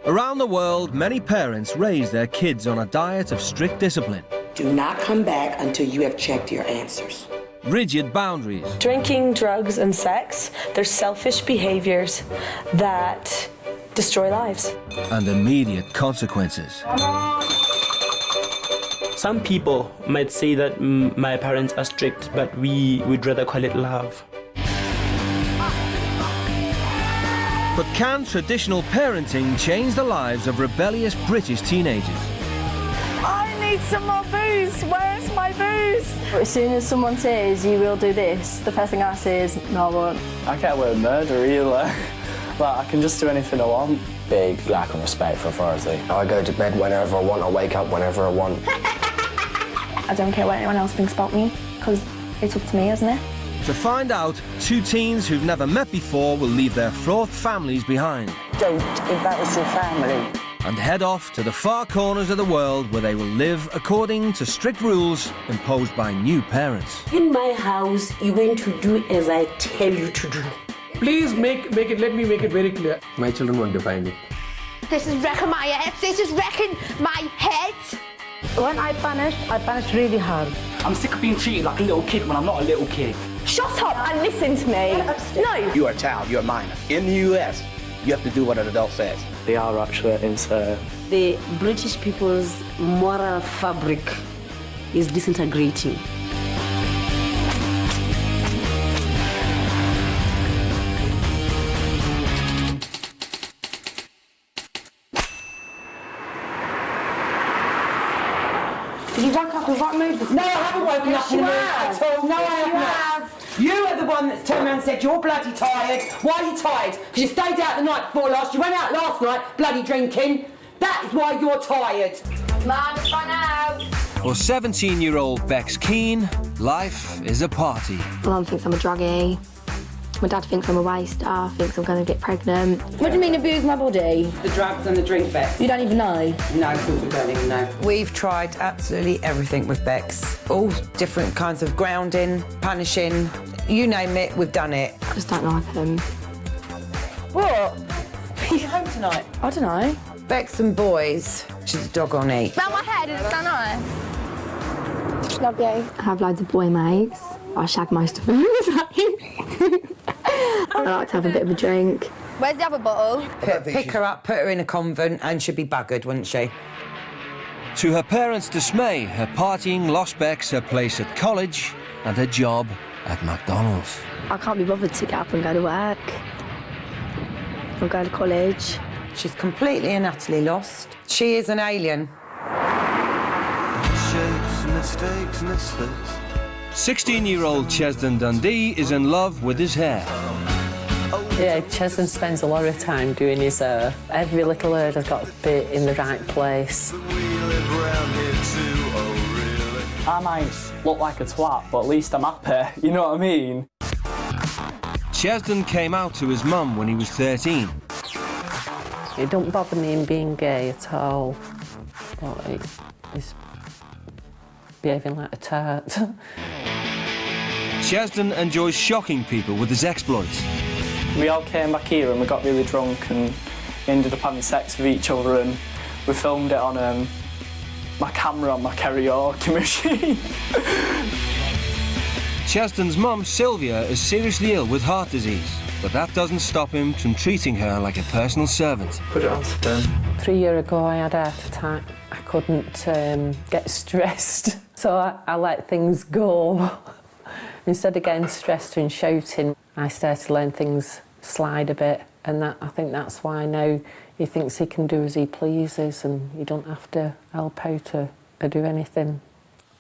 Around the world, many parents raise their kids on a diet of strict discipline. Do not come back until you have checked your answers. Rigid boundaries. Drinking, drugs, and sex, they're selfish behaviours that destroy lives. And immediate consequences. Some people might say that my parents are strict, but we would rather call it love. But can traditional parenting change the lives of rebellious British teenagers? I need some more booze. Where's my booze? As soon as someone says you will do this, the first thing I say is no, I won't. I can't wear murder either. Like, I can just do anything I want. Big lack of respect for authority. I go to bed whenever I want, I wake up whenever I want. I don't care what anyone else thinks about me, because it's up to me, isn't it? To find out, two teens who've never met before will leave their fraught families behind. Don't embarrass your family. And head off to the far corners of the world where they will live according to strict rules imposed by new parents. In my house, you're going to do as I tell you to do. Please let me make it very clear. My children won't define me. This is wrecking my head. This is wrecking my head. When I punish really hard. I'm sick of being treated like a little kid when I'm not a little kid. Shut up and listen to me. No. You are a child, you're a minor. In the US, you have to do what an adult says. They are actually insane. The British people's moral fabric is disintegrating. Did you woke up with what mood? No, I haven't woken up in the mood at all. No, I have not. You are the one that's turned around and said you're bloody tired. Why are you tired? Because you stayed out the night before last. You went out last night bloody drinking. That is why you're tired. Mum, it's fine out. For 17-year-old Bex Keane, life is a party. My mum thinks I'm a druggie. My dad thinks I'm a waster, thinks I'm going to get pregnant. What do you mean abuse my body? The drugs and the drink, Bex. You don't even know? No, of course we don't even know. We've tried absolutely everything with Bex. All different kinds of grounding, punishing, you name it, we've done it. I just don't like him. What? Are you home tonight? I don't know. Bex and boys, she's a dog on eat. Round my head, is it so nice? Love you. I have loads of boy mates. I shag most of them. I like to have a bit of a drink. Where's the other bottle? Pick her up, put her in a convent, and she'd be buggered, wouldn't she? To her parents' dismay, her partying lost Bex her place at college and her job at McDonald's. I can't be bothered to get up and go to work. Or go to college. She's completely and utterly lost. She is an alien. 16-year-old Chesden Dundee is in love with his hair. Yeah, Chesden spends a lot of time doing his hair. Every little hair has got to be in the right place. I might look like a twat, but at least I'm happy, you know what I mean? Chesden came out to his mum when he was 13. It don't bother me in being gay at all, but it's behaving like a tart. Chesden enjoys shocking people with his exploits. We all came back here and we got really drunk and ended up having sex with each other, and we filmed it on my camera on my karaoke machine. Chesden's mum, Sylvia, is seriously ill with heart disease, but that doesn't stop him from treating her like a personal servant. Put it on spin. 3 years ago I had a heart attack. I couldn't get stressed, so I let things go. Instead of getting stressed and shouting, I started to let things slide a bit, and I think that's why now he thinks he can do as he pleases and you don't have to help out or do anything.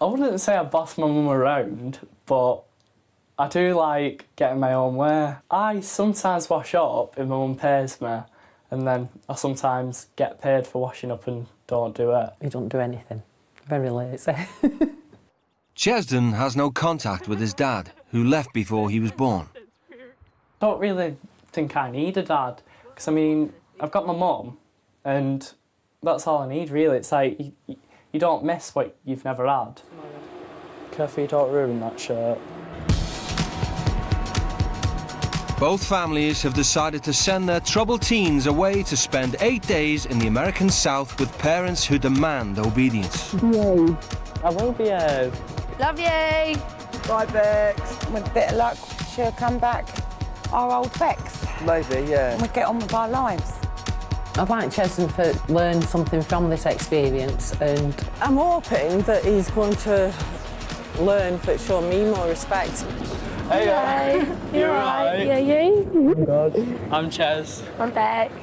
I wouldn't say I boss my mum around, but I do like getting my own way. I sometimes wash up if my mum pays me, and then I sometimes get paid for washing up and don't do it. You don't do anything. Very lazy. Chesden has no contact with his dad, who left before he was born. I don't really think I need a dad, because I mean, I've got my mum, and that's all I need really. It's like, you don't miss what you've never had. Careful you don't ruin that shirt. Both families have decided to send their troubled teens away to spend 8 days in the American South with parents who demand obedience. Yay. I will be Love you. Bye, Bex. With a bit of luck, she'll come back our old Bex. Maybe, yeah. And we'll get on with our lives. I'd like Chesden to learn something from this experience, and I'm hoping that he's going to learn that show me more respect. Hey, You're right. Yeah, you? oh God. I'm Ches. I'm Bex.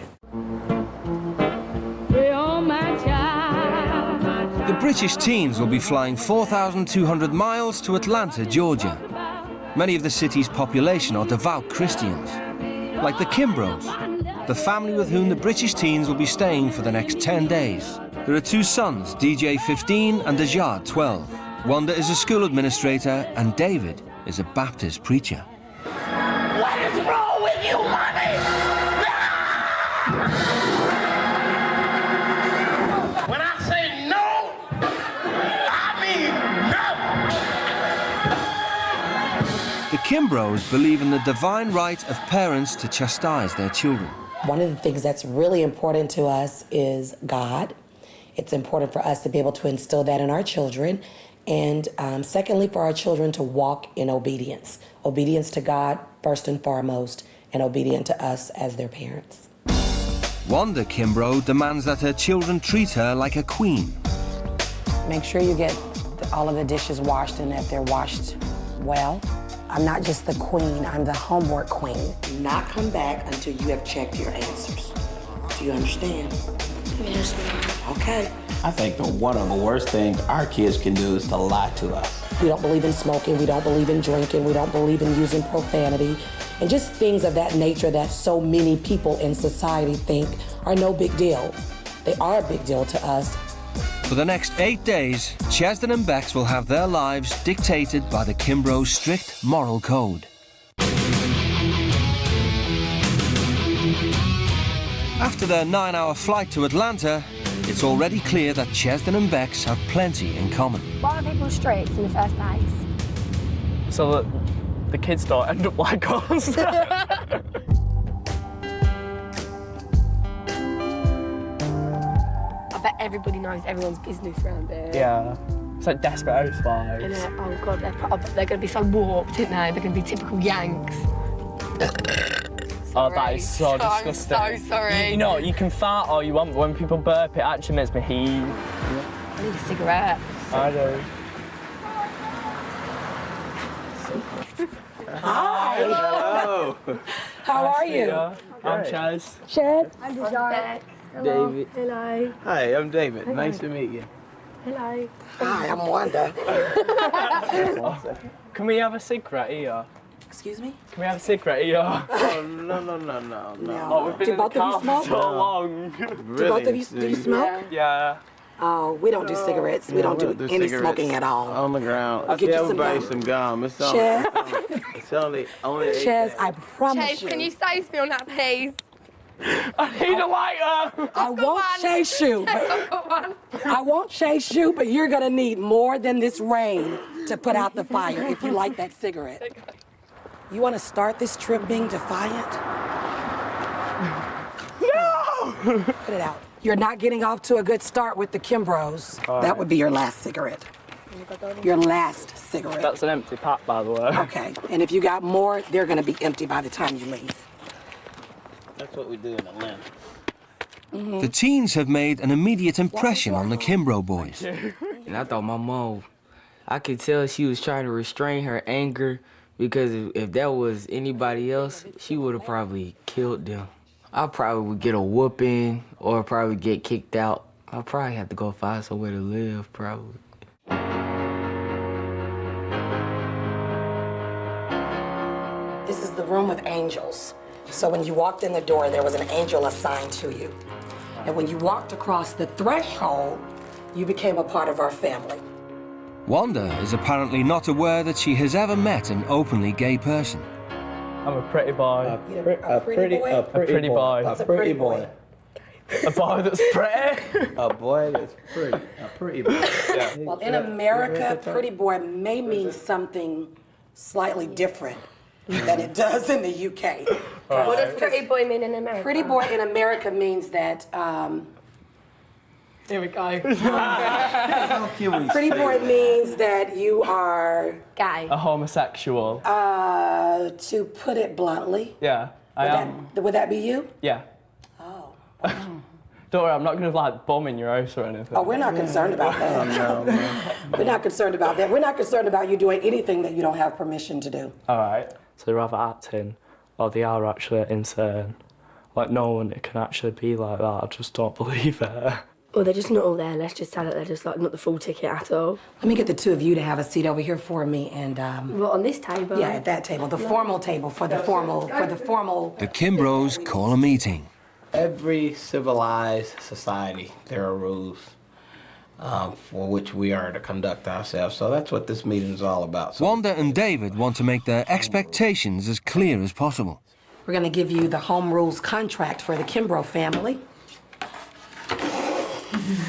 The British teens will be flying 4,200 miles to Atlanta, Georgia. Many of the city's population are devout Christians, like the Kimbros, the family with whom the British teens will be staying for the next 10 days. There are two sons, DJ 15 and Ajad 12. Wanda is a school administrator and David is a Baptist preacher. What is wrong with you, mommy? When I say no, I mean no. The Kimbros believe in the divine right of parents to chastise their children. One of the things that's really important to us is God. It's important for us to be able to instill that in our children. And secondly, for our children to walk in obedience. Obedience to God, first and foremost, and obedient to us as their parents. Wanda Kimbrough demands that her children treat her like a queen. Make sure you get all of the dishes washed and that they're washed well. I'm not just the queen, I'm the homework queen. Do not come back until you have checked your answers. Do you understand? Yes, ma'am. Okay. I think one of the worst things our kids can do is to lie to us. We don't believe in smoking, we don't believe in drinking, we don't believe in using profanity, and just things of that nature that so many people in society think are no big deal. They are a big deal to us. For the next 8 days, Chesden and Bex will have their lives dictated by the Kimbro's strict moral code. After their 9-hour flight to Atlanta, it's already clear that Chesden and Bex have plenty in common. Why are people strict in the first place? So that the kids don't end up like us. I bet everybody knows everyone's business around there. Yeah. It's like Desperate Housewives. And oh God, they're going to be so warped, aren't they? They're going to be typical Yanks. Oh, that is so disgusting. I'm so sorry. You know, you can fart all you want, but when people burp, it actually makes me heave. I need a cigarette. I do. Hi. Hello. How are you? I'm Chaz. Chaz. I'm Bex. David. Hello. Hi, I'm David. Nice to meet you. Hello. Hi, I'm Wanda. Can we have a cigarette here? Excuse me? Can we have a cigarette here? Oh, no. Oh, we've been in the car for so long. Really? Both of you, do you smoke? Yeah. Oh, we don't do cigarettes. We don't do any cigarettes smoking at all. On the ground. I'll get you some everybody gum. some gum. It's only Chaz, I promise Chaz, can you save me on that, please? I need a lighter. I won't chase you. I've got one. I won't chase you, but you're gonna need more than this rain to put out the fire if you like that cigarette. You want to start this trip being defiant? No! Put it out. You're not getting off to a good start with the Kimbros. That would be your last cigarette. Your last cigarette. That's an empty pack, by the way. Okay, and if you got more, they're gonna be empty by the time you leave. That's what we do in Atlanta. The teens have made an immediate impression on the Kimbrough boys. And I thought my mom, I could tell she was trying to restrain her anger, because if that was anybody else, she would have probably killed them. I probably would get a whooping or probably get kicked out. I'd probably have to go find somewhere to live, probably. This is the room of angels. So when you walked in the door, there was an angel assigned to you. And when you walked across the threshold, you became a part of our family. Wanda is apparently not aware that she has ever met an openly gay person. I'm a pretty boy. A pretty boy? A pretty boy. What's a pretty boy? A boy that's pretty. A boy that's pretty. A pretty boy. Yeah. Well, in America, pretty boy may mean something slightly different than it does in the UK. What does pretty boy mean in America? Pretty boy in America means that, Here we go. pretty boy means that you are, Gay. A homosexual. to put it bluntly. Yeah, I am. Would that be you? Yeah. Oh. Don't worry, I'm not going to like bomb in your house or anything. Oh, we're not concerned about that. We're not concerned about that. We're not concerned about you doing anything that you don't have permission to do. All right. So they're either acting or they are actually insane. Like, no one can actually be like that. I just don't believe it. Well, they're just not all there. Let's just say that they're just like not the full ticket at all. Let me get the two of you to have a seat over here for me and What, on this table? yeah, at that table, the formal table for the formal. The Kimbros call a meeting. Every civilized society, there are rules for which we are to conduct ourselves. So that's what this meeting is all about. So Wanda and David want to make their expectations as clear as possible. We're going to give you the home rules contract for the Kimbrough family.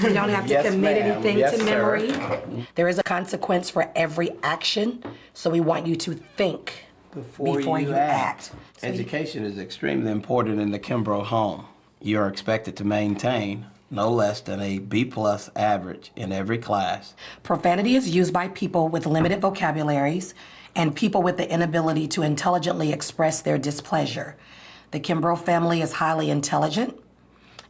You don't have to Yes, commit ma'am. anything Yes, to sir. memory. There is a consequence for every action, so we want you to think before you act. So education is extremely important in the Kimbrough home. You are expected to maintain no less than a B+ average in every class. Profanity is used by people with limited vocabularies and people with the inability to intelligently express their displeasure. The Kimbrough family is highly intelligent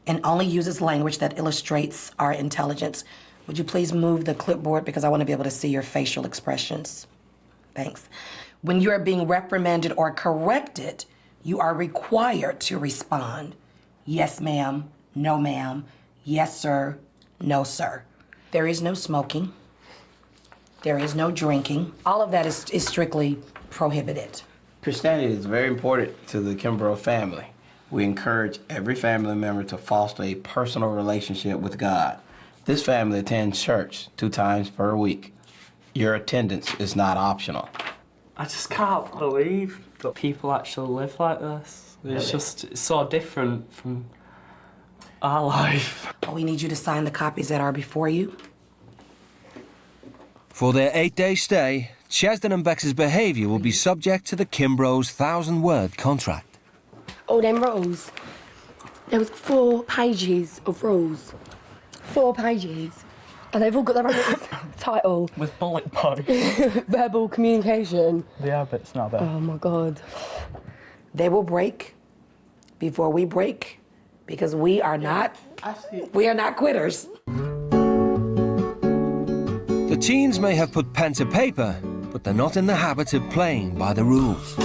and only uses language that illustrates our intelligence. Would you please move the clipboard because I want to be able to see your facial expressions. Thanks. When you are being reprimanded or corrected, you are required to respond. Yes, ma'am. No, ma'am. Yes, sir. No, sir. There is no smoking. There is no drinking. All of that is strictly prohibited. Christianity is very important to the Kimbrough family. We encourage every family member to foster a personal relationship with God. This family attends church 2 times per week. Your attendance is not optional. I just can't believe that people actually live like this. It's just it's so different from our life. We need you to sign the copies that are before you. For their 8-day stay, Chesden and Bex's behaviour will be subject to the Kimbrough's 1,000-word contract. All them rules. There was 4 pages of rules. 4 pages. And they've all got their own little title. With bullet points. Verbal communication. Yeah, but it's not bad. Oh my God. They will break before we break because we are not quitters. The teens may have put pen to paper, but they're not in the habit of playing by the rules.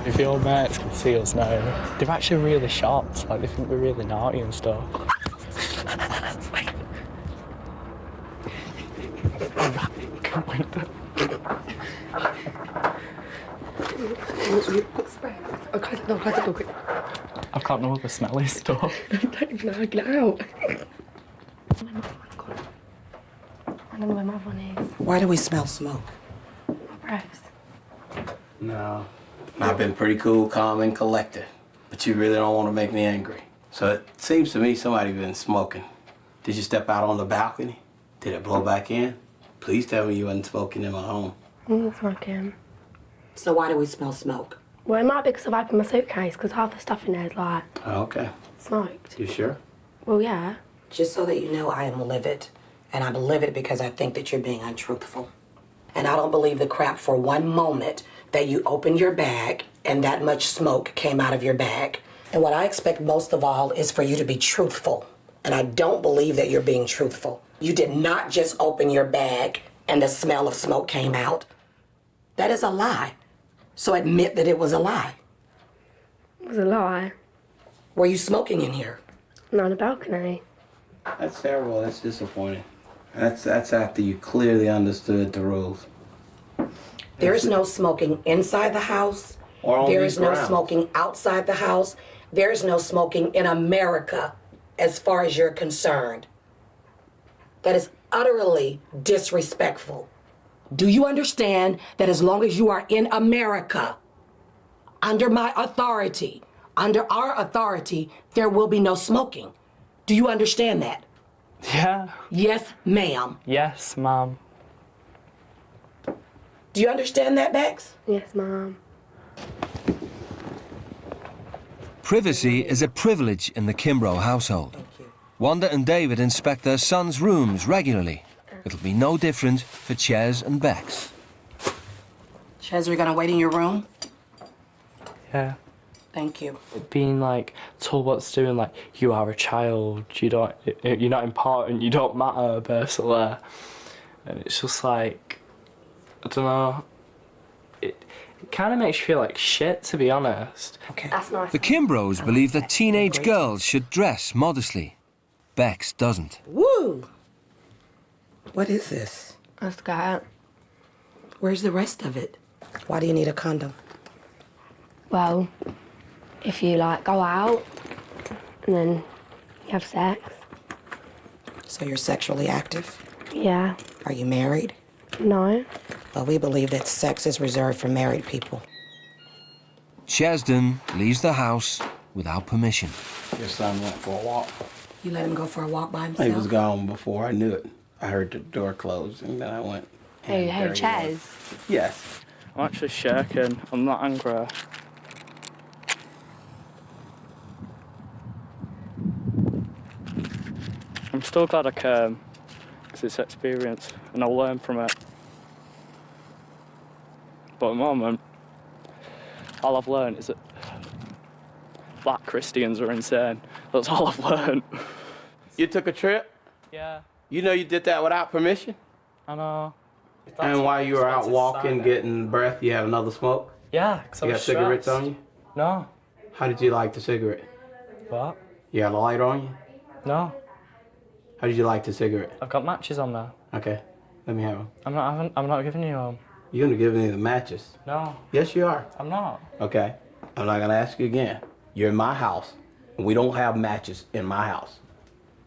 If your mates can see us now, they're actually really shocked. Like, they think we're really naughty and stuff. I can't know what the smell is, stuff. I don't even know how to get out. I don't know where my one is. Why do we smell smoke? My breath. No. I've been pretty cool, calm, and collected, but you really don't want to make me angry. So it seems to me somebody's been smoking. Did you step out on the balcony? Did it blow back in? Please tell me you wasn't smoking in my home. I'm not smoking. So why do we smell smoke? Well, it might be because I've opened my suitcase, because half the stuff in there is like Oh, okay. smoked. You sure? Well, yeah. Just so that you know, I am livid. And I'm livid because I think that you're being untruthful. And I don't believe the crap for one moment that you opened your bag and that much smoke came out of your bag. And what I expect most of all is for you to be truthful. And I don't believe that you're being truthful. You did not just open your bag and the smell of smoke came out. That is a lie. So admit that it was a lie. It was a lie. Were you smoking in here? Not on the balcony. That's terrible. That's disappointing. That's after you clearly understood the rules. There is no smoking inside the house. Or on There these is no grounds. smoking outside the house. There is no smoking in America as far as you're concerned. That is utterly disrespectful. Do you understand that as long as you are in America, under my authority, under our authority, there will be no smoking? Do you understand that? Yeah. Yes, ma'am. Yes, Mum. Do you understand that, Bex? Yes, Mum. Privacy is a privilege in the Kimbrough household. Wanda and David inspect their son's rooms regularly. It'll be no different for Ches and Bex. Ches, we're gonna wait in your room? Yeah. Thank you. Being like told what to do and like you are a child, you're not important, you don't matter, basically. And it's just like, I don't know. It kind of makes you feel like shit, to be honest. Okay. That's nice. The Kimbroughs believe that teenage girls should dress modestly. Bex doesn't. Woo! What is this? A skirt. Where's the rest of it? Why do you need a condom? Well, if you like go out and then you have sex. So you're sexually active? Yeah. Are you married? No. Well, we believe that sex is reserved for married people. Chesden leaves the house without permission. Your son went for a walk. You let him go for a walk by himself? He was gone before I knew it. I heard the door close and then I went. Hey, Ches. Yes. I'm actually shaking. I'm not angry. I'm still glad I came, because it's experience and I'll learn from it. But at the moment, all I've learned is that black Christians are insane. That's all I've learned. You took a trip? Yeah. You know you did that without permission? I know. And while you were out walking, getting breath, you had another smoke? Yeah, because I You was got cigarettes stressed. on you? No. How did you light the cigarette? What? You got a lighter on you? No. How did you light the cigarette? I've got matches on there. Okay, let me have them. I'm not giving you them. You're gonna give me the matches? No. Yes, you are. I'm not. Okay, I'm not gonna ask you again. You're in my house, and we don't have matches in my house.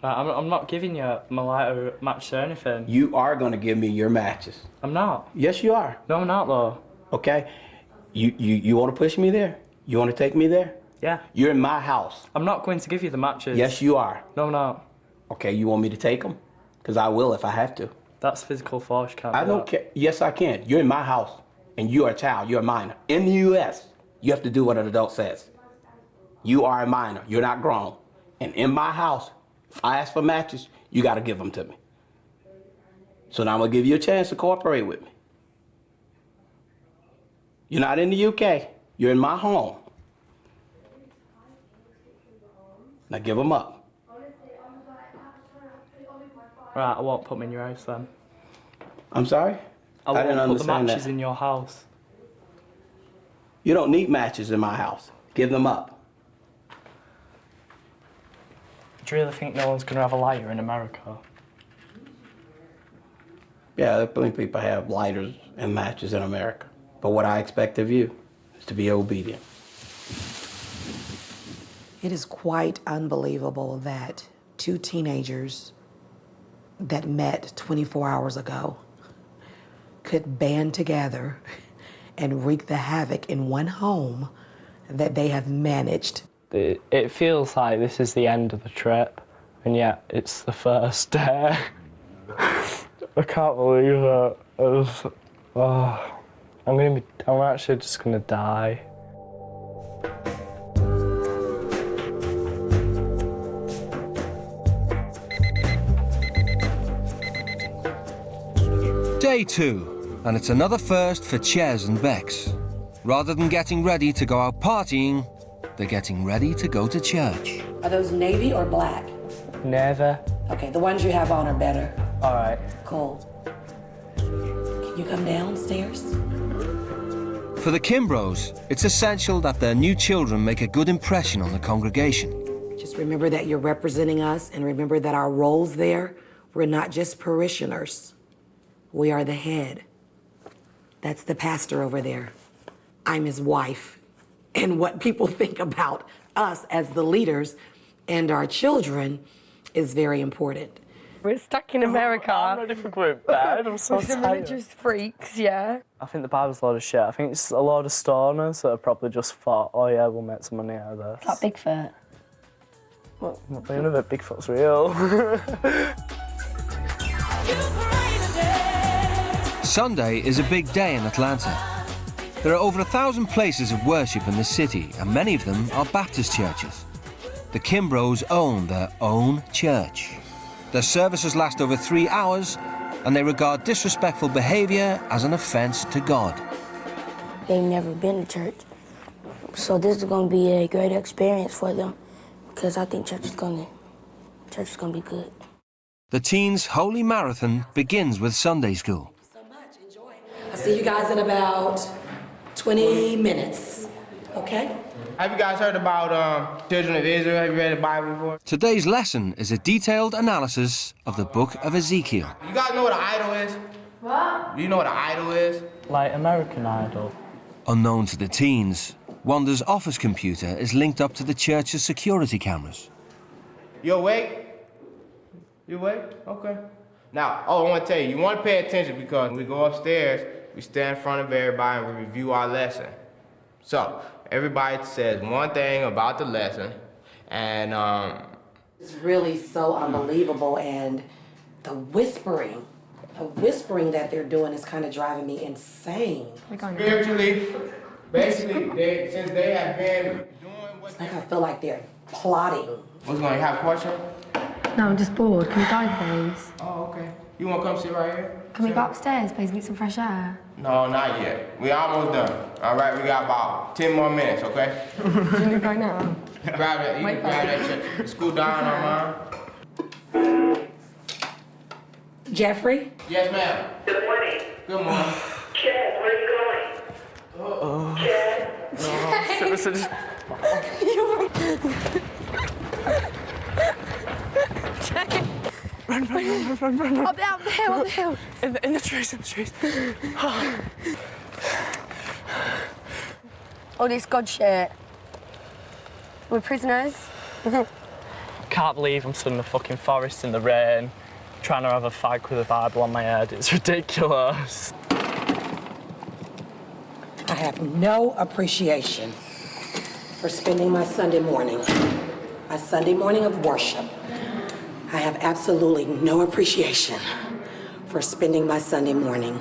I'm not giving you my lighter, match or anything. You are gonna give me your matches. I'm not. Yes, you are. No, I'm not though. Okay, you wanna push me there? You wanna take me there? Yeah. You're in my house. I'm not going to give you the matches. Yes, you are. No, I'm not. Okay, you want me to take them? Because I will if I have to. That's physical force, can't I do don't that. care. Yes, I can. You're in my house, and you're a child. You're a minor. In the U.S., you have to do what an adult says. You are a minor. You're not grown. And in my house, if I ask for matches, you got to give them to me. So now I'm going to give you a chance to cooperate with me. You're not in the UK. You're in my home. Now give them up. Right, I won't put them in your house then. I'm sorry? I didn't won't put the understand matches that. in your house. You don't need matches in my house. Give them up. Do you really think no one's going to have a lighter in America? Yeah, plenty of people have lighters and matches in America. But what I expect of you is to be obedient. It is quite unbelievable that two teenagers that met 24 hours ago could band together and wreak the havoc in one home that they have managed. It feels like this is the end of the trip, and yet it's the first day. I can't believe it. I'm actually just gonna die. Day 2, and it's another first for Ches and Bex. Rather than getting ready to go out partying, they're getting ready to go to church. Are those navy or black? Never. Okay, the ones you have on are better. All right. Cool. Can you come downstairs? For the Kimbroughs, it's essential that their new children make a good impression on the congregation. Just remember that you're representing us, and remember that our roles there, we're not just parishioners. We are the head. That's the pastor over there. I'm his wife. And what people think about us as the leaders and our children is very important. We're stuck in America. I'm ready for going to bed. I'm so With some tired. religious freaks, yeah. I think the Bible's a load of shit. I think it's a load of stoners that have probably just thought, oh yeah, we'll make some money out of this. It's like Bigfoot. Well, I'm not being a bit, Bigfoot's real. Sunday is a big day in Atlanta. There are over 1,000 places of worship in the city, and many of them are Baptist churches. The Kimbroughs own their own church. Their services last over 3 hours, and they regard disrespectful behaviour as an offence to God. They've never been to church, so this is going to be a great experience for them, because I think church is going to be good. The teens' holy marathon begins with Sunday school. I'll see you guys in about 20 minutes, okay? Have you guys heard about children of Israel? Have you read the Bible before? Today's lesson is a detailed analysis of the book of Ezekiel. You guys know what an idol is? What? Do you know what an idol is? Like American Idol. Unknown to the teens, Wanda's office computer is linked up to the church's security cameras. You awake? You awake? Okay. Now, I want to tell you, you want to pay attention because when we go upstairs, we stand in front of everybody and we review our lesson. So, everybody says one thing about the lesson, and It's really so unbelievable, and the whispering that they're doing is kind of driving me insane. spiritually, basically, since they have been doing what Like I feel like they're plotting. What's going on? You have a question? No, I'm just bored. Can we go, please? Oh, okay. You want to come sit right here? Can we go upstairs, please, and get some fresh air? No, not yet. We almost done. All right, we got about 10 more minutes, okay? You want to go now? Grab that, you can grab that check. Scoot down on mine. Jeffrey? Yes, ma'am. Good morning. Good morning. Chad, where are you going? Chad? No, so just... Run. Up the hill. In the trees. All this God shit. We're prisoners. Can't believe I'm stood in the fucking forest in the rain, trying to have a fag with a Bible on my head. It's ridiculous. I have no appreciation for spending my Sunday morning of worship. I have absolutely no appreciation for spending my Sunday morning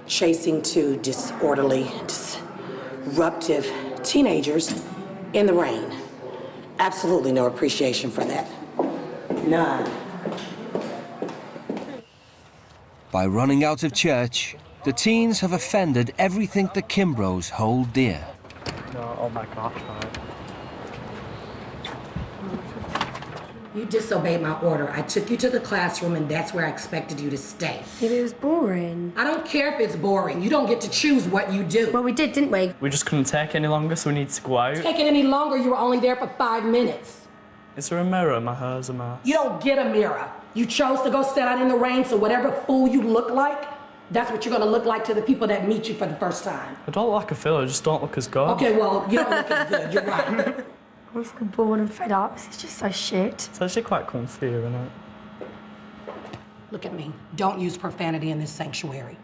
chasing two disorderly, disruptive teenagers in the rain. Absolutely no appreciation for that. None. By running out of church, the teens have offended everything the Kimbroughs hold dear. No, oh my God, right. You disobeyed my order. I took you to the classroom, and that's where I expected you to stay. If it was boring. I don't care if it's boring. You don't get to choose what you do. Well, we did, didn't we? We just couldn't take any longer, so we need to go out. Taking any longer, you were only there for 5 minutes. Is there a mirror? My hair's a mess. You don't get a mirror. You chose to go stand out in the rain, so whatever fool you look like, that's what you're gonna look like to the people that meet you for the first time. I don't look like a fool, I just don't look as good. Okay, well, you don't look as good. You're right. I'm so bored and fed up. This is just so shit. It's actually quite comfy, isn't it? Look at me. Don't use profanity in this sanctuary.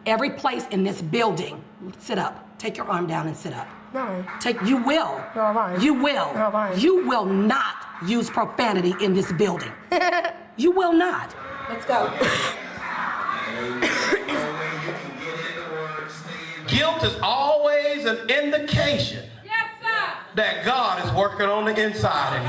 Every place in this building, sit up. Take your arm down and sit up. No. You will. No, I won't. You will. No, I won't. You will not use profanity in this building. You will not. Let's go. Guilt is always an indication that God is working on the inside of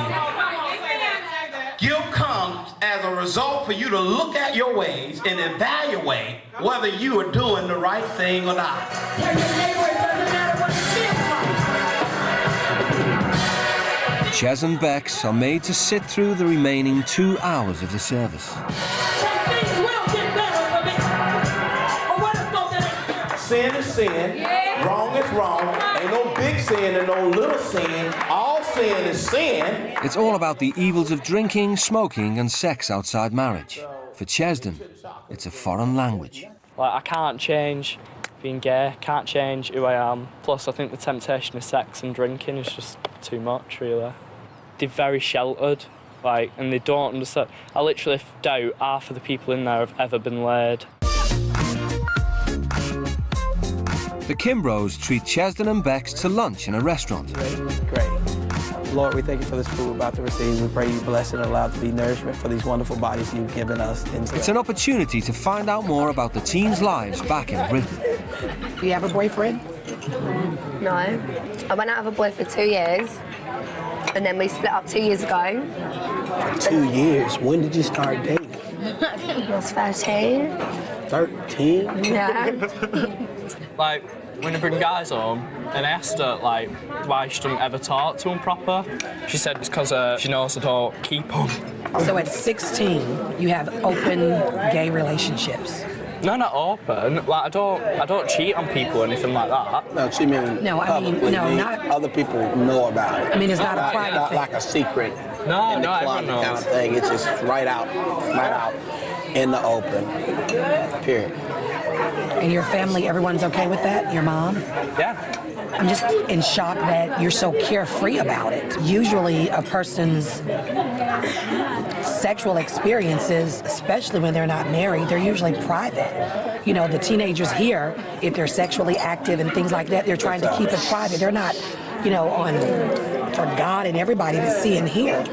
you. Guilt comes as a result for you to look at your ways and evaluate whether you are doing the right thing or not. Tell your neighbor it doesn't matter what it feels like. Ches and Bex are made to sit through the remaining 2 hours of the service. Things will get better for me. Or what if folks that ain't Sin is sin. Yeah. Wrong is wrong. Ain't no big sin and no little sin. All sin is sin. It's all about the evils of drinking, smoking and sex outside marriage. For Chesden, it's a foreign language. Like, I can't change being gay, can't change who I am. Plus, I think the temptation of sex and drinking is just too much, really. They're very sheltered. like, and they don't understand. I literally doubt half of the people in there have ever been laid. The Kimbroughs treat Chesden and Bex to lunch in a restaurant. Great. Lord, we thank you for this food we're about to receive. We pray you bless it and allow it to be nourishment for these wonderful bodies you've given us. It's an opportunity to find out more about the teens' lives back in Britain. Do you have a boyfriend? No. I went out with a boy for 2 years, and then we split up 2 years ago. For 2 years? When did you start dating? I was 13. 13? Yeah. Like, when I bring guys home, and I asked her, like, why she doesn't ever talk to them proper, she said it's because she knows I don't keep them. So at 16, you have open gay relationships? No, not open. Like, I don't cheat on people or anything like that. No, she means No, I mean, publicly, no, not... Other people know about it. I mean, it's not a private Not thing. like a secret No, in the no, club everyone knows. kind of thing. It's just right out, in the open, period. And your family, everyone's okay with that? Your mom? Yeah. I'm just in shock that you're so carefree about it. Usually a person's sexual experiences, especially when they're not married, they're usually private. You know, the teenagers here, if they're sexually active and things like that, they're trying to keep it private. They're not, you know, for God and everybody to see and hear.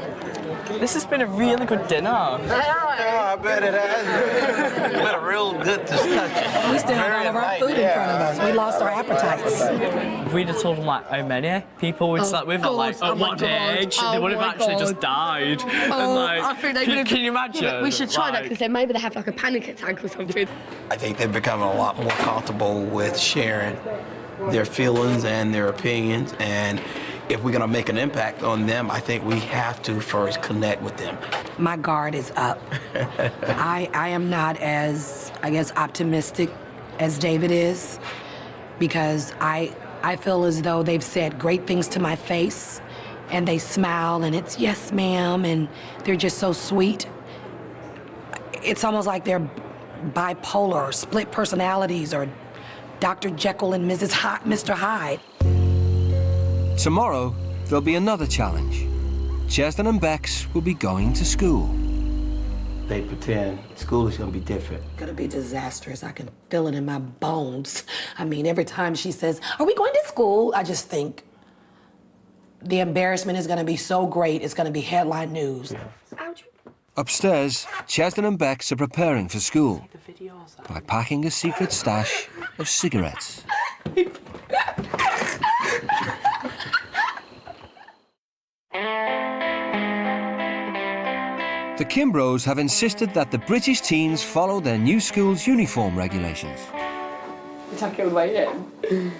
This has been a really good dinner. I bet it has. It's been a real good discussion. We still have all of our food in front of us. We lost our appetites. If we'd have told them, like, how many people we'd slept with, like, at what age, they would have actually just died. And, like, I think they would have... can you imagine? We should try that, Like- because then maybe they have, like, a panic attack or something. I think they're becoming a lot more comfortable with sharing their feelings and their opinions, and if we're going to make an impact on them, I think we have to first connect with them. My guard is up. I am not as, I guess, optimistic as David is, because I feel as though they've said great things to my face, and they smile, and it's yes, ma'am, and they're just so sweet. It's almost like they're bipolar, or split personalities, or Dr. Jekyll and Mr. Hyde. Tomorrow, there'll be another challenge. Chesden and Bex will be going to school. They pretend school is going to be different. It's gonna be disastrous. I can feel it in my bones. I mean, every time she says, "Are we going to school?" I just think the embarrassment is gonna be so great, it's gonna be headline news. Upstairs, Chesden and Bex are preparing for school by packing a secret stash of cigarettes. The Kimbroughs have insisted that the British teens follow their new school's uniform regulations. Tuck it away in.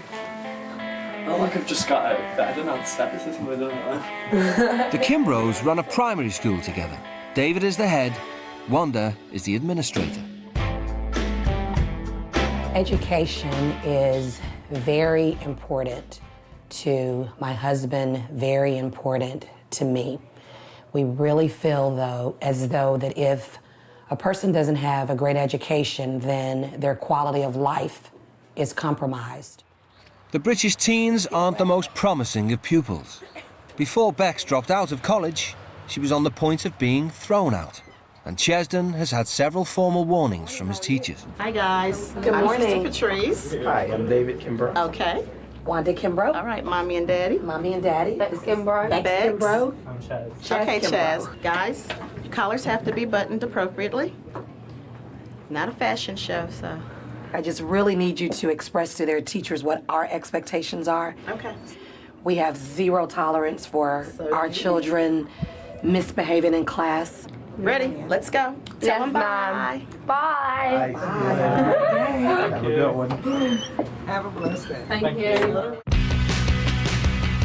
Oh, like I've just got out of bed and had sex or something, don't I? The Kimbroughs run a primary school together. David is the head, Wanda is the administrator. Education is very important to my husband, very important to me. We really feel, though, as though that if a person doesn't have a great education, then their quality of life is compromised. The British teens aren't the most promising of pupils. Before Bex dropped out of college, she was on the point of being thrown out. And Chesden has had several formal warnings from his teachers. Hi, guys. Good morning. I'm Sister Patrice. Hi, I'm David Kimbrough. Okay. Wanda Kimbrough. All right, Mommy and Daddy. Mommy and Daddy. Bex Kimbrough. Bex. Kimbrough. I'm Chaz. Chaz Okay, Kimbrough. Chaz. Guys, your collars have to be buttoned appropriately. Not a fashion show, so. I just really need you to express to their teachers what our expectations are. Okay. We have zero tolerance for our children misbehaving in class. Ready? Let's go. Tell them bye. Bye. Have a good one. Have a blessed day. Thank you.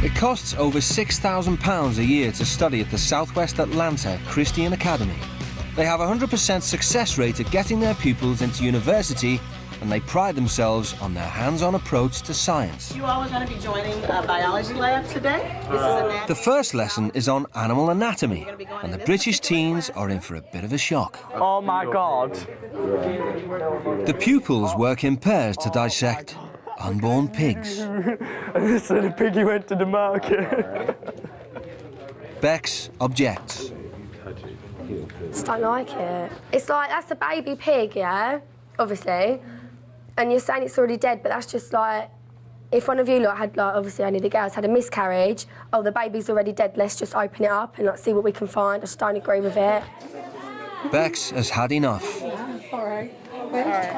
It costs over £6,000 a year to study at the Southwest Atlanta Christian Academy. They have a 100% success rate at getting their pupils into university, and they pride themselves on their hands-on approach to science. You all are going to be joining a biology lab today. This is The first lesson is on animal anatomy, and the British teens are in for a bit of a shock. Oh my God. The pupils work in pairs to dissect unborn pigs. So the piggy went to the market. Bex objects. Just don't like it. It's like, that's a baby pig, yeah? Obviously. And you're saying it's already dead, but that's just like, if one of you lot had, like, obviously only the girls, had a miscarriage, oh, the baby's already dead, let's just open it up and, like, see what we can find. I just don't agree with it. Bex has had enough. All right.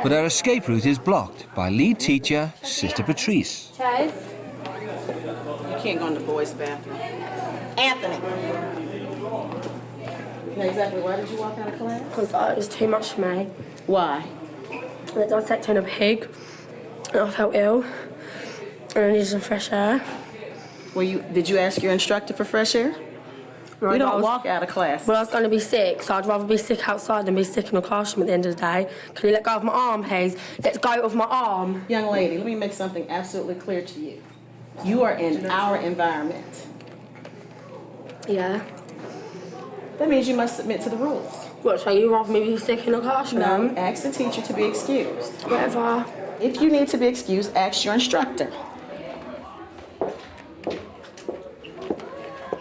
But her escape route is blocked by lead teacher, Sister Patrice. Chaz? You can't go in the boys' bathroom. Anthony. You know exactly why did you walk out of class? Because it was too much for me. Why? They dissected a pig, and I felt ill, and I needed some fresh air. Did you ask your instructor for fresh air? Right, we don't walk out of class. Well, I was going to be sick, so I'd rather be sick outside than be sick in the classroom at the end of the day. Can you let go of my arm, please? Let go of my arm. Young lady, let me make something absolutely clear to you. You are in our environment. Yeah. That means you must submit to the rules. What, so you rather me be sick in the classroom? No, ask the teacher to be excused. Whatever. If you need to be excused, ask your instructor.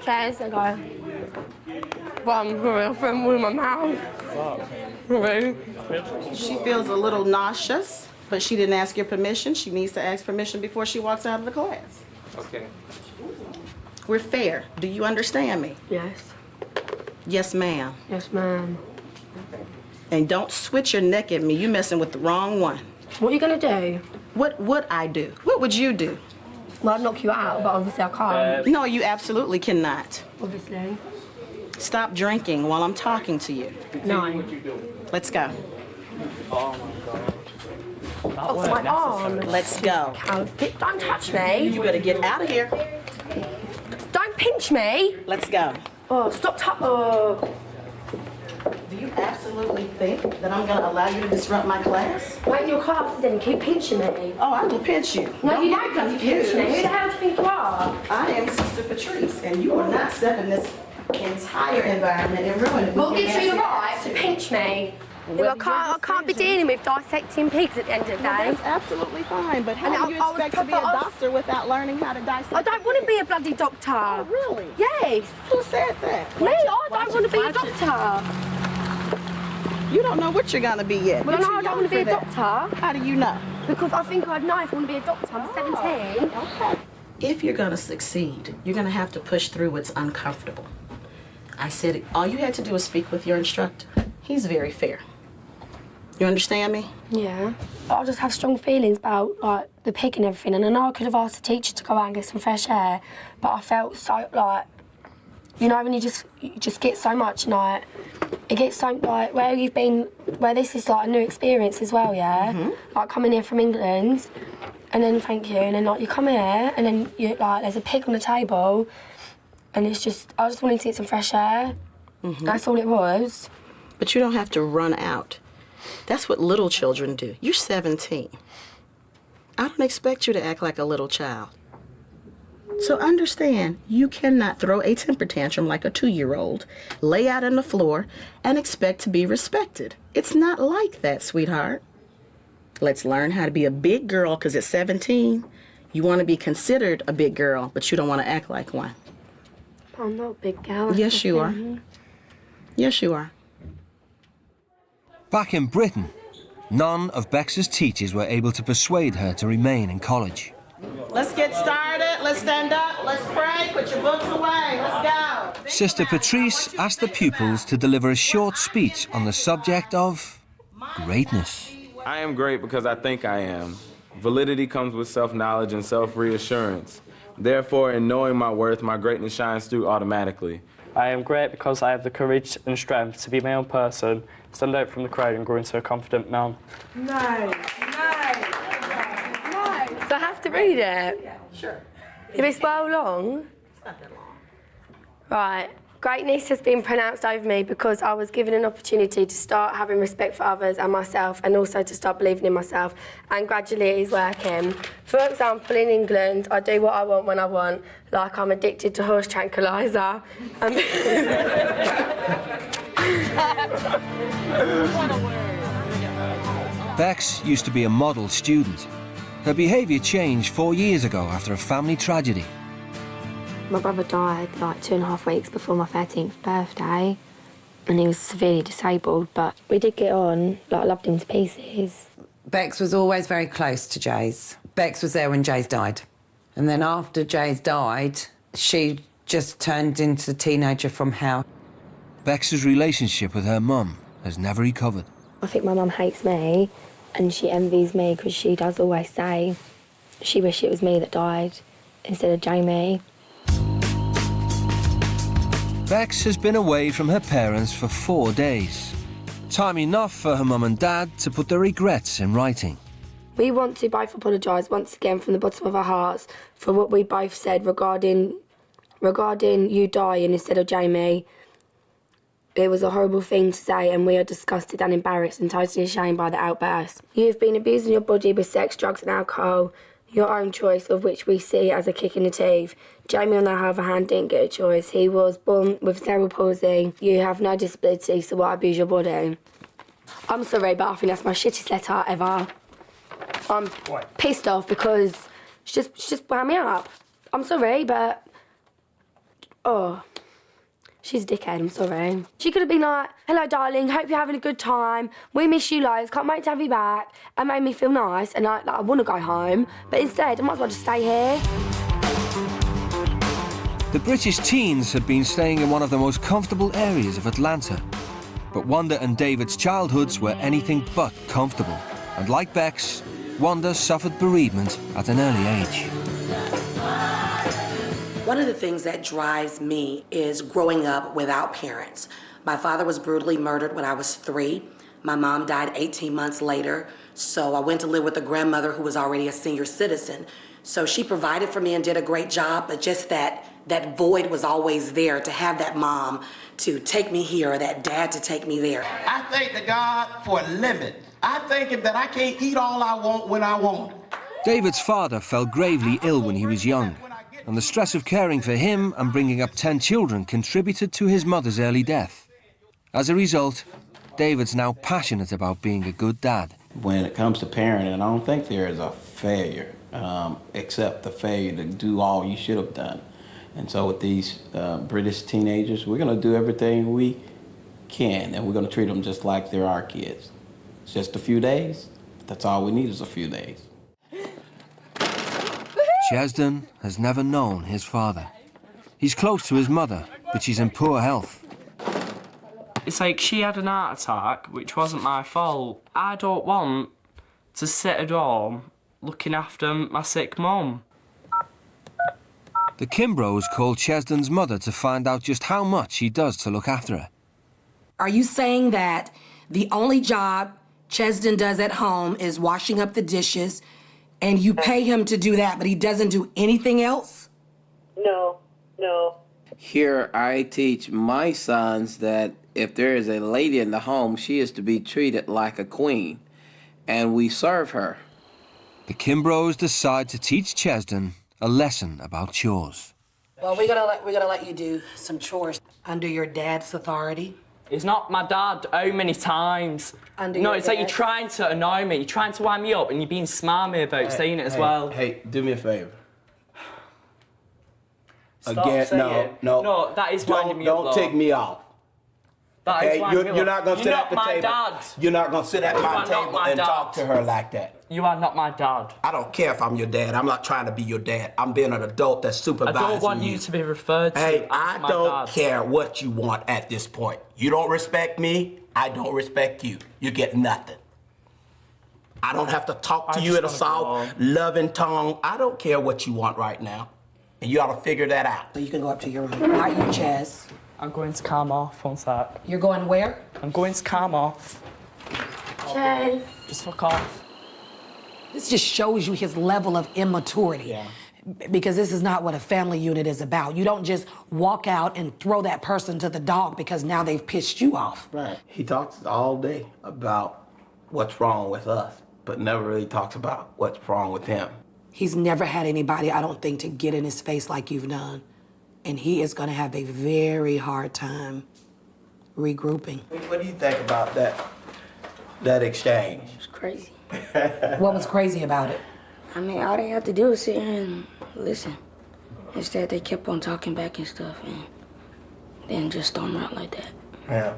Chaz, I go. One real friend with my mouth. She feels a little nauseous, but she didn't ask your permission. She needs to ask permission before she walks out of the class. Okay. We're fair. Do you understand me? Yes. Yes, ma'am. Yes, ma'am. And don't switch your neck at me. You're messing with the wrong one. What are you going to do? What would I do? What would you do? Well, I'd knock you out, but obviously I can't. No, you absolutely cannot. Obviously. Stop drinking while I'm talking to you. No. Let's go. Oh, my arm. Let's go. Don't touch me. You better get out of here. Don't pinch me. Let's go. Oh, stop Do you absolutely think that I'm going to allow you to disrupt my class? Wait in your classes and keep pinching me. Oh, I will pinch you. No, you get don't pinch me. Who the hell do you think you are? I am Sister Patrice, and you are not stepping this entire environment and ruining it. What gives you the right to pinch me? I can't be dealing with dissecting pigs at the end of the day. Well, that's absolutely fine, but how do you expect to be a doctor without learning how to dissect? I don't want to be a bloody doctor. Oh, really? Yes. Who said that? Me, I don't want to be a doctor. You don't know what you're going to be yet. Well, no, I don't want to be a doctor. How do you know? Because I think I'd know if I want to be a doctor. I'm 17. Okay. If you're going to succeed, you're going to have to push through what's uncomfortable. I said all you had to do was speak with your instructor. He's very fair. You understand me? Yeah. I just have strong feelings about, like, the pig and everything. And I know I could have asked the teacher to go out and get some fresh air, but I felt so, like, you know, when you just get so much, like, it gets so, like, where you've been, where this is, like, a new experience as well, yeah? Mm-hmm. Like, coming here from England, and then, thank you, and then, like, you come here, and then, you like, there's a pig on the table, and it's just, I just wanted to get some fresh air. Mm-hmm. That's all it was. But you don't have to run out. That's what little children do. You're 17. I don't expect you to act like a little child. So understand, you cannot throw a temper tantrum like a 2-year-old, lay out on the floor, and expect to be respected. It's not like that, sweetheart. Let's learn how to be a big girl, because at 17, you want to be considered a big girl, but you don't want to act like one. I'm not a big girl. Yes, you are. Yes, you are. Back in Britain, none of Bex's teachers were able to persuade her to remain in college. Let's get started. Let's stand up. Let's pray. Put your books away. Let's go. Sister Patrice asked the pupils to deliver a short speech on the subject of greatness. I am great because I think I am. Validity comes with self-knowledge and self-reassurance. Therefore, in knowing my worth, my greatness shines through automatically. I am great because I have the courage and strength to be my own person, stand out from the crowd and grow into a confident man. No. Do I have to read it? Yeah, sure. If it's well long? It's not that long. Right. Greatness has been pronounced over me because I was given an opportunity to start having respect for others and myself, and also to start believing in myself, and gradually it is working. For example, in England, I do what I want when I want, like I'm addicted to horse tranquilizer. Bex used to be a model student. Her behaviour changed 4 years ago after a family tragedy. My brother died like 2.5 weeks before my 13th birthday, and he was severely disabled, but we did get on. Like, I loved him to pieces. Bex was always very close to Jay's. Bex was there when Jay's died. And then after Jay's died, she just turned into the teenager from hell. Bex's relationship with her mum has never recovered. I think my mum hates me and she envies me because she does always say she wished it was me that died instead of Jamie. Bex has been away from her parents for 4 days. Time enough for her mum and dad to put their regrets in writing. We want to both apologise once again from the bottom of our hearts for what we both said regarding you dying instead of Jamie. It was a horrible thing to say and we are disgusted and embarrassed and totally ashamed by the outburst. You have been abusing your body with sex, drugs and alcohol, your own choice of which we see as a kick in the teeth. Jamie, on the other hand, didn't get a choice. He was born with cerebral palsy. You have no disability, so why abuse your body? I'm sorry, but I think that's my shittiest letter ever. I'm pissed off because she just wound me up. I'm sorry, but... Oh... She's a dickhead, I'm sorry. She could have been like, hello, darling, hope you're having a good time. We miss you loads, can't wait to have you back. And made me feel nice, and I want to go home. But instead, I might as well just stay here. The British teens had been staying in one of the most comfortable areas of Atlanta. But Wanda and David's childhoods were anything but comfortable. And like Bex, Wanda suffered bereavement at an early age. One of the things that drives me is growing up without parents. My father was brutally murdered when I was 3. My mom died 18 months later, so I went to live with a grandmother who was already a senior citizen. So she provided for me and did a great job, but just that void was always there, to have that mom to take me here or that dad to take me there. I thank the God for a limit. I thank him that I can't eat all I want when I want. David's father fell gravely ill when he was young, and the stress of caring for him and bringing up 10 children contributed to his mother's early death. As a result, David's now passionate about being a good dad. When it comes to parenting, I don't think there is a failure, except the failure to do all you should have done. And so with these British teenagers, we're going to do everything we can, and we're going to treat them just like they're our kids. It's just a few days. That's all we need is a few days. Chesden has never known his father. He's close to his mother, but she's in poor health. It's like she had an heart attack, which wasn't my fault. I don't want to sit at home looking after my sick mum. The Kimbros called Chesden's mother to find out just how much he does to look after her. Are you saying that the only job Chesden does at home is washing up the dishes, and you pay him to do that, but he doesn't do anything else? No. Here I teach my sons that if there is a lady in the home, she is to be treated like a queen, and we serve her. The Kimbros decide to teach Chesden a lesson about chores. Well, we're gonna let you do some chores under your dad's authority. It's not my dad. How many times? No, it's like you're trying to annoy me. You're trying to wind me up, and you're being smarmy about saying it as well. Hey, do me a favor. Stop Again, saying. No, that is winding me up. Don't take me off. That is winding me up. You're not gonna sit at the table. You're not my dad. You're not gonna sit at my table and talk to her like that. You are not my dad. I don't care if I'm your dad. I'm not trying to be your dad. I'm being an adult that's supervising you. I don't want you to be referred to Hey, as I my don't dad. care what you want at this point. You don't respect me, I don't respect you. You get nothing. I don't have to talk to you in a soft, loving tone. I don't care what you want right now. And you ought to figure that out. So you can go up to your room. Not you, Chaz. I'm going to calm off, one sec. You're going where? I'm going to calm off. Chaz. Just fuck off. This just shows you his level of immaturity. Yeah. Because this is not what a family unit is about. You don't just walk out and throw that person to the dog because now they've pissed you off. Right. He talks all day about what's wrong with us, but never really talks about what's wrong with him. He's never had anybody, I don't think, to get in his face like you've done. And he is gonna have a very hard time regrouping. What do you think about that exchange? It's crazy. What was crazy about it? I mean, all they had to do was sit here and listen. Instead, they kept on talking back and stuff, and then just storm out like that. Yeah.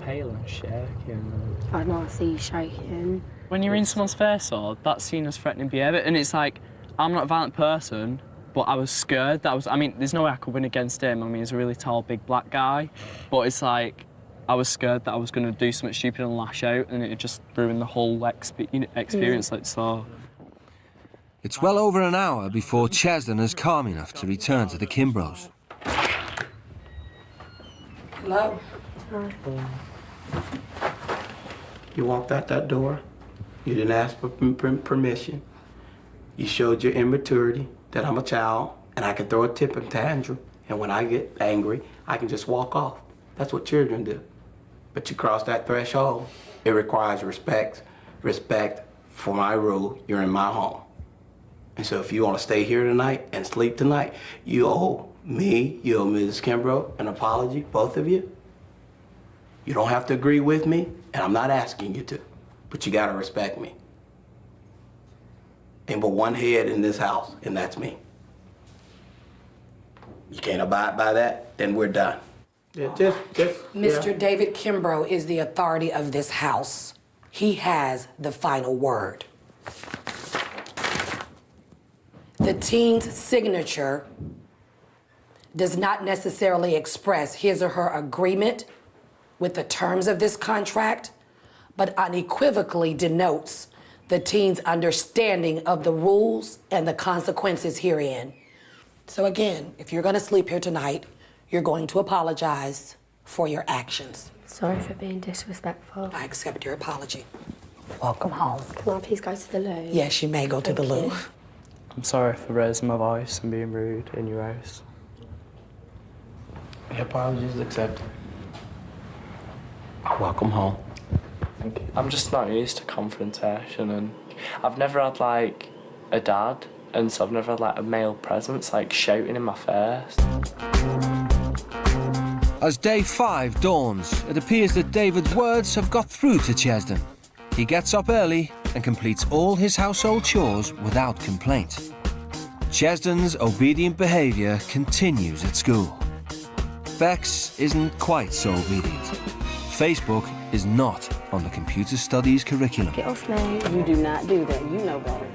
pale and shaking. I'd not see you shaking. When you're in someone's face, though, that's seen as threatening behaviour, and it's like, I'm not a violent person, but I was scared. I mean, there's no way I could win against him. I mean, he's a really tall, big black guy, but it's like, I was scared that I was going to do something stupid and lash out, and it just ruined the whole experience. Like, so. It's well over an hour before Chesden is calm enough to return to the Kimbroughs. Hello? You walked out that door. You didn't ask for permission. You showed your immaturity, that I'm a child, and I can throw a temper tantrum, and when I get angry, I can just walk off. That's what children do. But you cross that threshold, it requires respect for my rule. You're in my home. And so if you want to stay here tonight and sleep tonight, you owe me, you owe Mrs. Kimbrough an apology, both of you. You don't have to agree with me, and I'm not asking you to, but you gotta respect me. And but one head in this house, and that's me. You can't abide by that, then we're done. Mr. David Kimbrough is the authority of this house. He has the final word. The teen's signature does not necessarily express his or her agreement with the terms of this contract, but unequivocally denotes the teen's understanding of the rules and the consequences herein. So again, if you're gonna sleep here tonight, you're going to apologize for your actions. Sorry for being disrespectful. I accept your apology. Welcome home. Can I please go to the loo? Yes, you may go to the loo. I'm sorry for raising my voice and being rude in your house. Your apologies accepted. Welcome home. Thank you. I'm just not used to confrontation, and I've never had like a dad, and so I've never had like a male presence like shouting in my face. As day 5 dawns, it appears that David's words have got through to Chesden. He gets up early and completes all his household chores without complaint. Chesden's obedient behaviour continues at school. Bex isn't quite so obedient. Facebook is not on the computer studies curriculum. Get off me. You do not do that. You know better.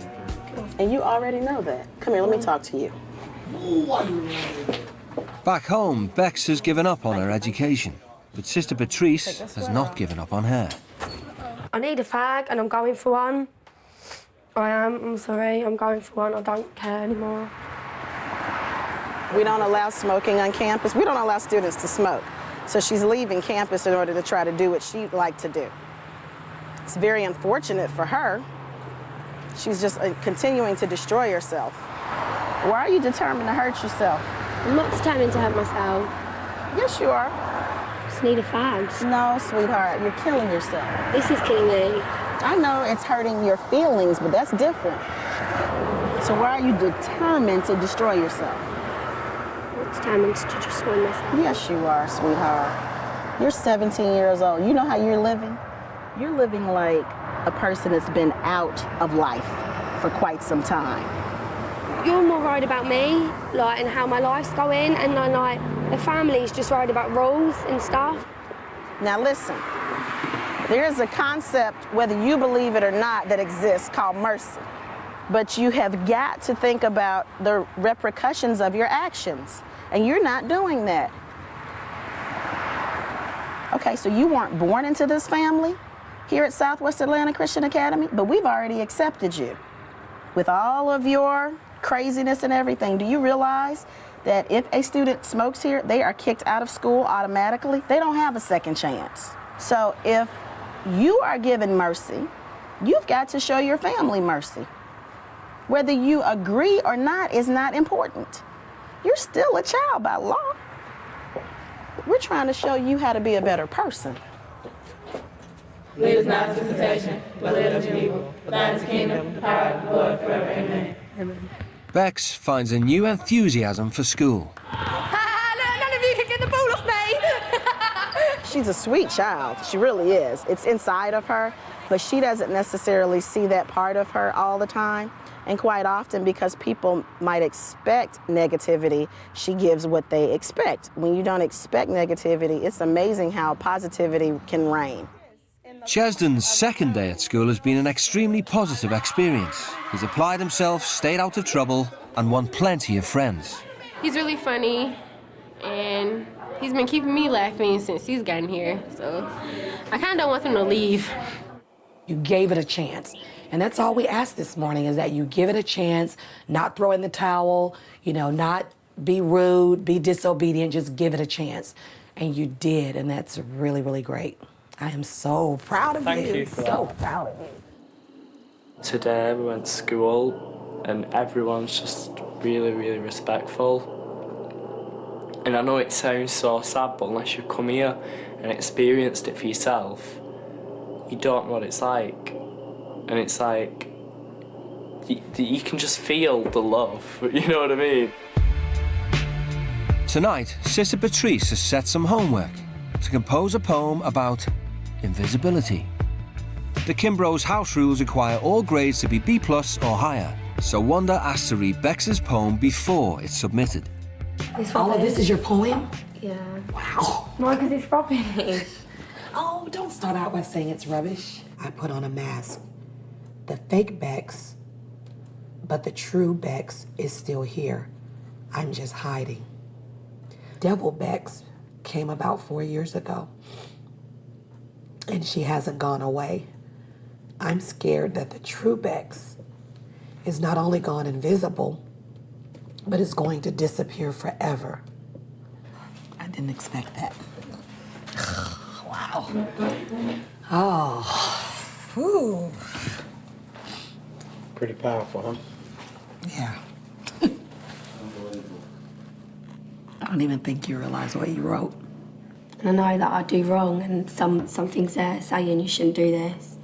And you already know that. Come here, let me talk to you. Back home, Bex has given up on her education, but Sister Patrice has not given up on her. I need a fag and I'm going for one. I'm sorry, I'm going for one. I don't care anymore. We don't allow smoking on campus. We don't allow students to smoke. So she's leaving campus in order to try to do what she'd like to do. It's very unfortunate for her. She's just continuing to destroy herself. Why are you determined to hurt yourself? I'm not determined to hurt myself. Yes, you are. I just need a fag. No, sweetheart, you're killing yourself. This is killing me. I know it's hurting your feelings, but that's different. So why are you determined to destroy yourself? I'm determined to destroy myself. Yes, you are, sweetheart. You're 17 years old. You know how you're living? You're living like a person that's been out of life for quite some time. You're more worried about me, like, and how my life's going, and then, like, the family's just worried about rules and stuff. Now listen, there is a concept, whether you believe it or not, that exists called mercy. But you have got to think about the repercussions of your actions, and you're not doing that. Okay, so you weren't born into this family here at Southwest Atlanta Christian Academy, but we've already accepted you. With all of your craziness and everything, do you realize that if a student smokes here, they are kicked out of school automatically? They don't have a second chance. So if you are given mercy, you've got to show your family mercy. Whether you agree or not is not important. You're still a child by law. We're trying to show you how to be a better person. Lead us not into temptation, but lead us from evil. For thine is the kingdom, the power, and the glory forever. Amen. Amen. Bex finds a new enthusiasm for school. None of you can get the ball off me! She's a sweet child. She really is. It's inside of her, but she doesn't necessarily see that part of her all the time. And quite often, because people might expect negativity, she gives what they expect. When you don't expect negativity, it's amazing how positivity can reign. Chesden's second day at school has been an extremely positive experience. He's applied himself, stayed out of trouble, and won plenty of friends. He's really funny, and he's been keeping me laughing since he's gotten here, so I kind of don't want him to leave. You gave it a chance. And that's all we ask this morning, is that you give it a chance, not throw in the towel, you know, not be rude, be disobedient, just give it a chance. And you did, and that's really, really great. I am so proud of you. Thank you for so that. proud of you. Today we went to school and everyone's just really, really respectful. And I know it sounds so sad, but unless you've come here and experienced it for yourself, you don't know what it's like. And it's like, you can just feel the love, you know what I mean? Tonight, Sister Patrice has set some homework to compose a poem about invisibility. The Kimbrough's house rules require all grades to be B+ or higher, so Wanda asked to read Bex's poem before it's submitted. All of this is your poem? Yeah. Wow. No, because it's rubbish. Oh, don't start out by saying it's rubbish. I put on a mask. The fake Bex, but the true Bex is still here. I'm just hiding. Devil Bex came about 4 years ago, and she hasn't gone away. I'm scared that the true Bex is not only gone invisible, but is going to disappear forever. I didn't expect that. Wow. Oh, whew. Pretty powerful, huh? Yeah. I don't even think you realize what you wrote. And I know that I do wrong, and some things there saying you shouldn't do this.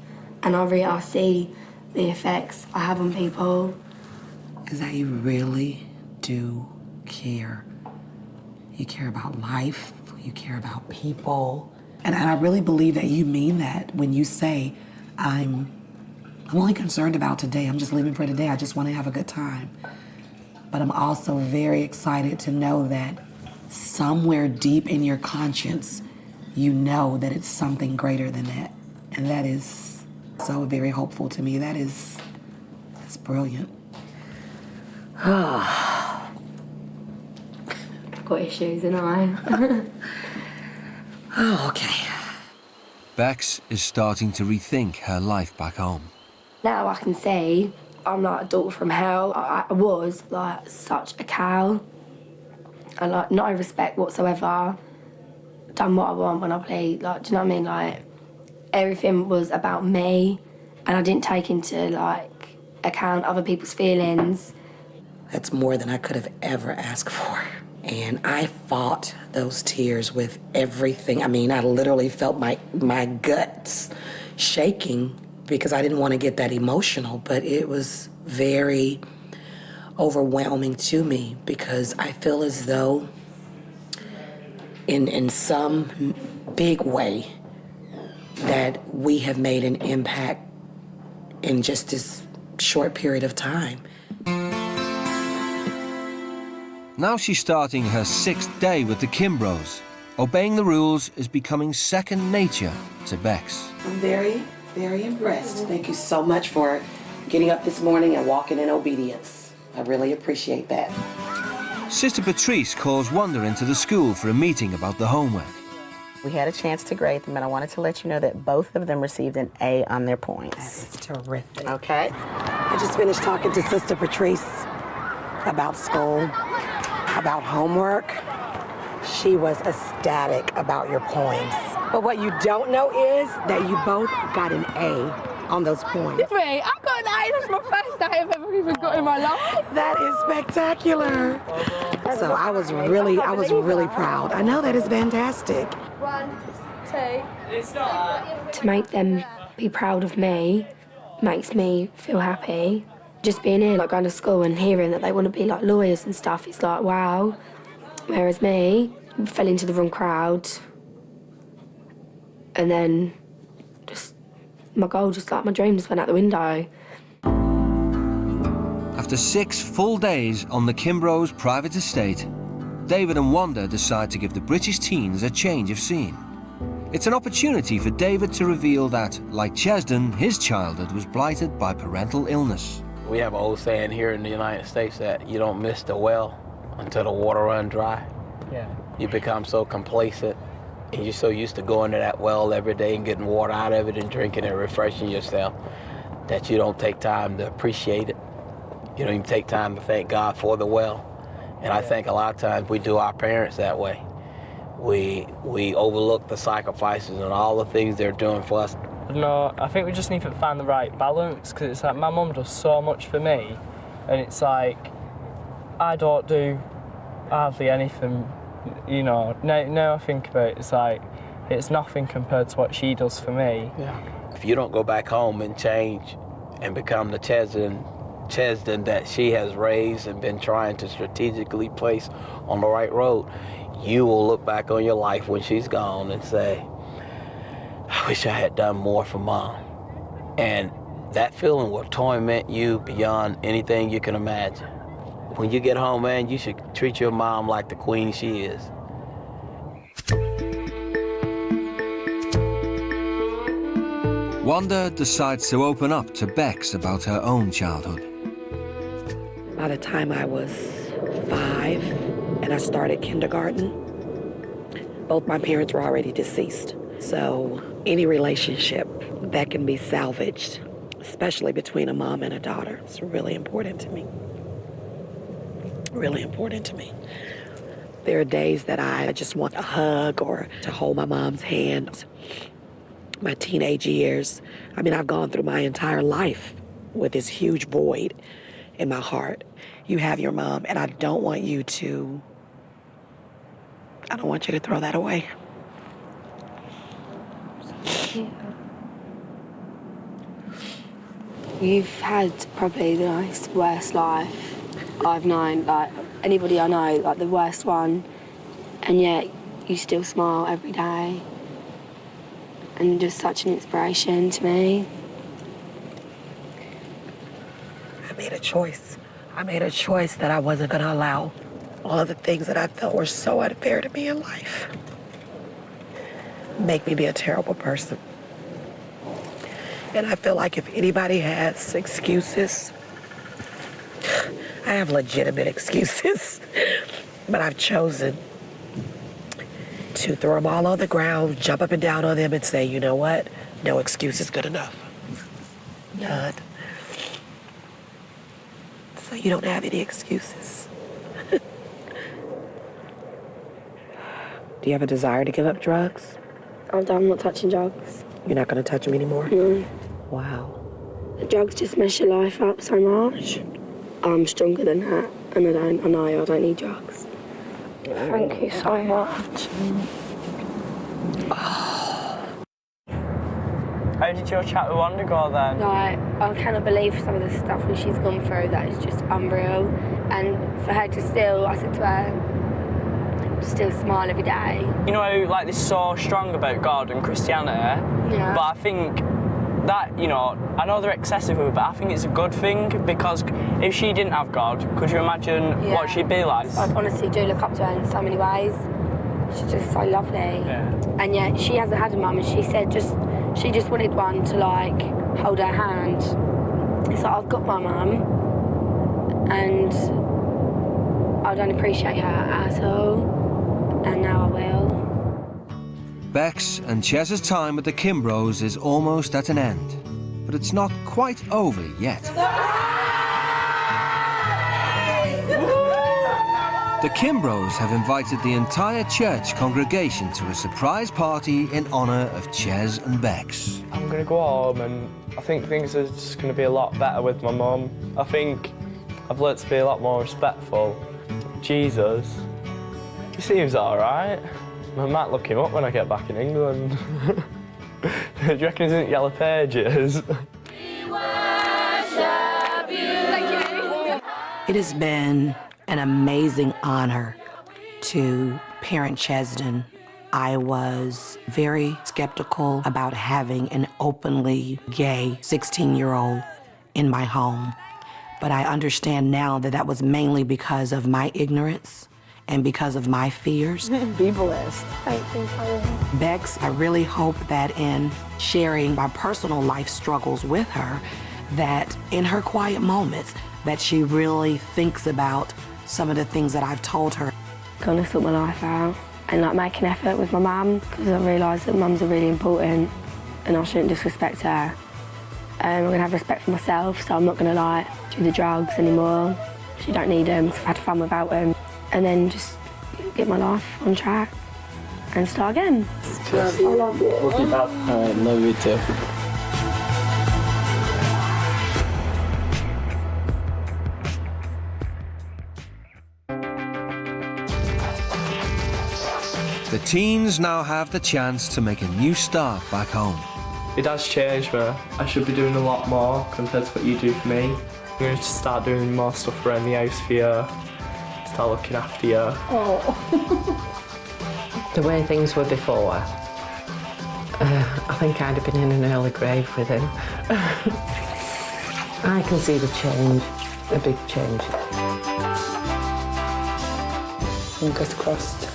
And I see the effects I have on people. Is that you really do care. You care about life, you care about people. And I really believe that you mean that when you say, I'm only concerned about today. I'm just living for today. I just want to have a good time. But I'm also very excited to know that somewhere deep in your conscience, you know that it's something greater than that. And that is so very hopeful to me. That's brilliant. I've got issues, and I. Oh, okay. Bex is starting to rethink her life back home. Now I can see I'm like a daughter from hell. I was like such a cow. I like no respect whatsoever. Done what I want when I played. Like, do you know what I mean? Like, everything was about me, and I didn't take into like account other people's feelings. That's more than I could have ever asked for. And I fought those tears with everything. I mean, I literally felt my guts shaking because I didn't want to get that emotional, but it was very overwhelming to me because I feel as though in some big way that we have made an impact in just this short period of time. Now she's starting her 6th day with the Kimbroughs. Obeying the rules is becoming second nature to Bex. I'm very, very impressed. Thank you so much for getting up this morning and walking in obedience. I really appreciate that. Sister Patrice calls Wanda into the school for a meeting about the homework. We had a chance to grade them, and I wanted to let you know that both of them received an A on their points. That is terrific. Okay. I just finished talking to Sister Patrice about school, about homework. She was ecstatic about your points. But what you don't know is that you both got an A on those points. Wait, I got an A. That's my first A I've ever even got in my life. That is spectacular. So I was really proud. I know that is fantastic. 1, 2. It's not. To make them be proud of me makes me feel happy. Just being here, like going to school and hearing that they want to be like lawyers and stuff, it's like, wow. Whereas me, fell into the wrong crowd. And then just, my goal, just like my dream just went out the window. After 6 full days on the Kimbroughs' private estate, David and Wanda decide to give the British teens a change of scene. It's an opportunity for David to reveal that, like Chesden, his childhood was blighted by parental illness. We have an old saying here in the United States that you don't miss the well until the water runs dry. Yeah. You become so complacent and you're so used to going to that well every day and getting water out of it and drinking and refreshing yourself that you don't take time to appreciate it. You don't even take time to thank God for the well. And I think a lot of times we do our parents that way. We overlook the sacrifices and all the things they're doing for us. No, I think we just need to find the right balance, because it's like my mum does so much for me, and it's like I don't do hardly anything, you know. Now I think about it, it's like it's nothing compared to what she does for me. Yeah. If you don't go back home and change and become the Chesden that she has raised and been trying to strategically place on the right road, you will look back on your life when she's gone and say, I wish I had done more for Mom. And that feeling will torment you beyond anything you can imagine. When you get home, man, you should treat your mom like the queen she is. Wanda decides to open up to Bex about her own childhood. By the time I was 5 and I started kindergarten, both my parents were already deceased. So any relationship that can be salvaged, especially between a mom and a daughter, is really important to me. Really important to me. There are days that I just want a hug or to hold my mom's hand. My teenage years, I mean, I've gone through my entire life with this huge void in my heart. You have your mom, and I don't want you to throw that away. You've had probably the worst life I've known. Like, anybody I know, like the worst one, and yet you still smile every day. And you're just such an inspiration to me. I made a choice. I made a choice that I wasn't going to allow all of the things that I felt were so unfair to me in life make me be a terrible person. And I feel like if anybody has excuses, I have legitimate excuses, but I've chosen to throw them all on the ground, jump up and down on them and say, you know what? No excuse is good enough. None. So you don't have any excuses. Do you have a desire to give up drugs? I'm not touching drugs. You're not going to touch them anymore? No. Wow. The drugs just mess your life up so much. I'm stronger than that, and I know I don't need drugs. Thank you so much. How did your chat with Wanda go then? Like, I cannot believe some of the stuff that she's gone through. That is just unreal. And for her to still, I said to her, still smile every day. You know, like, they're so strong about God and Christianity. Yeah. But I think that, you know, I know they're excessive with it, but I think it's a good thing, because if she didn't have God, could you imagine what she'd be like? I honestly do look up to her in so many ways. She's just so lovely. Yeah. And yet she hasn't had a mum, and she said she just wanted one to, like, hold her hand. So I've got my mum, and I don't appreciate her at all, and now I will. Bex and Chez's time at the Kimbroughs is almost at an end, but it's not quite over yet. The Kimbroughs have invited the entire church congregation to a surprise party in honour of Chez and Bex. I'm going to go home, and I think things are just going to be a lot better with my mum. I think I've learnt to be a lot more respectful. Jesus, he seems all right. I might look him up when I get back in England. Do you reckon he's in Yellow Pages? It has been an amazing honor to parent Chesden. I was very skeptical about having an openly gay 16-year-old in my home. But I understand now that that was mainly because of my ignorance and because of my fears. Be blessed. Thank you, Father. Bex, I really hope that in sharing my personal life struggles with her, that in her quiet moments, that she really thinks about some of the things that I've told her. Gonna sort my life out and like make an effort with my mum, because I realised that mums are really important and I shouldn't disrespect her. I'm gonna have respect for myself, so I'm not gonna like do the drugs anymore. She don't need them, so I've had fun without them. And then just get my life on track and start again. Love you. I love you. Love you, Dad. All right, love you too. The teens now have the chance to make a new start back home. It has changed me. I should be doing a lot more compared to what you do for me. I'm going to start doing more stuff around the house for you, start looking after you. Oh. The way things were before, I think I'd have been in an early grave with him. I can see the change, a big change. Fingers crossed.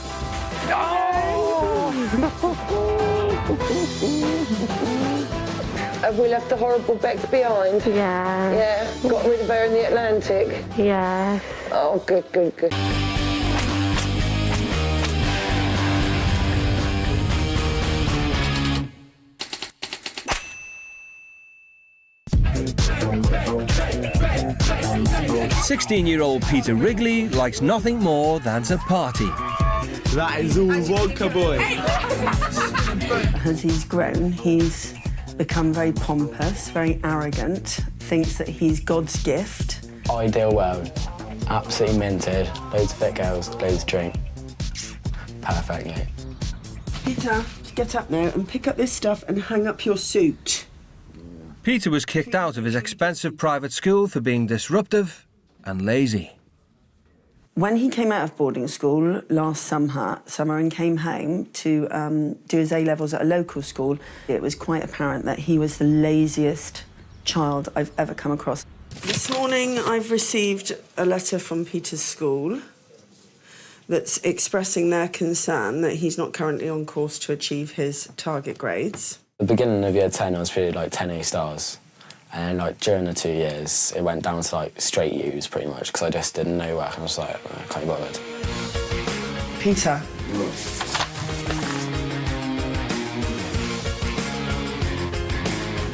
Have we left the horrible Bex behind? Yeah. Yeah? Got rid of her in the Atlantic? Yeah. Oh, good, good, good. "16-year-old Peter Wrigley likes nothing more than to party." That is all vodka, boy. As he's grown, he's become very pompous, very arrogant, thinks that he's God's gift. Ideal world. Absolutely minted. Loads of fit girls, loads of drink. Perfectly. Peter, get up now and pick up this stuff and hang up your suit. Peter was kicked out of his expensive private school for being disruptive and lazy. When he came out of boarding school last summer and came home to do his A-levels at a local school, it was quite apparent that he was the laziest child I've ever come across. This morning I've received a letter from Peter's school that's expressing their concern that he's not currently on course to achieve his target grades. At the beginning of year 10, I was feeling like 10 A stars. And like during the 2 years, it went down to like straight U's pretty much, because I just did no work and I was like, I can't be bothered. Peter.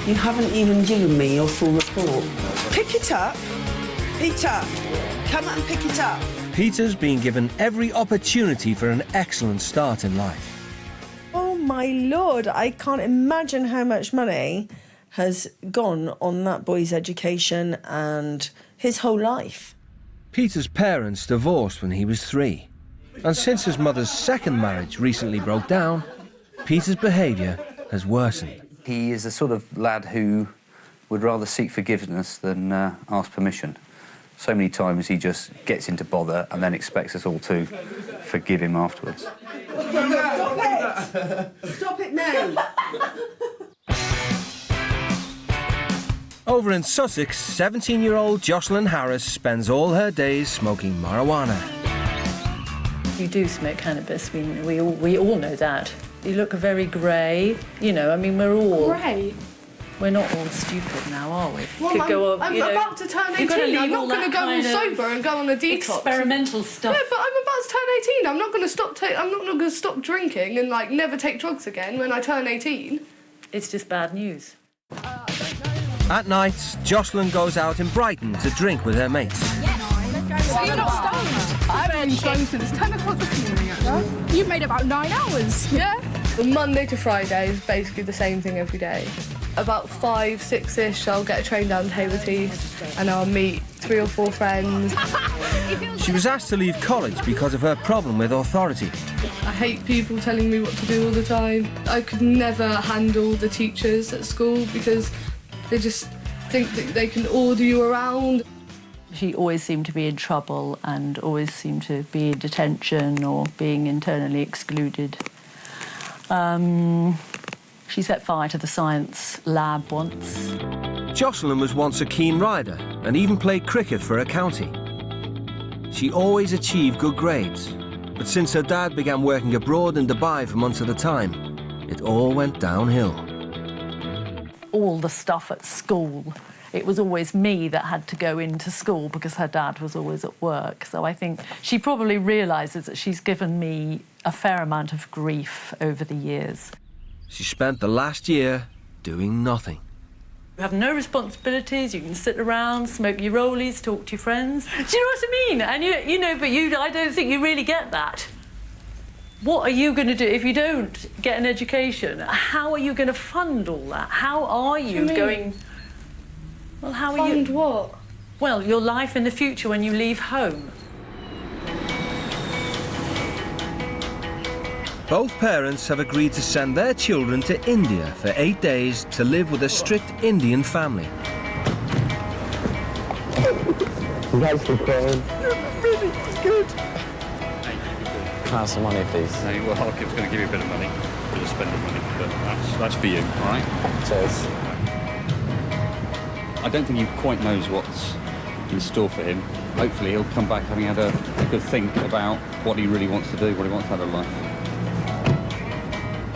You haven't even given me your full report. Pick it up. Peter, come and pick it up. Peter's been given every opportunity for an excellent start in life. Oh my Lord, I can't imagine how much money has gone on that boy's education and his whole life. Peter's parents divorced when he was 3. And since his mother's second marriage recently broke down, Peter's behaviour has worsened. He is the sort of lad who would rather seek forgiveness than ask permission. So many times he just gets into bother and then expects us all to forgive him afterwards. Stop it! Stop it now! Over in Sussex, 17-year-old Jocelyn Harris spends all her days smoking marijuana. You do smoke cannabis, we all know that. You look very grey, you know, I mean, we're all... Grey? We're not all stupid now, are we? Well, I'm about to turn 18. I'm not going to go all sober and go on a detox. Experimental stuff. Yeah, but I'm about to turn 18. I'm not going to stop drinking and like never take drugs again when I turn 18. It's just bad news. At night, Jocelyn goes out in Brighton to drink with her mates. So you're not stoned? I've been stoned since 10 o'clock this morning, actually. You've made about 9 hours. Yeah. The Monday to Friday is basically the same thing every day. About 5, 6-ish, I'll get a train down to Hayward and I'll meet 3 or 4 friends. She was asked to leave college because of her problem with authority. I hate people telling me what to do all the time. I could never handle the teachers at school because they just think that they can order you around. She always seemed to be in trouble and always seemed to be in detention or being internally excluded. She set fire to the science lab once. Jocelyn was once a keen rider and even played cricket for her county. She always achieved good grades, but since her dad began working abroad in Dubai for months at a time, it all went downhill. All the stuff at school, it was always me that had to go into school because her dad was always at work. So I think she probably realises that she's given me a fair amount of grief over the years. She spent the last year doing nothing. You have no responsibilities, you can sit around, smoke your rollies, talk to your friends. Do you know what I mean? And you know, but I don't think you really get that. What are you going to do if you don't get an education? How are you going to fund all that? How are you going... Well, how are you... Fund what? Well, your life in the future when you leave home. Both parents have agreed to send their children to India for 8 days to live with a strict Indian family. Thanks for crying. Really good. Can I have some money, please? No, well, I was going to give you a bit of money. We'll just spend the money, but that's for you, all right? Cheers. I don't think he quite knows what's in store for him. Hopefully he'll come back having had a good think about what he really wants to do, what he wants out of life.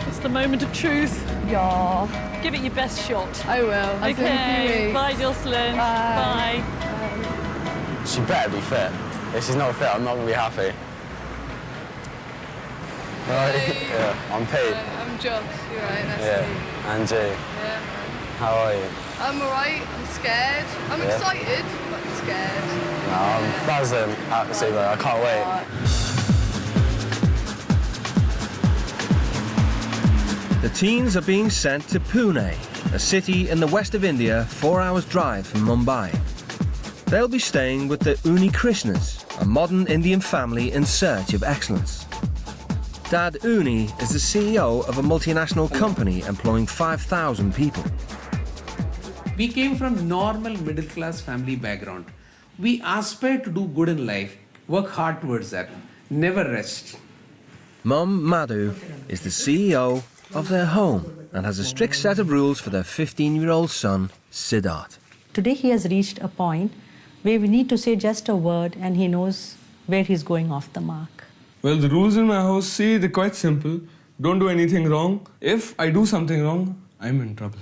It's the moment of truth. Yeah. Give it your best shot. I will. Okay. Bye, Jocelyn. Bye. She better be fit. If she's not fit, I'm not going to be happy. Right? Yeah, I'm Pete. I'm Josh. You're right. Nice Yeah, to meet you. and Jay. Yeah. How are you? I'm alright. I'm scared. I'm excited, but I'm scared. No, I'm buzzing. Absolutely, I can't wait. The teens are being sent to Pune, a city in the west of India, 4 hours drive from Mumbai. They'll be staying with the Uni Krishnas, a modern Indian family in search of excellence. Dad Uni is the CEO of a multinational company employing 5,000 people. We came from normal middle-class family background. We aspire to do good in life, work hard towards that, never rest. Mum Madhu is the CEO of their home and has a strict set of rules for their 15-year-old son, Siddharth. Today he has reached a point where we need to say just a word and he knows where he's going off the mark. Well, the rules in my house, see, they're quite simple. Don't do anything wrong. If I do something wrong, I'm in trouble.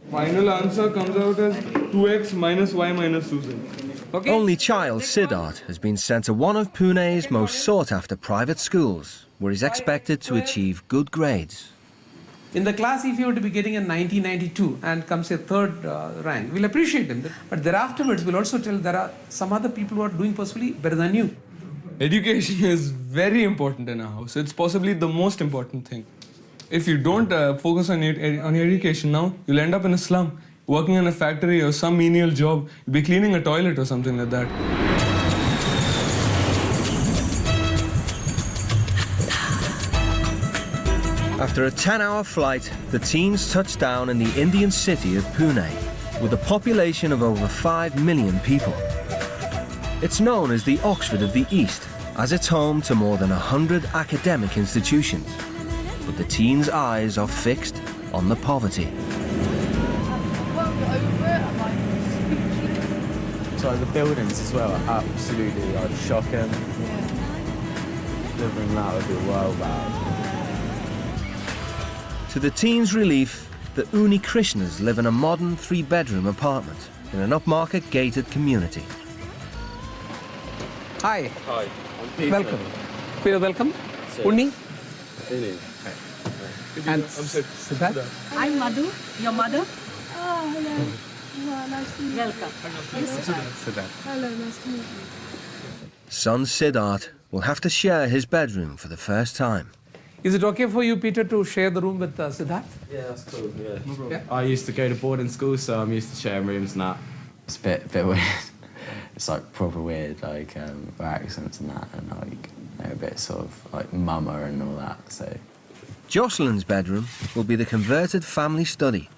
Final answer comes out as 2x minus y minus 2z. Okay? Only child Siddharth has been sent to one of Pune's most sought-after private schools, where he's expected to achieve good grades. In the class, if you were to be getting a 1992 and comes a third rank, we'll appreciate them. But thereafterwards, we'll also tell there are some other people who are doing possibly better than you. Education is very important in our house. It's possibly the most important thing. If you don't focus on your education now, you'll end up in a slum, working in a factory or some menial job. You'll be cleaning a toilet or something like that. After a 10-hour flight, the teens touched down in the Indian city of Pune, with a population of over 5 million people. It's known as the Oxford of the East, as it's home to more than 100 academic institutions. But the teens' eyes are fixed on the poverty. So the buildings as well are absolutely shocking. Living in that would be well bad. To the teens' relief, the Uni Krishnas live in a modern 3-bedroom apartment in an upmarket gated community. Hi. Hi. Welcome. Peter, welcome. Uni. Uni. And Siddharth. I'm Madhu, your mother. Oh, hello. Wow, nice to meet you. Welcome. Siddharth. Hello, nice to meet you. Son Siddharth will have to share his bedroom for the first time. Is it okay for you, Peter, to share the room with Siddharth? Yeah, that's cool. Yeah. No problem. I used to go to boarding school, so I'm used to sharing rooms and that. It's a bit weird. It's like proper weird, like accents and that, and like they're a bit sort of like mama and all that. So Jocelyn's bedroom will be the converted family study.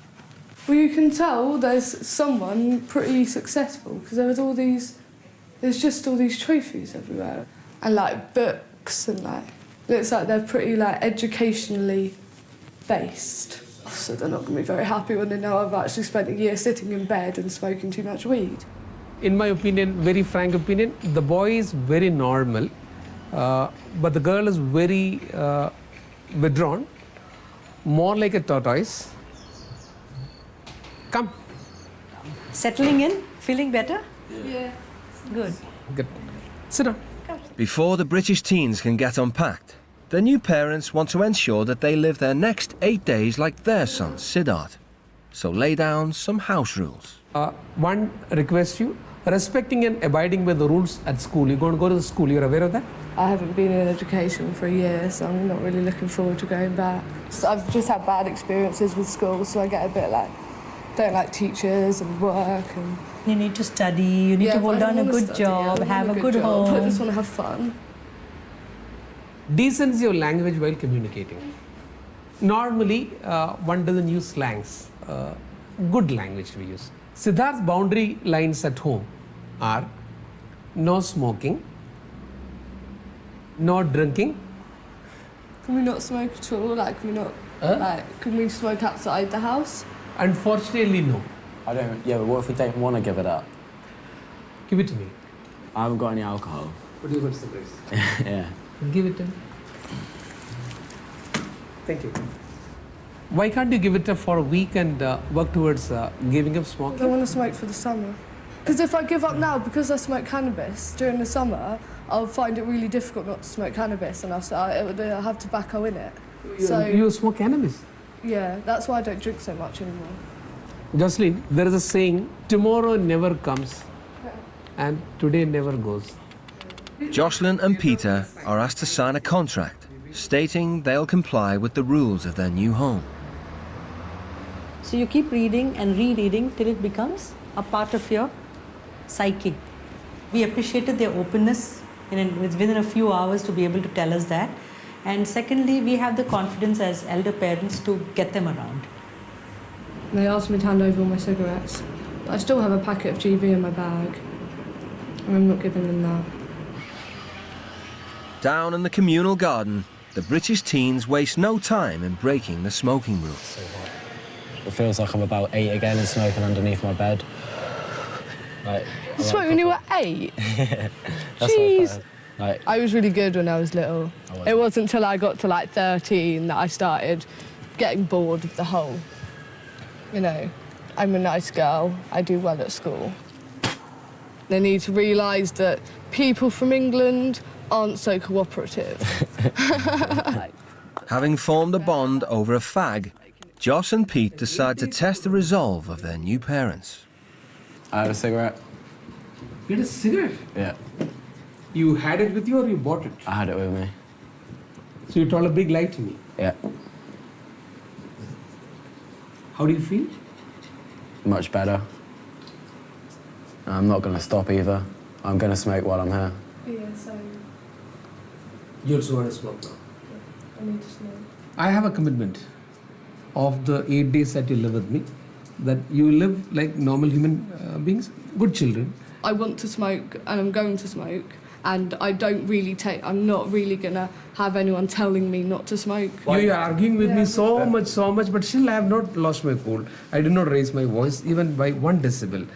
Well, you can tell there's someone pretty successful because there's just all these trophies everywhere and like books and like looks like they're pretty like educationally based. so they're not going to be very happy when they know I've actually spent a year sitting in bed and smoking too much weed. In my opinion, very frank opinion, the boy is very normal, but the girl is very withdrawn, more like a tortoise. Come. Settling in? Feeling better? Yeah. Good. Good. Sit down. Before the British teens can get unpacked, their new parents want to ensure that they live their next 8 days like their son, Siddharth. So lay down some house rules. One request you, respecting and abiding by the rules at school. You're going to go to the school, you're aware of that? I haven't been in education for a year, so I'm not really looking forward to going back. So I've just had bad experiences with school, so I get a bit like, don't like teachers and work and... You need to study, you need to hold on a good job, have a good home. I just want to have fun. Decency of language while communicating. Normally, one doesn't use slangs. Good language to be used. Siddharth's boundary lines at home are no smoking, no drinking. Can we not smoke at all? Like, can we not, can we smoke outside the house? Unfortunately, no. I don't. Yeah, but what if we don't want to give it up? Give it to me. I haven't got any alcohol. What do you want, cigarettes? Yeah. Give it to me. Thank you. Why can't you give it up for a week and work towards giving up smoking? I want to smoke for the summer. Because if I give up now, because I smoke cannabis during the summer, I'll find it really difficult not to smoke cannabis, and I'll have tobacco in it. You smoke cannabis? Yeah, that's why I don't drink so much anymore. Jocelyn, there is a saying, tomorrow never comes and today never goes. Jocelyn and Peter are asked to sign a contract stating they'll comply with the rules of their new home. So you keep reading and rereading till it becomes a part of your psyche. We appreciated their openness within a few hours to be able to tell us that. And secondly, we have the confidence as elder parents to get them around. They asked me to hand over all my cigarettes, but I still have a packet of GB in my bag, and I'm not giving them that. Down in the communal garden, the British teens waste no time in breaking the smoking rule. It feels like I'm about 8 again and smoking underneath my bed. You smoked when you were 8? Jeez. I was really good when I was little. It wasn't until I got to like 13 that I started getting bored of the whole, you know, I'm a nice girl, I do well at school. They need to realise that people from England aren't so cooperative. Having formed a bond over a fag, Joss and Pete decide to test the resolve of their new parents. I have a cigarette. You had a cigarette? Yeah. You had it with you or you bought it? I had it with me. So you told a big lie to me? Yeah. How do you feel? Much better. I'm not going to stop either. I'm going to smoke while I'm here. Yeah, so... You also want to smoke now? I need to smoke. I have a commitment of the 8 days that you live with me, that you live like normal human beings, good children. I want to smoke and I'm going to smoke, and I'm not really gonna have anyone telling me not to smoke. You're arguing with me so much, but still I have not lost my cool. I did not raise my voice even by 1 decibel.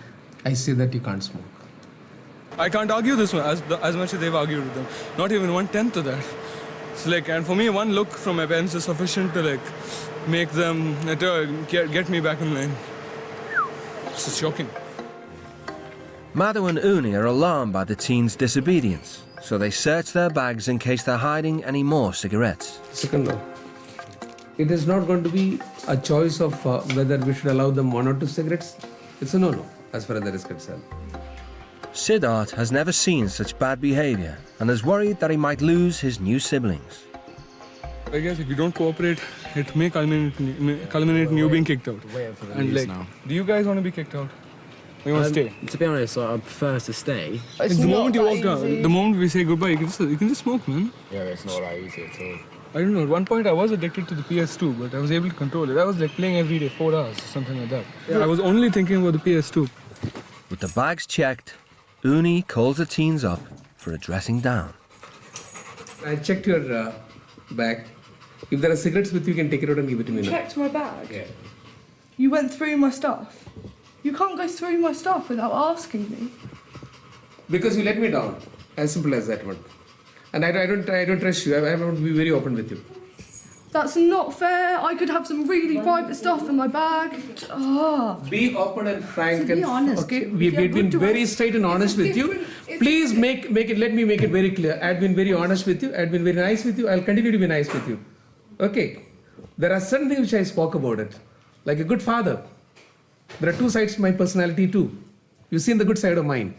I say that you can't smoke. I can't argue this one as much as they've argued with them. Not even 1/10 of that. It's like, and for me, one look from my parents is sufficient to like make them get me back in line. It's just shocking. Madhu and Uni are alarmed by the teens' disobedience, so they search their bags in case they're hiding any more cigarettes. Second one. It is not going to be a choice of whether we should allow them 1 or 2 cigarettes. It's a no-no, as far as that is concerned. Siddharth has never seen such bad behavior and is worried that he might lose his new siblings. I guess if you don't cooperate, it may culminate in you being kicked out. And like, do you guys want to be kicked out? Or you want to stay? To be honest, I prefer to stay. The moment you walk down, the moment we say goodbye, you can just smoke, man. Yeah, it's not that easy at all. I don't know, at one point I was addicted to the PS2, but I was able to control it. I was like playing every day, 4 hours, or something like that. Yeah, I was only thinking about the PS2. With the bags checked, Uni calls the teens up for a dressing down. I checked your bag. If there are cigarettes with you, you can take it out and give it to me You now. checked my bag? Yeah. You went through my stuff? You can't go through my stuff without asking me. Because you let me down. As simple as that one. And I don't trust you. I want to be very open with you. That's not fair. I could have some really private stuff in my bag. Be open and frank. So be honest. Okay, If we've you're been good to very us, straight and honest with you. Please make it. Let me make it very clear. I've been very honest with you. I've been very nice with you. I'll continue to be nice with you. Okay. There are certain things which I spoke about it. Like a good father. There are two sides to my personality too. You've seen the good side of mine.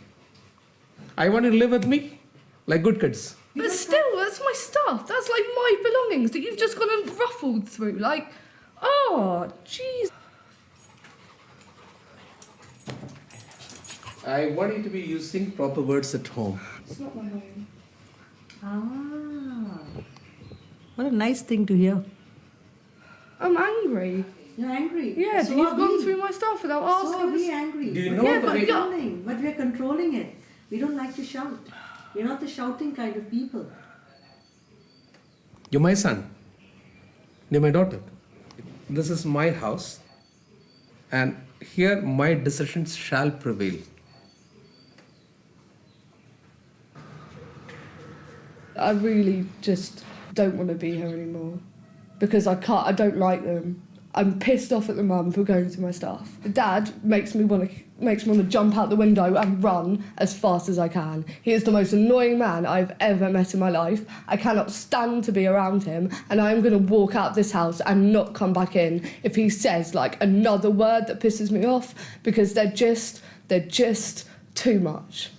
I want you to live with me like good kids. But still, that's my stuff. That's like my belongings that you've just gone and ruffled through. Like, oh, jeez. I want you to be using proper words at home. It's not my home. Ah, what a nice thing to hear. I'm angry. You're angry? Yeah, So you've are gone we. through my stuff without asking. So are we angry? Do you know Yeah, the but way- But we're controlling it. We don't like to shout. We're not the shouting kind of people. You're my son. You're my daughter. This is my house. And here my decisions shall prevail. I really just don't want to be here anymore because I don't like them. I'm pissed off at the mum for going through my stuff. The dad makes me want to jump out the window and run as fast as I can. He is the most annoying man I've ever met in my life. I cannot stand to be around him, and I am going to walk out this house and not come back in if he says like another word that pisses me off, because they're just too much.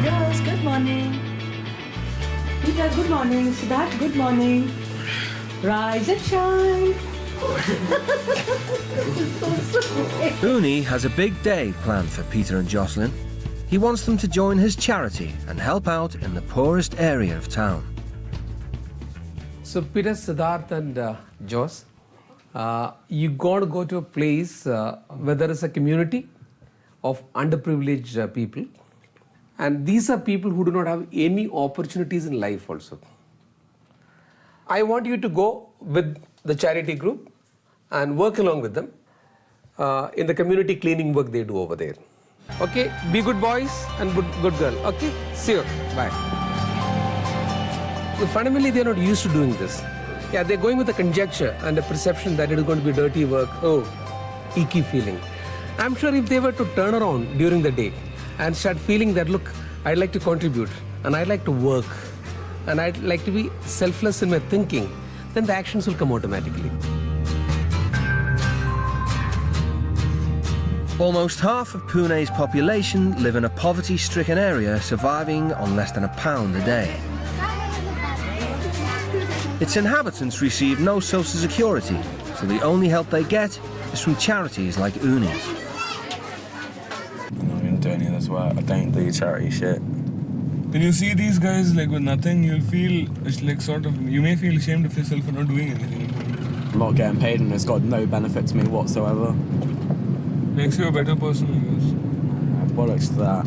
Yes, good morning. Peter, good morning. Siddharth, good morning. Rise and shine. Uni has a big day planned for Peter and Jocelyn. He wants them to join his charity and help out in the poorest area of town. So Peter, Siddharth and Joss, you got to go to a place where there is a community of underprivileged people. And these are people who do not have any opportunities in life also. I want you to go with the charity group and work along with them in the community cleaning work they do over there. Okay, be good boys and good girl. Okay, see you. Bye. So fundamentally, they're not used to doing this. Yeah, they're going with a conjecture and a perception that it is going to be dirty work. Oh, icky feeling. I'm sure if they were to turn around during the day and start feeling that, look, I'd like to contribute and I'd like to work and I'd like to be selfless in my thinking, then the actions will come automatically. Almost half of Pune's population live in a poverty-stricken area, surviving on less than £1 a day. Its inhabitants receive no social security, so the only help they get is from charities like Uni's. I'm not gonna do any of this work. I don't do charity shit. When you see these guys like with nothing, you'll feel it's like sort of, you may feel ashamed of yourself for not doing anything. I'm not getting paid and it's got no benefit to me whatsoever. Makes you a better person, I guess. Bollocks to that.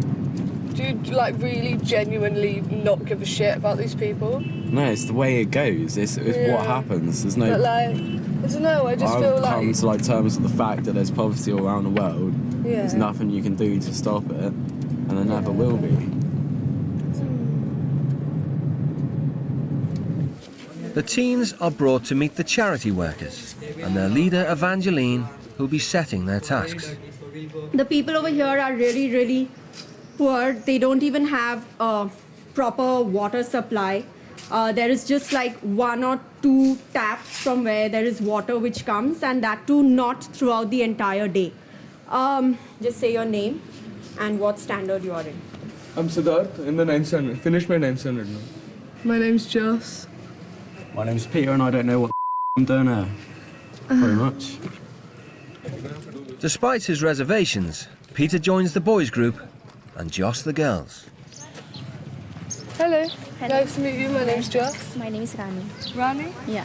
Do you like really genuinely not give a shit about these people? No, it's the way it goes. It's Yeah. what happens. There's no. But like, I don't know. I just I've feel come like to like terms with the fact that there's poverty all around the world. Yeah. There's nothing you can do to stop it, and there never will be. The teens are brought to meet the charity workers and their leader, Evangeline, who'll be setting their tasks. The people over here are really, really poor. They don't even have a proper water supply. There is just like 1 or 2 taps from where there is water which comes, and that too not throughout the entire day. Just say your name and what standard you are in. I'm Siddharth in the 9th standard. Finished my 9th standard now. my name's Joss. My name's Peter, and I don't know what I'm doing here. Very much. Despite his reservations, Peter joins the boys' group and Joss the girls. Hello. Nice to meet you. My name's Jess. My name is Rani. Rani? Yeah.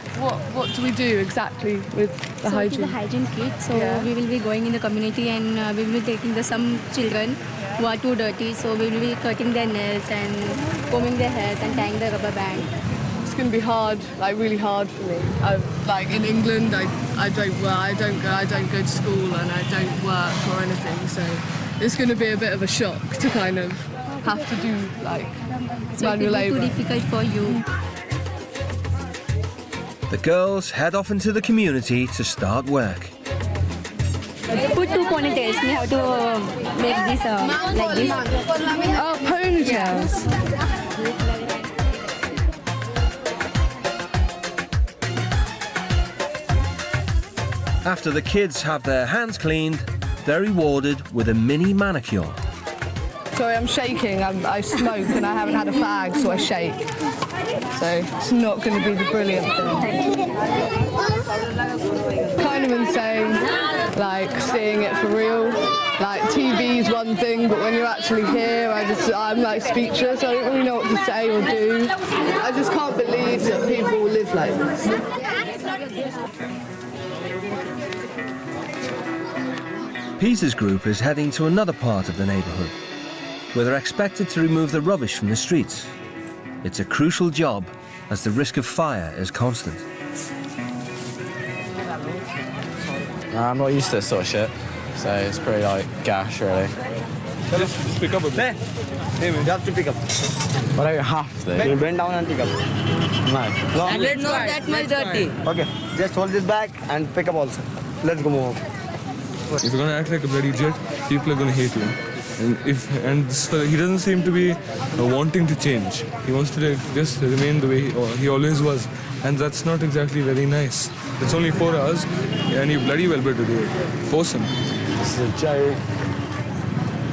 What do we do exactly with the So hygiene? it is a hygiene kit. So Yeah. we will be going in the community and we will be taking some children who are too dirty. So we will be cutting their nails and combing their hairs and tying the rubber band. It's going to be hard, like really hard for me. Like in England, I don't work, I don't go to school and I don't work or anything. So it's going to be a bit of a shock to kind of have to do like So it manual will be too labour. difficult for you. The girls head off into the community to start work. Put 2 ponytails. We have to make this like this. Oh, ponytails. After the kids have their hands cleaned, they're rewarded with a mini manicure. Sorry, I'm shaking. I smoke and I haven't had a fag, so I shake. So it's not going to be the brilliant thing. Kind of insane, like seeing it for real. Like TV is one thing, but when you're actually here, I'm like speechless. I don't really know what to say or do. I just can't believe that people live like this. Peter's group is heading to another part of the neighbourhood, where they're expected to remove the rubbish from the streets. It's a crucial job, as the risk of fire is constant. I'm not used to this sort of shit, so it's pretty like gash, really. Just pick up a bit. Hey, you have to pick up. But I don't have to. You bend down and pick up. No. And it's not that much dirty. Okay, just hold this back and pick up also. Let's go move. If you're gonna act like a bloody jet, people are gonna hate you. And he doesn't seem to be wanting to change. He wants to just remain the way he always was, and that's not exactly very nice. It's only 4 hours, and you bloody well better do it. Force him. This is a joke.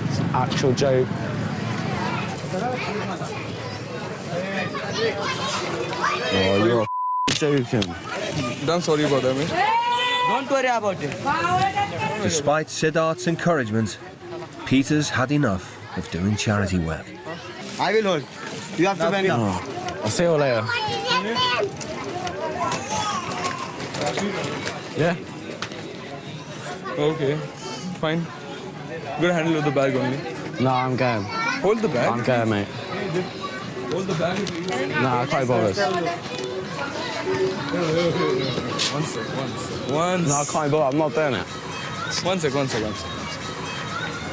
It's an actual joke. Oh, you're joking. I'm sorry about that, mate. Don't worry about it. Despite Siddharth's encouragement, Peter's had enough of doing charity work. I will hold. You have to bend down. I'll see you later. Yeah. Okay, fine. Good handle of the bag only. No, I'm game. Hold the bag. I'm game, mate. Hold the bag. No, I can't bother. One sec. No, I can't bother. I'm not doing it. One sec.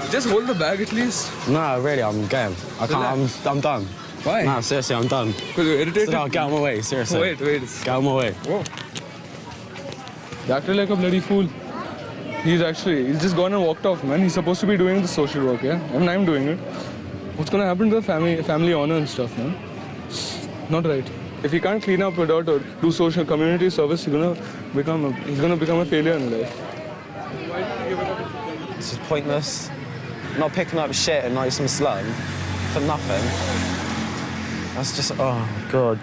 Just hold the bag at least. No, really, I'm game. I can't. I'm done. Why? No, seriously, I'm done. Because you're irritated? No, get out of my way, seriously. Wait. Get out of my way. Whoa. You acted like a bloody fool. He's just gone and walked off, man. He's supposed to be doing the social work, yeah? And I'm doing it. What's gonna happen to the family honor and stuff, man? Not right. If he can't clean up without or do social community service, he's gonna become a failure in life. This is pointless. Not picking up shit in like some slum for nothing. That's just, oh God.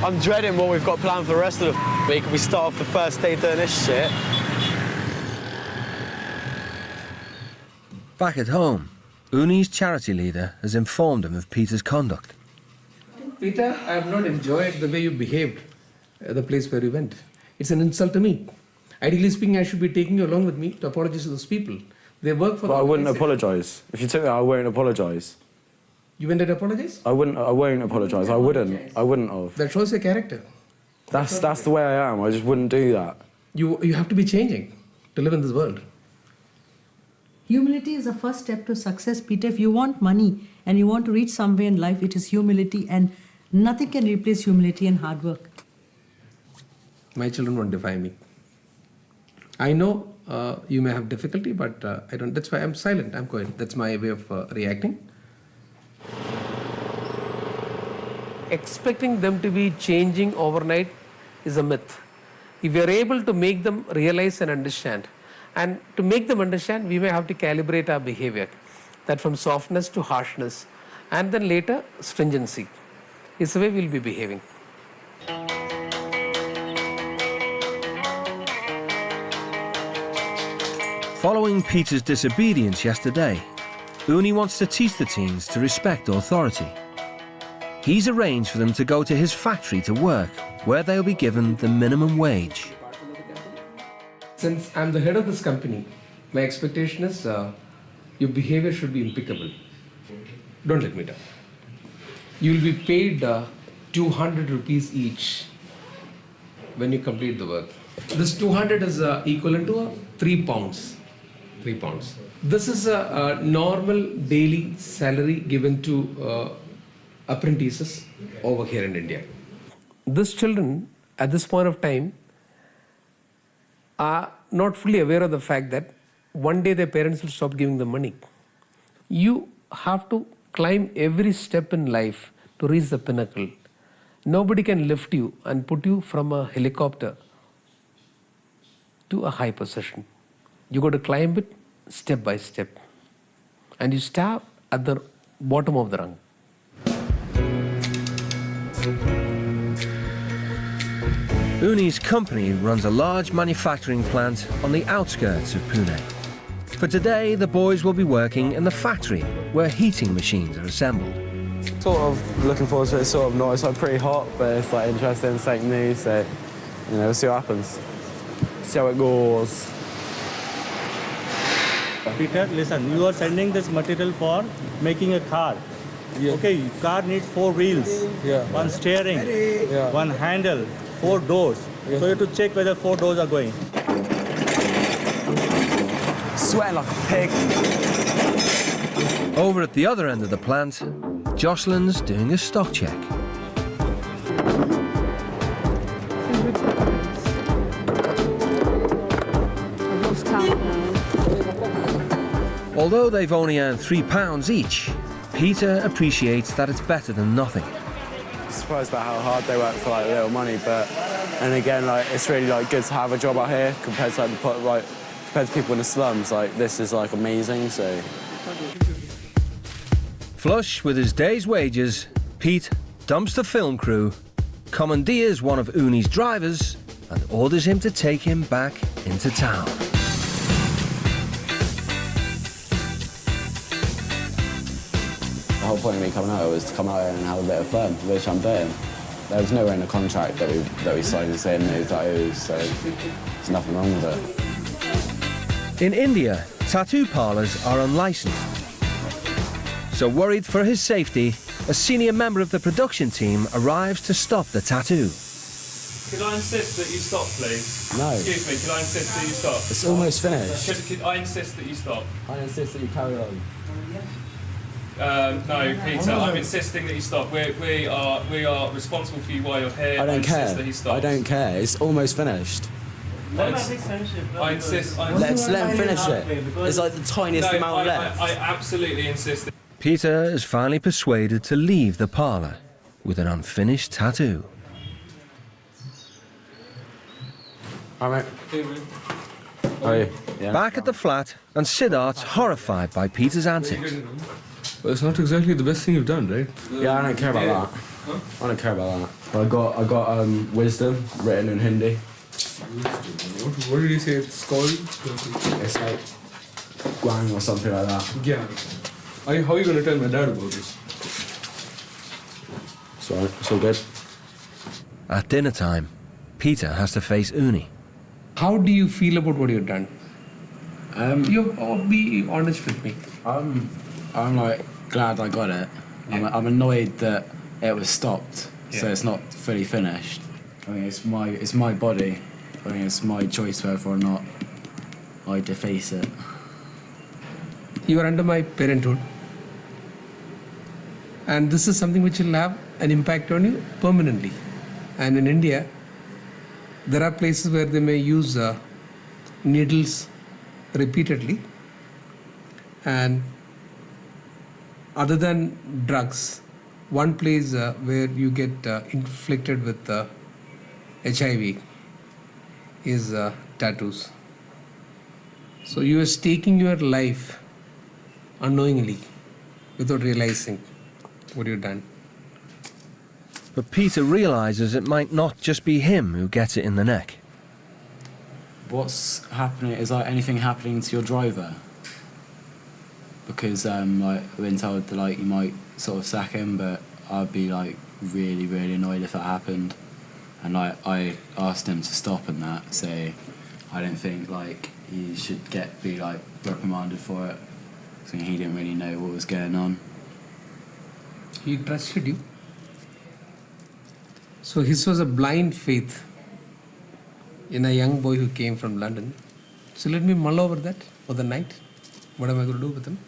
I'm dreading what we've got planned for the rest of the week if we start off the first day doing this shit. Back at home, Uni's charity leader has informed him of Peter's conduct. Peter, I have not enjoyed the way you behaved at the place where you went. It's an insult to me. Ideally speaking, I should be taking you along with me to apologize to those people. They work for. But I wouldn't apologise. If you took me, I won't apologise. You went and apologise? I won't apologise. I wouldn't have. That shows your character. That's the way I am. I just wouldn't do that. You have to be changing to live in this world. Humility is the first step to success, Peter. If you want money and you want to reach somewhere in life, it is humility, and nothing can replace humility and hard work. My children won't defy me. I know you may have difficulty, but I don't. That's why I'm silent. I'm quiet. That's my way of reacting. Expecting them to be changing overnight is a myth. If we are able to make them realize and understand, and to make them understand, we may have to calibrate our behavior, that from softness to harshness, and then later stringency is the way we'll be behaving. Following Peter's disobedience yesterday, Uni wants to teach the teens to respect authority. He's arranged for them to go to his factory to work, where they'll be given the minimum wage. Since I'm the head of this company, my expectation is your behavior should be impeccable. Don't let me down. You'll be paid 200 rupees each when you complete the work. This 200 is equivalent to 3 pounds. 3 pounds. This is a normal daily salary given to apprentices over here in India. These children at this point of time are not fully aware of the fact that one day their parents will stop giving them money. You have to climb every step in life to reach the pinnacle. Nobody can lift you and put you from a helicopter to a high position. You got to climb it step by step. And you start at the bottom of the rung. Uni's company runs a large manufacturing plant on the outskirts of Pune. For today, the boys will be working in the factory where heating machines are assembled. Sort of looking forward to it, sort of not. It's like pretty hot, but it's like interesting, something new, so, you know, we'll see what happens. See how it goes. Peter, listen, you are sending this material for making a car. Yeah. Okay, car needs 4 wheels, one steering, one handle, 4 doors. So you have to check whether 4 doors are going. Sweating like a pig. Over at the other end of the plant, Jocelyn's doing a stock check. Although they've only earned £3 each, Peter appreciates that it's better than nothing. Surprised about how hard they work for like little money, but and again, like it's really like good to have a job out here compared to compared to people in the slums. Like this is like amazing. So Flush with his day's wages, Pete dumps the film crew, commandeers one of Uni's drivers, and orders him to take him back into town. the whole point of me coming out was to come out here and have a bit of fun, which I'm doing. There was nowhere in the contract that we signed saying no tattoos, so there's nothing wrong with it. In India, tattoo parlours are unlicensed. So worried for his safety, a senior member of the production team arrives to stop the tattoo. Could I insist that you stop, please? No. Excuse me, could I insist that you stop? It's almost finished. Could I insist that you stop? I insist that you carry on. No, Peter, I'm insisting that you stop. We are responsible for you while you're here. I don't care. Insist that he stops. I don't care. It's almost finished. I insist. Let him finish it. It's like the tiniest amount left. I absolutely insist. Peter is finally persuaded to leave the parlour with an unfinished tattoo. All right. How are you? Yeah. Back at the flat, and Siddharth's horrified by Peter's antics. Well, it's not exactly the best thing you've done, right? Yeah, I don't care about that. Huh? I don't care about that. I got wisdom written in Hindi. What did you say it's called? It's like Guang or something like that. Yeah. How are you going to tell my dad about this? It's alright, it's all good. At dinner time, Peter has to face Uni. How do you feel about what you've done? Be honest with me. I'm like glad I got it. Yeah. I'm annoyed that it was stopped, so it's not fully finished. I mean, it's my body. I mean, it's my choice whether or not I deface it. You are under my parenthood, and this is something which will have an impact on you permanently. And in India, there are places where they may use needles repeatedly, and other than drugs, one place where you get inflicted with HIV is tattoos. So you are staking your life unknowingly, without realizing what you've done. But Peter realises it might not just be him who gets it in the neck. What's happening? Is like anything happening to your driver? Because like we've been told that like you might sort of sack him, but I'd be like really, really annoyed if that happened. And like I asked him to stop and that, so I don't think like he should be like reprimanded for it. So he didn't really know what was going on. He trusted you. So his was a blind faith in a young boy who came from London. So let me mull over that for the night. What am I going to do with him?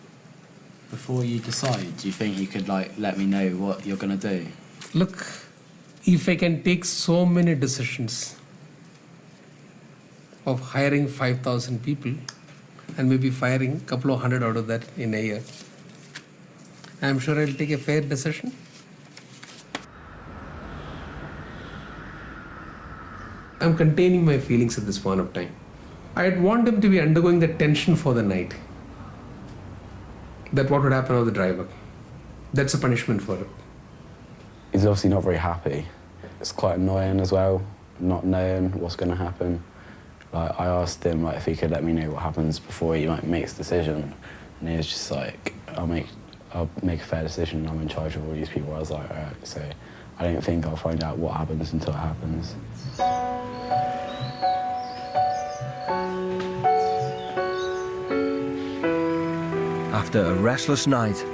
Before you decide, do you think you could like let me know what you're going to do? Look, if I can take so many decisions of hiring 5,000 people and maybe firing a couple of hundred out of that in a year, I'm sure I'll take a fair decision. I'm containing my feelings at this point of time. I'd want him to be undergoing the tension for the night. That what would happen to the driver. That's a punishment for him. He's obviously not very happy. It's quite annoying as well, not knowing what's going to happen. Like, I asked him like, if he could let me know what happens before he like, makes a decision. And he was just like, I'll make a fair decision. I'm in charge of all these people. I was like, all right, so I don't think I'll find out what happens until it happens. After a restless night,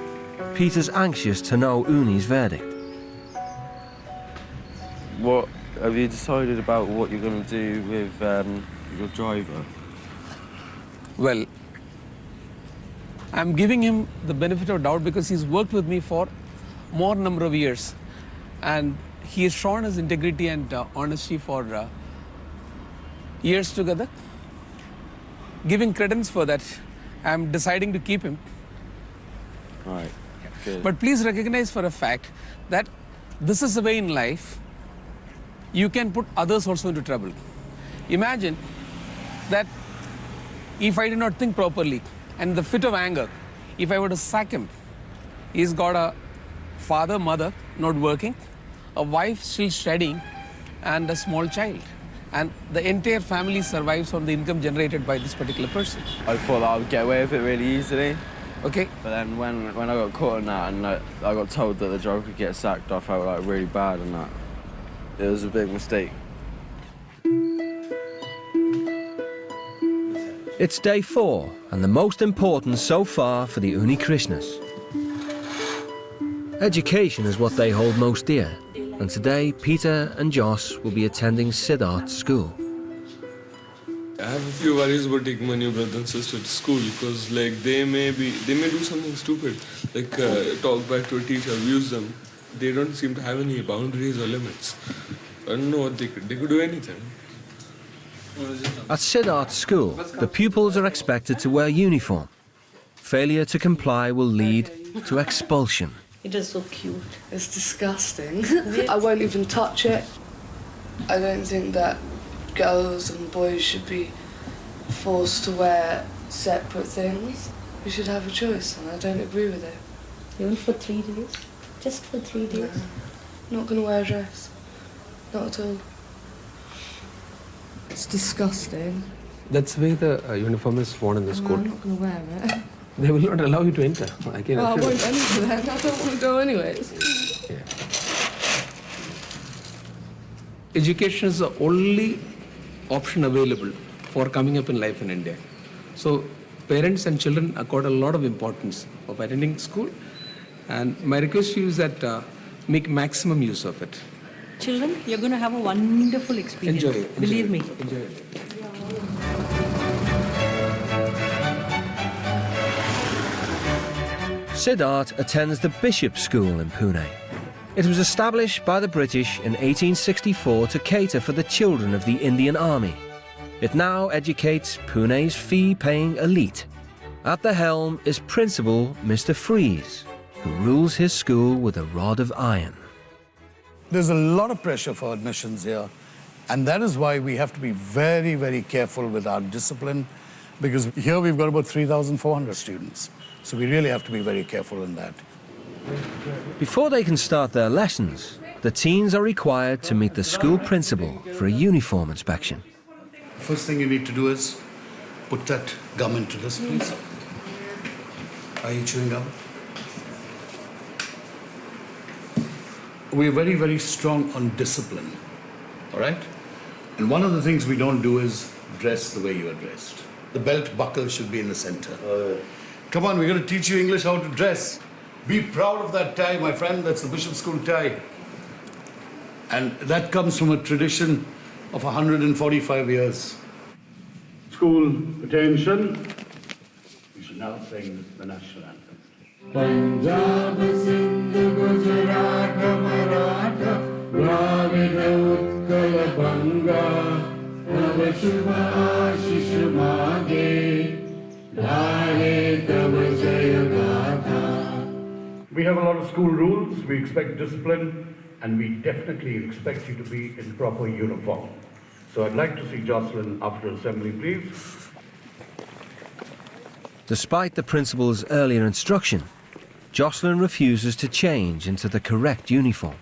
Peter's anxious to know Uni's verdict. What have you decided about what you're going to do with your driver? Well, I'm giving him the benefit of doubt because he's worked with me for more number of years. And he has shown his integrity and honesty for years together. Giving credence for that, I'm deciding to keep him. Right. Good. But please recognize for a fact that this is the way in life you can put others also into trouble. Imagine that if I did not think properly and in the fit of anger, if I were to sack him, he's got a father, mother not working, a wife still studying, and a small child. And the entire family survives from the income generated by this particular person. I thought that I would get away with it really easily. Okay. But then when I got caught in that and I got told that the driver could get sacked, I felt like really bad and that. It was a big mistake. It's day 4 and the most important so far for the Uni Krishnas. Education is what they hold most dear, and today Peter and Joss will be attending Siddharth's school. I have a few worries about taking my new brother and sister to school because like they may do something stupid, like talk back to a teacher, abuse them. They don't seem to have any boundaries or limits. I don't know what they could do anything. At Siddharth's school, the pupils are expected to wear uniform. Failure to comply will lead to expulsion. It is so cute. It's disgusting. I won't even touch it. I don't think that girls and boys should be forced to wear separate things. We should have a choice, and I don't agree with it. Even for 3 days? Just for 3 days? No. Not going to wear a dress. Not at all. It's disgusting. That's the way the uniform is worn in the school. I'm not going to wear it. They will not allow you to enter. I can Well, I assure won't you. enter then. I don't want to go anyways. Education is the only option available for coming up in life in India. So parents and children accord a lot of importance of attending school. And my request to you is that make maximum use of it. Children, you're going to have a wonderful experience. Enjoy it. Believe me. Enjoy it. Siddharth attends the Bishop's School in Pune. It was established by the British in 1864 to cater for the children of the Indian Army. It now educates Pune's fee-paying elite. At the helm is Principal Mr. Freeze, who rules his school with a rod of iron. There's a lot of pressure for admissions here, and that is why we have to be very, very careful with our discipline, because here we've got about 3,400 students. So we really have to be very careful in that. Before they can start their lessons, the teens are required to meet the school principal for a uniform inspection. First thing you need to do is put that gum into this, please. Are you chewing gum? we're very, very strong on discipline, all right? And one of the things we don't do is dress the way you are dressed. The belt buckle should be in the center. Come on, we're going to teach you English how to dress. Be proud of that tie, my friend. That's the Bishop School tie. And that comes from a tradition of 145 years. School, attention. We should now sing the national anthem. Punjab, Sindh, Gujarat, Maratha, Dravida, Utkala, Banga, Tava Shubha, Shishu Mage, Dhare Tava Jaya Gatha. We have a lot of school rules. We expect discipline, and we definitely expect you to be in proper uniform. So I'd like to see Jocelyn after assembly, please. Despite the principal's earlier instruction, Jocelyn refuses to change into the correct uniform.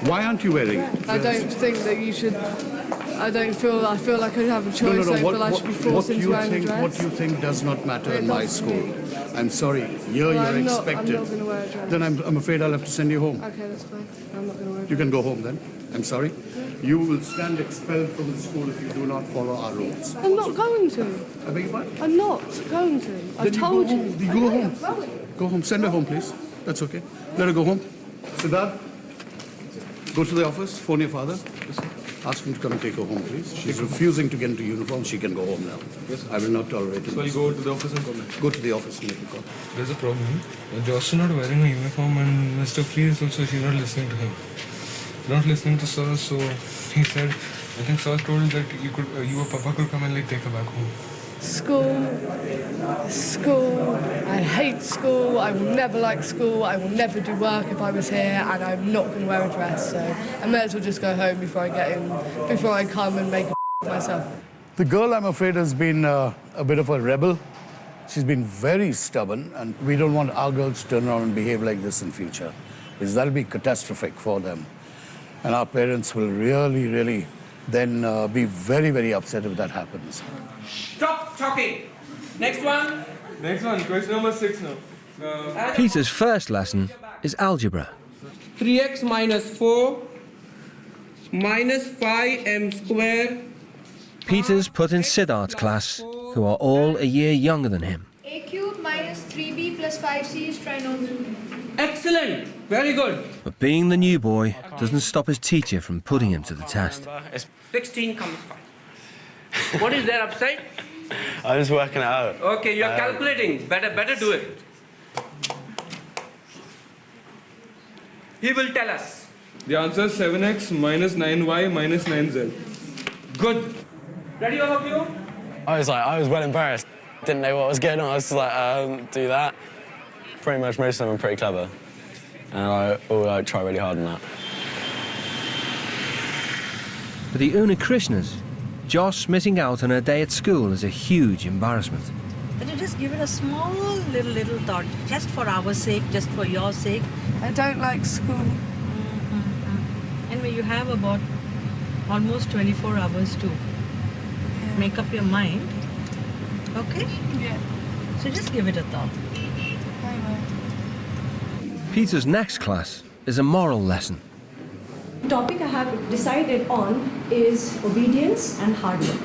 Why aren't you wearing it? I don't think that you should. I feel like I have a choice. I feel I should be forced into wearing a dress. What you think does not matter in my school. I'm sorry. Here you're expected. I'm not going to wear a dress. Then I'm afraid I'll have to send you home. Okay, that's fine. I'm not going to wear a dress. You can go home then. I'm sorry. You will stand expelled from the school if you do not follow our rules. I'm not going to. I beg your pardon? I'm not going to. I've told you. You go home. Go home. Send her home, please. That's okay. Let her go home. Siddharth, go to the office. Phone your father. Ask him to come and take her home, please. She's refusing to get into uniform. She can go home now. Yes, I will not tolerate it. So I'll go to the office and come back. Go to the office and make a call. There's a problem. Josh is not wearing a uniform, and Mr. Flea is also, she's not listening to him. Not listening to Sir, so he said, I think Sir told that you or Papa could come and take her back home. School. I hate school. I will never like school. I will never do work if I was here, and I'm not going to wear a dress. So I may as well just go home before I come and make a of myself. The girl, I'm afraid, has been a bit of a rebel. She's been very stubborn, and we don't want our girls to turn around and behave like this in future, because that'll be catastrophic for them. And our parents will really, really then be very, very upset if that happens. Stop talking. Next one. Next one, question number 6 now. Peter's first lesson is algebra. 3x minus 4 minus 5m square. Peter's put in Siddharth's class, who are all a year younger than him. A cube minus 3b plus 5c is trinomial. Excellent. Very good. But being the new boy doesn't stop his teacher from putting him to the test. 16 comes 5. What is there upside? I'm just working it out. Okay, you're calculating. Better do it. He will tell us. The answer is 7x minus 9y minus 9z. Good. Ready, all of you? I was well embarrassed. Didn't know what was going on. I was like, do that. Pretty much most of them are pretty clever. And I all try really hard on that. For the Unikrishnas, Josh missing out on a day at school is a huge embarrassment. But you just give it a small little thought, just for our sake, just for your sake. I don't like school. Anyway, you have about almost 24 hours to make up your mind. Okay? Yeah. So just give it a thought. Peter's next class is a moral lesson. The topic I have decided on is obedience and hard work.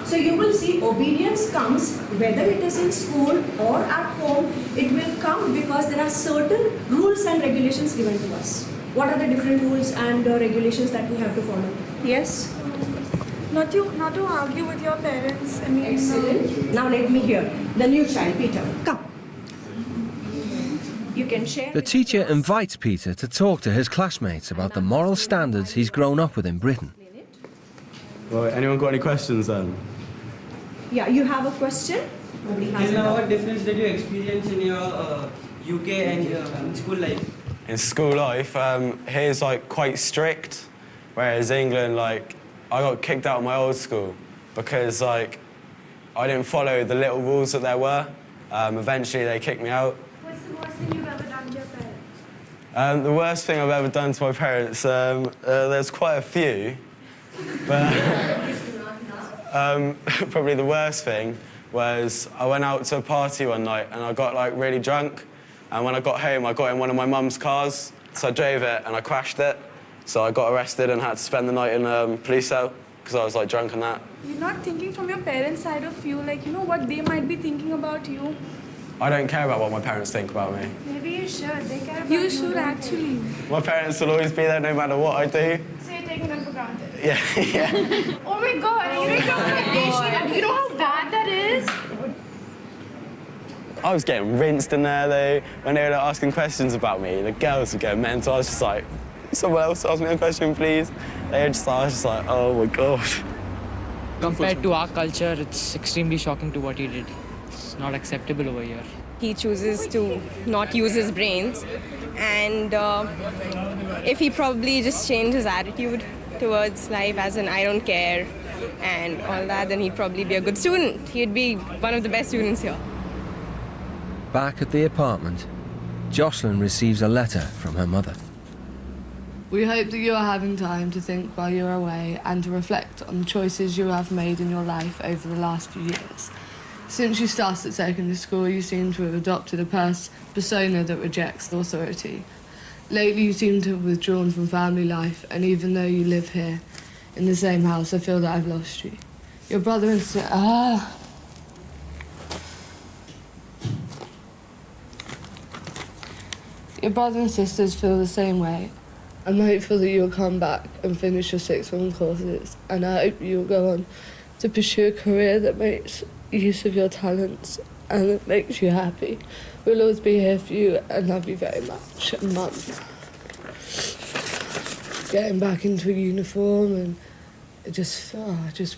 So you will see obedience comes whether it is in school or at home, it will come because there are certain rules and regulations given to us. What are the different rules and regulations that we have to follow? Yes? Not to argue with your parents. I mean, excellent. Now let me hear. The new child, Peter, come. You can share. The teacher invites Peter to talk to his classmates about the moral standards he's grown up with in Britain. Well, anyone got any questions then? Yeah, you have a question? Nobody has Till now, what difference did you experience in your UK and your school life? In school life, here's like quite strict, whereas England, like, I got kicked out of my old school because like I didn't follow the little rules that there were. Eventually, they kicked me out. What's the worst thing you've ever done to your parents? The worst thing I've ever done to my parents, there's quite a few, but probably the worst thing was I went out to a party one night and I got like really drunk, And when I got home, I got in one of my mum's cars. So I drove it and I crashed it. So I got arrested and had to spend the night in a police cell because I was like drunk and that. You're not thinking from your parents' side of view, like, you know, what they might be thinking about you. I don't care about what my parents think about me. Maybe you should. They care about you. You should actually. My parents will always be there no matter what I do. So you're taking them for granted. Yeah, yeah. Oh my God, you don't know, you know how bad that is? I was getting rinsed in there though. When they were like, asking questions about me, the girls were getting mental. I was just like, someone else ask me a question, please. I was just like, oh my God. Compared to our culture, it's extremely shocking to what he did. It's not acceptable over here. He chooses to not use his brains, and if he probably just changed his attitude towards life as in I don't care and all that, then he'd probably be a good student. He'd be one of the best students here. Back at the apartment, Jocelyn receives a letter from her mother. We hope that you are having time to think while you're away and to reflect on the choices you have made in your life over the last few years. Since you started secondary school, you seem to have adopted a persona that rejects authority. Lately, you seem to have withdrawn from family life, and even though you live here in the same house, I feel that I've lost you. Your brother and sister... Your brother and sisters feel the same way. I'm hopeful that you'll come back and finish your sixth form courses, and I hope you'll go on to pursue a career that makes use of your talents and that makes you happy. We'll always be here for you and love you very much. Mum. Getting back into a uniform, and it just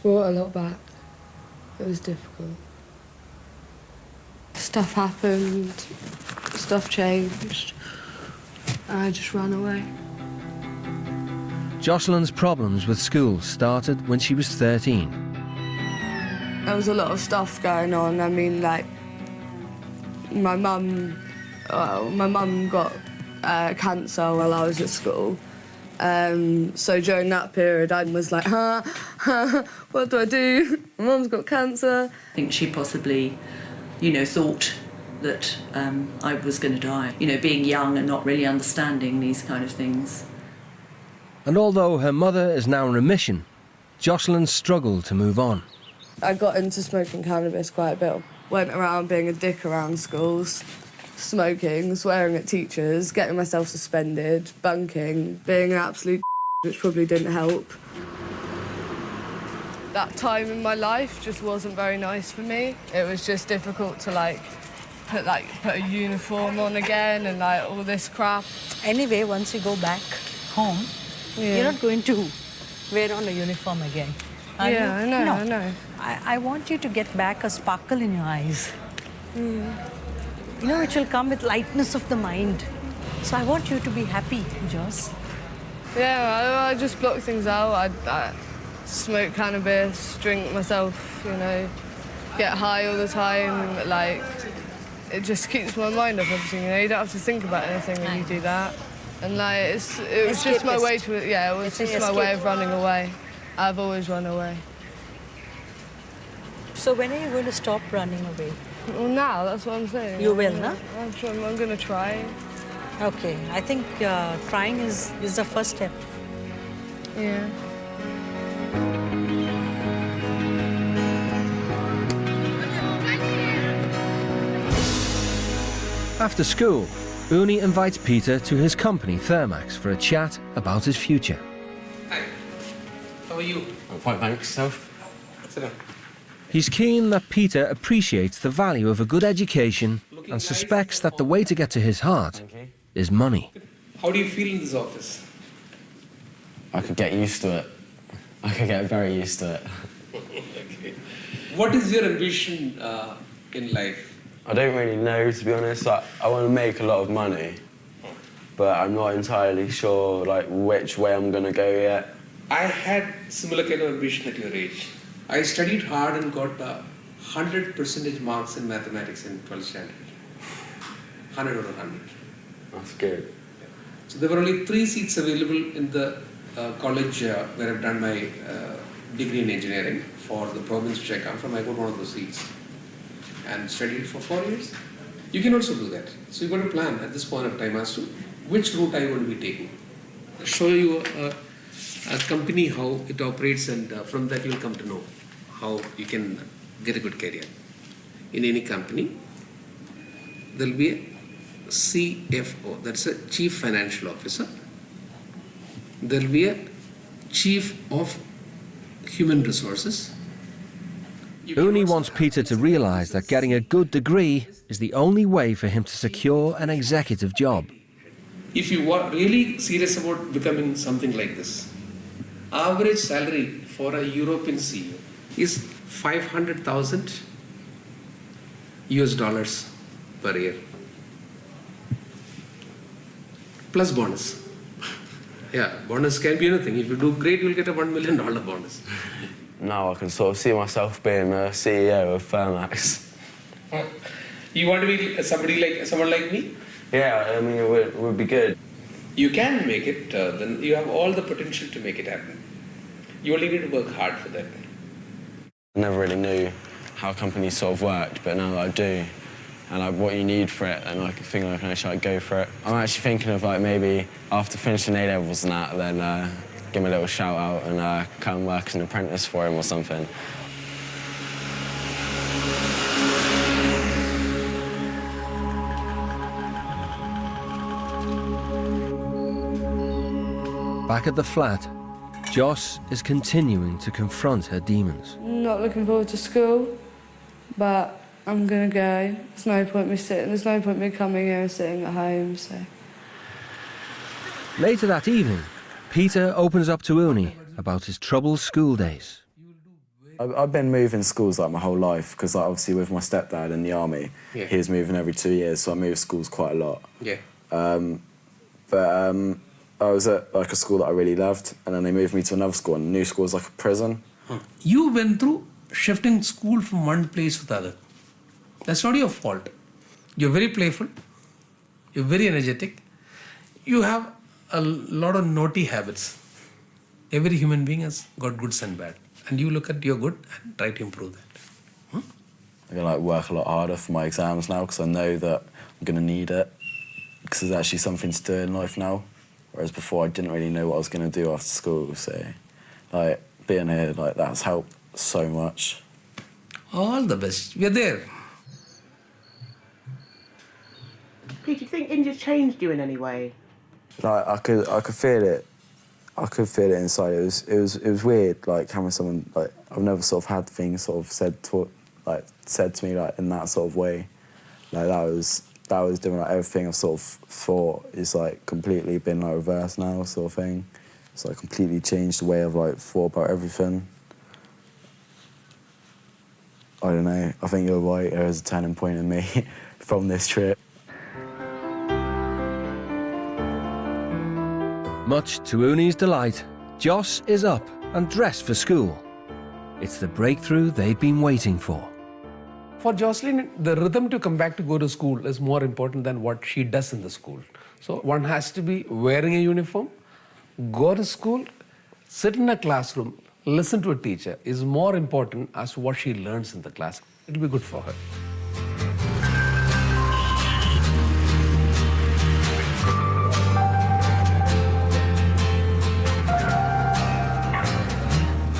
brought a lot back. It was difficult. Stuff happened, stuff changed, and I just ran away. Jocelyn's problems with school started when she was 13. There was a lot of stuff going on. I mean, like, my mum got cancer while I was at school. So during that period, I was like, what do I do? My mum's got cancer. I think she possibly, thought that I was going to die. Being young and not really understanding these kind of things. And although her mother is now in remission, Jocelyn struggled to move on. I got into smoking cannabis quite a bit. Went around being a dick around schools, smoking, swearing at teachers, getting myself suspended, bunking, being an absolute which probably didn't help. That time in my life just wasn't very nice for me. It was just difficult to put a uniform on again and all this crap. Anyway, once you go back home, you're not going to wear on a uniform again. I know, No. I know. I want you to get back a sparkle in your eyes. It will come with lightness of the mind. So I want you to be happy, Joss. Yeah, I just block things out. I smoke cannabis, drink myself, get high all the time. It just keeps my mind off everything, You don't have to think about anything when you do that. And it was just my way to, it was just my way of running away. I've always run away. So when are you going to stop running away? Well, now, that's what I'm saying. You will, no? I'm going to try. Okay, I think trying is the first step. Yeah. After school, Uni invites Peter to his company, Thermax, for a chat about his future. Hi. How are you? I'm fine, thanks. Yourself? Sit down. He's keen that Peter appreciates the value of a good education and suspects that the way to get to his heart is money. How do you feel in this office? I could get used to it. I could get very used to it. Okay. What is your ambition in life? I don't really know, to be honest. I want to make a lot of money, but I'm not entirely sure which way I'm going to go yet. I had similar kind of ambition at your age. I studied hard and got 100% marks in mathematics in 12th standard. 100 over 100. That's good. So there were only 3 seats available in the college where I've done my degree in engineering for the province which I come from. I got one of those seats and studied for 4 years. You can also do that. So you've got to plan at this point of time as to which route I want to be taking. Show you a company how it operates, and from that you'll come to know how you can get a good career. In any company, there'll be a CFO, that's a Chief Financial Officer. There'll be a Chief of Human Resources. Uni wants Peter to realise that getting a good degree is the only way for him to secure an executive job. If you are really serious about becoming something like this, average salary for a European CEO is 500,000 US dollars per year. Plus bonus. Yeah, bonus can be anything. If you do great, you'll get a $1 million bonus. Now I can sort of see myself being a CEO of Firmax. You want to be someone like me? Yeah, I mean, it would be good. You can make it, then you have all the potential to make it happen. You only need to work hard for that. I never really knew how companies sort of worked, but now that I do, and like what you need for it, and I think I can actually go for it. I'm actually thinking of like maybe after finishing A-levels and that, then give him a little shout out and come work as an apprentice for him or something. Back at the flat, Joss is continuing to confront her demons. Not looking forward to school, but I'm gonna go. There's no point me sitting, there's no point me coming here and sitting at home, so. Later that evening, Peter opens up to Uni about his troubled school days. I've been moving schools like my whole life because like, obviously with my stepdad in the army, he was moving every 2 years, so I moved schools quite a lot. Yeah. I was at like a school that I really loved, and then they moved me to another school, and the new school was like a prison. You went through shifting school from one place to the other. That's not your fault. You're very playful, you're very energetic, you have a lot of naughty habits. Every human being has got goods and bad, and you look at your good and try to improve that. I'm gonna like work a lot harder for my exams now because I know that I'm gonna need it, because there's actually something to do in life now. Whereas before I didn't really know what I was going to do after school, so like being here, like that's helped so much. All the best. We're there. Pete, do you think India changed you in any way? Like I could feel it. I could feel it inside. It was weird, like having someone like I've never sort of had things sort of said to me like in that sort of way. Like that was doing like everything I've sort of thought is like completely been like reversed now, sort of thing. It's like completely changed the way I've like thought about everything. I don't know. I think you're right. There is a turning point in me from this trip. Much to Uni's delight, Joss is up and dressed for school. It's the breakthrough they've been waiting for. For Jocelyn, the rhythm to come back to go to school is more important than what she does in the school. So one has to be wearing a uniform, go to school, sit in a classroom, listen to a teacher is more important as to what she learns in the class. It'll be good for her.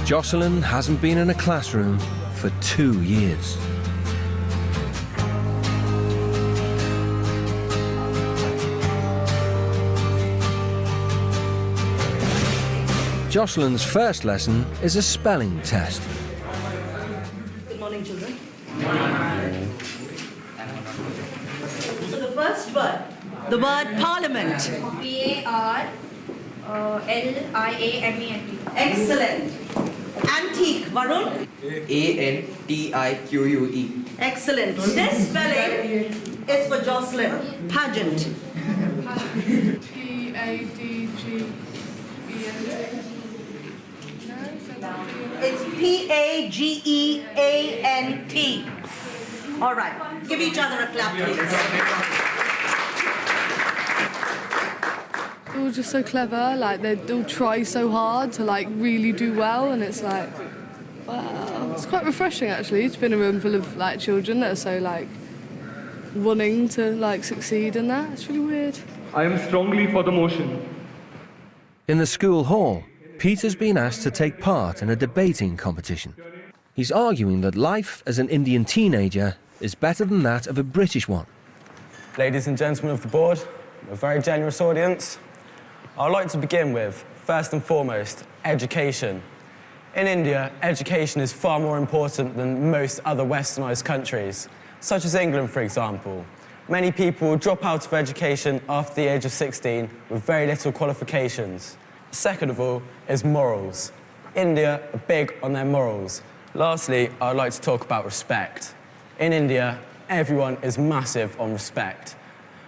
Jocelyn hasn't been in a classroom for 2 years. Jocelyn's first lesson is a spelling test. Good morning, children. So the first word, the word parliament. P-A-R-L-I-A-M-E-N-T. Excellent. Antique, Varun. A-N-T-I-Q-U-E. Excellent. This spelling is for Jocelyn. Pageant. P-A-D-G-E-N-T. It's P-A-G-E-A-N-T. All right. Give each other a clap, please. They're all just so clever, like they all try so hard to like really do well, and it's like, wow. It's quite refreshing actually to be in a room full of like children that are so like wanting to like succeed in that. It's really weird. I am strongly for the motion. In the school hall, Peter's been asked to take part in a debating competition. He's arguing that life as an Indian teenager is better than that of a British one. Ladies and gentlemen of the board, a very generous audience, I'd like to begin with, first and foremost, education. In India, education is far more important than most other westernised countries, such as England, for example. Many people drop out of education after the age of 16 with very little qualifications. Second of all is morals. India are big on their morals. Lastly, I'd like to talk about respect. In India, everyone is massive on respect.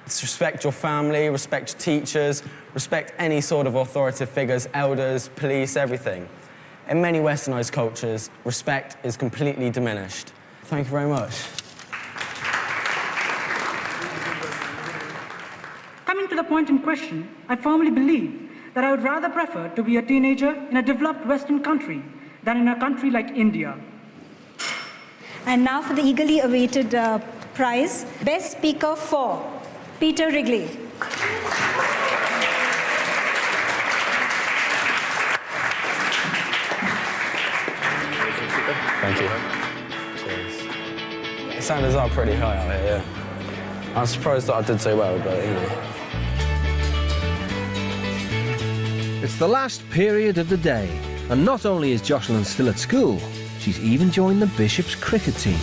It's respect your family, respect your teachers, respect any sort of authoritative figures, elders, police, everything. In many westernised cultures, respect is completely diminished. Thank you very much. Coming to the point in question, I firmly believe that I would rather prefer to be a teenager in a developed Western country than in a country like India. And now for the eagerly awaited prize, Best Speaker for Peter Wrigley. Thank you. Cheers. The standards are pretty high out here, yeah. I'm surprised that I did so well, but you know. It's the last period of the day, and not only is Jocelyn still at school, she's even joined the Bishop's cricket team.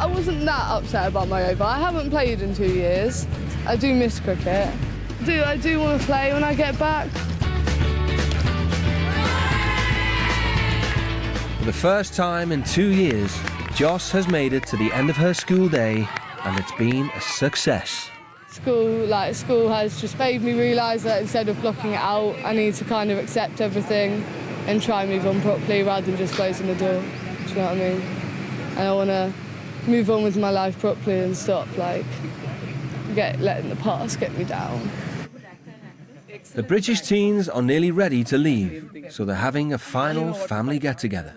I wasn't that upset about my over. I haven't played in 2 years. I do miss cricket. I do want to play when I get back. For the first time in 2 years, Joss has made it to the end of her school day, and it's been a success. School has just made me realise that instead of blocking it out, I need to kind of accept everything and try and move on properly rather than just closing the door. Do you know what I mean? And I want to move on with my life properly and stop letting the past get me down. The British teens are nearly ready to leave, so they're having a final family get-together.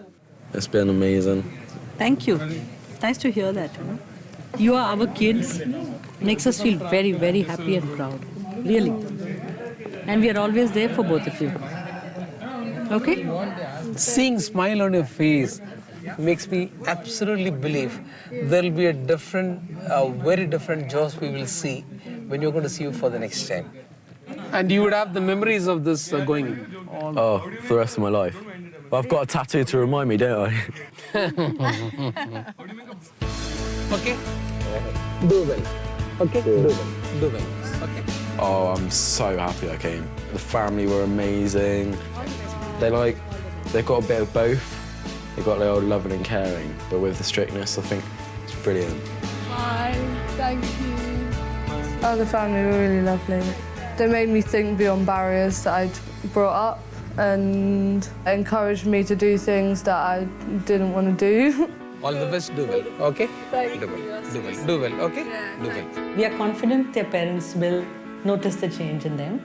It's been amazing. Thank you. Nice to hear that. You are our kids. Makes us feel very, very happy and proud. Really. And we are always there for both of you. Okay? Seeing smile on your face makes me absolutely believe there'll be a different, very different Joss we will see when you're going to see you for the next time. And you would have the memories of this going on. Oh, for the rest of my life. But I've got a tattoo to remind me, don't I? Okay? Do well. Okay? Do well. Do well. Okay? Oh, I'm so happy I came. The family were amazing. They've got a bit of both. They've got the old loving and caring, but with the strictness, I think it's brilliant. Hi, thank you. Oh, the family were really lovely. They made me think beyond barriers that I'd brought up and encouraged me to do things that I didn't want to do. All the best, do well, okay? Thank do well, you. do well, do well, okay? Yeah. Do well. We are confident their parents will notice the change in them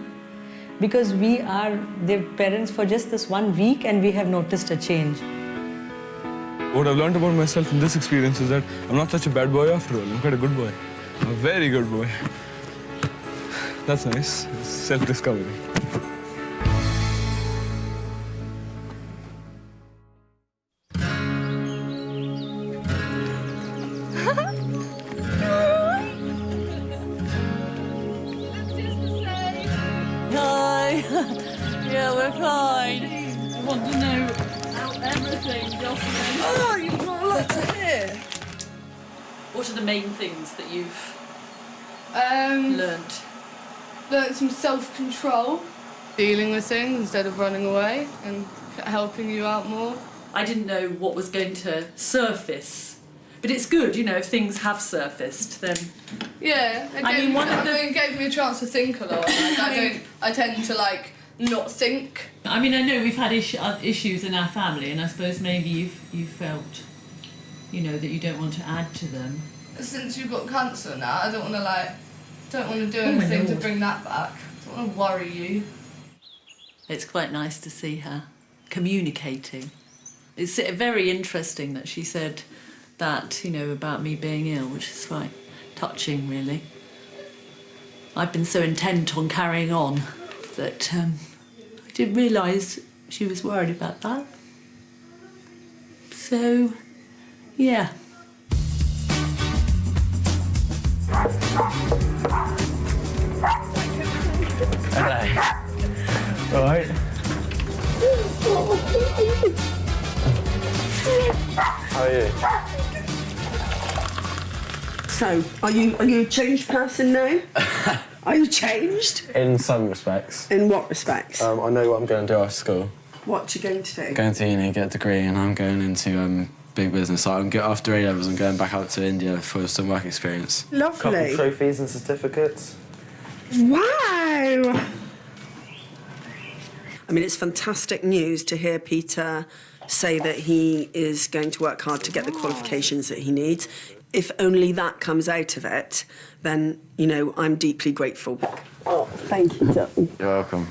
because we are their parents for just this 1 week and we have noticed a change. What I've learned about myself in this experience is that I'm not such a bad boy after all. I'm quite a good boy. I'm a very good boy. That's nice. Self-discovery. Hi. Yeah, we're fine. I want to know everything, Jocelyn. Oh, you've got a lot to hear. What are the main things that you've learnt some self-control, dealing with things instead of running away and helping you out more. I didn't know what was going to surface, but it's good, you know, if things have surfaced, then... Yeah, it gave me a chance to think a lot. I tend to not think. I mean, I know we've had issues in our family, and I suppose maybe you've felt, you know, that you don't want to add to them. Since you've got cancer now, I don't want to do anything to bring that back. I don't want to worry you. It's quite nice to see her communicating. It's very interesting that she said that, you know, about me being ill, which is quite touching, really. I've been so intent on carrying on that I didn't realise she was worried about that. So, yeah. Hello. All right. How are you? So, are you a changed person now? Are you changed? In some respects. In what respects? I know what I'm going to do after school. What you going to do? Going to uni, get a degree, and I'm going into big business. So after A-levels, I'm going back out to India for some work experience. Lovely. Couple trophies and certificates. Wow! I mean, it's fantastic news to hear Peter say that he is going to work hard to get the qualifications that he needs. If only that comes out of it, then, you know, I'm deeply grateful. Oh, thank you, darling. You're welcome.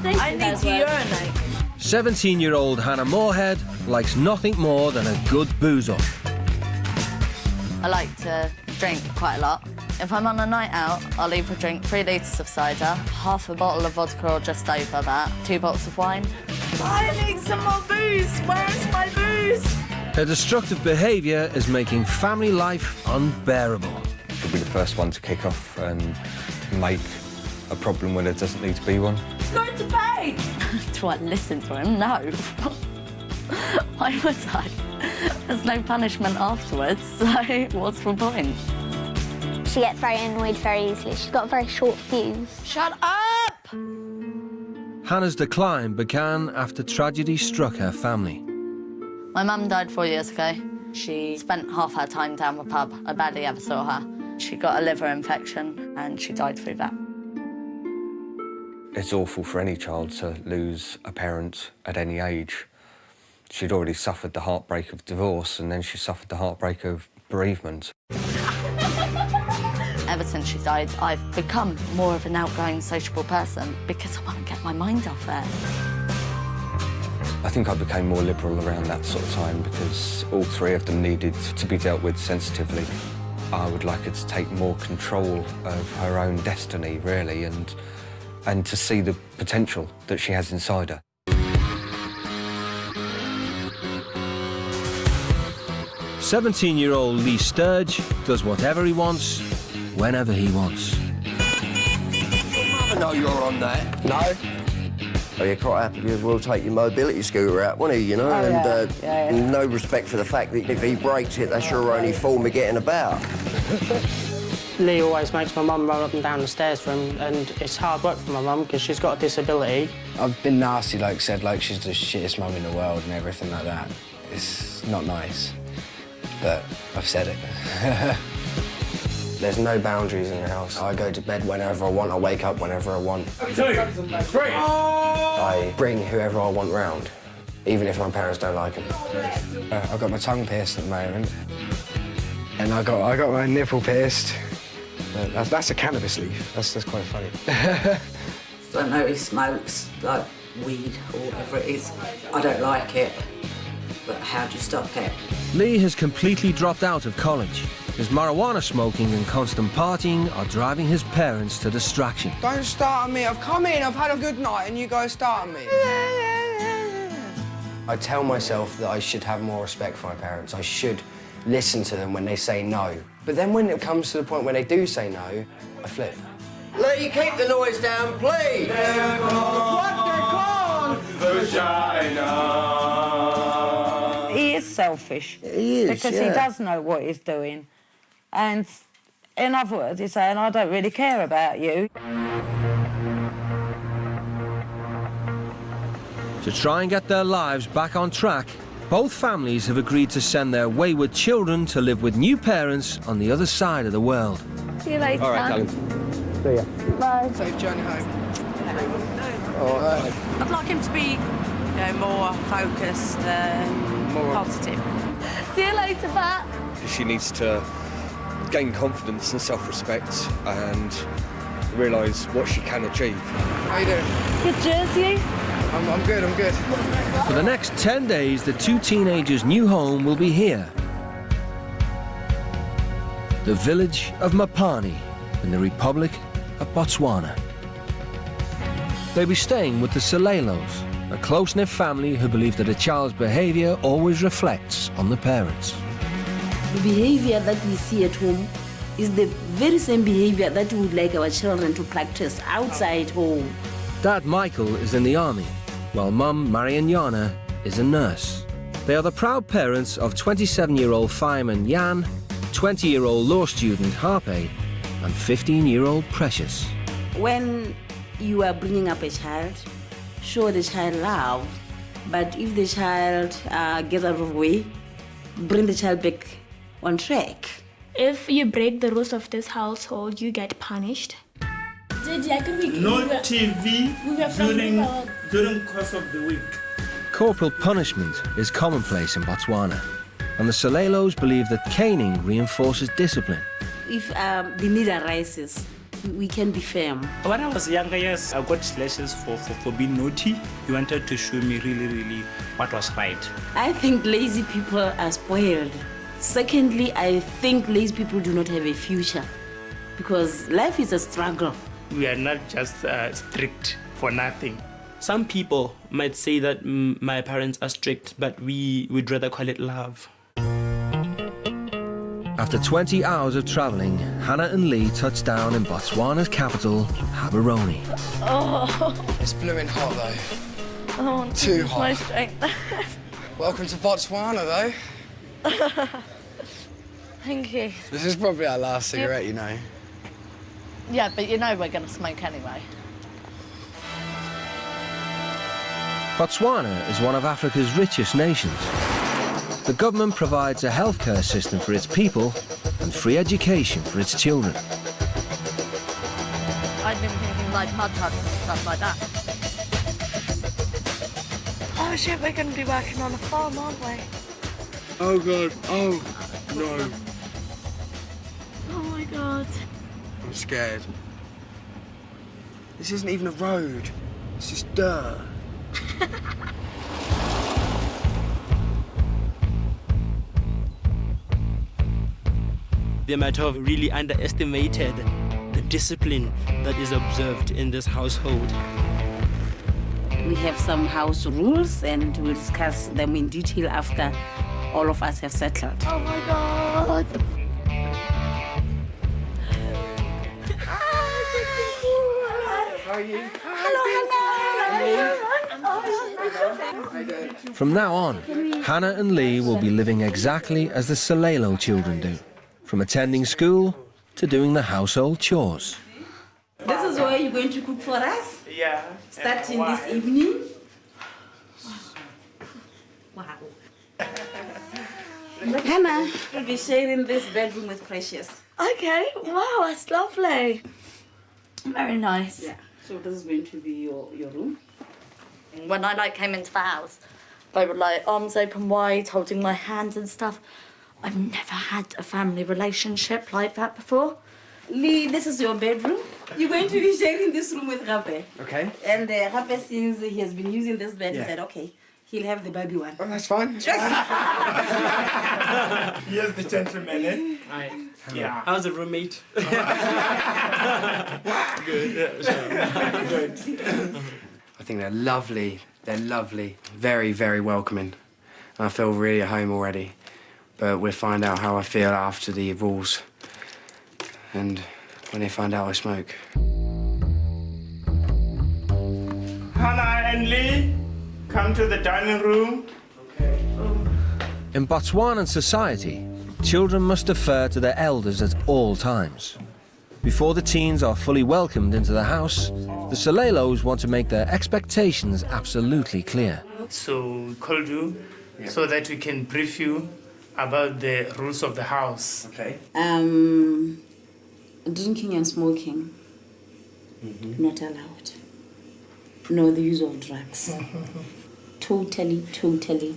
I need to urinate. 17-year-old Hannah Moorhead likes nothing more than a good booze-up. I like to drink quite a lot. If I'm on a night out, I'll either drink 3 litres of cider, half a bottle of vodka or just over that, 2 bottles of wine. I need some more booze! Where's my booze? Her destructive behaviour is making family life unbearable. She'll be the first one to kick off and make a problem when there doesn't need to be one. Go to bed! Do I listen to him? No. Why would I? There's no punishment afterwards, so what's the point? She gets very annoyed very easily. She's got a very short fuse. Shut up! Hannah's decline began after tragedy struck her family. My mum died 4 years ago. She spent half her time down the pub. I barely ever saw her. She got a liver infection and she died through that. It's awful for any child to lose a parent at any age. She'd already suffered the heartbreak of divorce and then she suffered the heartbreak of bereavement. Ever since she died, I've become more of an outgoing, sociable person because I want to get my mind off it. I think I became more liberal around that sort of time because all 3 of them needed to be dealt with sensitively. I would like her to take more control of her own destiny, really, and to see the potential that she has inside her. 17-year-old Lee Sturge does whatever he wants, whenever he wants. I know you're on that. No? Oh, you're quite happy because we'll take your mobility scooter out, won't he, you know? No respect for the fact that if he breaks it, that's your only form of getting about. Lee always makes my mum run up and down the stairs for him, and it's hard work for my mum because she's got a disability. I've been nasty, said she's the shittest mum in the world and everything like that. It's not nice, but I've said it. There's no boundaries in the house. I go to bed whenever I want, I wake up whenever I want. 2, 3. I bring whoever I want round, even if my parents don't like them. I've got my tongue pierced at the moment, and I got my nipple pierced. That's a cannabis leaf. That's quite funny. I know he smokes, like, weed or whatever it is. I don't like it, but how do you stop it? Lee has completely dropped out of college. His marijuana smoking and constant partying are driving his parents to distraction. Don't start on me. I've come in, I've had a good night, and you guys start on me. I tell myself that I should have more respect for my parents. I should listen to them when they say no. But then when it comes to the point where they do say no, I flip. Lee, keep the noise down, please. He is selfish. He is, because he does know what he's doing. And in other words, he's saying, I don't really care about you. To try and get their lives back on track, both families have agreed to send their wayward children to live with new parents on the other side of the world. See you later. All right, darling. See ya. Bye. Safe journey home. I'd like him to be, more focused and more positive. See you later, Pat. She needs to gain confidence and self-respect and realise what she can achieve. How you doing? Good jersey. I'm good, I'm good. For the next 10 days, the two teenagers' new home will be here. The village of Mapani in the Republic of Botswana. They'll be staying with the Selelos, a close-knit family who believe that a child's behaviour always reflects on the parents. The behavior that we see at home is the very same behavior that we would like our children to practice outside home. Dad Michael is in the army, while Mum Marianyana is a nurse. They are the proud parents of 27-year-old fireman Jan, 20-year-old law student Harpe, and 15-year-old Precious. When you are bringing up a child, show the child love, but if the child gets out of the way, bring the child back on track. If you break the rules of this household, you get punished. No TV during course of the week. Corporal punishment is commonplace in Botswana, and the Selelos believe that caning reinforces discipline. If the need arises, we can be firm. When I was younger, yes, I got lessons for being naughty. He wanted to show me really what was right. I think lazy people are spoiled. Secondly, I think lazy people do not have a future because life is a struggle. We are not just strict for nothing. Some people might say that my parents are strict, but we would rather call it love. After 20 hours of travelling, Hannah and Lee touched down in Botswana's capital, Gaborone. Oh, It's blooming hot though. oh Too hot. My strength. Welcome to Botswana though. Thank you. This is probably our last cigarette, you know. Yeah, but you know we're going to smoke anyway. Botswana is one of Africa's richest nations. The government provides a healthcare system for its people and free education for its children. I've been thinking like mud huts and stuff like that. Oh shit, we're going to be working on a farm, aren't we? Oh God, oh no. Oh my God. I'm scared. This isn't even a road. It's just dirt. They might have really underestimated the discipline that is observed in this household. We have some house rules and we'll discuss them in detail after all of us have settled. Oh my God. How are you? From now on, Hannah and Lee will be living exactly as the Selelo children do, from attending school to doing the household chores. This is where you're going to cook for us? Yeah. Starting this evening? Wow. Hannah, you'll be sharing this bedroom with Precious. Okay, wow, that's lovely. Very nice. Yeah, so this is going to be your room. When I came into the house, they were like arms open wide, holding my hand and stuff. I've never had a family relationship like that before. Lee, this is your bedroom. You're going to be sharing this room with Rape. Okay. And Rape, since he has been using this bed, Yeah. he said, okay, he'll have the baby one. Oh, that's fine. Here's the gentleman, eh? Yeah. How's the roommate? Good. Yeah, sure. Good. I think they're lovely. They're lovely. Very, very welcoming. I feel really at home already. But we'll find out how I feel after the rules. And when they find out I smoke. Hannah and Lee, come to the dining room. In Botswanan society, children must defer to their elders at all times. Before the teens are fully welcomed into the house, the Selelos want to make their expectations absolutely clear. So we called you so that we can brief you about the rules of the house. Okay. Drinking and smoking, not allowed. No, the use of drugs. Totally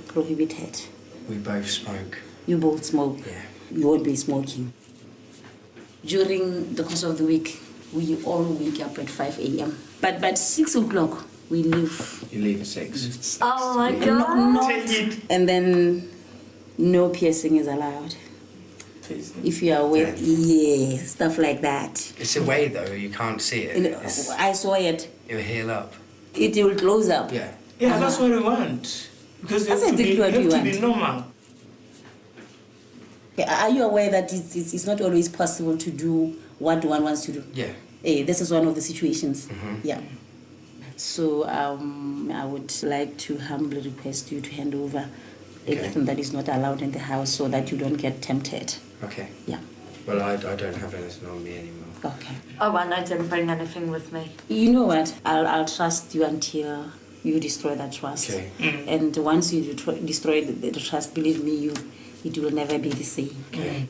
prohibited. We both smoke. You both smoke? Yeah. You won't be smoking. During the course of the week, we all wake up at 5 a.m. But by 6 o'clock, we leave. You leave at 6. Oh my No, God. and then no piercing is allowed. If you are aware, yeah, stuff like that. It's away though, you can't see it. I saw it. It will heal up. It will close up. Yeah. Yeah, that's what we want. Because you have to be normal. Are you aware that it's not always possible to do what one wants to do? Yeah. This is one of the situations. Mm-hmm. Yeah. So I would like to humbly request you to hand over everything that is not allowed in the house so that you don't get tempted. Okay. Yeah. Well, I don't have anything on me anymore. Okay. Oh, and I didn't bring anything with me. You know what? I'll trust you until you destroy that trust. Okay. And once you destroy the trust, believe me, it will never be the same. Okay.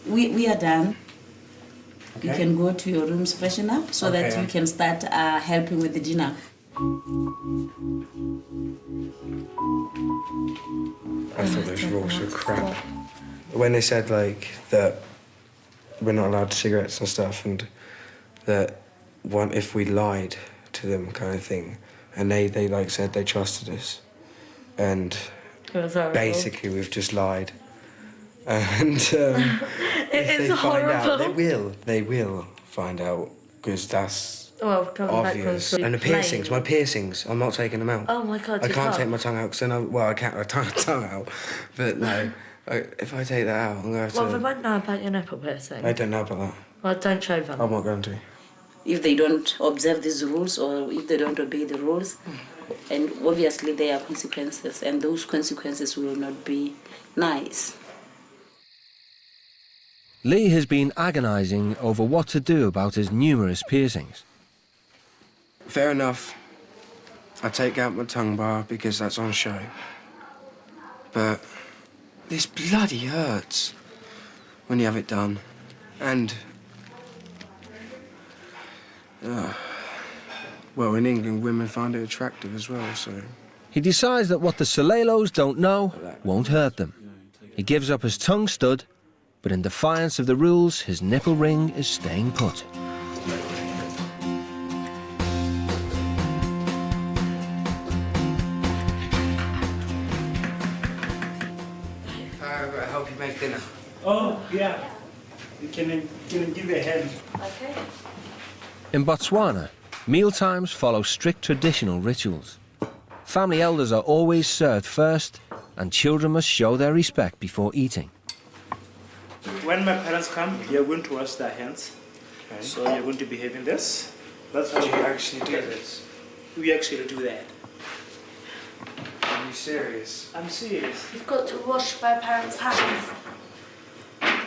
We are done. Okay. You can go to your rooms, freshen up, so that you can start helping with the dinner. I thought those rules were crap. When they said like that we're not allowed cigarettes and stuff, and that if we lied to them kind of thing, and they like said they trusted us, and basically we've just lied, and if they find out, they will find out, because that's obvious. And the piercings, my piercings, I'm not taking them out. Oh my God, I you can't can't? take my tongue out, because I can't my tongue out, but no, if I take that out, I'm going to have Well, they to... won't know about your nipple piercing. I don't know about that. Well, don't show them. I'm not going to. If they don't observe these rules or if they don't obey the rules, and obviously there are consequences, and those consequences will not be nice. Lee has been agonising over what to do about his numerous piercings. Fair enough. I take out my tongue bar because that's on show. But this bloody hurts when you have it done. And... well, in England, women find it attractive as well, so... He decides that what the Solelos don't know won't hurt them. He gives up his tongue stud, but in defiance of the rules, his nipple ring is staying put. I've got to help you make dinner. Oh, yeah. You can give a hand. Okay. In Botswana, mealtimes follow strict traditional rituals. Family elders are always served first, and children must show their respect before eating. When my parents come, you're going to wash their hands. Okay. So you're going to be having this. That's how you actually do this? We actually do that. Are you serious? I'm serious. You've got to wash my parents' hands.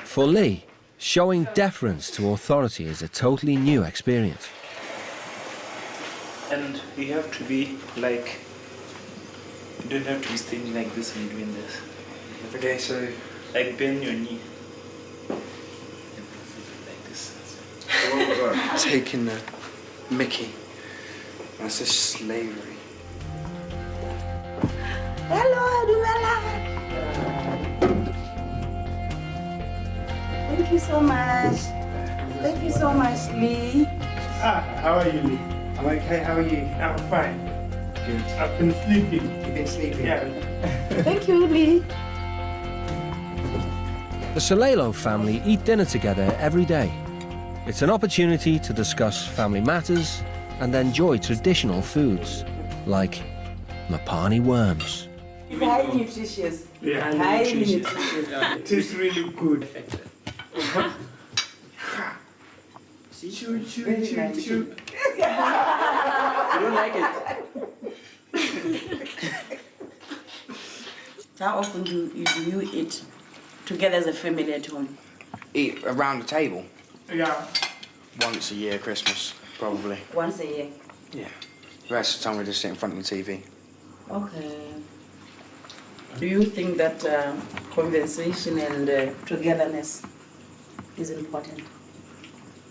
For Lee, showing deference to authority is a totally new experience. And you have to be like, you don't have to be standing like this when you're doing this. Okay, so... like bend your knee. Like this. Taking the mickey. That's just slavery. Hello, Adumela. Thank you so much. Thank you so much, Lee. How are you, Lee? I'm okay, how are you? I'm fine. Good. I've been sleeping. You've been sleeping? Yeah. Thank you, Lee. The Solelo family eat dinner together every day. It's an opportunity to discuss family matters and enjoy traditional foods, like mapani worms. It's highly nutritious. Yeah, highly nutritious. Yeah, it tastes really good. Chew, chew, chew, chew. You don't like it? How often do you eat together as a family at home? Eat around the table? Yeah. Once a year, Christmas, probably. Once a year? Yeah. The rest of the time we just sit in front of the TV. Okay. Do you think that conversation and togetherness is important?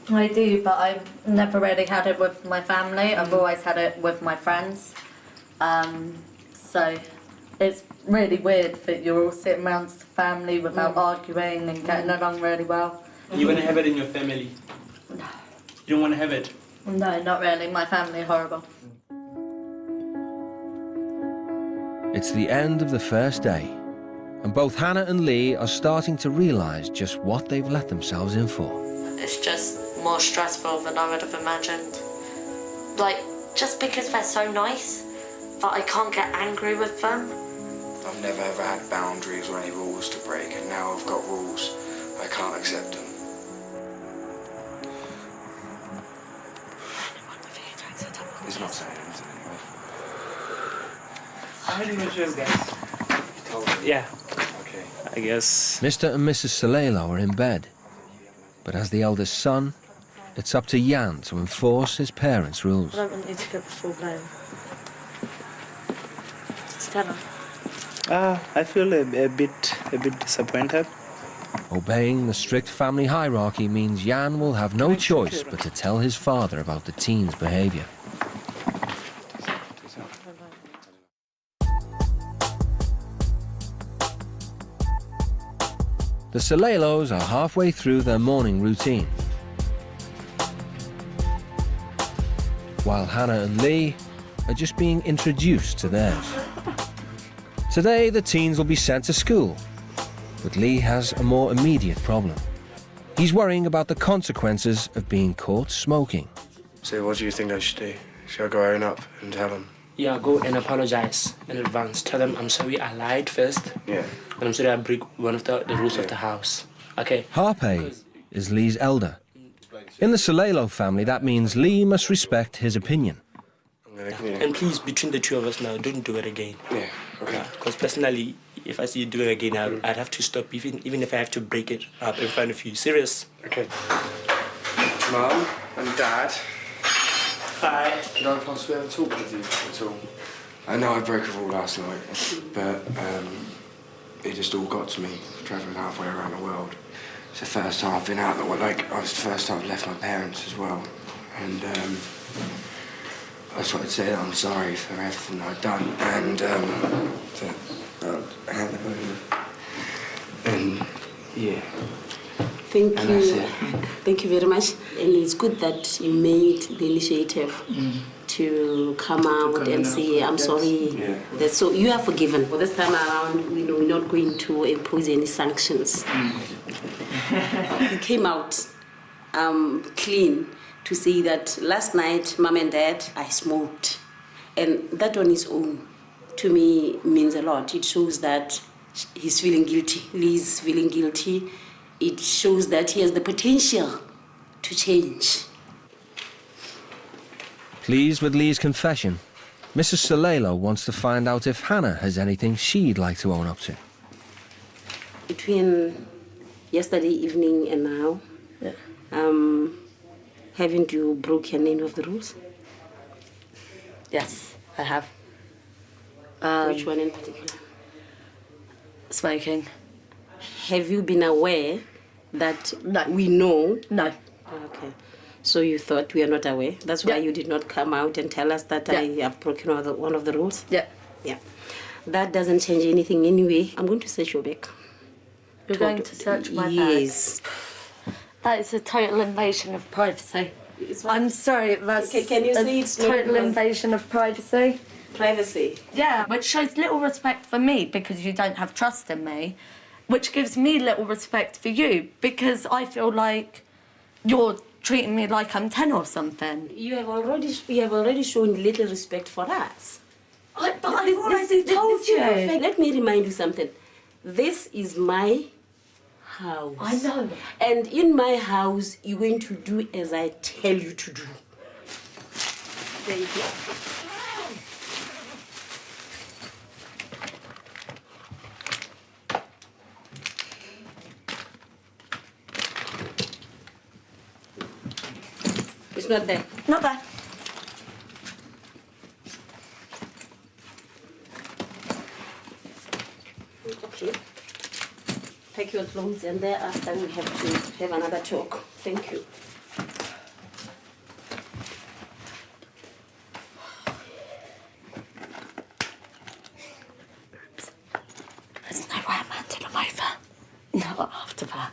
I do, but I've never really had it with my family. I've always had it with my friends. So it's really weird that you're all sitting around as a family without arguing and getting along really well. You want to have it in your family? No. You don't want to have it? No, not really. My family are horrible. It's the end of the first day, and both Hannah and Lee are starting to realise just what they've let themselves in for. It's just more stressful than I would have imagined. Like, just because they're so nice, that I can't get angry with them. I've never ever had boundaries or any rules to break, and now I've got rules. I can't accept them. He's not saying anything anyway. How many measures, guys? Yeah. Okay. I guess. Mr. and Mrs. Salelo are in bed, but as the eldest son, it's up to Jan to enforce his parents' rules. I don't want you to get the full blame. Stella. I feel a bit disappointed. Obeying the strict family hierarchy means Jan will have no choice but to tell his father about the teen's behaviour. The Salelos are halfway through their morning routine, while Hannah and Lee are just being introduced to theirs. Today, the teens will be sent to school, but Lee has a more immediate problem. He's worrying about the consequences of being caught smoking. So what do you think I should do? Should I go own up and tell them? Yeah, go and apologize in advance. Tell them I'm sorry I lied first. Yeah. And I'm sorry I break one of the rules of the house. Okay. Harpe is Lee's elder. In the Salelo family, that means Lee must respect his opinion. And please, between the two of us now, don't do it again. Yeah, okay. Because personally, if I see you do it again, I'd have to stop, even if I have to break it up in front of you. Serious. Okay. Mum and Dad. Hi. Could I possibly have a talk with you at all? I know I broke a rule last night, but it just all got to me, travelling halfway around the world. It's the first time I've been out, it's the first time I've left my parents as well. And I just wanted to say that I'm sorry for everything I've done, and I'll hand them over. And yeah. Thank you very much. And it's good that you made the initiative to come out and say, I'm sorry. Yeah. So you are forgiven. For this time around, we're not going to impose any sanctions. You came out clean to say that last night, Mom and Dad, I smoked. And that on its own, to me, means a lot. It shows that he's feeling guilty. Lee's feeling guilty. It shows that he has the potential to change. Pleased with Lee's confession, Mrs. Salelo wants to find out if Hannah has anything she'd like to own up to. Between yesterday evening and now, haven't you broken any of the rules? Yes, I have. Which one in particular? Smoking. Have you been aware that we know? No. Okay. So you thought we are not aware? That's why you did not come out and tell us that I have broken one of the rules? Yeah. Yeah. That doesn't change anything anyway. I'm going to search your bag. You're going to search my bag? Yes. That is a total invasion of privacy. I'm sorry, that's can you say it's total invasion of privacy? Privacy? Yeah, which shows little respect for me because you don't have trust in me, which gives me little respect for you because I feel like you're treating me like I'm 10 or something. You have already shown little respect for us. But I've already told you. Let me remind you something. This is my house. I know. And in my house, you're going to do as I tell you to do. Thank you. It's not there. Not there. Okay. Pack your clothes and thereafter we have to have another talk. Thank you. after that.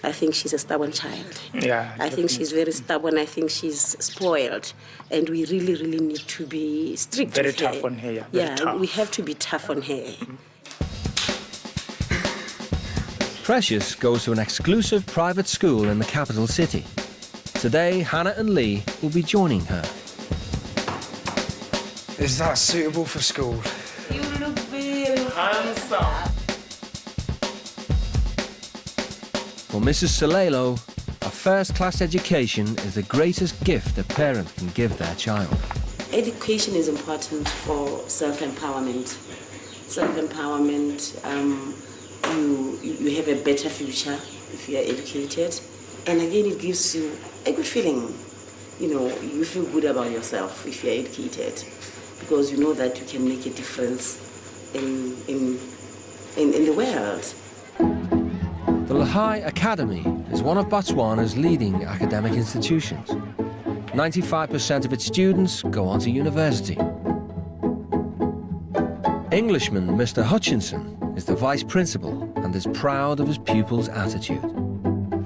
I think she's a stubborn child. Yeah. I think she's very stubborn. I think she's spoiled. And we really, really need to be strict Very with her. tough on her, yeah. Yeah, Very tough. we have to be tough on her. Precious goes to an exclusive private school in the capital city. Today, Hannah and Lee will be joining her. Is that suitable for school? You look very handsome. For Mrs. Solelo, a first-class education is the greatest gift a parent can give their child. Education is important for self-empowerment. Self-empowerment, you have a better future if you are educated. And again, it gives you a good feeling. You know, you feel good about yourself if you are educated, because you know that you can make a difference in the world. The Lahai Academy is one of Botswana's leading academic institutions. 95% of its students go on to university. Englishman Mr. Hutchinson is the vice principal and is proud of his pupils' attitude.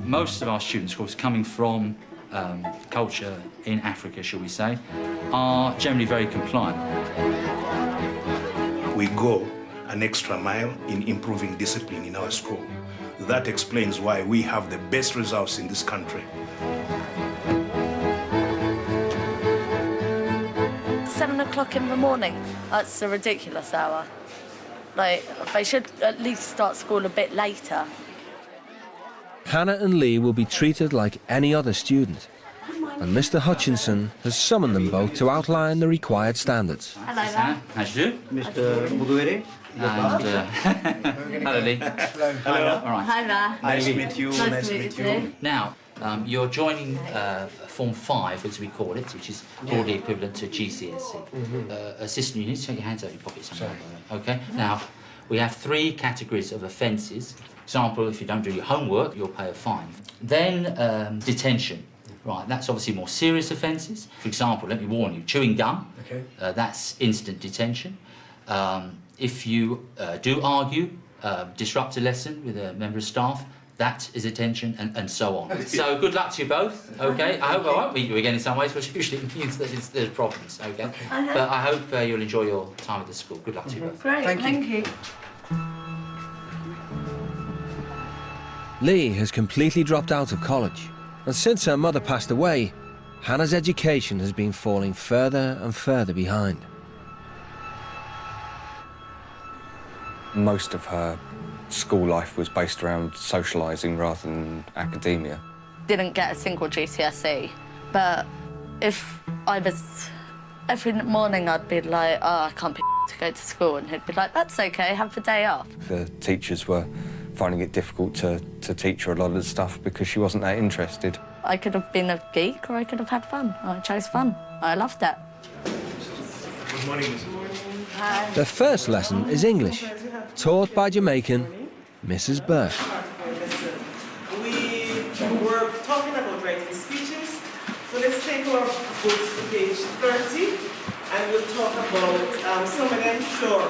Most of our students, of course, coming from culture in Africa, shall we say, are generally very compliant. We go an extra mile in improving discipline in our school. That explains why we have the best results in this country. 7 o'clock in the morning, that's a ridiculous hour. Like, they should at least start school a bit later. Hannah and Lee will be treated like any other student, and Mr. Hutchinson has summoned them both to outline the required standards. Hello, Hannah, how's you do? Mr. Muguere. Hello, Lee. Hello. All right. Hi there. Nice to meet you. Nice to meet you. Now, you're joining Form 5, as we call it, which is broadly equivalent to GCSE. Assistant, you need to take your hands out of your pockets. Okay? Now, we have 3 categories of offences. Example, if you don't do your homework, you'll pay a fine. Then detention. Right, that's obviously more serious offences. For example, let me warn you, chewing gum, that's instant detention. If you do argue, disrupt a lesson with a member of staff, that is detention, and so on. So good luck to you both, okay? I hope I won't meet you again in some ways, which usually means that there's problems, okay? But I hope you'll enjoy your time at the school. Good luck to you both. Great, thank you. Lee has completely dropped out of college, and since her mother passed away, Hannah's education has been falling further and further behind. Most of her school life was based around socialising rather than academia. Didn't get a single GCSE, but if I was... Every morning I'd be like, oh, I can't be to go to school, and he'd be like, that's okay, have the day off. The teachers were finding it difficult to teach her a lot of the stuff because she wasn't that interested. I could have been a geek or I could have had fun. I chose fun. I loved it. Good morning, Mrs. Hi. Their first lesson is English, taught by Jamaican Mrs. Burke. We were talking about writing speeches, so let's take our books to page 30, and we'll talk about some of them. Sure,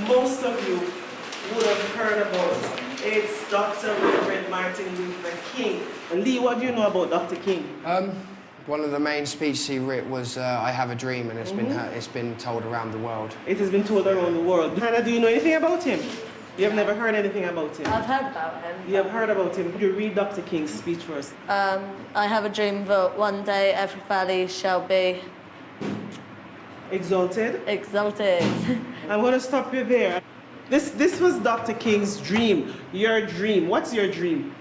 most of you would have heard about. It's Dr. Reverend Martin Luther King. And Lee, what do you know about Dr. King? One of the main speeches he wrote was "I Have a Dream," and it's been told around the world. It has been told around the world. Hannah, do you know anything about him? You have never heard anything about him? I've heard about him. You have heard about him. You read Dr. King's speech first. I have a dream that one day every valley shall be... Exalted? Exalted. I'm going to stop you there. This was Dr. King's dream. Your dream. What's your dream?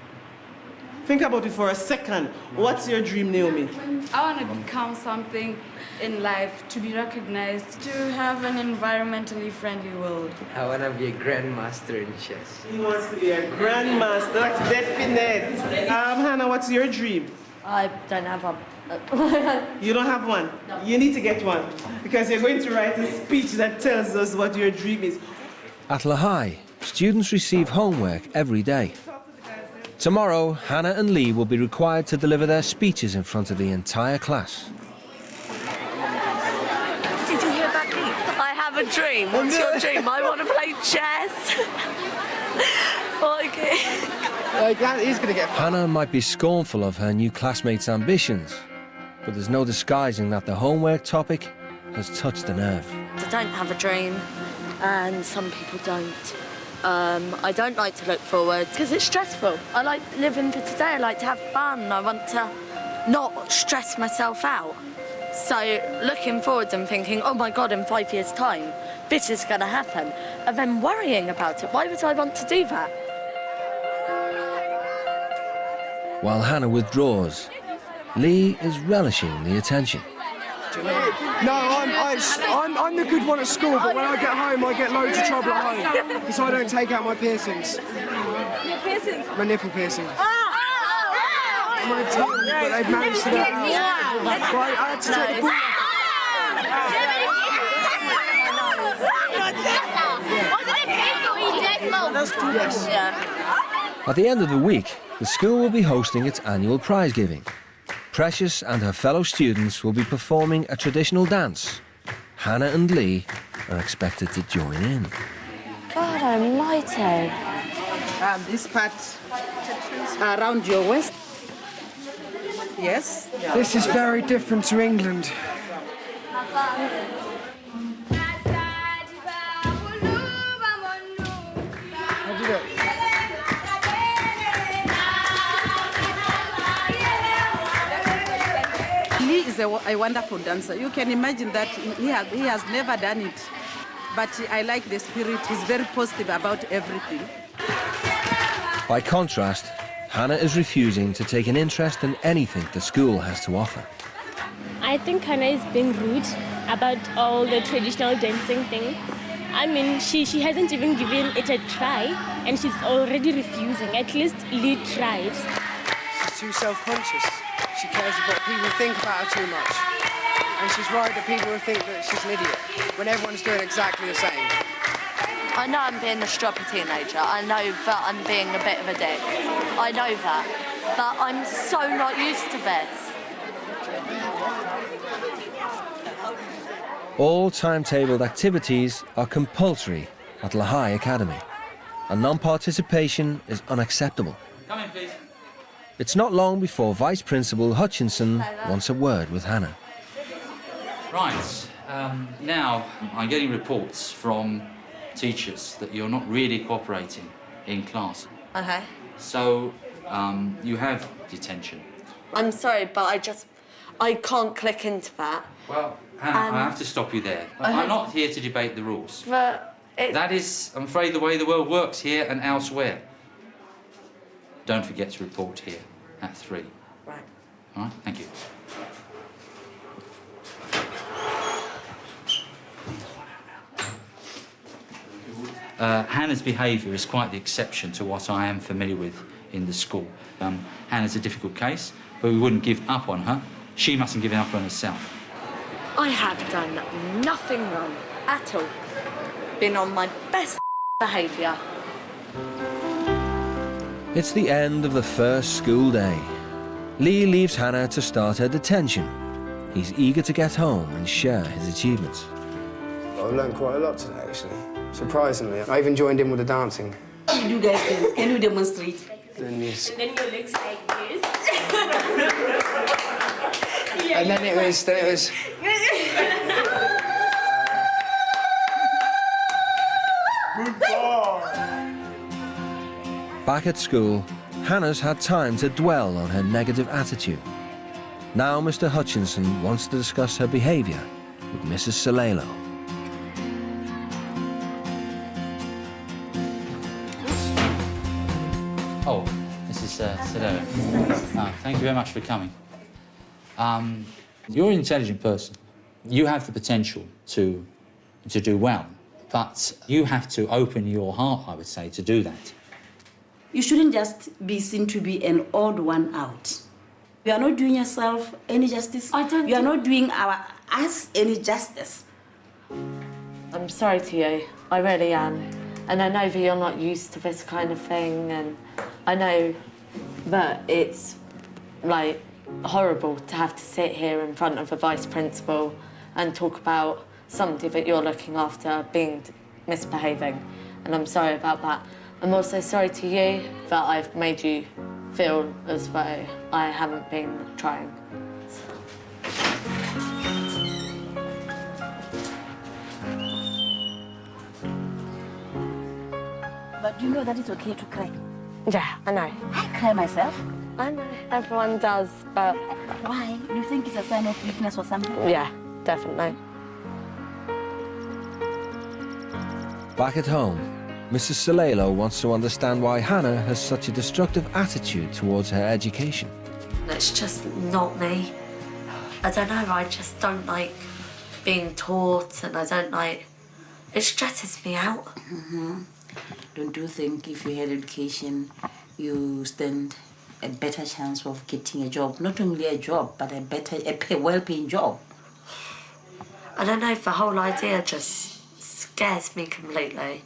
Think about it for a second. What's your dream, Naomi? I want to become something in life, to be recognized, to have an environmentally friendly world. I want to be a grandmaster in chess. He wants to be a grandmaster. That's definite. Hannah, what's your dream? I don't have one. You don't have one? No. You need to get one, because you're going to write a speech that tells us what your dream is. At Lahai, students receive homework every day. Tomorrow, Hannah and Lee will be required to deliver their speeches in front of the entire class. Did you hear that, Lee? I have a a dream. What's your dream? I want to play chess. Okay. Like, that is going to get... Hannah might be scornful of her new classmates' ambitions, but there's no disguising that the homework topic has touched a nerve. I don't have a dream, and some people don't. I don't like to look forward because it's stressful. I like living for today. I like to have fun. I want to not stress myself out. So looking forward and thinking, oh my God, in 5 years' time, this is going to happen, and then worrying about it. Why would I want to do that? While Hannah withdraws, Lee is relishing the attention. No, I'm the good one at school, but when I get home, I get loads of trouble at home because I don't take out my piercings. Your piercings? My nipple piercings. My tongue, but they've managed to get right, I had to take the ball off. Yes. At the end of the week, the school will be hosting its annual prize giving. Precious and her fellow students will be performing a traditional dance. Hannah and Lee are expected to join in. God almighty. This part around your waist. Yes. This is very different to England. How do you do it? Lee is a wonderful dancer. You can imagine that he has never done it. But I like the spirit. He's very positive about everything. By contrast, Hannah is refusing to take an interest in anything the school has to offer. I think Hannah is being rude about all the traditional dancing thing. I mean, she hasn't even given it a try, and she's already refusing. At least Lee tried. She's too self-conscious. She cares about people who think about her too much. And she's worried that people will think that she's an idiot, when everyone's doing exactly the same. I know I'm being a stroppy teenager. I know that I'm being a bit of a dick. I know that. But I'm so not used to this. All timetabled activities are compulsory at Lehigh Academy, and non-participation is unacceptable. Come in, please. It's not long before Vice Principal Hutchinson wants a word with Hannah. Right. Now, I'm getting reports from teachers that you're not really cooperating in class. Okay. So, you have detention. I'm sorry, but I can't click into that. Well, Hannah, I have to stop you there. I'm not here to debate the rules. But that is, I'm afraid, the way the world works here and elsewhere. Don't forget to report here at 3. Right. All right, thank you. Hannah's behaviour is quite the exception to what I am familiar with in the school. Hannah's a difficult case, but we wouldn't give up on her. She mustn't give up on herself. I have done nothing wrong at all. Been on my best behaviour. It's the end of the first school day. Lee leaves Hannah to start her detention. He's eager to get home and share his achievements. I've learned quite a lot today, actually. Surprisingly, I even joined in with the dancing. You guys dance. Can you demonstrate? Then yes. And then your legs like this. And then it was. Back at school, Hannah's had time to dwell on her negative attitude. Now Mr. Hutchinson wants to discuss her behaviour with Mrs. Salelo. Oh, Mrs. Salero. Thank you very much for coming. You're an intelligent person. You have the potential to do well, but you have to open your heart, I would say, to do that. You shouldn't just be seen to be an odd one out. You are not doing yourself any justice. You are not doing us any justice. I'm sorry to you. I really am. And I know that you're not used to this kind of thing, and I know that it's, like, horrible to have to sit here in front of a vice principal and talk about somebody that you're looking after being misbehaving, and I'm sorry about that. I'm also sorry to you that I've made you feel as though I haven't been trying. But do you know that it's okay to cry? Yeah, I know. I cry myself. I know, everyone does, but... Why? Do you think it's a sign of weakness or something? Yeah, definitely. Back at home, Mrs. Salelo wants to understand why Hannah has such a destructive attitude towards her education. It's just not me. I don't know, I just don't like being taught, and I don't like... It stresses me out. Don't you think if you had education, you stand a better chance of getting a job? Not only a job, but a well-paying job. I don't know, the whole idea just scares me completely.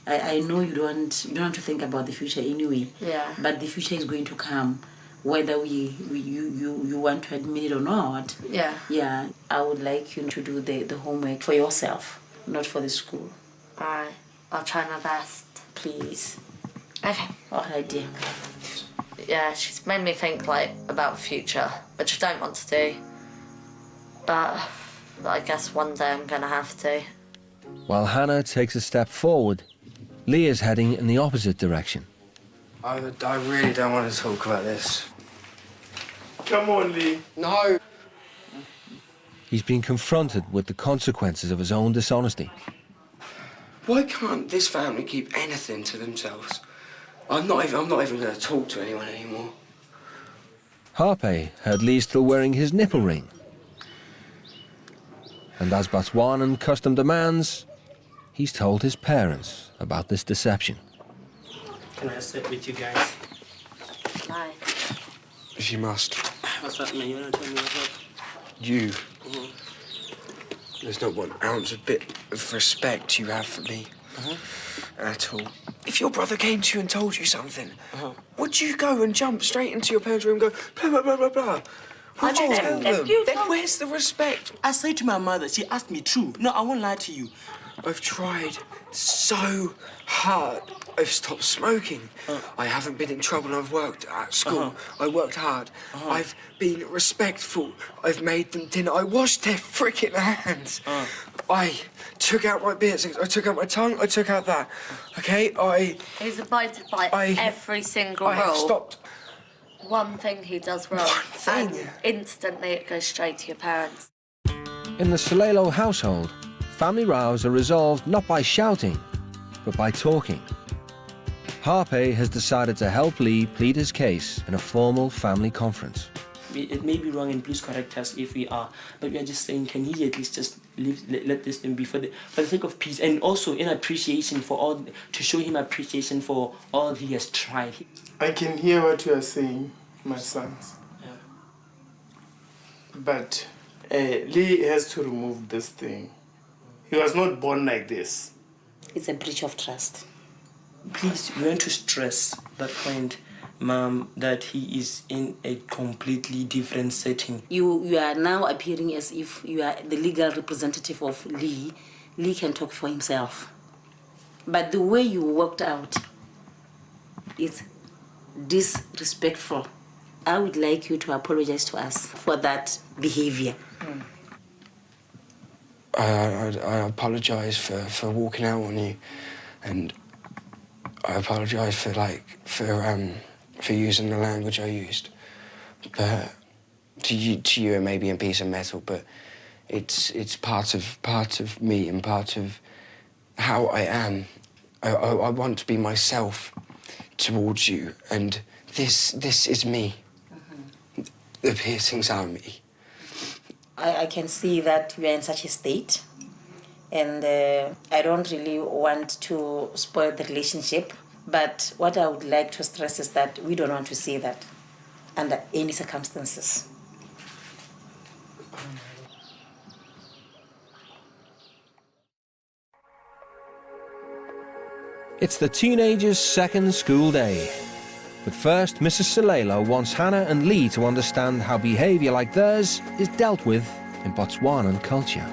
I know you don't have to think about the future anyway. Yeah. But the future is going to come, whether you want to admit it or not. Yeah. Yeah. I would like you to do the homework for yourself, not for the school. Alright, I'll try my best. Please. Okay. Alright, dear. Yeah, she's made me think about the future, which I don't want to do. But I guess one day I'm gonna have to. While Hannah takes a step forward, Lee is heading in the opposite direction. I really don't want to talk about this. Come on, Lee. No. He's been confronted with the consequences of his own dishonesty. Why can't this family keep anything to themselves? I'm not even going to talk to anyone anymore. Harpe heard Lee still wearing his nipple ring. And as Botswanan custom demands, he's told his parents about this deception. Can I sit with you guys? No. She must. What's that, man? You want to tell me what's up? You. There's not one ounce of bit of respect you have for me. At all. If your brother came to you and told you something, would you go and jump straight into your parents' room and go, blah, blah, blah, blah, blah? Would you tell them? Then where's the respect? I said to my mother, she asked me true. No, I won't lie to you. I've tried so hard. I've stopped smoking. I haven't been in trouble. I've worked at school. I worked hard. I've been respectful. I've made them dinner. I washed their freaking hands. I took out my beards. I took out my tongue. I took out that. Okay, He's abided by every single rule. I have stopped. One thing he does wrong, and instantly it goes straight to your parents. In the Salelo household, family rows are resolved not by shouting, but by talking. Harpe has decided to help Lee plead his case in a formal family conference. It may be wrong, and please correct us if we are, but we are just saying, can he at least just let this thing be for the sake of peace, and also in appreciation for all, to show him appreciation for all he has tried. I can hear what you are saying, my sons. Yeah. But Lee has to remove this thing. He was not born like this. It's a breach of trust. Please, we want to stress that point, Mom, that he is in a completely different setting. You are now appearing as if you are the legal representative of Lee. Lee can talk for himself. But the way you walked out is disrespectful. I would like you to apologize to us for that behavior. I apologise for walking out on you, and I apologise for using the language I used. But to you, it may be a piece of metal, but it's part of me and part of how I am. I want to be myself towards you, and this is me. The piercings are me. I can see that you are in such a state, and I don't really want to spoil the relationship, but what I would like to stress is that we don't want to see that under any circumstances. It's the teenagers' second school day. But first, Mrs. Salelo wants Hannah and Lee to understand how behaviour like theirs is dealt with in Botswanan culture.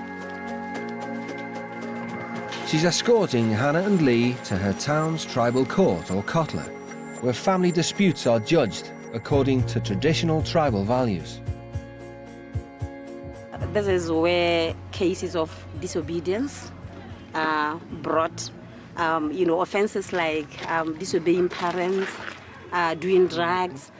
She's escorting Hannah and Lee to her town's tribal court, or kotla, where family disputes are judged according to traditional tribal values. This is where cases of disobedience are brought. Offenses like disobeying parents, doing drugs,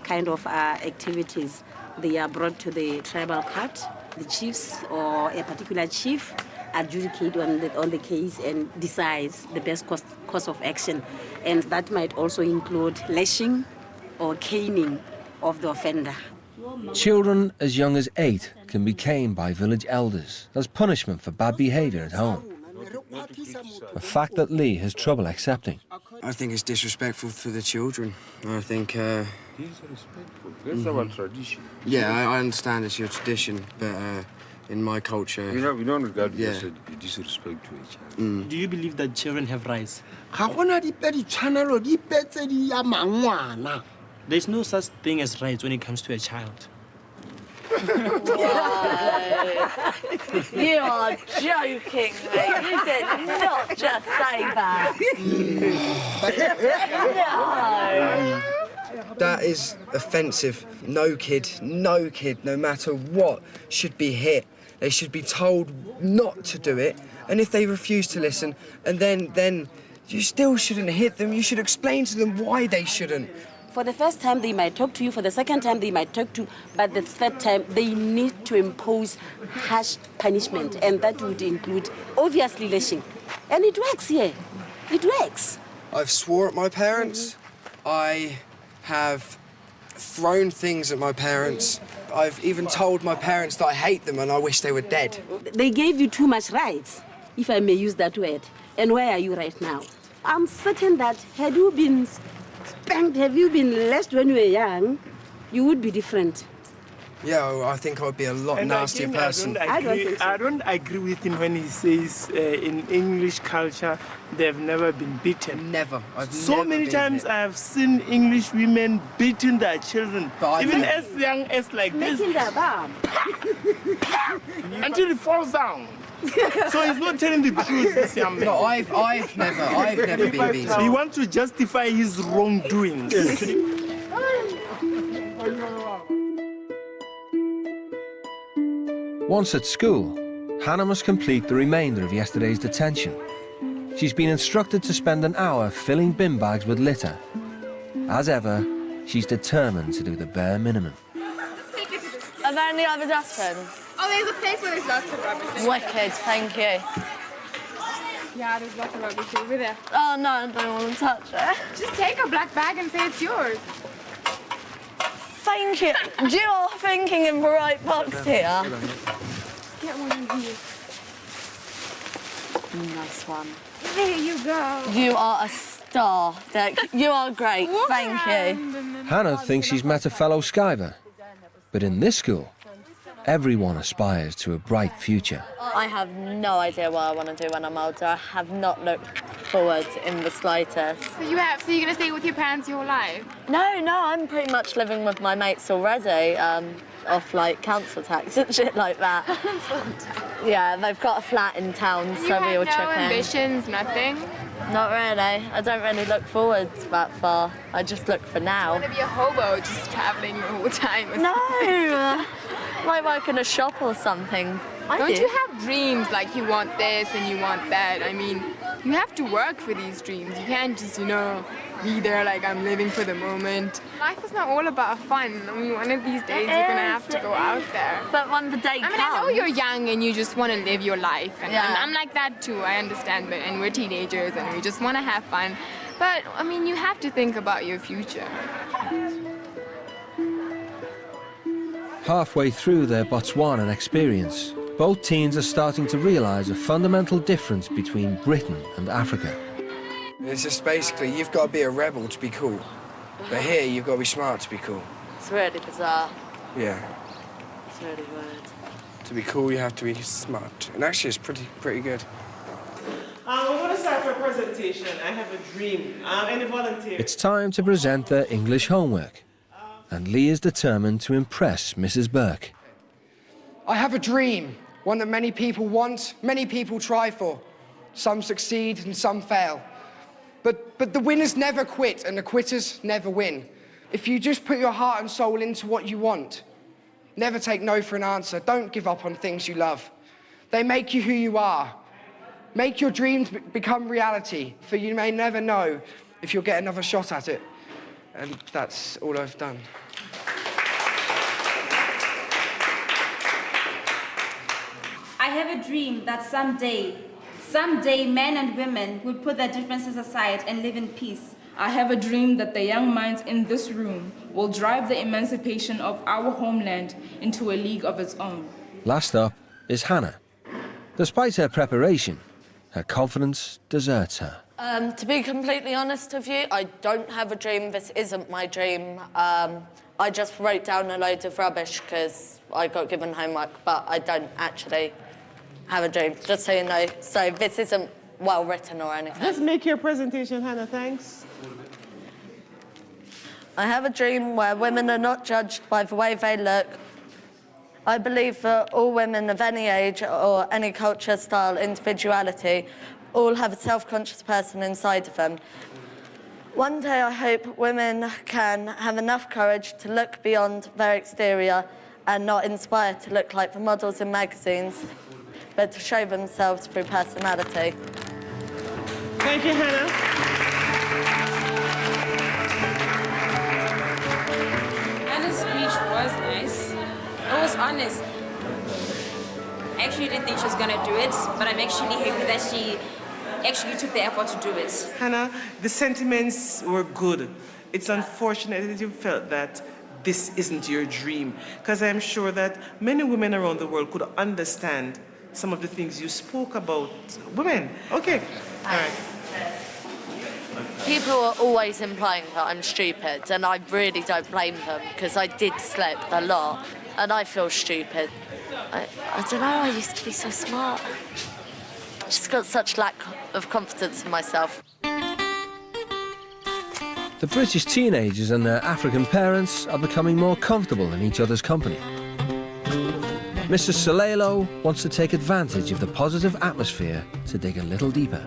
kind of activities. They are brought to the tribal court. The chiefs or a particular chief adjudicate on the case and decides the best course of action. And that might also include lashing or caning of the offender. Children as young as 8 can be caned by village elders as punishment for bad behaviour at home. A fact that Lee has trouble accepting. I think it's disrespectful for the children. I think... Disrespectful? That's our tradition. Yeah, I understand it's your tradition, but in my culture... We don't regard it as a disrespect to a child. Do you believe that children have rights? There's no such thing as rights when it comes to a child. You are joking me. You did not just say that. No. That is offensive. No kid, no matter what, should be hit. They should be told not to do it, and if they refuse to listen, and then you still shouldn't hit them. You should explain to them why they shouldn't. For the first time, they might talk to you. For the second time, they might talk to you. But the third time, they need to impose harsh punishment. And that would include, obviously, lashing. And it works here. It works. I've swore at my parents. I have thrown things at my parents. I've even told my parents that I hate them and I wish they were dead. They gave you too much rights, if I may use that word. And where are you right now? I'm certain that had you been spanked, have you been lashed when you were young, you would be different. Yeah, I think I'd be a lot nastier person. I don't agree with him when he says in English culture they've never been beaten. Never. So many times I have seen English women beating their children, even as young as like this. Making their bum. Until it falls down. So he's not telling the truth, this young man. No, I've never been beaten. He wants to justify his wrongdoings. Once at school, Hannah must complete the remainder of yesterday's detention. She's been instructed to spend an hour filling bin bags with litter. As ever, she's determined to do the bare minimum. Are there any other dustbins? Oh, there's a place where there's lots of rubbish. Wicked, thank you. Yeah, there's lots of rubbish over there. Oh, no, I don't want to touch it. Just take a black bag and say it's yours. Thank you. You are thinking in the right box here. Get one in here. Nice one. There you go. You are a star, Dick. You are great. Thank you. Hannah thinks she's met a fellow skiver. But in this school, everyone aspires to a bright future. I have no idea what I want to do when I'm older. I have not looked forward in the slightest. So you're going to stay with your parents your whole life? No, I'm pretty much living with my mates already, off like council tax and shit like that. Yeah, they've got a flat in town, so we all chip in. You have no ambitions, nothing? Not really. I don't really look forward that far. I just look for now. You want to be a hobo, just traveling the whole time? No! Might work in a shop or something. Don't you have dreams like you want this and you want that? I mean, you have to work for these dreams. You can't just, be there like I'm living for the moment. Life is not all about fun. I mean, one of these days you're going to have to go out there. But when the day comes... I know you're young and you just want to live your life. And I'm like that too, I understand. And we're teenagers and we just want to have fun. But, I mean, you have to think about your future. Halfway through their Botswanan experience, both teens are starting to realise a fundamental difference between Britain and Africa. It's just basically, you've got to be a rebel to be cool. But here, you've got to be smart to be cool. It's really bizarre. Yeah. It's really weird. To be cool, you have to be smart. And actually, it's pretty good. We're going to start our presentation. I have a dream. Any volunteers? It's time to present their English homework. And Lee is determined to impress Mrs. Burke. I have a dream, one that many people want, many people try for. some succeed and some fail. But the winners never quit and the quitters never win. If you just put your heart and soul into what you want, never take no for an answer, don't give up on things you love. They make you who you are. Make your dreams become reality, for you may never know if you'll get another shot at it. And that's all I've done. I have a dream that someday men and women will put their differences aside and live in peace. I have a dream that the young minds in this room will drive the emancipation of our homeland into a league of its own. Last up is Hannah. Despite her preparation, her confidence deserts her. To be completely honest with you, I don't have a dream. This isn't my dream. I just wrote down a load of rubbish because I got given homework, but I don't actually have a dream, just so you know. So this isn't well written or anything. Let's make your presentation, Hannah, thanks. I have a dream where women are not judged by the way they look. I believe that all women of any age or any culture, style, individuality, all have a self-conscious person inside of them. One day I hope women can have enough courage to look beyond their exterior and not inspire to look like the models in magazines, but to show themselves through personality. Thank you, Hannah. Hannah's speech was nice. It was honest. I actually didn't think she was gonna do it, but I'm actually happy that she actually took the effort to do it. Hannah, the sentiments were good. It's unfortunate that you felt that this isn't your dream, because I'm sure that many women around the world could understand some of the things you spoke about women. Okay, all right. People are always implying that I'm stupid, and I really don't blame them, because I did slip a lot, and I feel stupid. I don't know, I used to be so smart. I just got such lack of confidence in myself. The British teenagers and their African parents are becoming more comfortable in each other's company. Mrs. Solelo wants to take advantage of the positive atmosphere to dig a little deeper.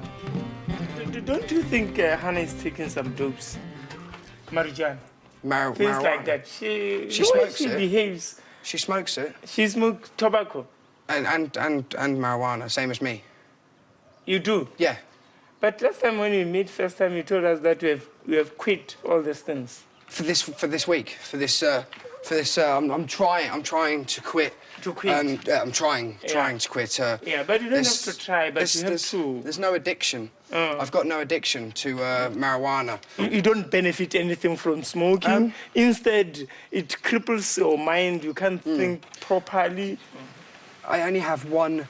Don't you think Hannah is taking some dopes? Marijuana. Things like that. She smokes she it. Behaves. She smokes it. She smokes tobacco. And marijuana, same as me. You do? Yeah. But last time when we met, first time you told us that we have quit all these things. For this week, I'm trying to quit. To quit? I'm trying to quit. Yeah, but you don't have to try, but you have to. There's no addiction. I've got no addiction to marijuana. You don't benefit anything from smoking. Instead, it cripples your mind. You can't think properly. I only have one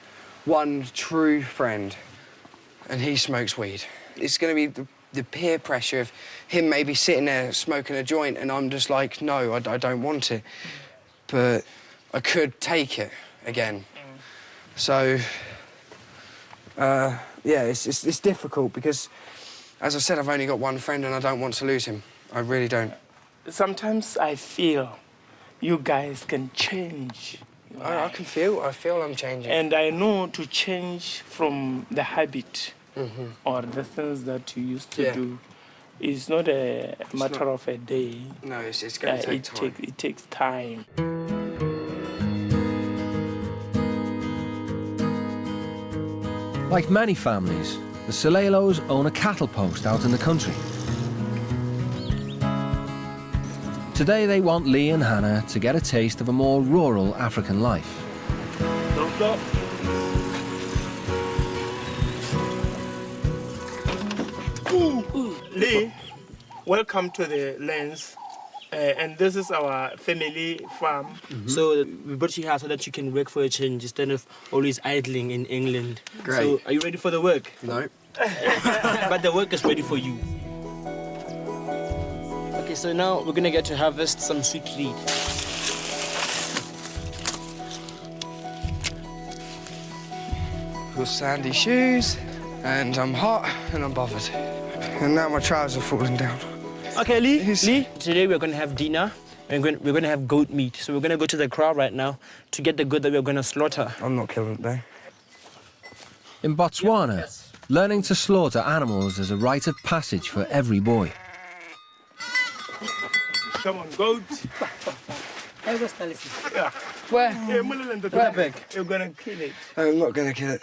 true friend, and he smokes weed. It's going to be the peer pressure of him maybe sitting there smoking a joint, and I'm just like, no, I don't want it. But I could take it again. So, yeah, it's difficult because, as I said, I've only got one friend and I don't want to lose him. I really don't. Sometimes I feel you guys can change. I feel I'm changing. And I know to change from the habit or the things that you used to do is not a matter of a day. No, it's going to take time. It takes time. Like many families, the Solelos own a cattle post out in the country. Today they want Lee and Hannah to get a taste of a more rural African life. Lee, welcome to the lands. And this is our family farm. So we brought you here so that you can work for a change instead of always idling in England. Great. So are you ready for the work? No. But the work is ready for you. Okay, so now we're gonna get to harvest some sweet reed. Got sandy shoes, and I'm hot, and I'm bothered. And now my trousers are falling down. Okay, Lee, today we're gonna have dinner. We're gonna have goat meat. So we're gonna go to the kraal right now to get the goat that we're gonna slaughter. I'm not killing it though. In Botswana, Learning to slaughter animals is a rite of passage for every boy. Come on, goat. Yeah. Where? Where, Beck? You're gonna kill it. I'm not going to kill it.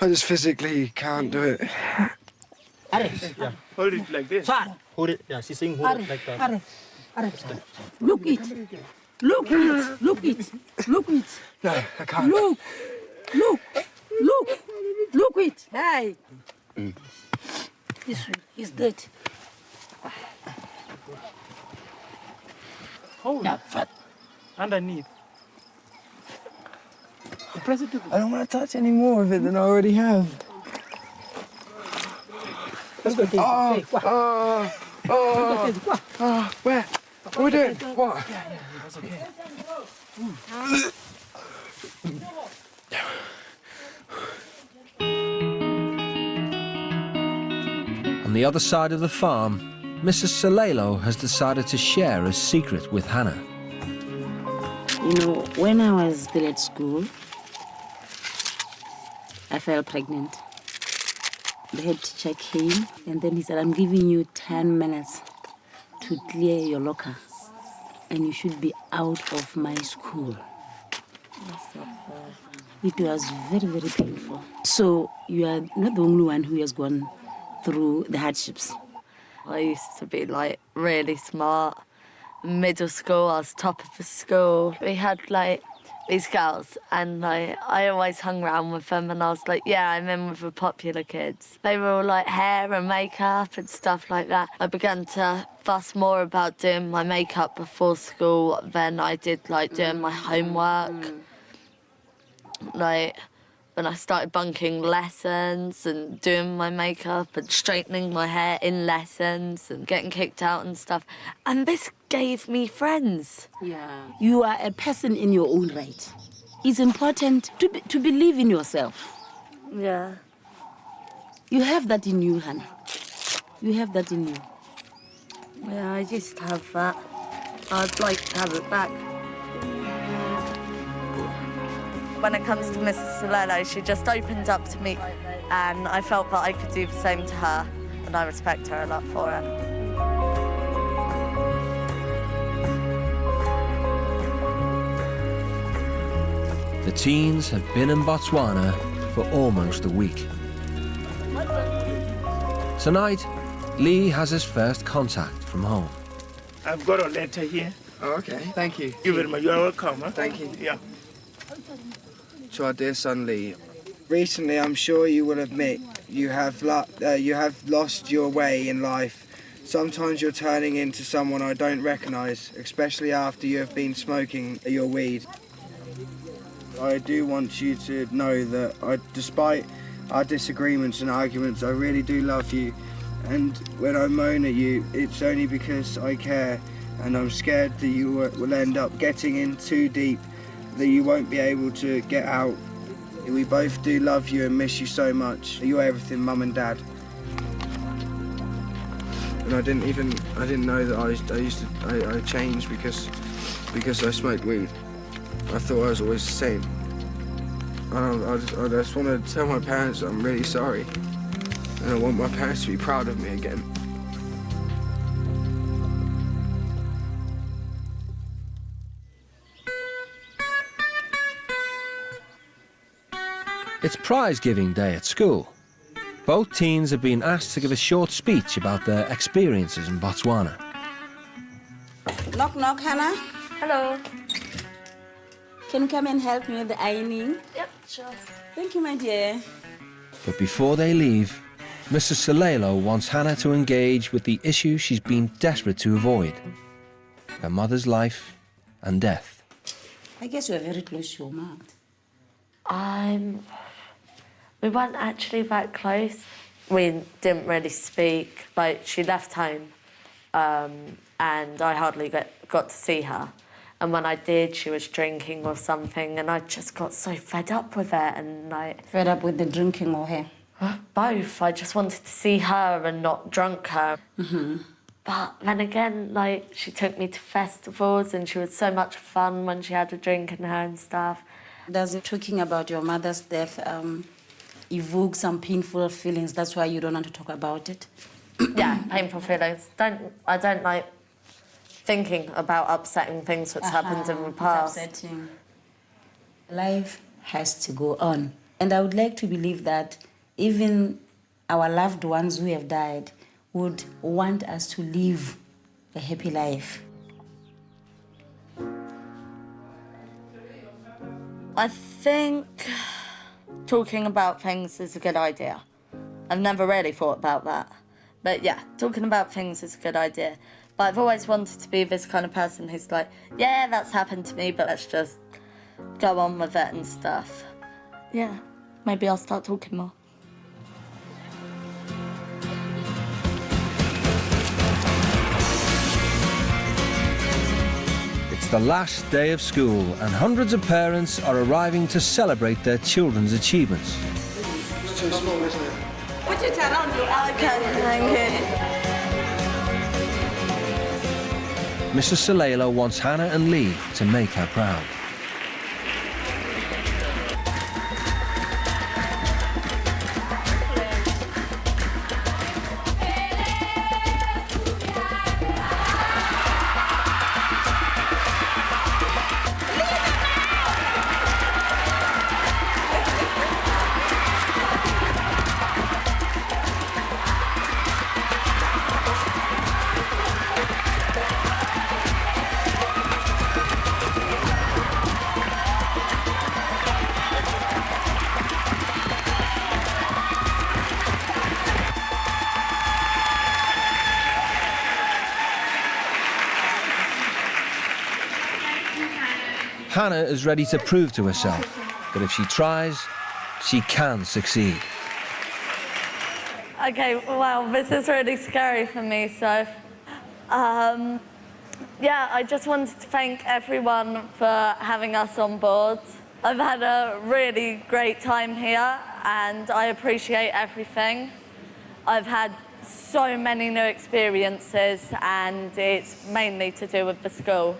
I just physically can't do it. Yeah. Hold it like this. Hold it. Yeah, she's saying hold it like that. Look it. Look it. Look it. Look it. No, I can't. Look. Look. Look. Look it. Hey. This one is dead. Hold it. Fat. Underneath. Press it to I don't want to touch any more of it than I already have. Where? What are we doing? What? That's okay. On the other side of the farm, Mrs. Salelo has decided to share a secret with Hannah. You know, when I was still at school, I fell pregnant. The head teacher came and then he said, I'm giving you 10 minutes to clear your locker and you should be out of my school. It was very, very painful. So you are not the only one who has gone through the hardships. I used to be like really smart. Middle school, I was top of the school. We had like these girls and like I always hung around with them and I was like, yeah, I'm in with the popular kids. They were all like hair and makeup and stuff like that. I began to fuss more about doing my makeup before school than I did like doing my homework. Like when I started bunking lessons and doing my makeup and straightening my hair in lessons and getting kicked out and stuff. And this gave me friends. Yeah. You are a person in your own right. It's important to believe in yourself. Yeah. You have that in you, Hannah. You have that in you. Yeah, I used to have that. I'd like to have it back. When it comes to Mrs. Salelo, she just opened up to me and I felt that I could do the same to her and I respect her a lot for it. The teens have been in Botswana for almost a week. Tonight, Lee has his first contact from home. I've got a letter here. Oh, okay. Thank you. You very much. You're welcome. Huh? Thank you. Yeah. To our dear son Lee, recently I'm sure you will admit you have lost your way in life. Sometimes you're turning into someone I don't recognise, especially after you have been smoking your weed. I do want you to know that despite our disagreements and arguments, I really do love you. And when I moan at you, it's only because I care and I'm scared that you will end up getting in too deep that you won't be able to get out. We both do love you and miss you so much. You're everything, Mum and Dad. And I didn't know that I changed because I smoked weed. I thought I was always the same. I just want to tell my parents that I'm really sorry. And I want my parents to be proud of me again. It's prize-giving day at school. Both teens have been asked to give a short speech about their experiences in Botswana. Knock, knock, Hannah. Hello. Can you come and help me with the ironing? Yep, sure. Thank you, my dear. But before they leave, Mrs. Salelo wants Hannah to engage with the issue she's been desperate to avoid: her mother's life and death. I guess you're very close to your mom. We weren't actually that close. We didn't really speak. Like, she left home, and I hardly got to see her. And when I did, she was drinking or something, and I just got so fed up with it. And like, fed up with the drinking or her? Both. I just wanted to see her and not drunk her. Mm-hmm. But then again, like, she took me to festivals, and she was so much fun when she had a drink in her and stuff. Talking about your mother's death, evoke some painful feelings. That's why you don't want to talk about it. Yeah, painful feelings. I don't like thinking about upsetting things that's happened in the past. It's upsetting. Life has to go on. And I would like to believe that even our loved ones who have died would want us to live a happy life. I think talking about things is a good idea. I've never really thought about that. But yeah, talking about things is a good idea. But I've always wanted to be this kind of person who's like, yeah, that's happened to me, but let's just go on with it and stuff. Yeah, maybe I'll start talking more. It's the last day of school and hundreds of parents are arriving to celebrate their children's achievements. It's too small, isn't it? Put it around your arm. Okay, thank you. Mrs. Salela wants Hannah and Lee to make her proud. Hannah is ready to prove to herself that if she tries, she can succeed. Okay, well, this is really scary for me, so... yeah, I just wanted to thank everyone for having us on board. I've had a really great time here, and I appreciate everything. I've had so many new experiences, and it's mainly to do with the school.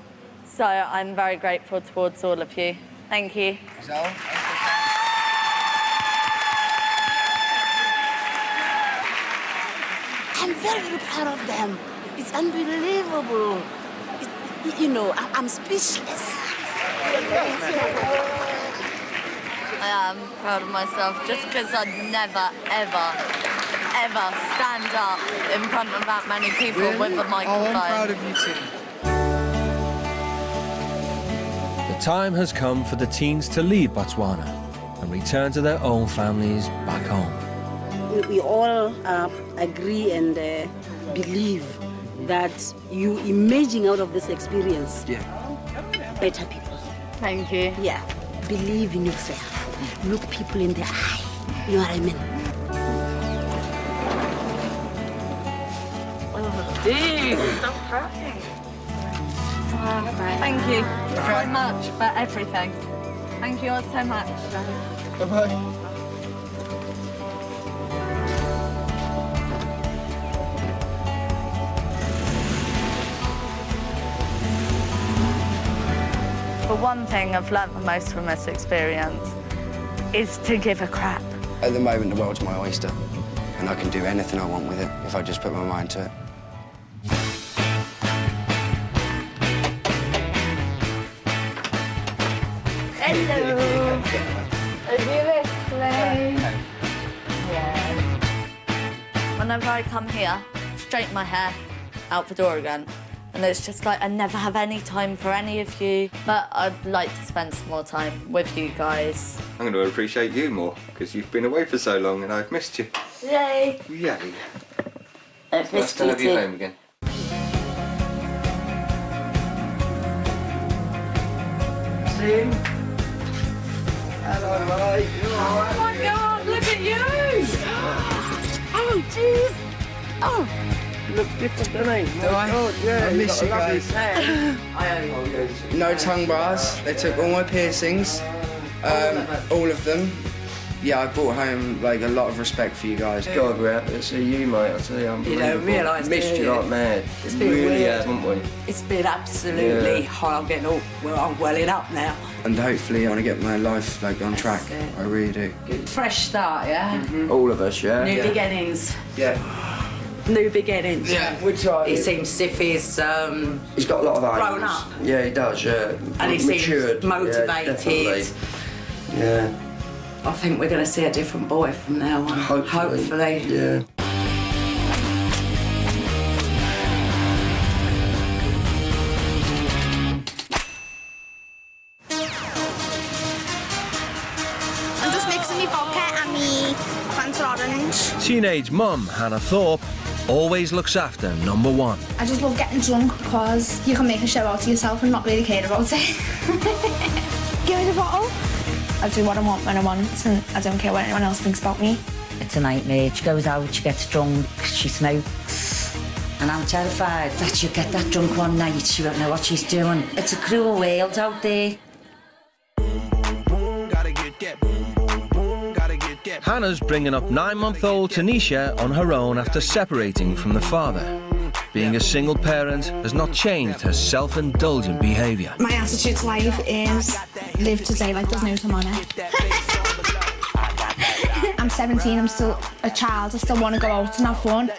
So I'm very grateful towards all of you. Thank you. I'm very, very proud of them. It's unbelievable. You know, I'm speechless. I am proud of myself just because I'd never, ever, ever stand up in front of that many people with a microphone. Oh, I'm proud of you too. The time has come for the teens to leave Botswana and return to their own families back home. We all agree and believe that you emerging out of this experience, better people. Thank you. Yeah, believe in yourself. Look people in the eye. You know what I mean? Oh, dude, stop crying. Thank you so much for everything. Thank you all so much. Bye-bye. But one thing I've learnt the most from this experience is to give a crap. At the moment, the world's my oyster, and I can do anything I want with it if I just put my mind to it. Hello. Are you listening? Yeah. Whenever I come here, straighten my hair, out the door again. And it's just like I never have any time for any of you, but I'd like to spend some more time with you guys. I'm going to appreciate you more because you've been away for so long and I've missed you. Yay! Yay! I've Nice to have you home again. Tim. Hello, mate. You all right? Oh my God, look at you! Oh, jeez! Oh! You look different, don't you? Do I? God, yeah, I miss you got a lovely guys. tan. No tongue bars. They took all my piercings, all of them. Yeah, I brought home like a lot of respect for you guys. God, we're happy to see you, mate. I tell you, I'm You don't realise, missed do you you? like mad. It's It been really weird. has, haven't we? It's been absolutely hard. I'm getting all, well, I'm welling up now. And hopefully I want to get my life like on track. I really do. Fresh start, yeah? All of us, yeah? New beginnings. Yeah. New beginnings. Yeah, we try. He seems stiff, he's He's got a lot of ideas. grown up. Yeah, he does, yeah. And he matured. seems motivated. Yeah, definitely. Yeah. I think we're going to see a different boy from now on. Hopefully. Yeah. I'm just mixing me vodka and me Fanta orange. Teenage mum Hannah Thorpe always looks after number one. I just love getting drunk because you can make a show out of yourself and not really care about it. Give me the bottle. I do what I want when I want and I don't care what anyone else thinks about me. It's a nightmare. She goes out, she gets drunk, she smokes. And I'm terrified that she'll get that drunk one night, she won't know what she's doing. It's a cruel world out there. Hannah's bringing up 9-month-old Tanisha on her own after separating from the father. Being a single parent has not changed her self-indulgent behaviour. My attitude to life is live today like there's no tomorrow. I'm 17, I'm still a child, I still want to go out and have fun.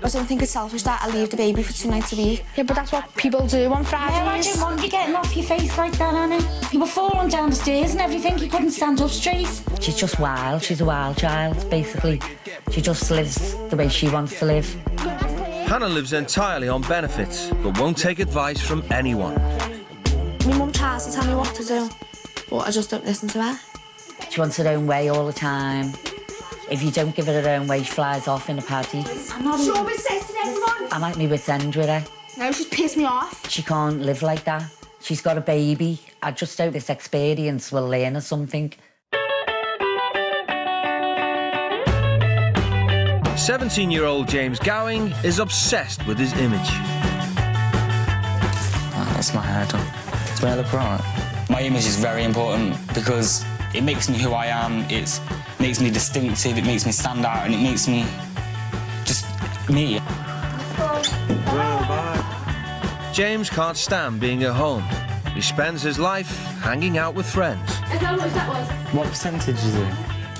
I don't think it's selfish that I leave the baby for 2 nights a week. Yeah, but that's what people do on Fridays. Yeah, I don't want you getting off your face like that, Annie. You were falling down the stairs and everything, you couldn't stand up straight. She's just wild, she's a wild child, basically. She just lives the way she wants to live. Hannah lives entirely on benefits, but won't take advice from anyone. My mum tries to tell me what to do, but I just don't listen to her. She wants her own way all the time. If you don't give her her own way, she flies off in a paddy. I'm not sure what it says to everyone. I'm at my wit's end with her. No, she's pissed me off. She can't live like that. She's got a baby. I just hope this experience will learn her something. 17-year-old James Gowing is obsessed with his image. That's my hair done. Do I look right? My image is very important because it makes me who I am. It makes me distinctive. It makes me stand out, and it makes me just me. James can't stand being at home. He spends his life hanging out with friends. Is that how much that was? What percentage is it?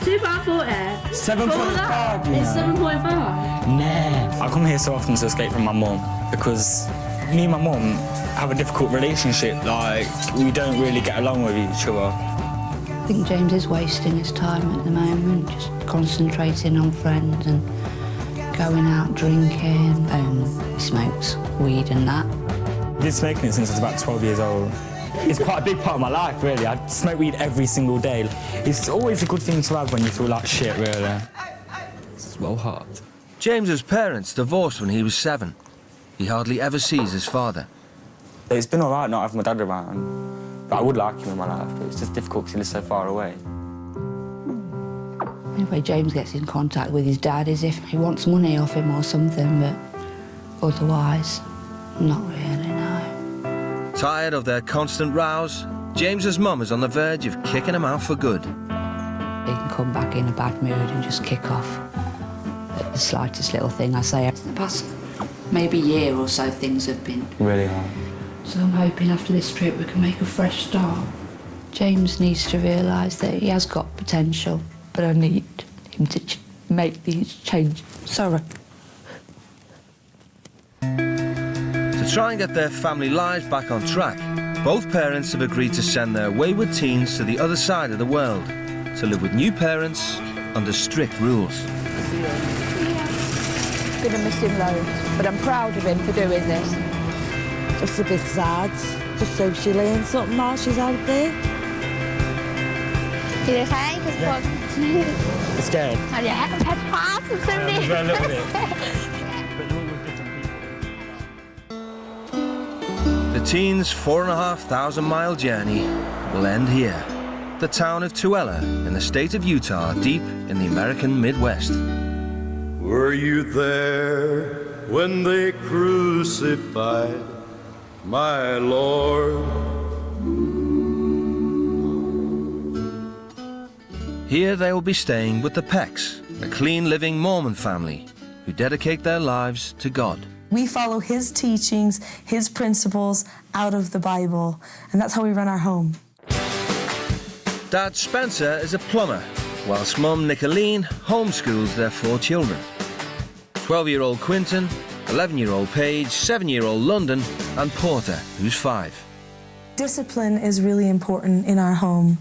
£2.40. 7.5. It's 7.5. Nah. I come here so often to escape from my mum because me and my mum have a difficult relationship. Like, we don't really get along with each other. I think James is wasting his time at the moment, just concentrating on friends and going out drinking. He smokes weed and that. I've been smoking it since I was about 12 years old. It's quite a big part of my life, really. I smoke weed every single day. It's always a good thing to have when you feel like shit, really. It's well hard. James's parents divorced when he was 7. He hardly ever sees his father. It's been all right not having my dad around. But I would like him in my life, but it's just difficult because he lives so far away. The only way James gets in contact with his dad is if he wants money off him or something, but otherwise, not really, no. Tired of their constant rows, James's mum is on the verge of kicking him out for good. He can come back in a bad mood and just kick off at the slightest little thing I say. In the past maybe year or so, things have been really hard. So I'm hoping after this trip we can make a fresh start. James needs to realise that he has got potential, but I need him to make these changes. Sorry. To try and get their family lives back on track, both parents have agreed to send their wayward teens to the other side of the world to live with new parents under strict rules. Gonna miss him loads, but I'm proud of him for doing this. Just a bit sad, just so she learns something while she's out there. You okay? You're scared? Oh yeah, I've had parts of so many. A little bit. The teens' 4,500-mile journey will end here, the town of Tooele in the state of Utah, deep in the American Midwest. Were you there when they crucified my Lord? Here they will be staying with the Pecks, a clean-living Mormon family who dedicate their lives to God. We follow his teachings, his principles out of the Bible, and that's how we run our home. Dad Spencer is a plumber, whilst Mum Nicolene homeschools their 4 children. 12-year-old Quinton, 11-year-old Paige, 7-year-old London, and Porter, who's 5. Discipline is really important in our home.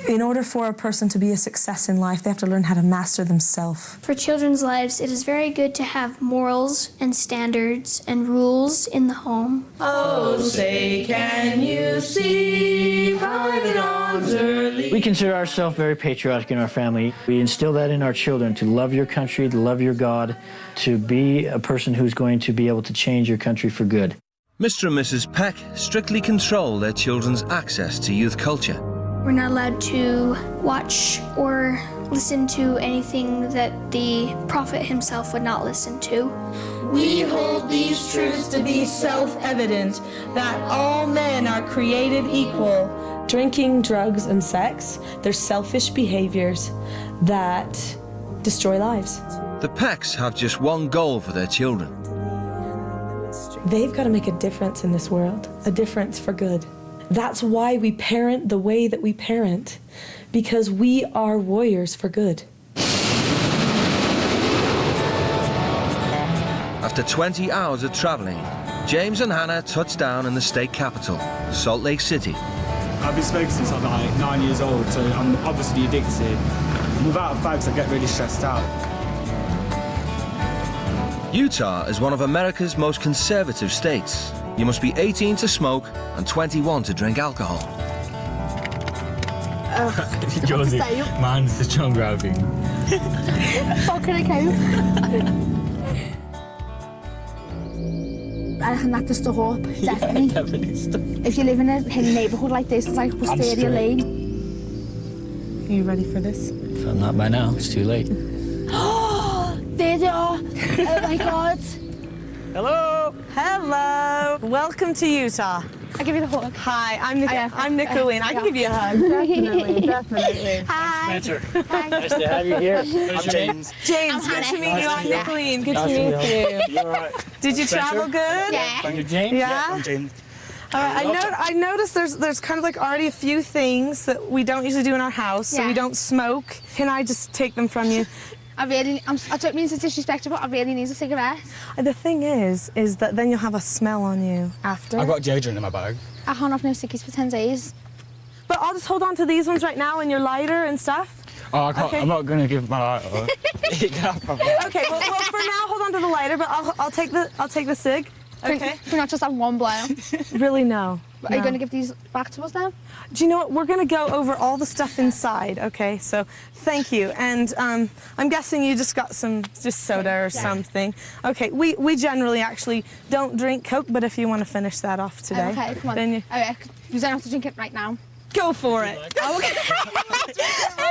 In order for a person to be a success in life, they have to learn how to master themselves. For children's lives, it is very good to have morals and standards and rules in the home. Oh, say, can you see by the dawn's early... We consider ourselves very patriotic in our family. We instill that in our children, to love your country, to love your God, to be a person who's going to be able to change your country for good. Mr. and Mrs. Peck strictly control their children's access to youth culture. We're not allowed to watch or listen to anything that the prophet himself would not listen to. We hold these truths to be self-evident, that all men are created equal. Drinking, drugs, and sex, they're selfish behaviors that destroy lives. The Pecks have just one goal for their children. They've got to make a difference in this world, a difference for good. That's why we parent the way that we parent, because we are warriors for good. After 20 hours of traveling, James and Hannah touched down in the state capital, Salt Lake City. I've been smoking since I'm like 9 years old, so I'm obviously addicted. Without fags, I get really stressed out. Utah is one of America's most conservative states. You must be 18 to smoke and 21 to drink alcohol. Yours is, mine's the tongue grabbing. What can I count? I reckon that just stuck up, definitely. Yeah, definitely stuck. If you live in a neighbourhood like this, it's like Wisteria Lane. Are you ready for this? If I'm not by now, it's too late. There they are. Oh my God. Hello. Hello. Welcome to Utah. I'll give you the hug. Hi, I'm Nicolene. I can give you a hug. Definitely, definitely. Hi. Spencer. Nice to have you here. I'm James. James, good to meet you. I'm Nicolene. Good to meet you. You all right? Did you travel good? Yeah. You're James? Yeah? I'm James. I noticed there's kind of like already a few things that we don't usually do in our house. So we don't smoke. Can I just take them from you? I don't mean to disrespect you, but I really need a cigarette. The thing is that then you'll have a smell on you after. I've got deodorant in my bag. I can't have no ciggies for 10 days. But I'll just hold on to these ones right now and your lighter and stuff. Oh, I can't, okay. I'm not going to give my lighter. Okay, well, for now, hold on to the lighter, but I'll take the cig. Okay. Can we not just have one blow? Really, no. Are you going to give these back to us now? Do you know what? We're going to go over all the stuff inside, okay? So, thank you. And I'm guessing you just got some soda or something. Okay, we generally actually don't drink Coke, but if you want to finish that off today. Okay, come on. Then you don't have to drink it right now. Go for it. Oh, okay.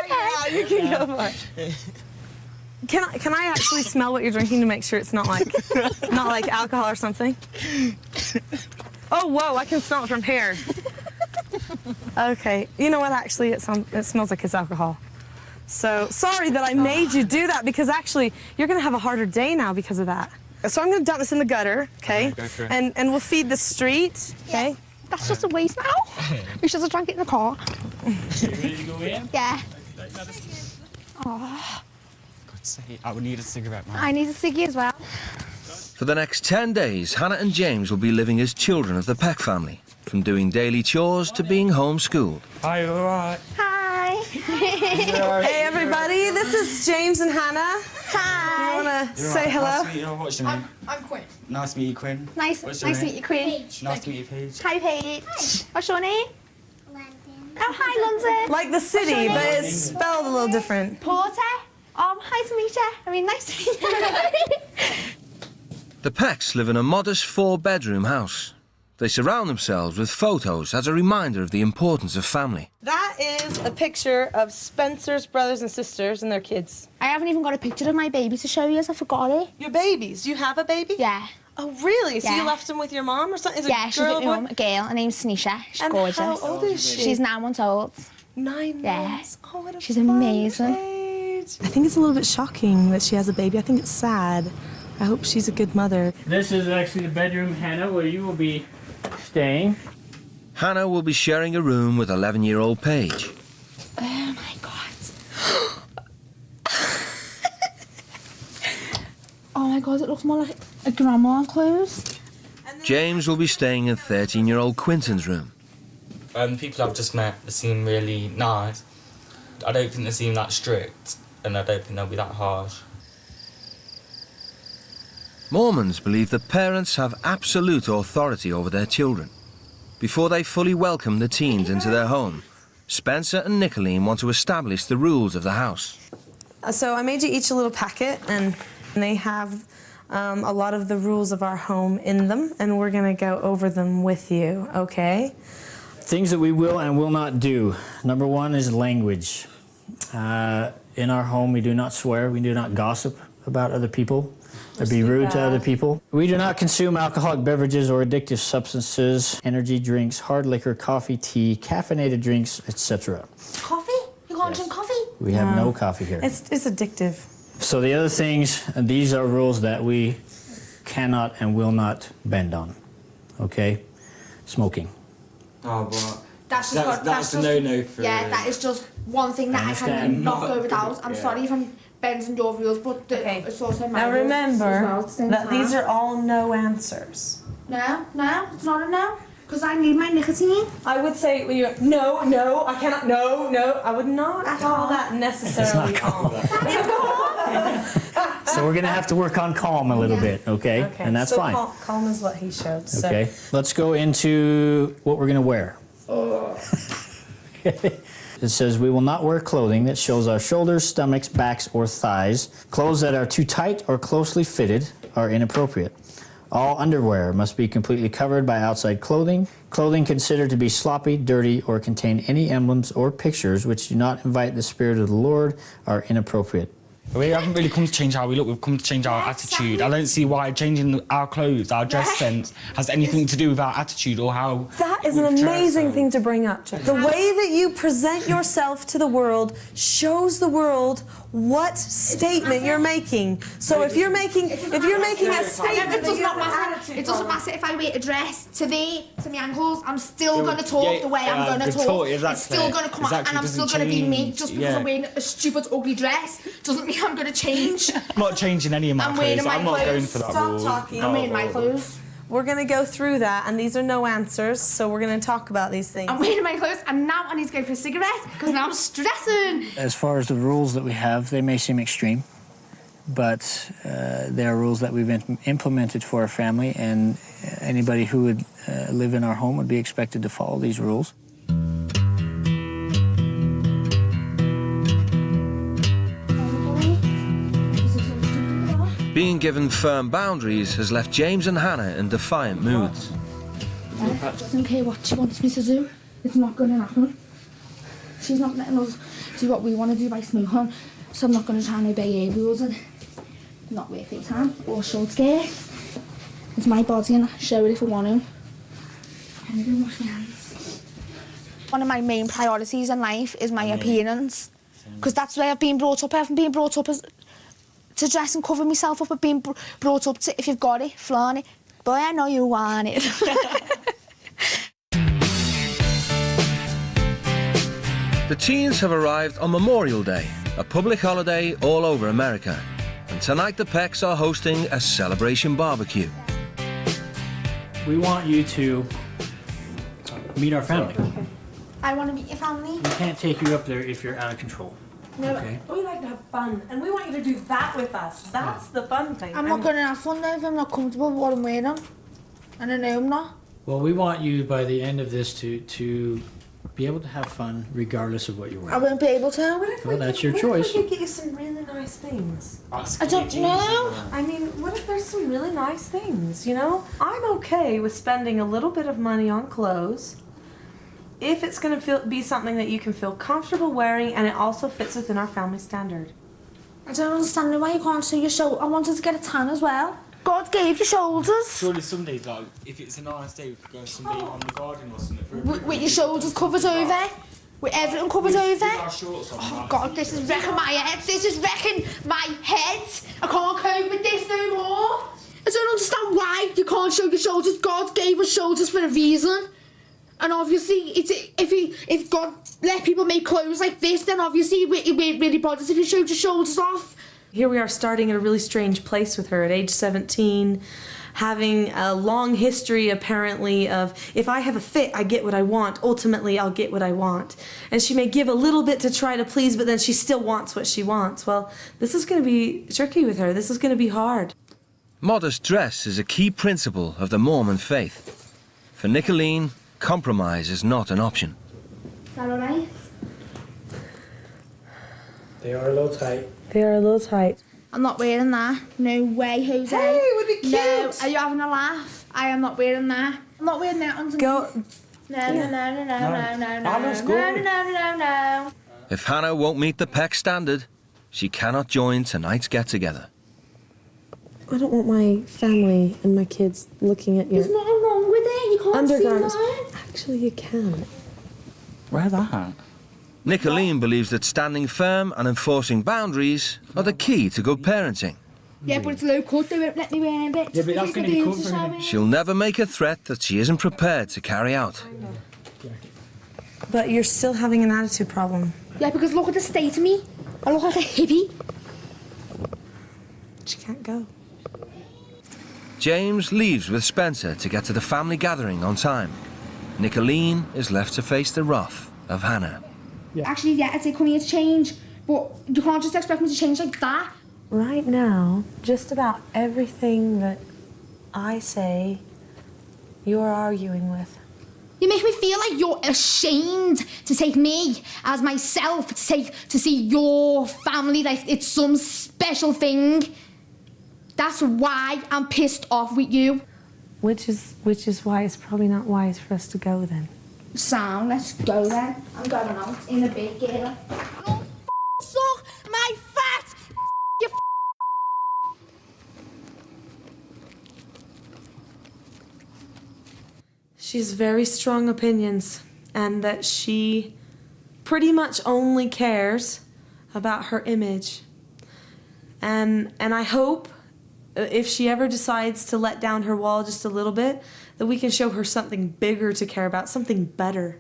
Okay, you can go for it. Can I actually smell what you're drinking to make sure it's not like alcohol or something? Oh, whoa, I can smell it from here. Okay, you know what, actually, it smells like it's alcohol. So, sorry that I made you do that, because actually, you're gonna have a harder day now because of that. So I'm gonna dump this in the gutter, okay? Go for it. And we'll feed the street, okay? That's just a waste now. We should have drank it in the car. You ready to go in? Yeah. Oh, God's sake, I would need a cigarette, man. I need a ciggy as well. For the next 10 days, Hannah and James will be living as children of the Peck family, from doing daily chores to being homeschooled. Hi, all right? Hi. Hey, everybody, this is James and Hannah. Hi. You wanna say hello? Nice to meet you. What's your name? I'm Quinn. Nice to meet you, Quinn. Nice What's your to name? meet you, Quinn. Nice to meet you, Paige. Hi, Paige. What's your name? London. Oh, hi, London. Like the city, but it's spelled a little different. Porter. Hi to meet you. I mean, nice to meet you. The Pecks live in a modest 4-bedroom house. They surround themselves with photos as a reminder of the importance of family. That is a picture of Spencer's brothers and sisters and their kids. I haven't even got a picture of my baby to show you, as I forgot it. Your babies? Do you have a baby? Yeah. Oh, really? So Yeah. you left them with your mom or something? Is it Yeah, a she's girl with or my boy? mum, a girl. Her name's Snisha. She's And gorgeous. how old is she? She's 9 months old. 9 months. Oh, what a She's fun amazing. age. I think it's a little bit shocking that she has a baby. I think it's sad. I hope she's a good mother. This is actually the bedroom, Hannah, where you will be staying. Hannah will be sharing a room with 11-year-old Paige. Oh my God. Oh my God, it looks more like a grandma clothes. James will be staying in 13-year-old Quinton's room. People I've just met seem really nice. I don't think they seem that strict, and I don't think they'll be that harsh. Mormons believe that parents have absolute authority over their children. Before they fully welcome the teens into their home, Spencer and Nicolene want to establish the rules of the house. So I made you each a little packet, and they have a lot of the rules of our home in them, and we're going to go over them with you, okay? Things that we will and will not do. Number one is language. In our home, we do not swear, we do not gossip about other people, or be rude to other people. We do not consume alcoholic beverages or addictive substances, energy drinks, hard liquor, coffee, tea, caffeinated drinks, etc. Coffee? You can't drink coffee? We have no coffee here. It's addictive. So the other things, these are rules that we cannot and will not bend on, okay? Smoking. Oh, but That's just a no-no for... Yeah, that is just one thing that I cannot go without. I'm sorry if I'm bending your rules, but it's also my Now rules remember as well at the same that time. these are all no answers. No, it's not a no. Because I need my nicotine. I would say when you're no, I cannot, no. I would not call that necessarily calm. So we're gonna have to work on calm a little bit, okay? And that's so fine. Calm is what he showed. So. Okay, let's go into what we're gonna wear. It says we will not wear clothing that shows our shoulders, stomachs, backs, or thighs. Clothes that are too tight or closely fitted are inappropriate. All underwear must be completely covered by outside clothing. Clothing considered to be sloppy, dirty, or contain any emblems or pictures which do not invite the Spirit of the Lord are inappropriate. We haven't really come to change how we look, we've come to change our attitude. I don't see why changing our clothes, our dress sense, has anything to do with our attitude or how... That is an amazing thing to bring up, Jeff. The way that you present yourself to the world shows the world what statement you're making. So if you're making a statement, It does not matter. It doesn't matter if I wear a dress to my ankles. I'm still going to talk the way I'm going to talk. It's still going to come out, and I'm still going to be me. Just because I'm wearing a stupid, ugly dress doesn't mean I'm going to change. I'm not changing any of my clothes. I'm not going for that rule. Stop talking. I'm wearing my clothes. We're going to go through that, and these are no answers, so we're going to talk about these things. I'm wearing my clothes, and now I need to go for a cigarette, because now I'm stressing. As far as the rules that we have, they may seem extreme, but they are rules that we've implemented for our family, and anybody who would live in our home would be expected to follow these rules. Being given firm boundaries has left James and Hannah in defiant moods. I don't care what she wants me to do. It's not going to happen. She's not letting us do what we want to do by smoking, so I'm not going to try and obey her rules and not wear fake tan or short skirts. It's my body and I show it if I want to. I'm going to wash my hands. One of my main priorities in life is my appearance, because that's the way I've been brought up. I haven't been brought up as to dress and cover myself up. I've been brought up to, if you've got it, flaunt it. Boy, I know you want it. The teens have arrived on Memorial Day, a public holiday all over America. And tonight the Pecks are hosting a celebration barbecue. We want you to meet our family. I want to meet your family. We can't take you up there if you're out of control. No, Okay. but we like to have fun, and we want you to do that with us. That's the fun thing. I'm not going to have fun though if I'm not comfortable with what I'm wearing. And I know I'm not. Well, we want you by the end of this to be able to have fun regardless of what you're I wearing. won't be able to. Well, that's your choice. What if we could get you some really nice things? I don't know. I mean, what if there's some really nice things, you know? I'm okay with spending a little bit of money on clothes if it's going to be something that you can feel comfortable wearing and it also fits within our family standard. I don't understand why you can't see your shoulder. I wanted to get a tan as well. God gave you shoulders. Surely some days, like, if it's a nice day, we could go someday on the garden or something. With your shoulders covered over. with everything covers over. Oh God, this is wrecking my head. This is wrecking my head. I can't cope with this no more. I don't understand why you can't show your shoulders. God gave us shoulders for a reason. And obviously, if God let people make clothes like this, then obviously it really bothers if you showed your shoulders off. Here we are starting at a really strange place with her at age 17, having a long history apparently of if I have a fit, I get what I want. Ultimately, I'll get what I want. And she may give a little bit to try to please, but then she still wants what she wants. Well, this is going to be tricky with her. This is going to be hard. Modest dress is a key principle of the Mormon faith. For Nicolene, compromise is not an option. Is that all right? They are a little tight. They are a little tight. I'm not wearing that. No way, Jose. Hey, would it be cute? No, are you having a laugh? I am not wearing that. I'm not wearing that underneath. Go. No. If Hannah won't meet the Peck standard, she cannot join tonight's get-together. I don't want my family and my kids looking at your There's nothing wrong with it. You can't undergarments. see mine. Actually, you can. Wear that. Nicolene believes that standing firm and enforcing boundaries are the key to good parenting. Yeah, but it's low cut. They won't let me wear a bit. Yeah, but that's going to be cool for me. She'll never make a threat that she isn't prepared to carry out. But you're still having an attitude problem. Yeah, because look at the state of me. I look like a hippie. She can't go. James leaves with Spencer to get to the family gathering on time. Nicolene is left to face the wrath of Hannah. Yeah. Actually, yeah, I'd say come here to change, but you can't just expect me to change like that. Right now, just about everything that I say, you're arguing with. You make me feel like you're ashamed to take me as myself, to see your family like it's some special thing. That's why I'm pissed off with you. Which is why it's probably not wise for us to go then. Sam, let's go then. I'm going out in a bit, girl. Oh, suck my fat, you She's very strong opinions, and that she pretty much only cares about her image. And I hope if she ever decides to let down her wall just a little bit, that we can show her something bigger to care about, something better.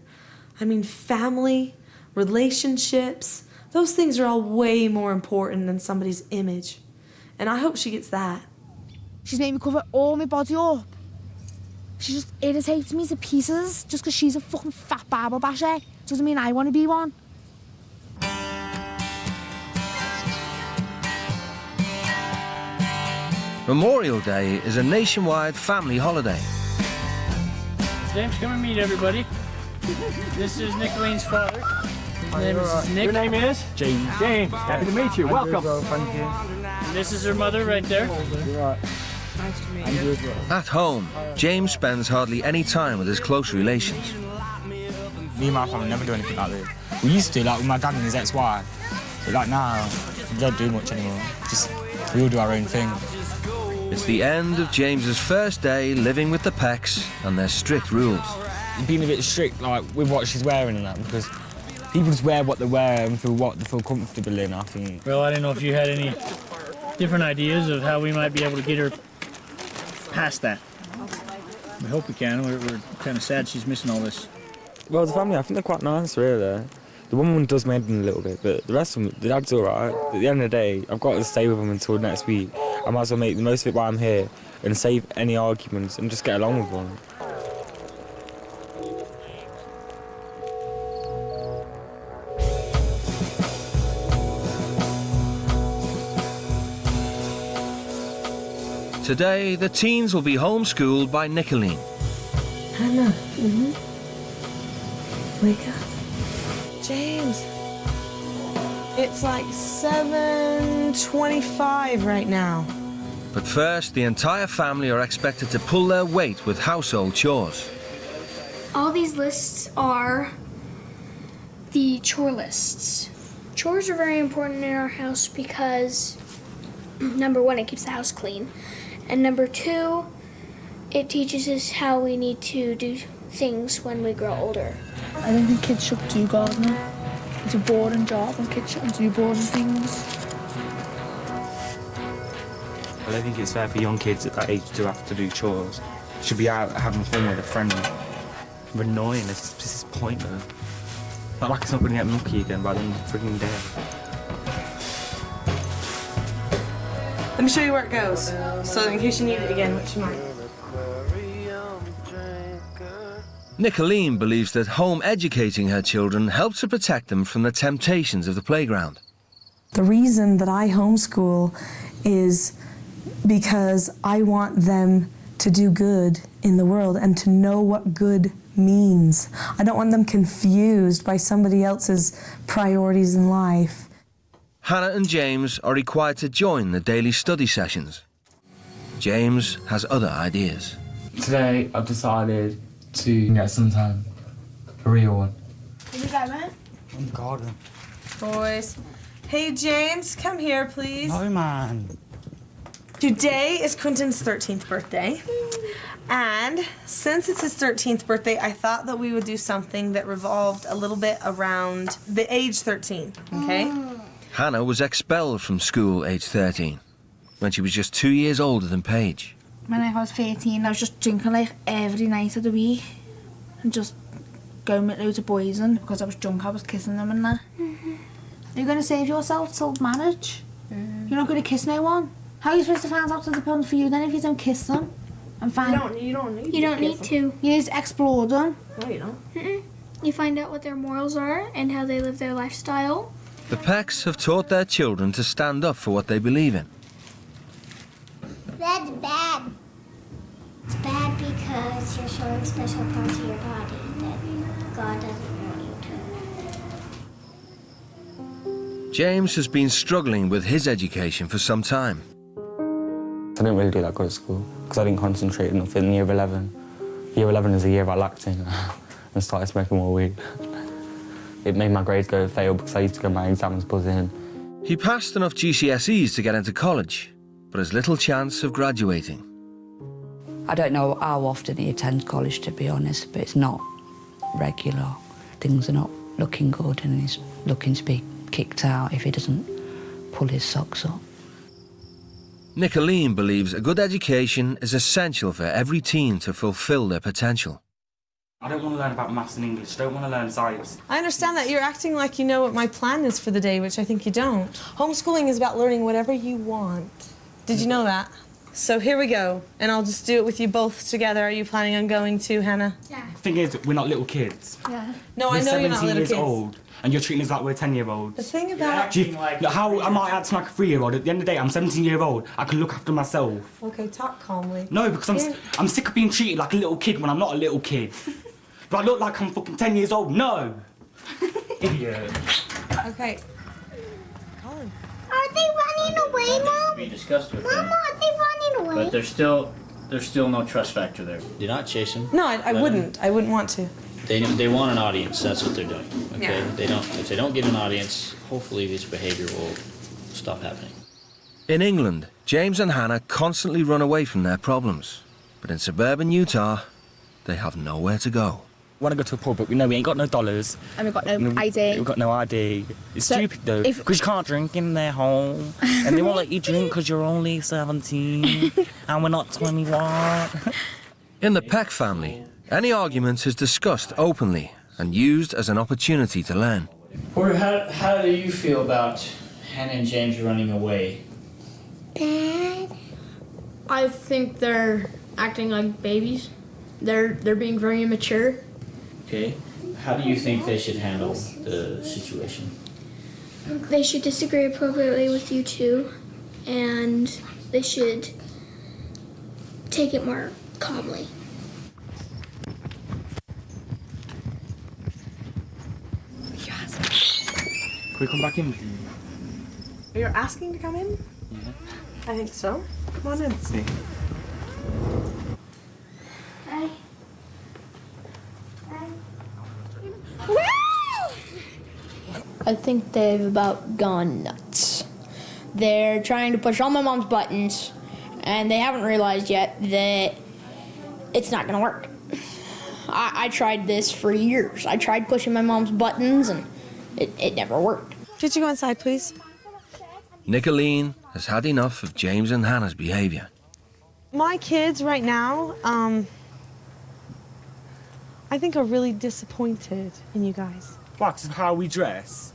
I mean, family, relationships, those things are all way more important than somebody's image. And I hope she gets that. She's made me cover all my body up. She just irritates me to pieces just because she's a fucking fat Bible basher. Doesn't mean I want to be one. Memorial Day is a nationwide family holiday. James, come and meet everybody. This is Nicolene's father. His name is Nick. Your name is? James. James, happy to meet you. Welcome. Thank you. And this is her mother right there. Nice to meet you. At home, James spends hardly any time with his close relations. Me and my family never do anything like this. We used to, like with my dad and his ex-wife. But like now, we don't do much anymore. Just, we all do our own thing. It's the end of James's first day living with the Pecks and their strict rules. Being a bit strict, like with what she's wearing and that, because people just wear what they wear and feel what they feel comfortable in, I think. Well, I didn't know if you had any different ideas of how we might be able to get her past that. We hope we can. We're kind of sad she's missing all this. Well, the family, I think they're quite nice, really. The woman does mend them a little bit, but the rest of them, the dad's all right. At the end of the day, I've got to stay with them until next week. I might as well make the most of it while I'm here and save any arguments and just get along with them. Today, the teens will be homeschooled by Nicolene. Hannah, wake up. James, it's like 7:25 right now. But first, the entire family are expected to pull their weight with household chores. All these lists are the chore lists. Chores are very important in our house because, number one, it keeps the house clean. And number two, It teaches us how we need to do things when we grow older. I don't think kids should do gardening. It's a boring job and kids shouldn't do boring things. I don't think it's fair for young kids at that age to have to do chores. Should be out having fun with a friend. It's annoying, it's just pointless. Not like it's not going to get mucky again by the end of the frigging day. Let me show you where it goes, so in case you need it again, which you might. Nicolene believes that home educating her children helps to protect them from the temptations of the playground. The reason that I homeschool is because I want them to do good in the world and to know what good means. I don't want them confused by somebody else's priorities in life. Hannah and James are required to join the daily study sessions. James has other ideas. Today I've decided to get some time. A real one. Where you going, man? In the garden. Boys. Hey, James, come here, please. No, man. Today is Quentin's 13th birthday. And since it's his 13th birthday, I thought that we would do something that revolved a little bit around the age 13, okay? Hannah was expelled from school age 13, when she was just 2 years older than Paige. When I was 13, I was just drinking like every night of the week and just going with loads of boys in because I was drunk, I was kissing them and that. Are you going to save yourself till marriage? You're not going to kiss no one? How are you supposed to find out what's important for you then if you don't kiss them? And find You don't need to. You need to explore them. No, you don't. You find out what their morals are and how they live their lifestyle. The Pecks have taught their children to stand up for what they believe in. That's bad. It's bad because you're showing special parts of your body that God doesn't want you to. James has been struggling with his education for some time. I didn't really do that good at school because I didn't concentrate enough in year 11. Year 11 is the year I lacked in and started smoking more weed. It made my grades fail because I used to get my exams buzzing. He passed enough GCSEs to get into college, but has little chance of graduating. I don't know how often he attends college, to be honest, but it's not regular. Things are not looking good and he's looking to be kicked out if he doesn't pull his socks up. Nicolene believes a good education is essential for every teen to fulfill their potential. I don't want to learn about maths and English. I don't want to learn science. I understand that. You're acting like you know what my plan is for the day, which I think you don't. Homeschooling is about learning whatever you want. Did you know that? So here we go, and I'll just do it with you both together. Are you planning on going to, Hannah? Yeah. The thing is, we're not little kids. Yeah. No, I know you're not little We're 17 years kids. old, and you're treating us like we're 10-year-olds. The thing about... How am I acting like a 3-year-old? At the end of the day, I'm 17-year-old. I can look after myself. Okay, talk calmly. No, because I'm sick of being treated like a little kid when I'm not a little kid. Do I look like I'm fucking 10 years old? No! Idiot. Okay. Colin. Are they running away, Mom? Be discussed with them, Mama, are they running away? but there's still no trust factor there. Do not chase them. No, I wouldn't. I wouldn't want to. They want an audience. That's what they're doing. Okay. Yeah. If they don't get an audience, hopefully this behavior will stop happening. In England, James and Hannah constantly run away from their problems. But in suburban Utah, they have nowhere to go. Want to go to a pub, but we know we ain't got no dollars. And we've got no ID. We've got no ID. It's So, stupid though, because you can't drink in their home, and they won't let you drink because you're only 17 and we're not 21. In the Peck family, any argument is discussed openly and used as an opportunity to learn. Porter, how do you feel about Hannah and James running away? Bad. I think they're acting like babies. They're being very immature. Okay. How do you think they should handle the situation? They should disagree appropriately with you two, and they should take it more calmly. Yes. Can we come back in with you? You're asking to come in? Yeah. I think so. Come on in. See. I think they've about gone nuts. They're trying to push all my mom's buttons, and they haven't realized yet that it's not gonna work. I tried this for years. I tried pushing my mom's buttons and it never worked. Could you go inside, please? Nicolene has had enough of James and Hannah's behaviour. My kids right now, I think are really disappointed in you guys. Why? 'Cause of how we dress?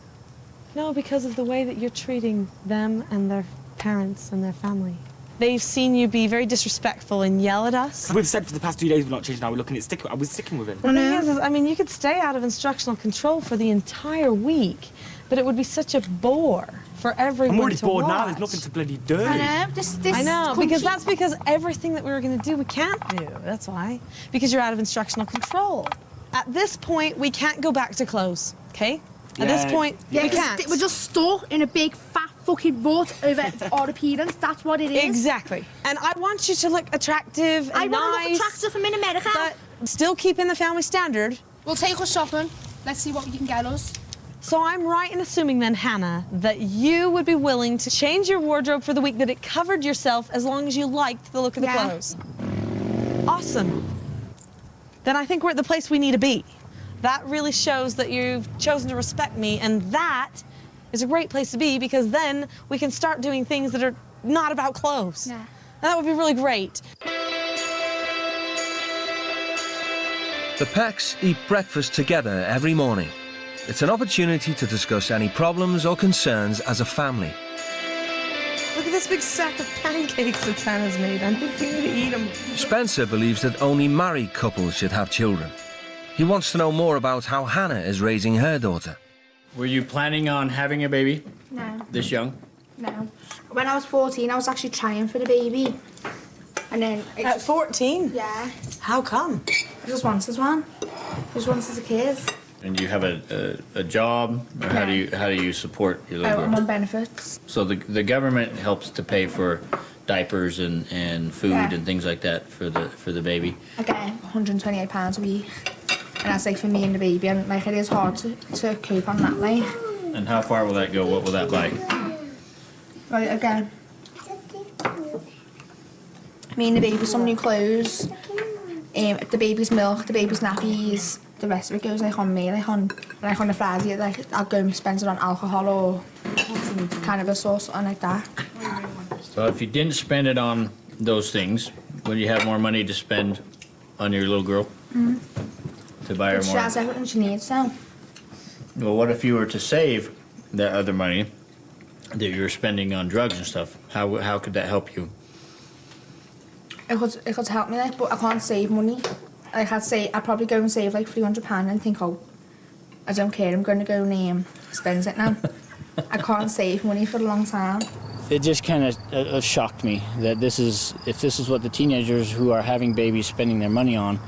No, because of the way that you're treating them and their parents and their family. They've seen you be very disrespectful and yell at us. We've said for the past 2 days we're not changing. Now we're looking at sticking. I was sticking with it. The thing is, I mean, you could stay out of instructional control for the entire week, but it would be such a bore for everyone I'm already to bored watch. now. There's nothing to bloody do. I know. This I know, country- because that's because everything that we were going to do, we can't do. That's why. Because you're out of instructional control. At this point, we can't go back to clothes, okay? At this point, we can't. We're just stuck in a big fat fucking rut over our appearance. That's what it is. Exactly. And I want you to look attractive and I want to nice, look attractive. I'm in America. but still keeping the family standard. We'll take us shopping. Let's see what you can get us. So I'm right in assuming then, Hannah, that you would be willing to change your wardrobe for the week, that it covered yourself as long as you liked the look of the clothes. Awesome. Then I think we're at the place we need to be. That really shows that you've chosen to respect me, and that is a great place to be, because then we can start doing things that are not about clothes. Yeah. And that would be really great. The Pecks eat breakfast together every morning. It's an opportunity to discuss any problems or concerns as a family. Look at this big stack of pancakes that Hannah's made. I'm thinking to eat them. Spencer believes that only married couples should have children. He wants to know more about how Hannah is raising her daughter. Were you planning on having a baby No. this young? No. When I was 14, I was actually trying for the baby. And then... At 14? Yeah. How come? I just wanted one. Just wanted as a kid. And you have a job, or how do you support your little I'm girl? on benefits. So the government helps to pay for diapers and food and things like that for the baby. I get £128 a week. And that's like for me and the baby, and like it is hard to cope on that way. And how far will that go? What will that buy? Right, again. Me and the baby some new clothes, the baby's milk, the baby's nappies, the rest of it goes like on me, like on the Friday, like I'll go and spend it on alcohol or cannabis or something like that. So if you didn't spend it on those things, would you have more money to spend on your little girl? Mm. To buy her But she more? has everything she needs, so. Well, what if you were to save that other money that you're spending on drugs and stuff? How could that help you? It could help me, like, but I can't save money. Like I'd probably go and save like £300 and think, oh, I don't care, I'm going to go and spend it now. I can't save money for a long time. It just kind of shocked me that if this is what the teenagers who are having babies spending their money on,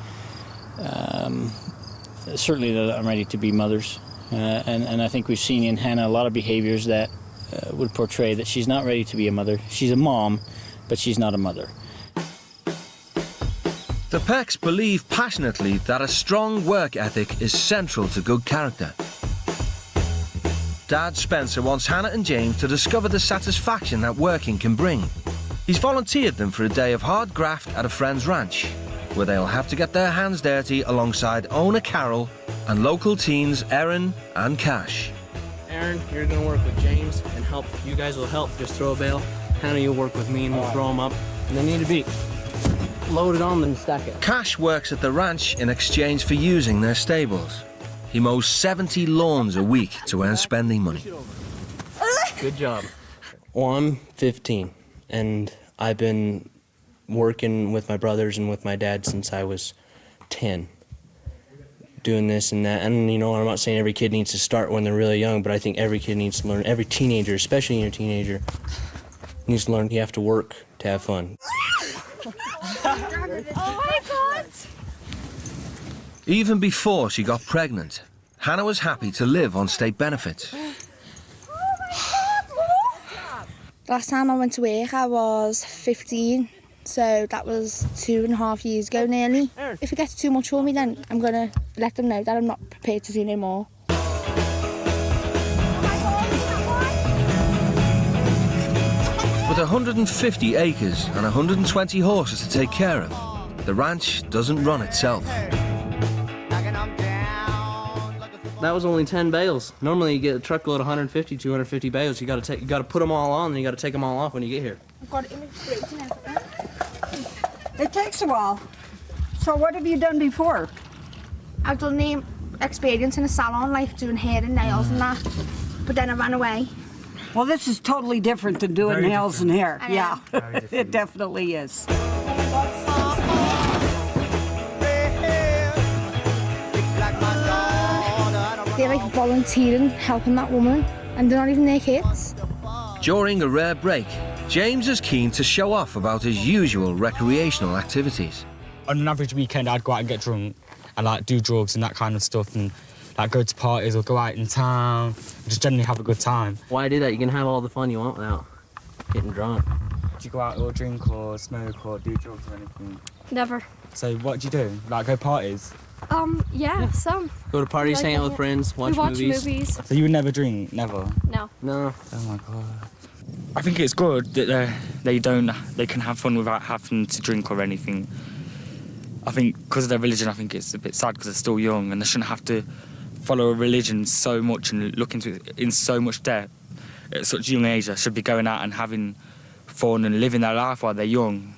certainly that I'm ready to be mothers. And I think we've seen in Hannah a lot of behaviors that would portray that she's not ready to be a mother. She's a mom, but she's not a mother. The Pecks believe passionately that a strong work ethic is central to good character. Dad Spencer wants Hannah and James to discover the satisfaction that working can bring. He's volunteered them for a day of hard graft at a friend's ranch, where they'll have to get their hands dirty alongside owner Carol and local teens Erin and Cash. Aaron, you're going to work with James and help. You guys will help just throw a bale. Hannah, you'll work with me and we'll throw them up. And they need to be loaded on and stack it. Cash works at the ranch in exchange for using their stables. He mows 70 lawns a week to earn spending money. Good job. Well, I'm 15, and I've been working with my brothers and with my dad since I was 10. Doing this and that, and you know, I'm not saying every kid needs to start when they're really young, but I think every kid needs to learn, every teenager, especially a teenager, needs to learn you have to work to have fun. Oh my God! Even before she got pregnant, Hannah was happy to live on state benefits. Last time I went to work, I was 15, so that was 2.5 years ago nearly. If it gets too much for me, then I'm gonna let them know that I'm not prepared to do no more. With 150 acres and 120 horses to take care of, the ranch doesn't run itself. That was only 10 bales. Normally you get a truckload of 150, 250 bales. You gotta put them all on, and you gotta take them all off when you get here. It takes a while. So what have you done before? I've done the experience in a salon, like doing hair and nails and that, but then I ran away. Well, this is totally different than doing nails and hair. Yeah, it definitely is. They're like volunteering, helping that woman, and they're not even their kids. During a rare break, James is keen to show off about his usual recreational activities. On an average weekend, I'd go out and get drunk and like do drugs and that kind of stuff, and like go to parties or go out in town, just generally have a good time. Why do that? You can have all the fun you want without getting drunk. Do you go out or drink or smoke or do drugs or anything? Never. So what do you do? Like go parties? Yeah, some. Go to parties, hang out with friends, watch movies. So you would never drink? Never? No. No. Oh my God. I think it's good that they can have fun without having to drink or anything. I think because of their religion, I think it's a bit sad because they're still young and they shouldn't have to follow a religion so much and look into it in so much depth at such a young age. They should be going out and having fun and living their life while they're young.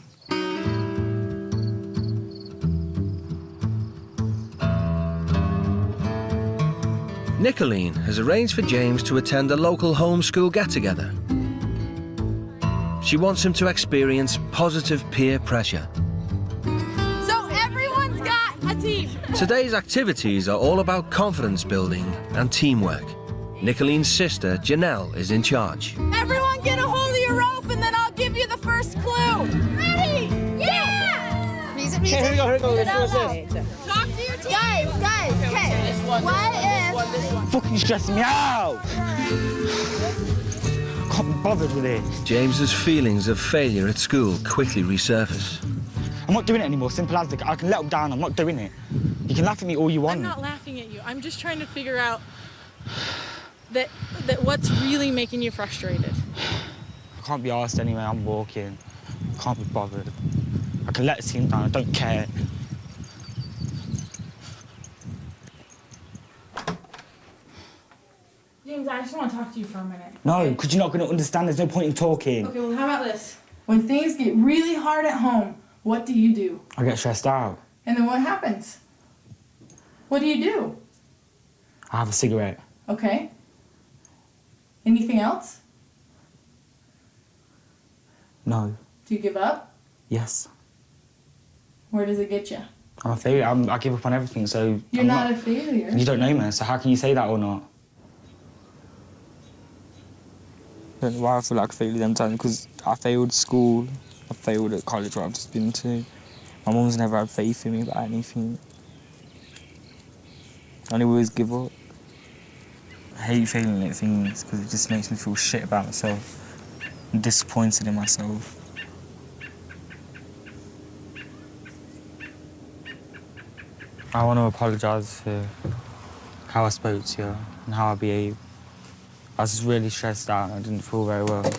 Nicolene has arranged for James to attend a local homeschool get-together. She wants him to experience positive peer pressure. So everyone's got a team. Today's activities are all about confidence building and teamwork. Nicolene's sister, Janelle, is in charge. Everyone get a hold of your rope and then I'll give you the first clue. Ready? Yeah! Music. Okay, here we go. What's this? Talk to your team. Guys, okay. What if... Fucking stressing me out! Can't be bothered with it. James's feelings of failure at school quickly resurface. I'm not doing it anymore, simple as I can let them down, I'm not doing it. You can laugh at me all you want. I'm not laughing at you. I'm just trying to figure out that what's really making you frustrated. I can't be asked anyway, I'm walking. Can't be bothered. I can let the team down, I don't care. James, I just want to talk to you for a minute. No, because you're not going to understand, there's no point in talking. Okay, well, how about this? When things get really hard at home, what do you do? I get stressed out. And then what happens? What do you do? I have a cigarette. Okay. Anything else? No. Do you give up? Yes. Where does it get you? I'm a failure. I give up on everything, so... You're not a failure. You don't know me, so how can you say that or not? I don't know why I feel like a failure them times, because I failed school, I failed at college where I've just been to. My mum's never had faith in me about anything. I always give up. I hate failing at things because it just makes me feel shit about myself. I'm disappointed in myself. I want to apologise for how I spoke to you and how I behaved. I was really stressed out and I didn't feel very well.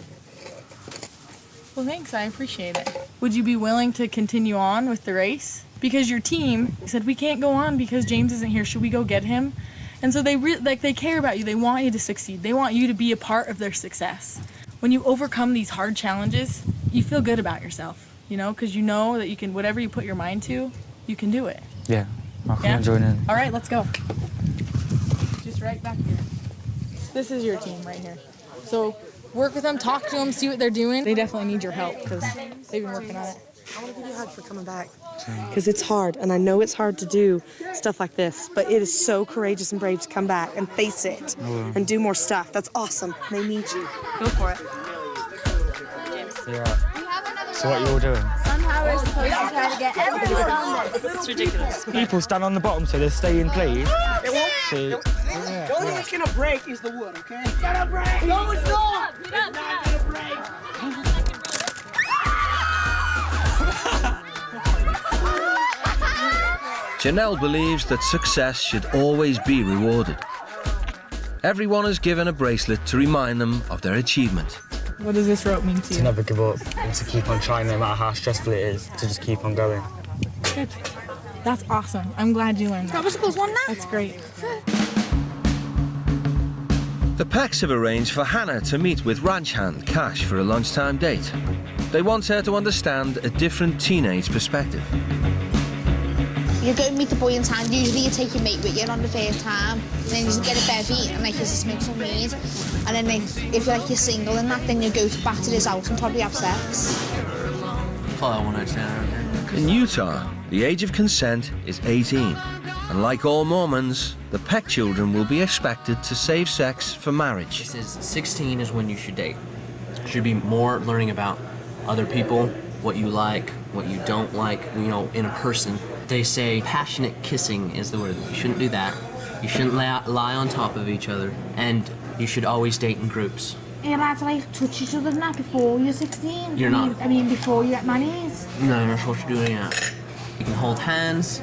Well, thanks. I appreciate it. Would you be willing to continue on with the race? Because your team said, we can't go on because James isn't here. Should we go get him? And so they care about you. They want you to succeed. They want you to be a part of their success. When you overcome these hard challenges, you feel good about yourself, you know, because you know that you can, whatever you put your mind to, you can do it. Yeah, I can join in. All right, let's go. Just right back here. This is your team right here. So work with them, talk to them, see what they're doing. They definitely need your help because they've been working on it. I want to give you a hug for coming back. Because it's hard, and I know it's hard to do stuff like this, but it is so courageous and brave to come back and face it and do more stuff. That's awesome. They need you. Go for it. Yeah. So what are you all doing? Somehow we're supposed to try to get everyone on this. It's ridiculous. People stand on the bottom so they stay in place. It won't. So, The only thing that's gonna break is the wood, okay? It's gonna break! No, it's not! It's not gonna break! Janelle believes that success should always be rewarded. Everyone is given a bracelet to remind them of their achievement. What does this rope mean to you? To never give up and to keep on trying no matter how stressful it is, to just keep on going. Good. That's awesome. I'm glad you learned that. That was a good one, now. That's great. The Pecks have arranged for Hannah to meet with ranch hand Cash for a lunchtime date. They want her to understand a different teenage perspective. You go and meet the boy in town, usually you take your mate with you on the first time, and then you just get a bevy and like you just make some mead. And then like, if you're single and that, then you go back to this house and probably have sex. Probably one night stand. In Utah, the age of consent is 18. And like all Mormons, the Peck children will be expected to save sex for marriage. It says 16 is when you should date. Should be more learning about other people, what you like, what you don't like, you know, in a person. They say passionate kissing is the word. You shouldn't do that. You shouldn't lie on top of each other. And you should always date in groups. You're allowed to like touch each other and that before you're 16? You're not. I mean, before you get married? No, you're not supposed to do any of that. You can hold hands,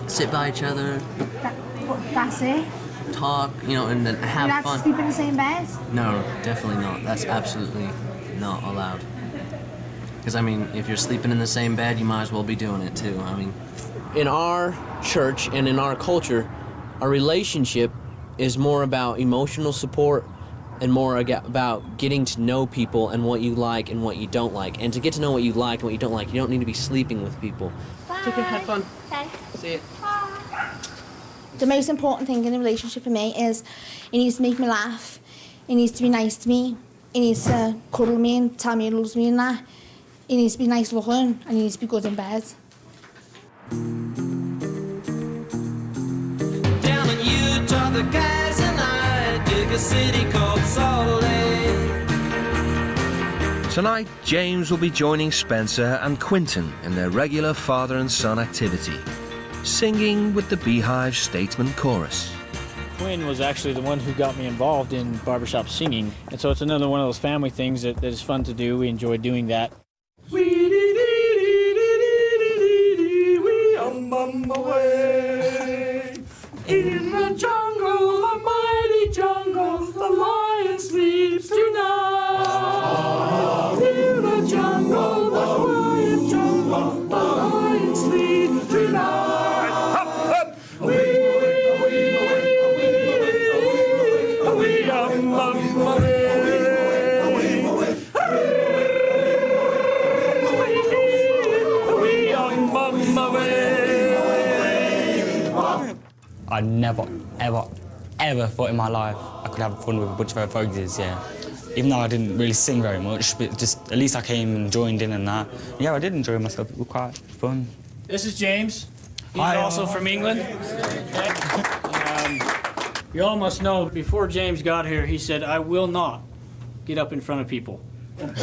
sit by each other. That's it? Talk, you know, and then have You're allowed fun. to sleep in the same bed? No, definitely not. That's absolutely not allowed. Because, I mean, if you're sleeping in the same bed, you might as well be doing it too. I mean, in our church and in our culture, a relationship is more about emotional support and more about getting to know people and what you like and what you don't like. And to get to know what you like and what you don't like, you don't need to be sleeping with people. Take care, have fun. Bye. See you. The most important thing in a relationship for me is he needs to make me laugh, he needs to be nice to me, he needs to cuddle me and tell me he loves me and that. He needs to be nice looking and he needs to be good in bed. Down in Utah, the guys and I dig a city called Salt Lake. Tonight, James will be joining Spencer and Quinton in their regular father and son activity, singing with the Beehive Statesman Chorus. Quinn was actually the one who got me involved in barbershop singing, and so it's another one of those family things that is fun to do. We enjoy doing that. Away. In the jungle, the mighty jungle, the lion sleeps tonight. In the jungle, the quiet jungle, the lion sleeps tonight. Up, up. I never, ever thought in my life I could have fun with a bunch of other fogies, yeah. Even though I didn't really sing very much, but just at least I came and joined in and that. Yeah, I did enjoy myself. It was quite fun. This is James. He's Hi. also from England. You all must know, before James got here, he said, I will not get up in front of people. If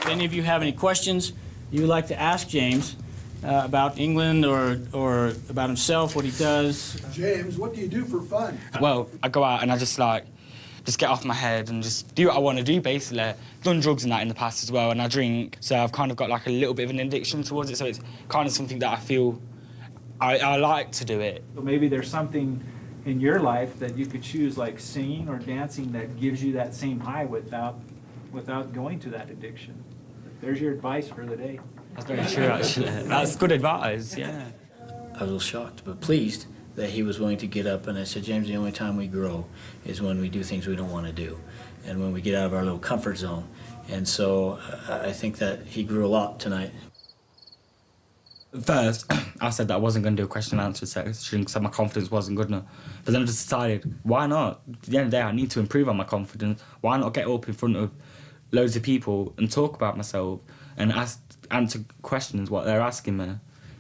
any of you have any questions you would like to ask James about England or about himself, what he does. James, what do you do for fun? Well, I go out and I just get off my head and just do what I want to do, basically. Done drugs and that in the past as well, and I drink, so I've kind of got like a little bit of an addiction towards it, so it's kind of something that I feel I like to do it. So maybe there's something in your life that you could choose, like singing or dancing, that gives you that same high without going to that addiction. There's your advice for the day. That's very true, actually. That's good advice, yeah. I was a little shocked, but pleased that he was willing to get up, and I said, James, the only time we grow is when we do things we don't want to do, and when we get out of our little comfort zone. And so I think that he grew a lot tonight. First, I said that I wasn't going to do a question and answer section because my confidence wasn't good enough. But then I just decided, why not? At the end of the day, I need to improve on my confidence. Why not get up in front of loads of people and talk about myself and answer questions what they're asking me?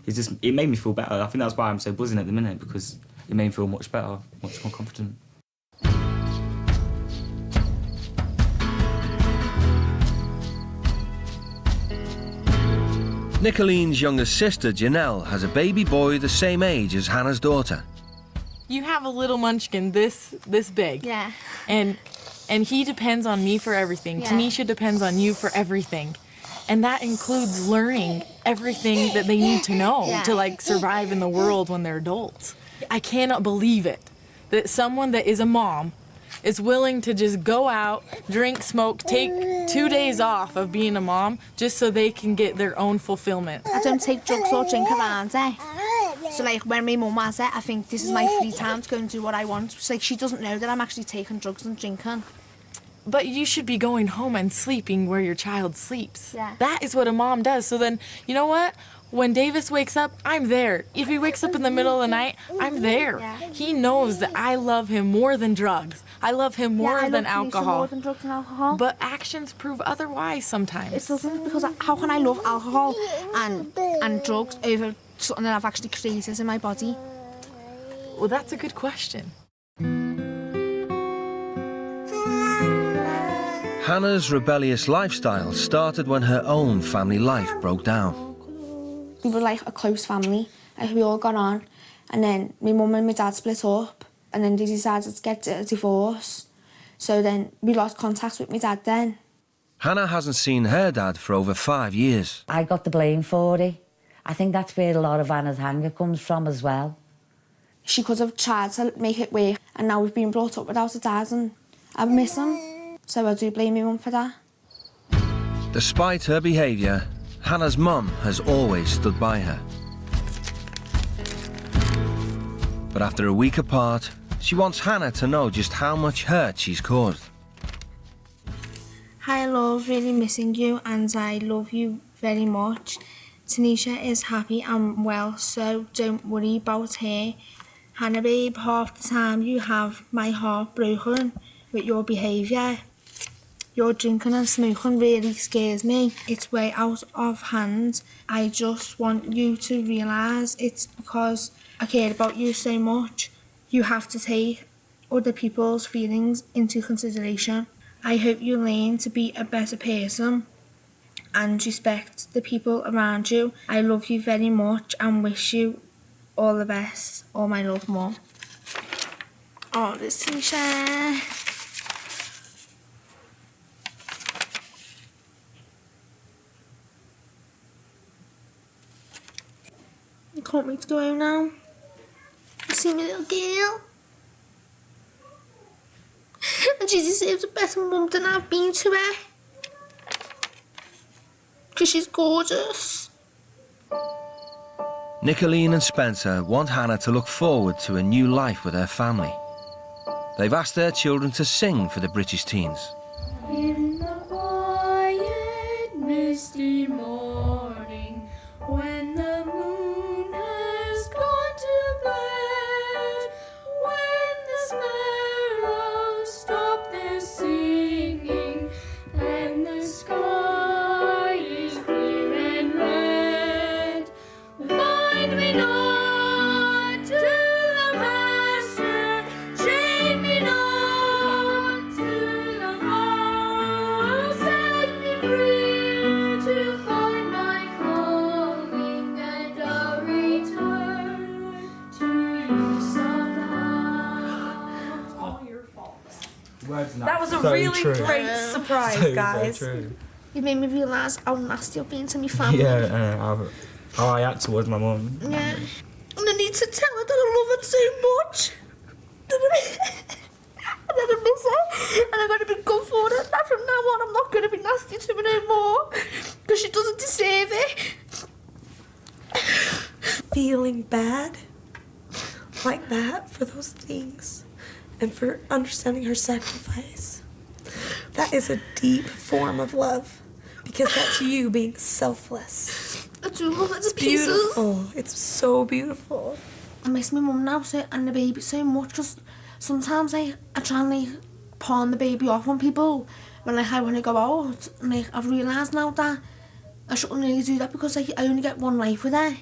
It made me feel better. I think that's why I'm so buzzing at the minute, because it made me feel much better, much more confident. Nicoline's younger sister, Janelle, has a baby boy the same age as Hannah's daughter. You have a little munchkin this big. Yeah. And he depends on me for everything. Yeah. Tanisha depends on you for everything. And that includes learning everything that they need to know to survive in the world when they're adults. I cannot believe it, that someone that is a mom is willing to just go out, drink, smoke, take 2 days off of being a mom just so they can get their own fulfillment. I don't take drugs or drink around her. So like when my mum has it, I think this is my free time to go and do what I want. It's like she doesn't know that I'm actually taking drugs and drinking. But you should be going home and sleeping where your child sleeps. Yeah. That is what a mom does. So then, you know what? When Davis wakes up, I'm there. If he wakes up in the middle of the night, I'm there. Yeah. He knows that I love him more than drugs. I love him more than alcohol. More than drugs and alcohol. But actions prove otherwise sometimes. It doesn't, because how can I love alcohol and drugs over something that I've actually created in my body? Well, that's a good question. Hannah's rebellious lifestyle started when her own family life broke down. We were like a close family, like we all got on, and then my mum and my dad split up, and then they decided to get a divorce. So then we lost contact with my dad then. Hannah hasn't seen her dad for over 5 years. I got the blame for it. I think that's where a lot of Hannah's anger comes from as well. She could have tried to make it work, and now we've been brought up without a dad, and I miss him. So I do blame my mum for that. Despite her behaviour, Hannah's mum has always stood by her. But after a week apart, she wants Hannah to know just how much hurt she's caused. Hi love, really missing you, and I love you very much. Tanisha is happy and well, so don't worry about her. Hannah babe, half the time you have my heart broken with your behaviour. Your drinking and smoking really scares me. It's way out of hand. I just want you to realise it's because I care about you so much. You have to take other people's feelings into consideration. I hope you learn to be a better person and respect the people around you. I love you very much and wish you all the best. All my love, Mum. Oh, this Tanisha. I can't wait to go home now. See my little girl. And she deserves a better mum than I've been to her. Because she's gorgeous. Nicolene and Spencer want Hannah to look forward to a new life with her family. They've asked their children to sing for the British teens. In the quiet, misty morning, when the moon has gone to bed, when the sparrows stop their singing, and the sky is clear and red, bind me not to the master, chain me not to the heart, set me free to find my calling, and I'll return to you somehow. It's all your fault. That was a really great surprise, guys. You made me realise how nasty I've been to my family. Yeah, how I act towards my mum. Yeah. And I need to tell her that I love her so much. And that I miss her. And I'm going to be good for her. That from now on, I'm not going to be nasty to her no more. Because she doesn't deserve it. Feeling bad like that for those things and for understanding her sacrifice. That is a deep form of love because that's you being selfless. I do love her to It's pieces. beautiful. It's so beautiful. I miss my mum now and the baby so much. Just sometimes I try and like pawn the baby off on people when like I want to go out. And like I've realised now that I shouldn't really do that because like I only get one life with her.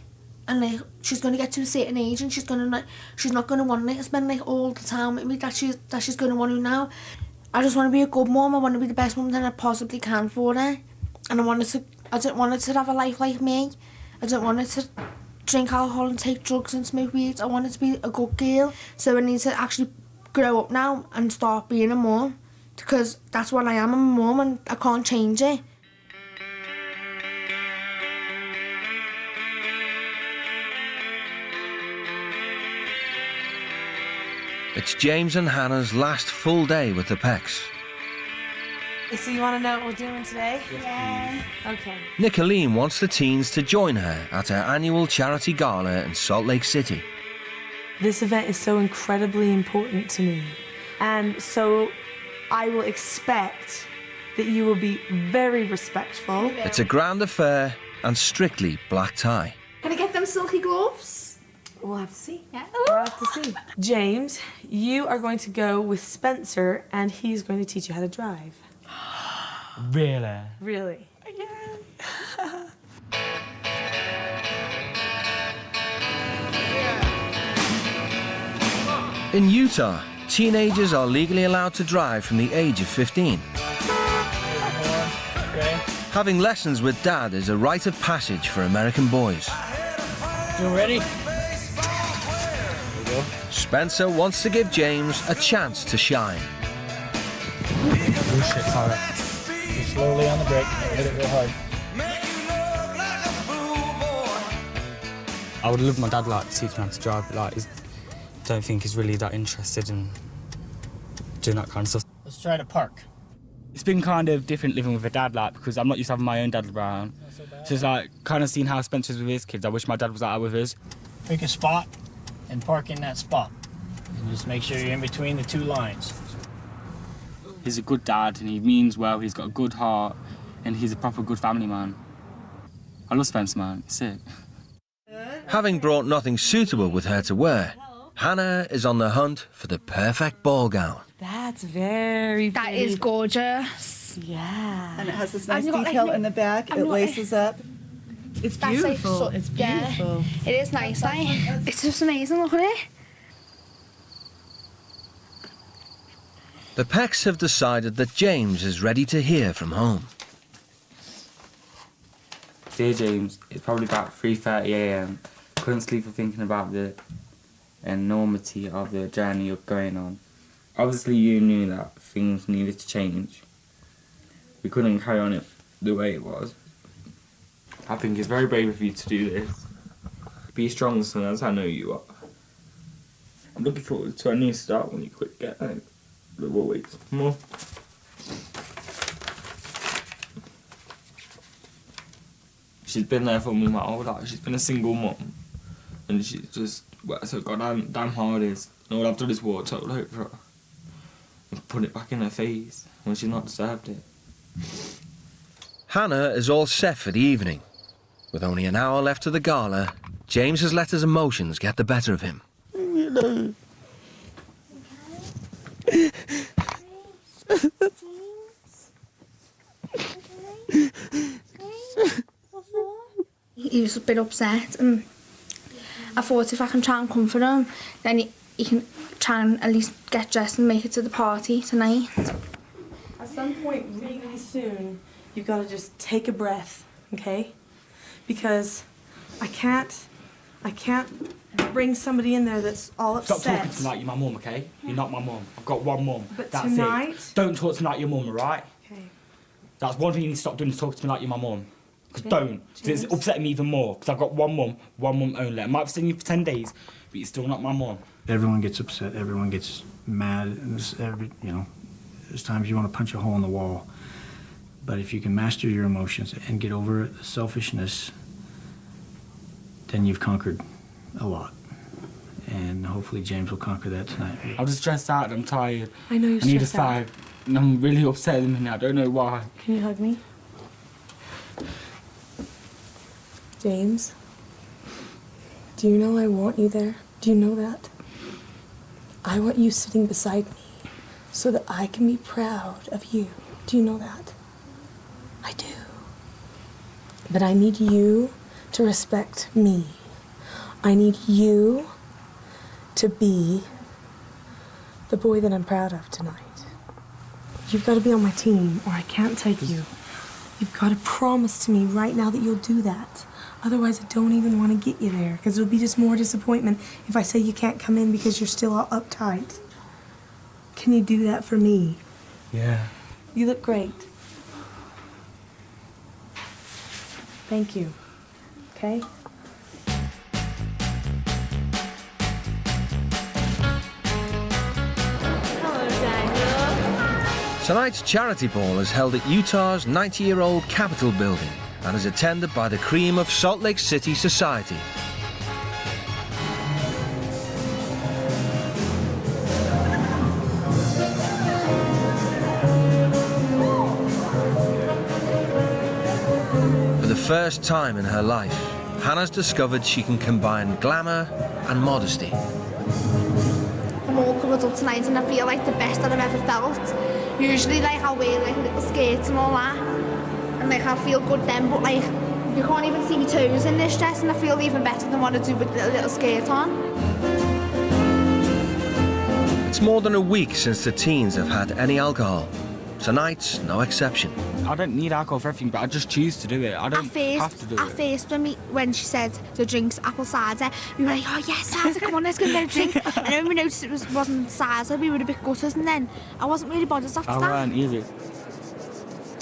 And like she's gonna get to a certain age and she's not gonna want like to spend like all the time with me that she's gonna want to now. I just want to be a good mum. I want to be the best mum that I possibly can for her. And I don't want her to have a life like me. I don't want her to drink alcohol and take drugs and smoke weed. I want her to be a good girl. So I need to actually grow up now and start being a mum. Because that's what I am, I'm a mum and I can't change it. It's James and Hannah's last full day with the Pecks. So you want to know what we're doing today? Yeah. Okay. Nicolene wants the teens to join her at her annual charity gala in Salt Lake City. This event is so incredibly important to me. And so I will expect that you will be very respectful. It's a grand affair and strictly black tie. Can I get them silky gloves? We'll have to see. Yeah. We'll have to see. James, you are going to go with Spencer and he's going to teach you how to drive. Really? Really? In Utah, teenagers are legally allowed to drive from the age of 15. Having lessons with Dad is a rite of passage for American boys. You ready? Spencer wants to give James a chance to shine. Oh shit, sorry. Go slowly on the brake. Hit it real hard. I would love my dad like to teach me how to drive, but like, don't think he's really that interested in doing that kind of stuff. Let's try to park. It's been kind of different living with a dad, like, because I'm not used to having my own dad around. So it's like kind of seeing how Spencer's with his kids. I wish my dad was out with us. Pick a spot and park in that spot. And just make sure you're in between the two lines. He's a good dad and he means well, he's got a good heart and he's a proper good family man. I love Spencer, man, he's sick. Having brought nothing suitable with her to wear, Hannah is on the hunt for the perfect ball gown. That's very That is gorgeous. Yeah. And it has this nice Have you got, detail like, in the back. I'm It not- laces up. It's That's, like, beautiful. so- It's yeah. beautiful. It is nice, like. It's just amazing, look at it. The Pecks have decided that James is ready to hear from home. Dear James, it's probably about 3:30 a.m. Couldn't sleep for thinking about the enormity of the journey you're going on. Obviously you knew that things needed to change. We couldn't carry on it the way it was. I think it's very brave of you to do this. Be strong, son, as I know you are. I'm looking forward to a new start when you quit getting the weights more. She's been there for me my whole life. She's been a single mum. And she's just worked so damn hard is. And all I've done is walk total hope for her. And put it back in her face when she's not deserved it. Hannah is all set for the evening. With only an hour left to the gala, James has let his emotions get the better of him. You know. He was a bit upset, and I thought if I can try and comfort him, then he can try and at least get dressed and make it to the party tonight. At some point really soon, you've got to just take a breath, okay? Because I can't bring somebody in there that's all upset. Stop talking to me like you're my mum, okay? You're not my mum. I've got one mum. But That's tonight... it. Don't talk to me like your mum, alright? Okay. That's one thing you need to stop doing is talking to me like you're my mum. Because don't. 'Cause James. it's upsetting me even more. Because I've got one mum only. I might have seen you for 10 days, but you're still not my mum. Everyone gets upset. Everyone gets mad. And there's times you want to punch a hole in the wall. But if you can master your emotions and get over the selfishness, then you've conquered a lot. And hopefully James will conquer that tonight. I'm just stressed out and I'm tired. I know you're I need a stressed out. five. And I'm really upset at the minute. I don't know why. Can you hug me? James, do you know I want you there? Do you know that? I want you sitting beside me so that I can be proud of you. Do you know that? I do. But I need you to respect me. I need you to be the boy that I'm proud of tonight. You've got to be on my team or I can't take you. You've got to promise to me right now that you'll do that. Otherwise, I don't even want to get you there because it'll be just more disappointment if I say you can't come in because you're still all uptight. Can you do that for me? Yeah. You look great. Thank you. Okay? Tonight's charity ball is held at Utah's 90-year-old Capitol building and is attended by the cream of Salt Lake City society. For the first time in her life, Hannah's discovered she can combine glamour and modesty. I'm all covered up tonight and I feel like the best that I've ever felt. Usually like I'll wear like little skirts and all that and like I'll feel good then, but like you can't even see my toes in this dress and I feel even better than what I do with a little skirt on. It's more than a week since the teens have had any alcohol. Tonight's no exception. I don't need alcohol for everything, but I just choose to do it. I don't have to do it. At first, when she said the drink's apple cider, we were like, oh yes, cider, come on, let's go and get a drink. And then we noticed it wasn't cider, we were a bit gutted, and then I wasn't really bothered after that. I weren't either.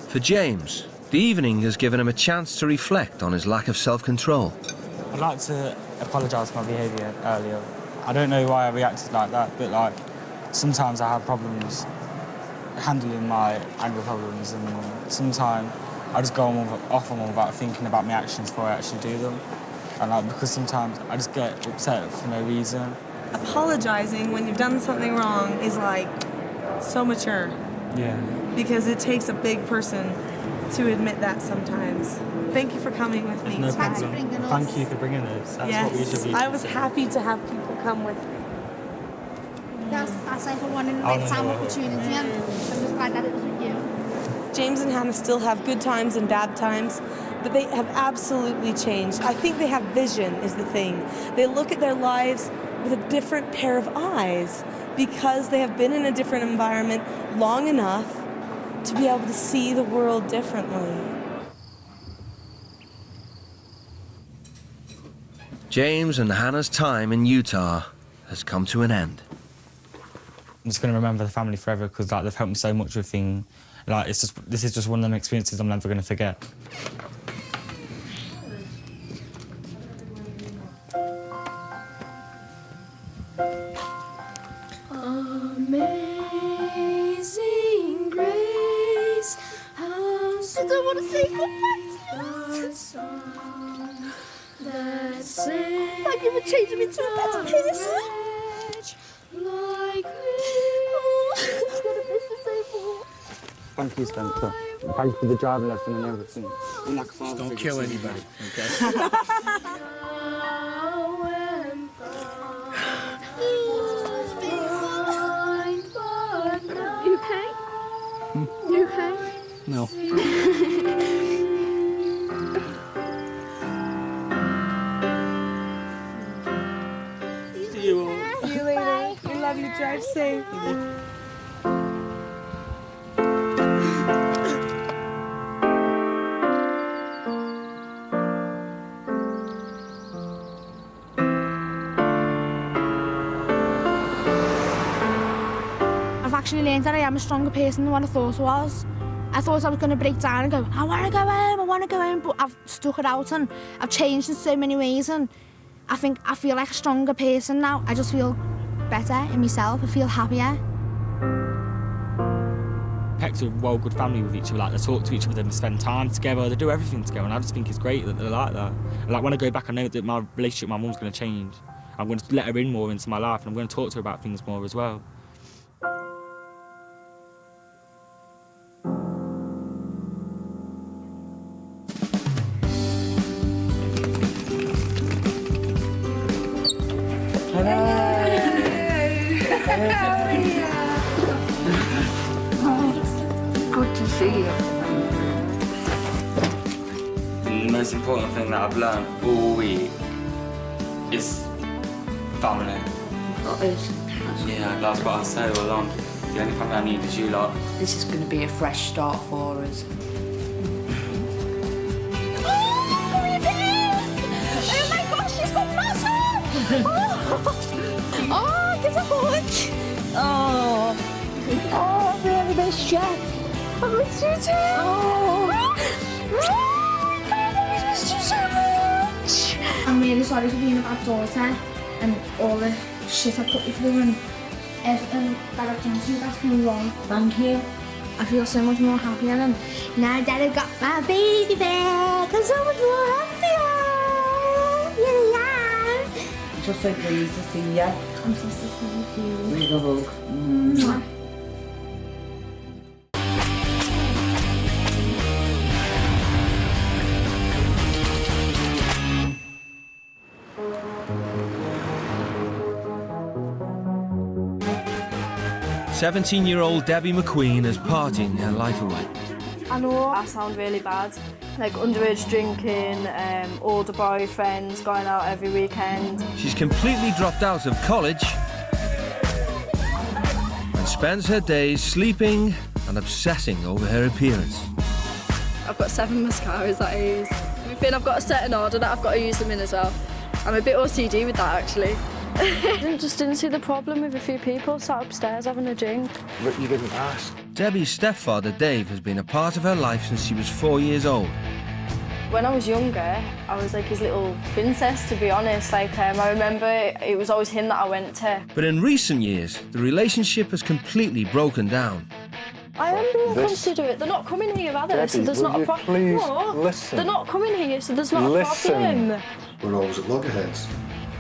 For James, the evening has given him a chance to reflect on his lack of self-control. I'd like to apologise for my behaviour earlier. I don't know why I reacted like that, but like sometimes I have problems handling my anger problems, and sometimes I just go off on them without thinking about my actions before I actually do them. And like, because sometimes I just get upset for no reason. Apologizing when you've done something wrong is like so mature. Yeah. Because it takes a big person to admit that sometimes. Thank you for coming with me. No problem. Thank you for bringing us. That's what we should be. I was happy to have people come with me. That's like a one-in-a-lifetime opportunity, and I'm just glad that it was with you. James and Hannah still have good times and bad times, but they have absolutely changed. I think they have vision is the thing. They look at their lives with a different pair of eyes because they have been in a different environment long enough to be able to see the world differently. James and Hannah's time in Utah has come to an end. I'm just going to remember the family forever because like, they've helped me so much with things. Like, this is just one of them experiences I'm never going to forget. Amazing grace, how I don't want to say goodnight. Thank you for changing me to a better person. Like me. Thank you, Spencer. Thank you for the driving lesson and everything. Don't kill anybody, okay? You okay? You okay? No. See you later. We love you. Drive safe. I've actually learned that I am a stronger person than what I thought I was. I thought I was going to break down and go, I want to go home, but I've stuck it out and I've changed in so many ways, and I feel like a stronger person now. I just feel better in myself. I feel happier. Peck's a well good family with each other. Like, they talk to each other, they spend time together, they do everything together, and I just think it's great that they're like that. And like when I go back, I know that my relationship with my mum's going to change. I'm going to let her in more into my life, and I'm going to talk to her about things more as well. Good to see you. The most important thing that I've learned all week is family. That is. Yeah, that's what I say all along. The only family I need is you lot. This is going to be a fresh start for us. Oh my gosh, she's so massive! Oh, give a hug! Oh, I really miss you. I miss you too. Oh, I miss you so much. I'm really sorry for being a bad daughter and all the shit I put you through and everything that I've done to you that's been wrong. Thank you. I feel so much more happier than now that I've got my baby back. I'm so much more happier. Yeah. Just so pleased to see you. I'm just to see you. With a hug. Mwah. 17-year-old Debbie McQueen is partying her life away. I know I sound really bad, like underage drinking, older boyfriends, going out every weekend. She's completely dropped out of college and spends her days sleeping and obsessing over her appearance. I've got 7 mascaras that I use. Everything I've got to set in order that I've got to use them in as well. I'm a bit OCD with that actually. I just didn't see the problem with a few people sat upstairs having a drink. But you didn't ask. Debbie's stepfather Dave has been a part of her life since she was 4 years old. When I was younger, I was like his little princess, to be honest. Like, I remember it was always him that I went to. But in recent years, the relationship has completely broken down. I am being considerate. They're not coming here, are they? Debbie, So there's not a problem. Please No, listen. they're not coming here, so there's not a problem. We're always at loggerheads.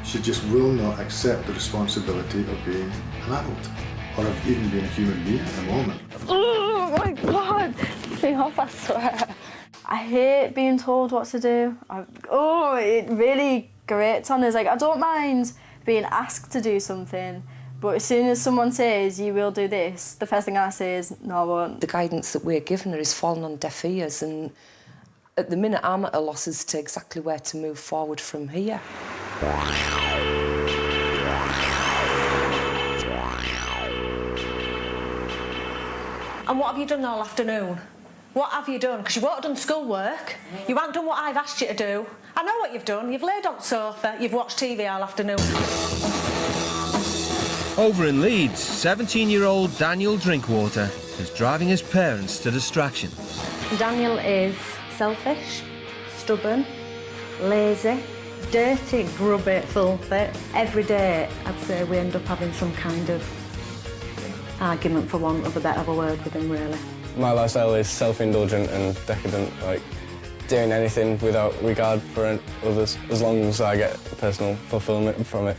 She just will not accept the responsibility of being an adult, or of even being a human being at the moment. Oh my God! See off, I swear. I hate being told what to do. It really grates on us. Like, I don't mind being asked to do something, but as soon as someone says, you will do this, the first thing I say is, no, I won't. The guidance that we're given her is falling on deaf ears, and at the minute I'm at a loss as to exactly where to move forward from here. And what have you done all afternoon? What have you done? Because you won't have done schoolwork. You haven't done what I've asked you to do. I know what you've done. You've laid on the sofa, you've watched TV all afternoon. Over in Leeds, 17-year-old Daniel Drinkwater is driving his parents to distraction. Daniel is selfish, stubborn, lazy, dirty, grubby, filthy. Every day, I'd say we end up having some kind of argument, for want of a better word, with him, really. My lifestyle is self-indulgent and decadent, like doing anything without regard for others, as long as I get personal fulfilment from it.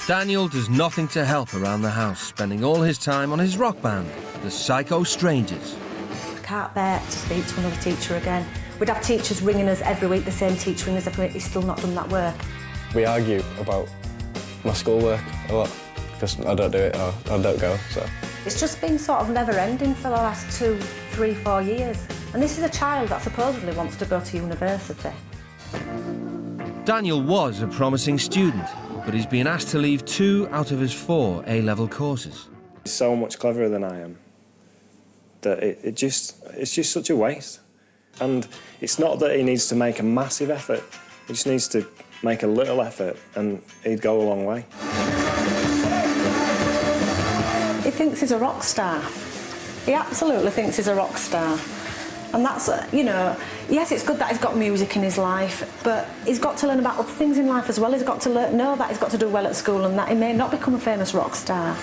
Daniel does nothing to help around the house, spending all his time on his rock band, the Psycho Strangers. I can't bear to speak to another teacher again. We'd have teachers ringing us every week, the same teacher ringing us every week. He's still not done that work. We argue about my schoolwork a lot, because I don't do it or I don't go, so. It's just been sort of never-ending for the last 2, 3, 4 years. And this is a child that supposedly wants to go to university. Daniel was a promising student, but he's been asked to leave 2 out of his 4 A-level courses. He's so much cleverer than I am that it's just such a waste. And it's not that he needs to make a massive effort, he just needs to make a little effort and he'd go a long way. He thinks he's a rock star. He absolutely thinks he's a rock star. And that's, you know, yes, it's good that he's got music in his life, but he's got to learn about other things in life as well. He's got to know that he's got to do well at school and that he may not become a famous rock star.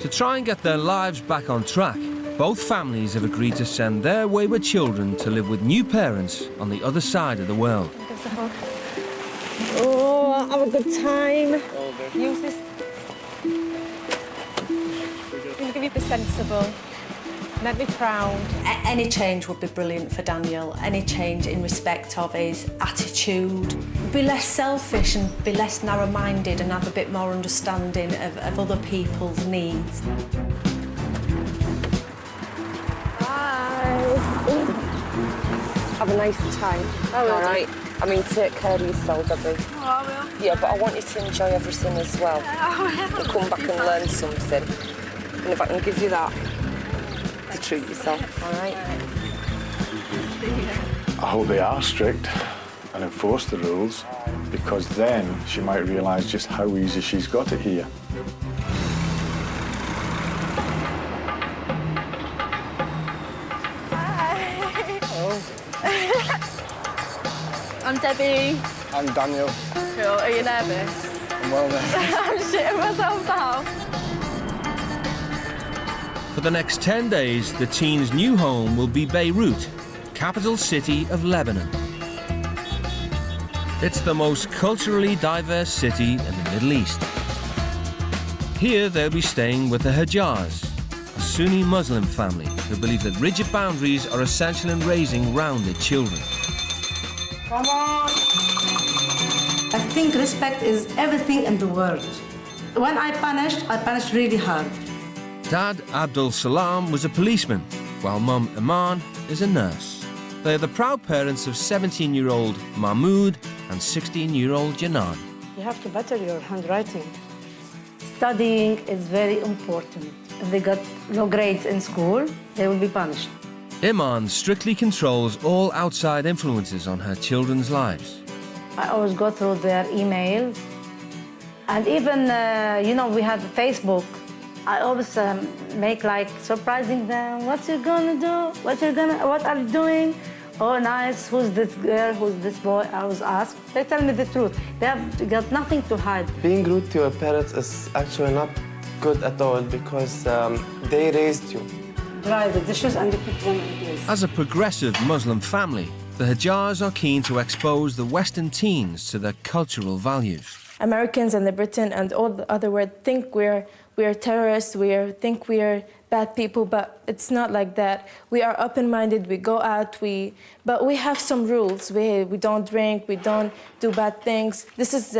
To try and get their lives back on track, both families have agreed to send their wayward children to live with new parents on the other side of the world. Oh, have a good time. Use this. I'll give you the sensible. Make me proud. Any change would be brilliant for Daniel. Any change in respect of his attitude. Be less selfish and be less narrow-minded and have a bit more understanding of other people's needs. Have a nice time. All right. I mean, take care of yourself, Debbie. Oh, I will. Yeah, but I want you to enjoy everything as well. And come back and learn something. And if I can give you that, to treat yourself, all right? I hope they are strict and enforce the rules, because then she might realise just how easy she's got it here. I'm Debbie. I'm Daniel. Cool. Are you nervous? I'm well nervous. I'm shitting myself now. For the next 10 days, the teens' new home will be Beirut, capital city of Lebanon. It's the most culturally diverse city in the Middle East. Here they'll be staying with the Hajjars, a Sunni Muslim family who believe that rigid boundaries are essential in raising rounded children. Come on! I think respect is everything in the world. When I punished really hard. Dad Abdul Salam was a policeman, while Mum Iman is a nurse. They're the proud parents of 17-year-old Mahmoud and 16-year-old Janan. You have to better your handwriting. Studying is very important. If they got low grades in school, they will be punished. Iman strictly controls all outside influences on her children's lives. I always go through their emails. And even, we have Facebook. I always make like surprising them. What you gonna do? What are you doing? Oh, nice. Who's this girl? Who's this boy? I was asked. They tell me the truth. They have got nothing to hide. Being rude to your parents is actually not good at all because they raised you. Dry the dishes and put them in place. As a progressive Muslim family, the Hajjars are keen to expose the Western teens to their cultural values. Americans and the Britain and all the other world think we're terrorists, think we're bad people, but it's not like that. We are open-minded, we go out, but we have some rules. We don't drink, we don't do bad things. This is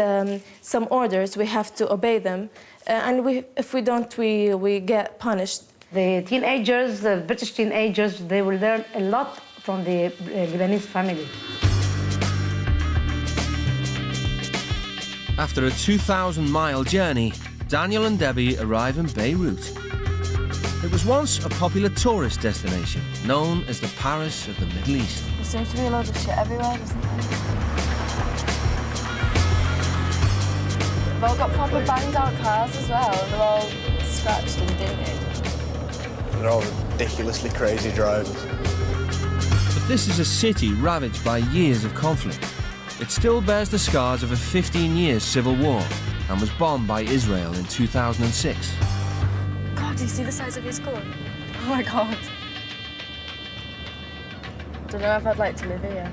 some orders, we have to obey them. And if we don't, we get punished. The teenagers, the British teenagers, they will learn a lot from the Lebanese family. After a 2,000-mile journey, Daniel and Debbie arrive in Beirut. It was once a popular tourist destination, known as the Paris of the Middle East. There seems to be a lot of shit everywhere, doesn't there? They've all got proper banged out cars as well, and they're all scratched and dented. They're all ridiculously crazy drivers. But this is a city ravaged by years of conflict. It still bears the scars of a 15-year civil war and was bombed by Israel in 2006. God, do you see the size of his gun? Oh my God. Don't know if I'd like to live here.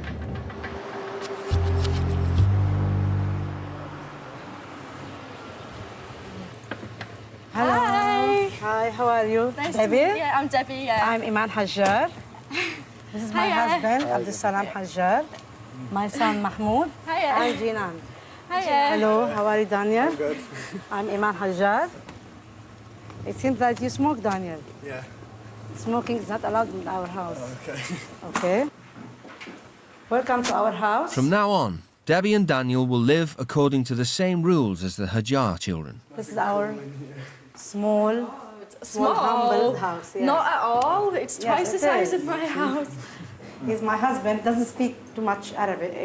Hello. Hi. Hi, how are you? Nice Debbie? to meet you. I'm Debbie, yeah. I'm Iman Hajjar. This is my Hiya. husband, Abdul Salam Hajjar. My son, Mahmoud. Hiya. I'm Jinan. Hiya. Hello, how are you, Daniel? I'm good. I'm Iman Hajjar. It seems that you smoke, Daniel. Yeah. Smoking is not allowed in our house. Oh, okay. Okay. Welcome to our house. From now on, Debbie and Daniel will live according to the same rules as the Hajjar children. This is our small, Small. humble house. Yes. Not at all. It's Yes, twice the it size is. of my house. He's my husband, doesn't speak too much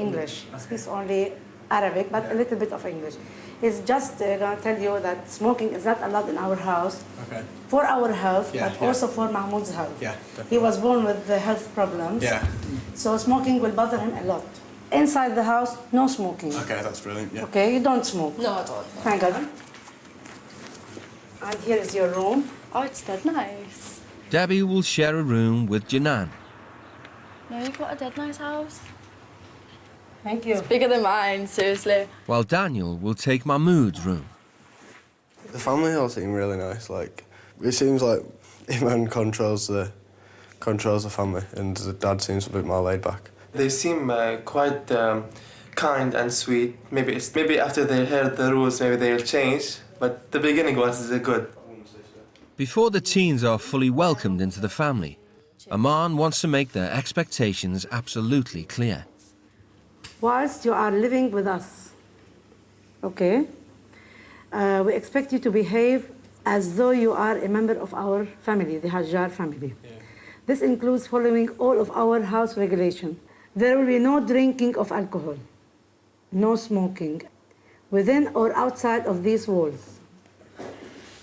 English. Speaks only Arabic, but a little bit of English. He's just going to tell you that smoking is not allowed in our house. Okay. For our health, Yeah, but yeah. also for Mahmoud's health. Yeah, He definitely. was born with the health problems. Yeah. So smoking will bother him a lot. Inside the house, no smoking. Okay, that's brilliant, yeah. Okay, you don't smoke. No, I don't. Thank God. And here is your room. Oh, it's dead nice. Debbie will share a room with Janan. No, you've got a dead nice house. Thank you. It's bigger than mine, seriously. While Daniel will take Mahmoud's room. The family all seem really nice. Like, it seems like Iman controls the family, and the dad seems a bit more laid back. They seem quite kind and sweet. Maybe after they heard the rules, maybe they'll change. But the beginning was good. Before the teens are fully welcomed into the family, Aman wants to make their expectations absolutely clear. Whilst you are living with us, okay, we expect you to behave as though you are a member of our family, the Hajjar family. Yeah. This includes following all of our house regulations. There will be no drinking of alcohol, no smoking, within or outside of these walls.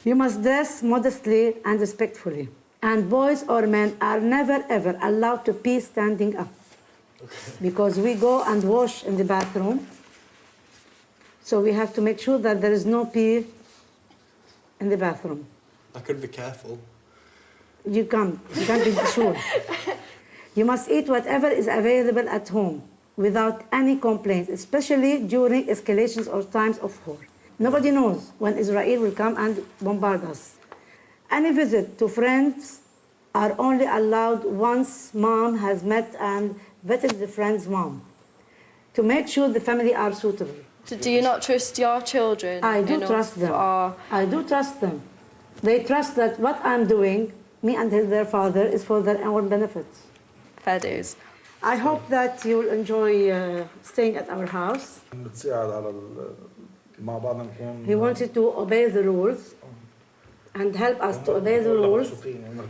You must dress modestly and respectfully, and boys or men are never ever allowed to pee standing up. because we go and wash in the bathroom. So we have to make sure that there is no pee in the bathroom. I could be careful. You can't be sure. You must eat whatever is available at home without any complaints, especially during escalations or times of war. Nobody knows when Israel will come and bombard us. Any visit to friends are only allowed once mom has met and vetted the friend's mom to make sure the family are suitable. Do you not trust your children? I do trust them. I do trust them. They trust that what I'm doing, me and their father, is for their own benefits. Fair dues. I hope that you will enjoy staying at our house. He wanted to obey the rules and help us to obey the rules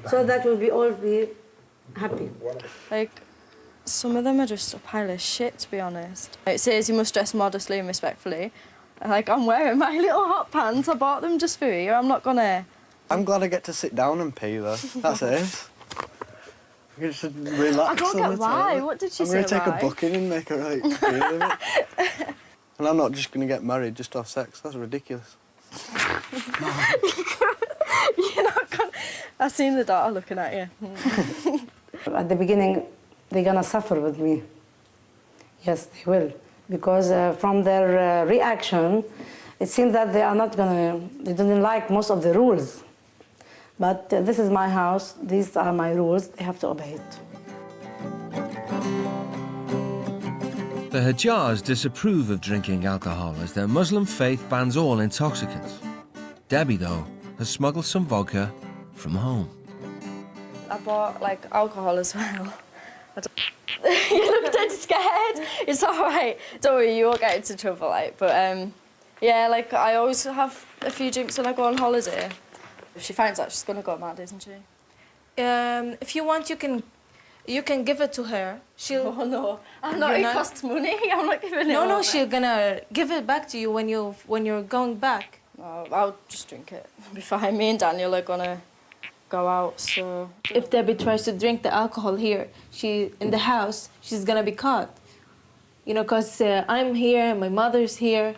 so that we'll all be happy. Like, some of them are just a pile of shit, to be honest. It says you must dress modestly and respectfully. Like, I'm wearing my little hot pants. I bought them just for you. I'm not gonna... I'm glad I get to sit down and pee, though. That's it. I can just relax. I don't get why. What did she say? I'm going to take a bucket and make a right deal of it. And I'm not just going to get married just to have sex. That's ridiculous. You're not gonna... I've seen the daughter looking at you. At the beginning, they're going to suffer with me. Yes, they will. Because from their reaction, it seems that they are not going to... They didn't like most of the rules. But this is my house. These are my rules. They have to obey it. The Hajjars disapprove of drinking alcohol as their Muslim faith bans all intoxicants. Debbie, though, has smuggled some vodka from home. I bought, like, alcohol as well. You look dead scared. It's all right. Don't worry, you won't get into trouble, like. But, yeah, like, I always have a few drinks when I go on holiday. If she finds out, she's going to go mad, isn't she? If you want, you can give it to her. She'll... Oh, no. I'm not. It costs money. I'm not giving it No, over. she's gonna give it back to you when you're going back. No, I'll just drink it. It'll be fine. Me and Daniel are gonna go out, so... If Debbie tries to drink the alcohol here, in the house, she's gonna be caught. You know, because I'm here, my mother's here.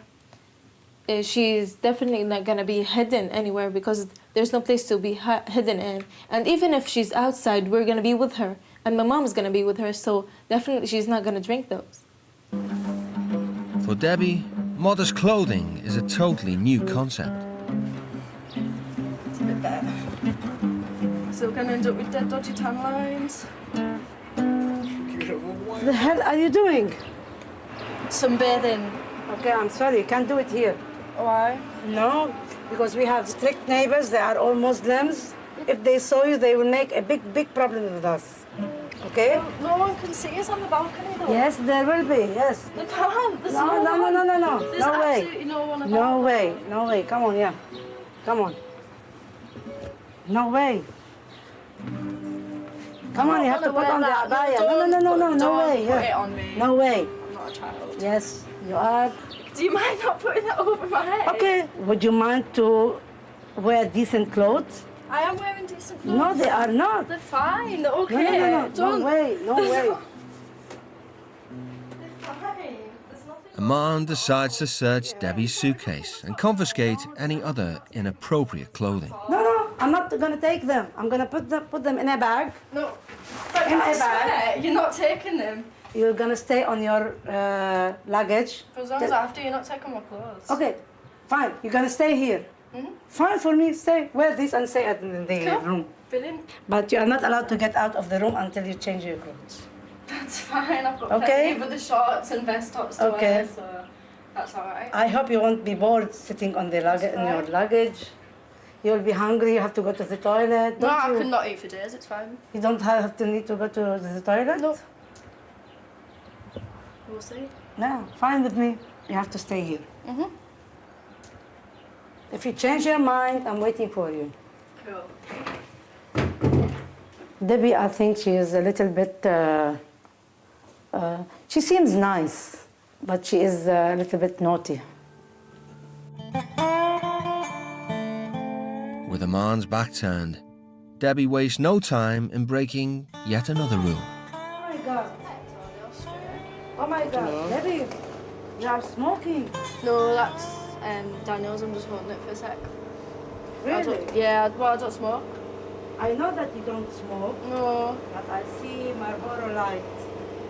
She's definitely not gonna be hidden anywhere because there's no place to be hidden in. And even if she's outside, we're gonna be with her. And my mom's gonna be with her, so definitely she's not gonna drink those. For Debbie, modest clothing is a totally new concept. It's a bit better. Still gonna end up with dead dodgy tan lines. What the hell are you doing? Sunbathing. Okay, I'm sorry, you can't do it here. Why? No, because we have strict neighbors, they are all Muslims. If they saw you, they will make a big problem with us. Okay? No one can see us on the balcony, though. Yes, there will be, yes. They can't. There's No. There's No way. absolutely no one about. No way. Come on, yeah. Come on. No way. Come on, you have to put on the abaya. No way. Put it on me. No way. I'm not a child. Yes, you are. Do you mind not putting that over my head? Okay. Would you mind to wear decent clothes? I am wearing decent clothes. No, they are not. They're fine. They're okay. No. Don't. No way. They're fine. There's nothing. Aman decides to search Debbie's suitcase and confiscate any other inappropriate clothing. No, I'm not gonna take them. I'm gonna put them in a bag. No. But In I a bag. swear, you're not taking them. You're gonna stay on your luggage. For as long as I have to, you're not taking my clothes. Okay, fine. You're gonna stay here. Fine for me. Stay. Wear this and stay in the Cool. room. Brilliant. But you are not allowed to get out of the room until you change your clothes. That's fine. I've got Okay. plenty of other shorts and vest tops to Okay. wear, so that's all right. I hope you won't be bored sitting on the in your luggage. You'll be hungry. You have to go to the toilet. No, don't I you? can not eat for days. It's fine. You don't have to need to go to the toilet. No. We'll see. No, fine with me. You have to stay here. Mhm. If you change your mind, I'm waiting for you. Cool. Debbie, I think she is a little bit, she seems nice, but she is a little bit naughty. With Aman's back turned, Debbie wastes no time in breaking yet another rule. Oh my God. Oh my God, Debbie, you are smoking. No, that's Daniel's. I'm just holding it for a sec. Really? Yeah, well, I don't smoke. I know that you don't smoke. No. But I see Marlboro light.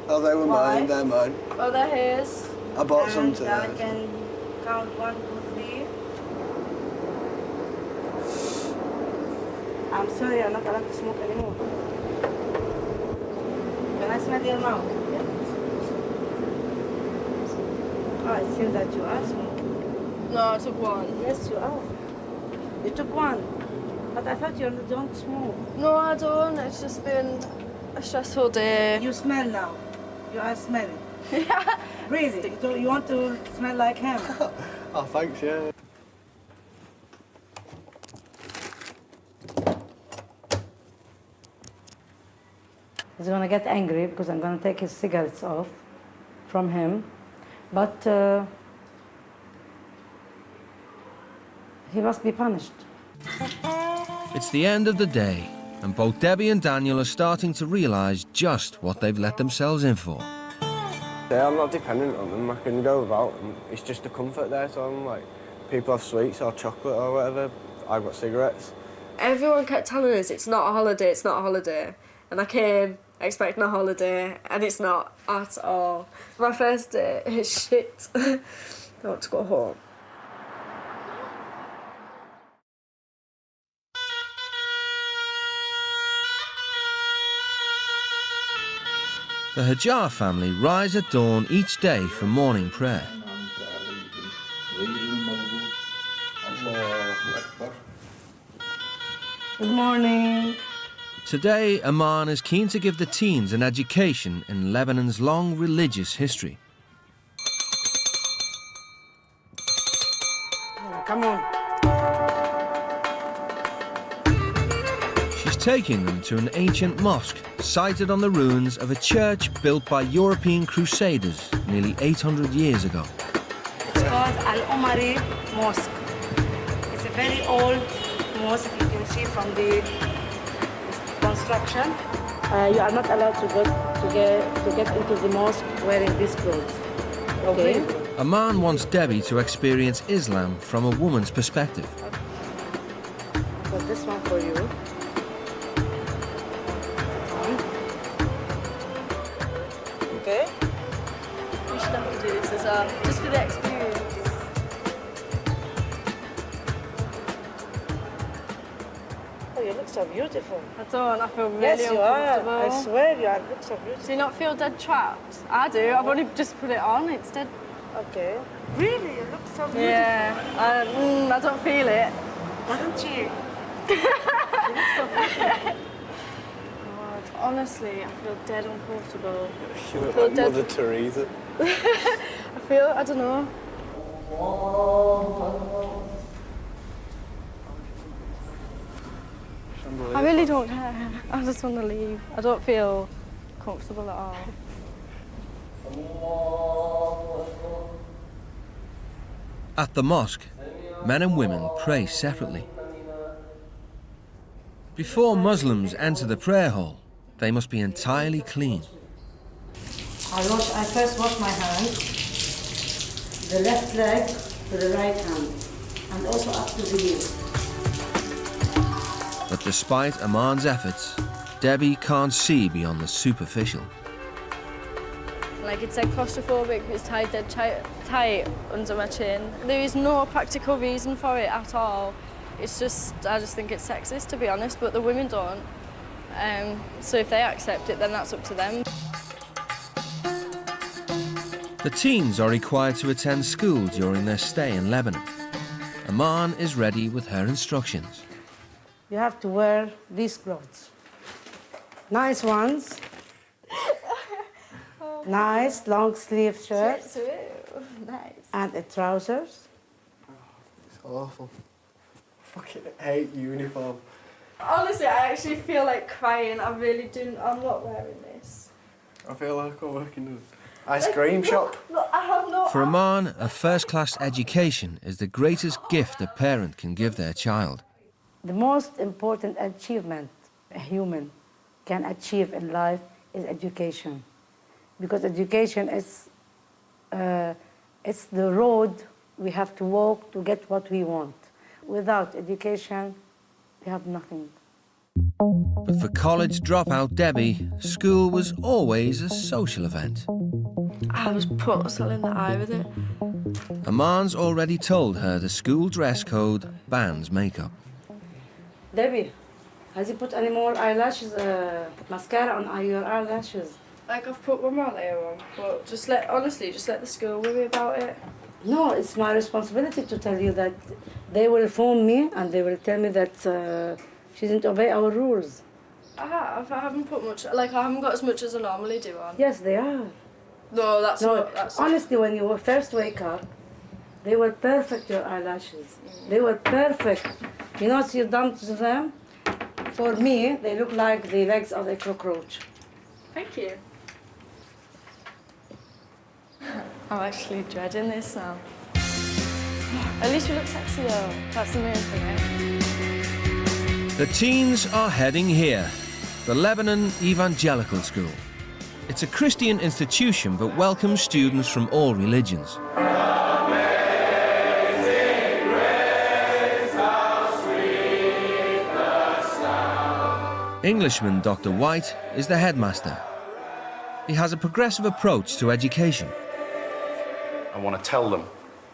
Oh, they were Why? mine, they're mine. Oh, they're his. I bought some And today. I can count 1, 2, 3. I'm sorry, I'm not allowed to smoke anymore. Can I smell your mouth? Oh, it seems that you are smoking. No, I took one. Yes, you are. You took one. But I thought you don't smoke. No, I don't. It's just been a stressful day. You smell now. You are smelling. Yeah. Really? So you want to smell like him? Oh, thanks, yeah. He's gonna get angry because I'm gonna take his cigarettes off from him. But he must be punished. It's the end of the day, and both Debbie and Daniel are starting to realise just what they've let themselves in for. Yeah, I'm not dependent on them. I can go without them. It's just a comfort there to them. Like, people have sweets or chocolate or whatever. I've got cigarettes. Everyone kept telling us it's not a holiday, it's not a holiday. And I came expecting a holiday, and it's not at all. My first day is shit. I want to go home. The Hajar family rise at dawn each day for morning prayer. Good morning. Today, Aman is keen to give the teens an education in Lebanon's long religious history. Come on. She's taking them to an ancient mosque sited on the ruins of a church built by European crusaders nearly 800 years ago. It's called Al-Umari Mosque. It's a very old mosque. You can see from the construction. You are not allowed to get into the mosque wearing these clothes. Okay? Aman wants Debbie to experience Islam from a woman's perspective. Put this one for you. Okay? We should have to do this as well, just for the experience. Oh, you look so beautiful. I don't, I feel really Yes, you uncomfortable. are. I swear you look so beautiful. Do you not feel dead trapped? I do, I've only just put it on, it's dead. Okay. Really? You look so beautiful. Yeah, I don't feel it. Doesn't she? You look so beautiful. God, honestly, I feel dead uncomfortable. You look feel like dead. Mother Teresa. I feel, I don't know. I really don't care. I just want to leave. I don't feel comfortable at all. At the mosque, men and women pray separately. Before Muslims enter the prayer hall, they must be entirely clean. I first wash my hands, the left leg to the right hand, and also up to the knee. But despite Aman's efforts, Debbie can't see beyond the superficial. Like it's like claustrophobic, it's tied dead tight under my chin. There is no practical reason for it at all. It's just, I just think it's sexist to be honest, but the women don't. So if they accept it, then that's up to them. The teens are required to attend school during their stay in Lebanon. Aman is ready with her instructions. You have to wear these clothes. Nice ones. Nice long sleeve shirt. Nice. And a trousers. It's awful. I fucking hate uniform. Honestly, I actually feel like crying. I really do. I'm not wearing this. I feel like I'm working in an ice cream shop. Look, I have no. For Aman, a first-class education is the greatest gift a parent can give their child. The most important achievement a human can achieve in life is education. because education is it's the road we have to walk to get what we want. Without education, we have nothing. But for college dropout Debbie, school was always a social event. I was protesting in the eye with it. Aman's already told her the school dress code bans makeup. Debbie, has you put any more eyelashes, mascara on your eyelashes? Like, I've put one more layer on, but honestly, just let the school worry about it. No, it's my responsibility to tell you that they will phone me and they will tell me that she didn't obey our rules. I haven't put much, like, I haven't got as much as I normally do on. Yes, they are. No, that's not. That's honestly, when you first wake up, they were perfect, your eyelashes. They were perfect. You know what you've done to them? For me, they look like the legs of a cockroach. Thank you. I'm actually dreading this now. At least we look sexy though. That's the main thing, eh? The teens are heading here, the Lebanon Evangelical School. It's a Christian institution but welcomes students from all religions. Englishman Dr. White is the headmaster. He has a progressive approach to education. I want to tell them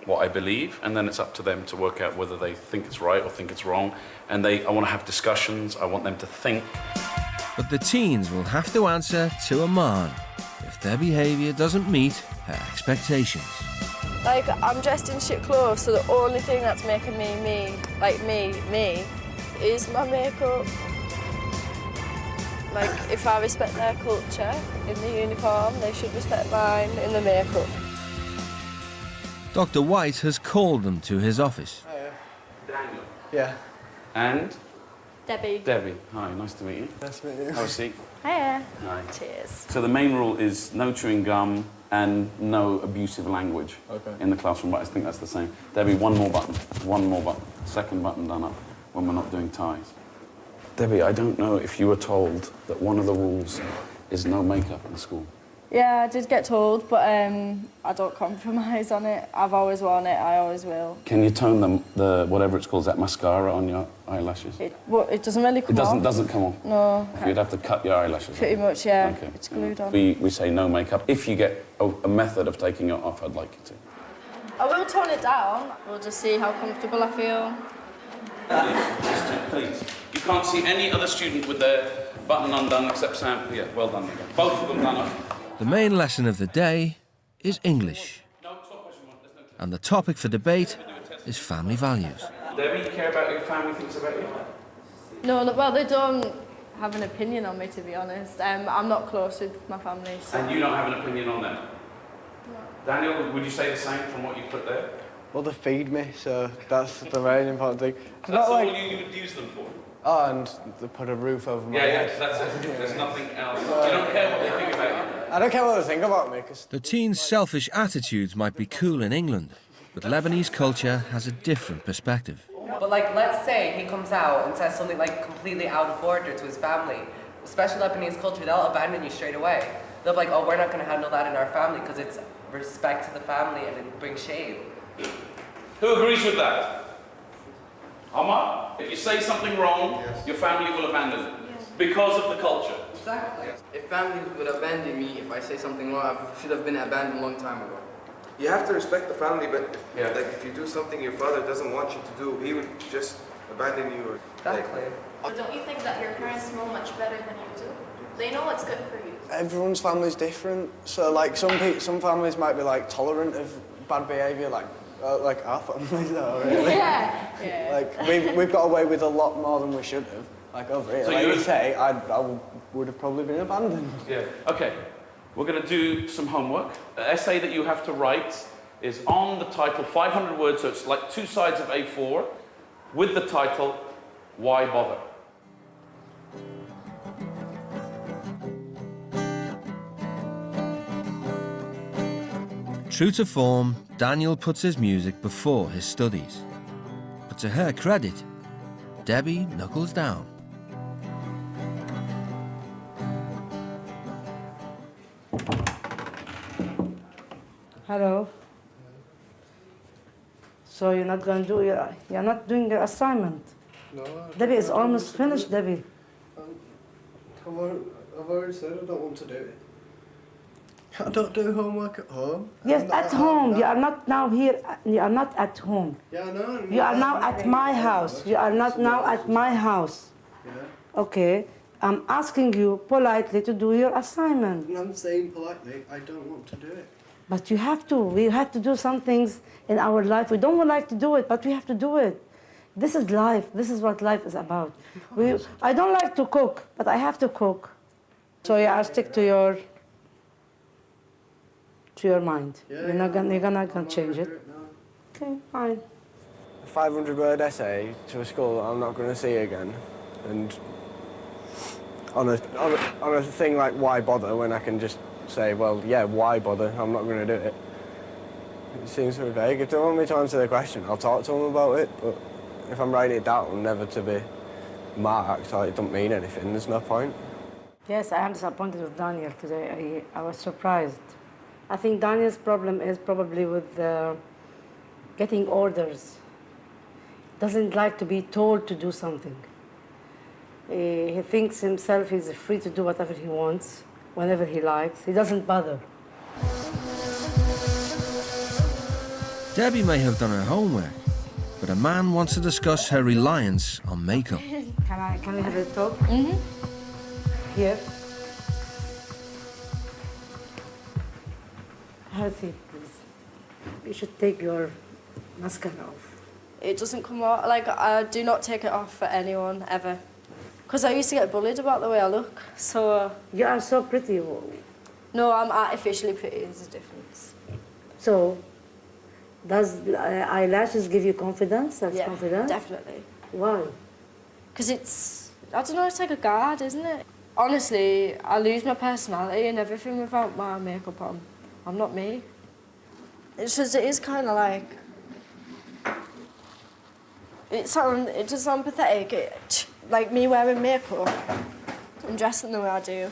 what I believe, and then it's up to them to work out whether they think it's right or think it's wrong. And I want to have discussions. I want them to think. But the teens will have to answer to Aman if their behaviour doesn't meet her expectations. Like, I'm dressed in shit clothes, so the only thing that's making me me, is my makeup. Like, if I respect their culture in the uniform, they should respect mine in the makeup. Dr. White has called them to his office. Daniel. Yeah. And? Debbie. Debbie. Hi, nice to meet you. Nice to meet you. Have a seat. Hiya. Hi. Cheers. So the main rule is no chewing gum and no abusive language in the classroom, but I think that's the same. Debbie, one more button. One more button. Second button done up when we're not doing ties. Debbie, I don't know if you were told that one of the rules is no makeup in school. Yeah, I did get told, but I don't compromise on it. I've always worn it, I always will. Can you tone the whatever it's called, is that mascara on your eyelashes? It doesn't really come off. It doesn't come off? No. You'd have to cut your eyelashes Pretty much, yeah. Okay. It's glued on. We say no makeup. If you get a method of taking it off, I'd like you to. I will tone it down. We'll just see how comfortable I feel. Please. You can't see any other student with their button undone except Sam. Yeah, well done. Both of them done up. The main lesson of the day is English. And the topic for debate is family values. Debbie, you care about what your family thinks about you? No, well, they don't have an opinion on me, to be honest. I'm not close with my family, so... And you don't have an opinion on them? No. Daniel, would you say the same from what you put there? Well, they feed me, so that's the very important thing. It's That's not all like... you would use them for? Oh, and they put a roof over my head. Yeah, that's it. There's nothing else. You don't care what they think about you? I don't care what they think about me, because... The teens' selfish attitudes might be cool in England, but Lebanese culture has a different perspective. But like, let's say he comes out and says something like completely out of order to his family. Especially Lebanese culture, they'll abandon you straight away. They'll be like, oh, we're not going to handle that in our family because it's respect to the family and it brings shame. Who agrees with that? Omar, if you say something wrong, your family will abandon it because of the culture. Exactly. If families would abandon me if I say something wrong, I should have been abandoned a long time ago. You have to respect the family, but like if you do something your father doesn't want you to do, he would just abandon you. Exactly. Don't you think that your parents know much better than you do? They know what's good for you. Everyone's family is different, so like some families might be like tolerant of bad behaviour, like our families are really. Yeah. Like we've got away with a lot more than we should have. Like over here, So like you you say, I would have probably been abandoned. Yeah. Okay. We're going to do some homework. The essay that you have to write is on the title, 500 words, so it's like 2 sides of A4, with the title, Why Bother? True to form, Daniel puts his music before his studies. But to her credit, Debbie knuckles down. Hello. So you're not going to do you're not doing your assignment. No. Debbie is almost finished, Debbie. I've already said I don't want to do it. I don't do homework at home. Yes, at home. You are not now here. You are not at home. Yeah, I know. You are now at my house. You are not now at my house. Yeah. Okay. I'm asking you politely to do your assignment. And I'm saying politely, I don't want to do it. But you have to. We have to do some things in our life. We don't like to do it, but we have to do it. This is life. This is what life is about. I don't like to cook, but I have to cook. So yeah, I'll stick to your mind. Yeah, You're not gonna change it. Okay, fine. A 500-word essay to a school that I'm not going to see again, and on a thing like why bother when I can just say, well, yeah, why bother? I'm not going to do it. It seems very vague. If they want me to answer the question, I'll talk to them about it, but if I'm writing it down, never to be marked, or it don't mean anything, there's no point. Yes, I am disappointed with Daniel today. I was surprised. I think Daniel's problem is probably with getting orders. Doesn't like to be told to do something. He thinks himself he's free to do whatever he wants, whenever he likes. He doesn't bother. Debbie may have done her homework, but a man wants to discuss her reliance on makeup. Can we have a talk? Mm-hmm. Here. Have a seat, please. You should take your mascara off. It doesn't come off. Like, I do not take it off for anyone, ever. Because I used to get bullied about the way I look, so... You are so pretty. No, I'm artificially pretty, there's a difference. So, does eyelashes give you confidence, self-confidence? Yeah, definitely. Why? Because it's... I don't know, it's like a guard, isn't it? Honestly, I lose my personality and everything without my makeup on. I'm not me. It's just, it is kind of like... It does sound pathetic. Like me wearing makeup and dressing the way I do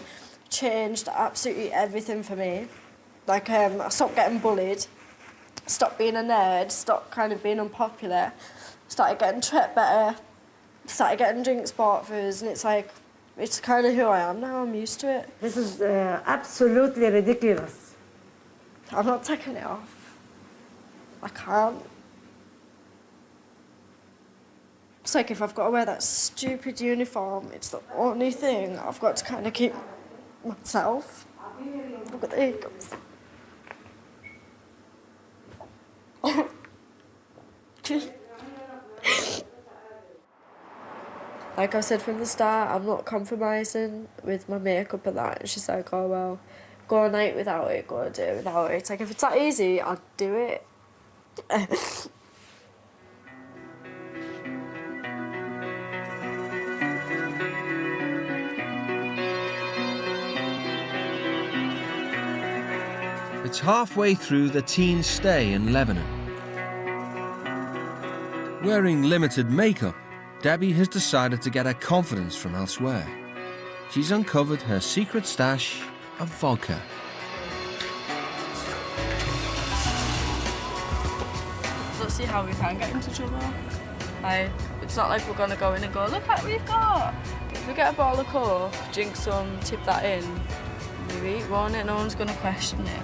changed absolutely everything for me. Like, I stopped getting bullied, stopped being a nerd, stopped kind of being unpopular, started getting treated better, started getting drinks bought for us, and it's like, it's kind of who I am now, I'm used to it. This is absolutely ridiculous. I'm not taking it off. I can't. It's like if I've got to wear that stupid uniform, it's the only thing I've got to kind of keep myself. Look at the hiccups. Like I said from the start, I'm not compromising with my makeup and that. And she's like, oh, well, go a night without it, go a day without it. It's like, if it's that easy, I'll do it. It's halfway through the teen's stay in Lebanon. Wearing limited makeup, Debbie has decided to get her confidence from elsewhere. She's uncovered her secret stash of vodka. Let's see how we can get into trouble. Like, it's not like we're going to go in and go, look what we've got. If we get a bottle of Coke, drink some, tip that in, maybe eat one, and no one's going to question it.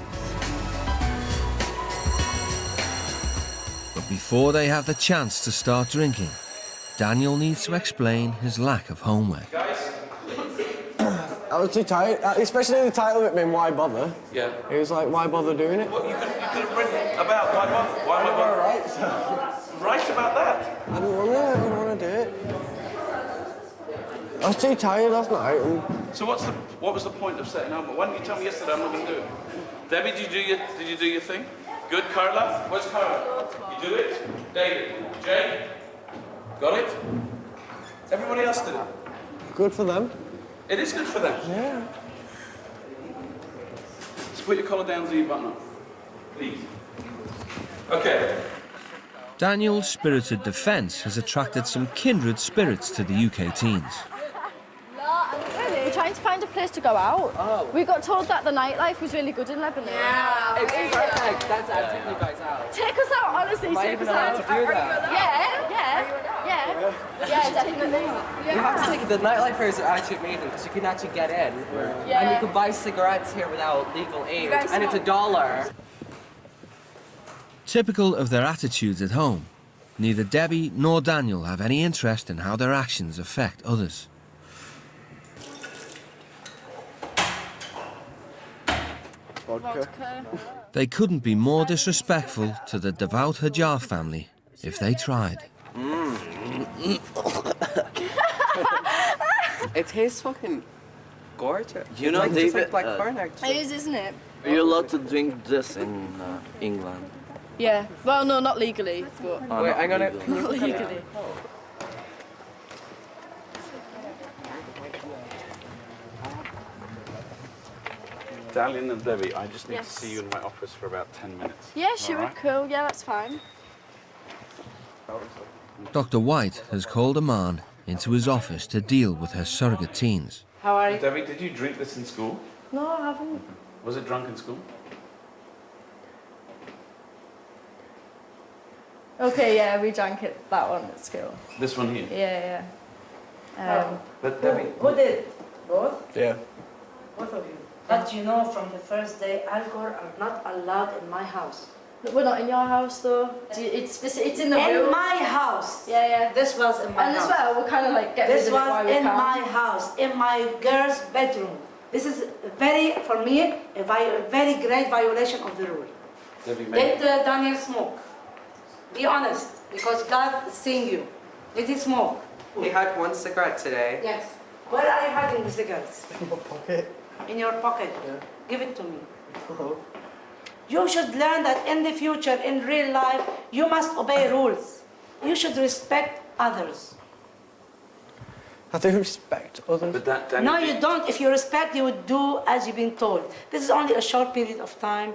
But before they have the chance to start drinking, Daniel needs to explain his lack of homework. I was too tired, especially the title of it being Why Bother? Yeah. It was like, why bother doing it? Well, you could have written about why bother. Why am I bother? Write about that. I didn't want to do it. I was too tired last night. So what was the point of setting up? Why didn't you tell me yesterday I'm not going to do it? Debbie, did you do your thing? Good, Carla? Where's Carla? You do it? David? Jake? Got it? Everybody else did it. Good for them. It is good for them. Yeah. So put your collar down, do your button up. Please. Okay. Daniel's spirited defence has attracted some kindred spirits to the UK teens. trying to find a place to go out. Oh. We got told that the nightlife was really good in Lebanon. Yeah, it's perfect. That's taking you guys out. Take us out, honestly. Am I Take even us allowed out. to do that? Yeah, definitely. You have to take the nightlifers are actually amazing because you can actually get in, and you can buy cigarettes here without legal aid, and it's $1. Typical of their attitudes at home, neither Debbie nor Daniel have any interest in how their actions affect others. Vodka. They couldn't be more disrespectful to the devout Hajar family if they tried. It tastes fucking gorgeous. You know, it's like, David, just like black corn, actually. It is, isn't it? Are you allowed to drink this in England? Yeah. Well, no, not legally, but... Wait, I'm gonna... Not legally. Dalian and Debbie, I just need Yes. to see you in my office for about 10 minutes. Yeah, sure, All right? cool. Yeah, that's fine. Dr. White has called a man into his office to deal with her surrogate teens. How are you? Debbie, did you drink this in school? No, I haven't. Was it drunk in school? Okay, yeah, we drank it, that one at school. This one here? Yeah. But Debbie... Who did? Both? Yeah. Both of you. But you know, from the first day, alcohol are not allowed in my house. We're not in your house, though. It's in the In room. my house. Yeah. This was in my and house. And as well, we're kind of like getting This rid of it while was we in can. my house, in my girl's bedroom. This is for me, a very great violation of the rule. Debbie, Did Daniel smoke? Be honest, because God is seeing you. Did he smoke? He had one cigarette today. Yes. Where are you hiding the cigarettes? In my pocket. In your pocket. Yeah. Give it to me. You should learn that in the future, in real life, you must obey rules. You should respect others. I do respect others. But that No, you don't. If you respect, you would do as you've been told. This is only a short period of time.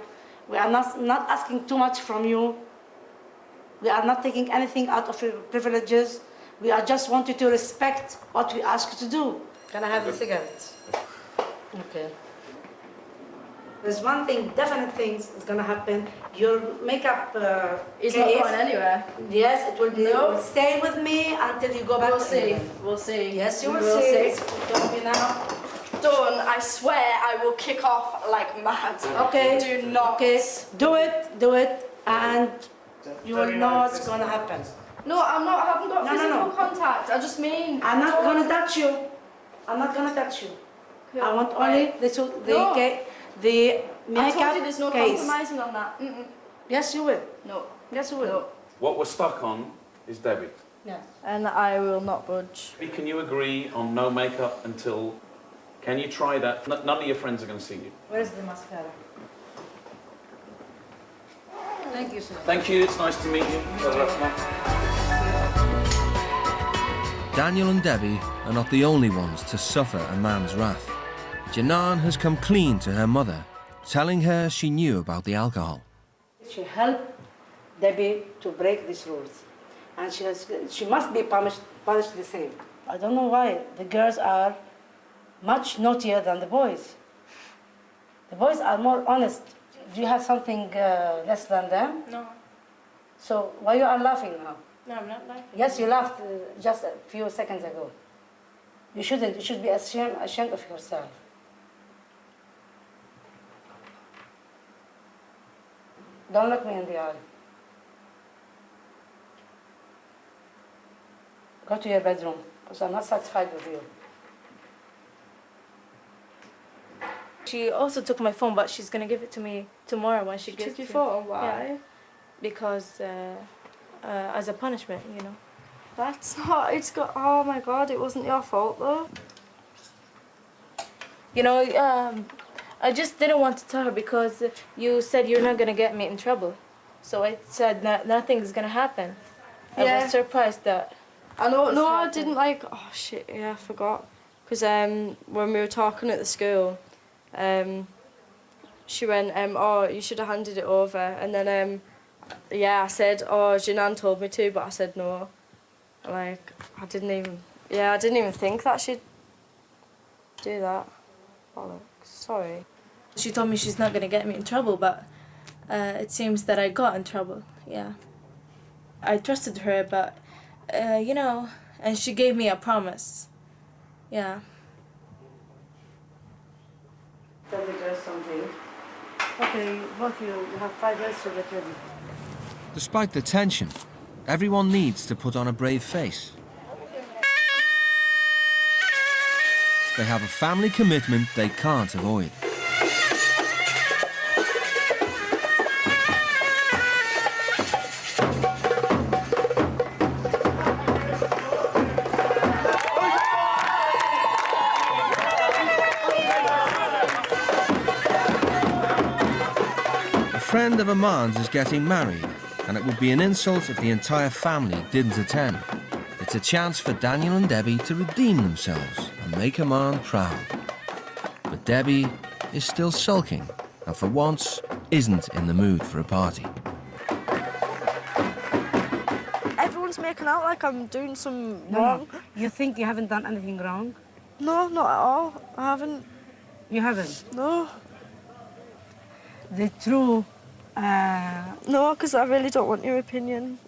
We are not asking too much from you. We are not taking anything out of your privileges. We are just want you to respect what we ask you to do. Can I have the cigarettes? Okay. There's one thing, definite things is gonna happen. Your makeup It's not going anywhere. Yes, it will be. No. It will stay with me until you go back. We'll to see. England. We'll see. Yes, you We will will see. see. Don't be now. Done. I swear I will kick off like mad. Okay. Do not. Okay. Do it, and you will know what's gonna happen. No, I'm not. I haven't got No, physical no. contact. I just mean. I'm not gonna touch you. I'm not gonna touch you. I want only the I makeup told you there's no case. compromising on that. Yes, you will. No. Yes, you will. No. What we're stuck on is Debbie. Yes. And I will not budge. Can you agree on no makeup until... Can you try that? None of your friends are going to see you. Where's the mascara? Thank you, sir. Thank you, it's nice to meet you. Daniel and Debbie are not the only ones to suffer a man's wrath. Janan has come clean to her mother, telling her she knew about the alcohol. She helped Debbie to break these rules, and she must be punished the same. I don't know why the girls are much naughtier than the boys. The boys are more honest. Do you have something less than them? No. So why you are laughing now? No, I'm not laughing. Yes, you laughed just a few seconds ago. You shouldn't. You should be ashamed of yourself. Don't look me in the eye. Go to your bedroom, because I'm not satisfied with you. She also took my phone, but she's gonna give it to me tomorrow when she gets took your to- phone? Why? Yeah. Because as a punishment, you know. That's not. It's got. Oh my God! It wasn't your fault though. You know, I just didn't want to tell her because you said you're not gonna get me in trouble, so I said nothing's gonna happen. I Yeah. was surprised that. I know. this No, I happened. didn't like. Oh shit! Yeah, I forgot. Because when we were talking at the school, she went, "Oh, you should have handed it over." And then, yeah, I said, "Oh, Janan told me to," but I said no. Like, I didn't even think that she'd. Do that. Bollocks. Sorry. She told me she's not going to get me in trouble, but it seems that I got in trouble, yeah. I trusted her, but, you know, and she gave me a promise, yeah. Tell the girls something. Okay, both of you have 5 minutes to get ready. Despite the tension, everyone needs to put on a brave face. They have a family commitment they can't avoid. A friend of Aman's is getting married, and it would be an insult if the entire family didn't attend. It's a chance for Daniel and Debbie to redeem themselves and make Aman proud. But Debbie is still sulking, and for once isn't in the mood for a party. Everyone's making out like I'm doing some No, wrong. no. You think you haven't done anything wrong? No, not at all. I haven't. You haven't? No. The true... No, because I really don't want your opinion.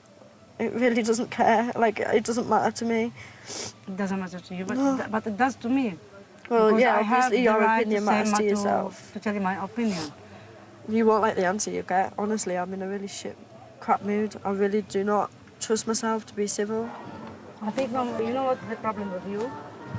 It really doesn't care. Like, it doesn't matter to me. It doesn't matter to you, but, No. but it does to me. Well, Because yeah, I have obviously the your right opinion to say matters to yourself. To tell you my opinion. You won't like the answer you get. Honestly, I'm in a really crap mood. I really do not trust myself to be civil. I think, you know what the problem with you?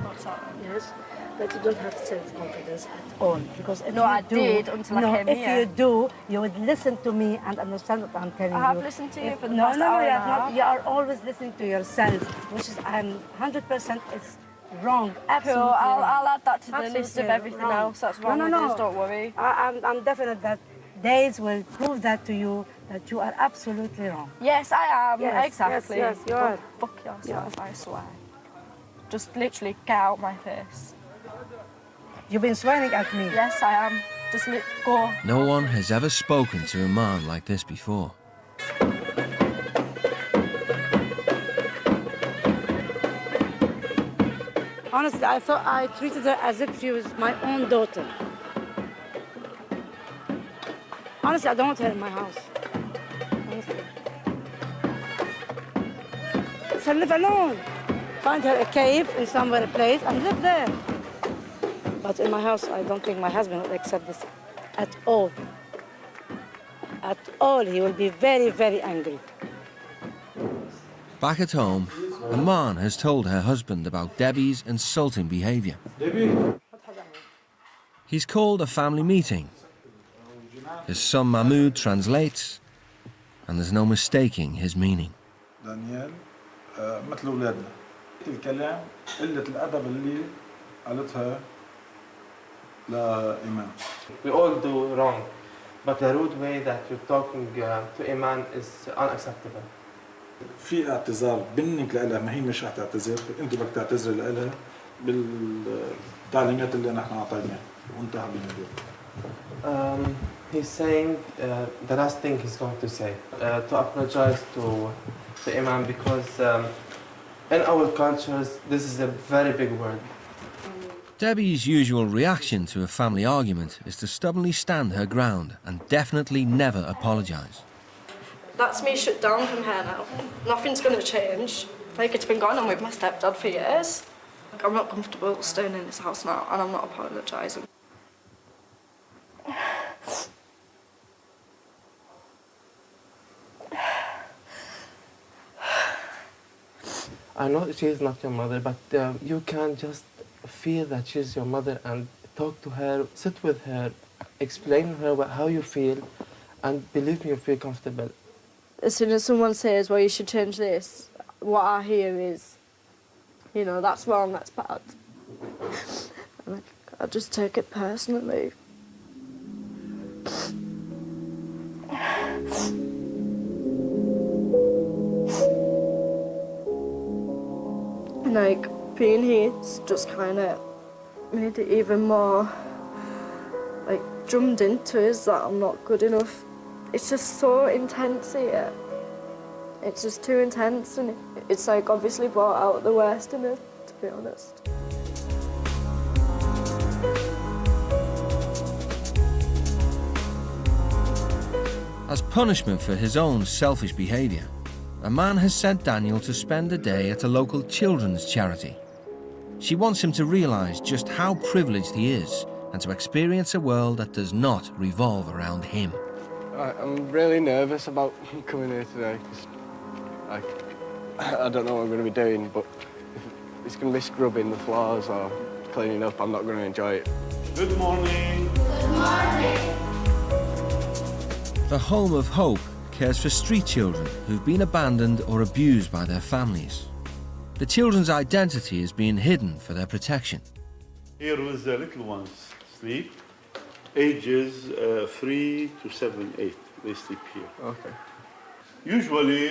What's that? Yes, that you don't have self-confidence at all. Because if No, you I do, did until I came if here. you do, you would listen to me and understand what I'm telling you. I have listened to you If- for the no, past no, hour you and are a not. half. You are always listening to yourself, which is I'm 100% it's wrong. Absolutely Cool, wrong. I'll add that to the Absolutely list of everything wrong. else that's wrong no, with no, this, don't worry. I'm definite that days will prove that to you, that you are absolutely wrong. Yes, I am. Yes, exactly. yes, you Go are. fuck yourself, I swear. Just literally get out my face. You've been swearing at me. Yes, I am. Just go. No one has ever spoken to Aman like this before. Honestly, I thought I treated her as if she was my own daughter. Honestly, I don't want her in my house. Honestly. So live alone. Find her a cave in somewhere, a place, and live there. But in my house, I don't think my husband would accept this at all. At all, he will be very, very angry. Back at home, Aman has told her husband about Debbie's insulting behaviour. He's called a family meeting. His son Mahmoud translates, and there's no mistaking his meaning. دانيال مثل أولادنا. الكلام قلة الأدب اللي قالتها لإيمان. We all do wrong, but the rude way that you're talking to Iman is unacceptable. في اعتذار منك لها، ما هي مش رح تعتذر، انت بدك تعتذري لها بالتعليمات اللي نحن اعطيناها وانتهى بالموضوع. He's saying the last thing he's going to say, to apologize to Iman because in our cultures this is a very big word. Debbie's usual reaction to a family argument is to stubbornly stand her ground and definitely never apologise. That's me shut down from here now. Nothing's going to change. Like, it's been going on with my stepdad for years. Like, I'm not comfortable staying in this house now, and I'm not apologising. I know that she's not your mother, but you can just feel that she's your mother and talk to her, sit with her, explain to her how you feel, and believe me, you feel comfortable. As soon as someone says, well, you should change this, what I hear is, you know, that's wrong, that's bad. And I just take it personally. Like, being here's just kind of made it even more, like, drummed into us that I'm not good enough. It's just so intense here. It's just too intense, and it's like obviously brought out the worst in it, to be honest. As punishment for his own selfish behaviour, a man has sent Daniel to spend a day at a local children's charity. She wants him to realise just how privileged he is and to experience a world that does not revolve around him. I'm really nervous about coming here today because I don't know what I'm going to be doing, but if it's going to be scrubbing the floors or cleaning up, I'm not going to enjoy it. Good morning. Good morning. The Home of Hope cares for street children who've been abandoned or abused by their families. The children's identity is being hidden for their protection. Here with the little ones sleep, ages 3 to 7, 8, they sleep here. Okay. Usually,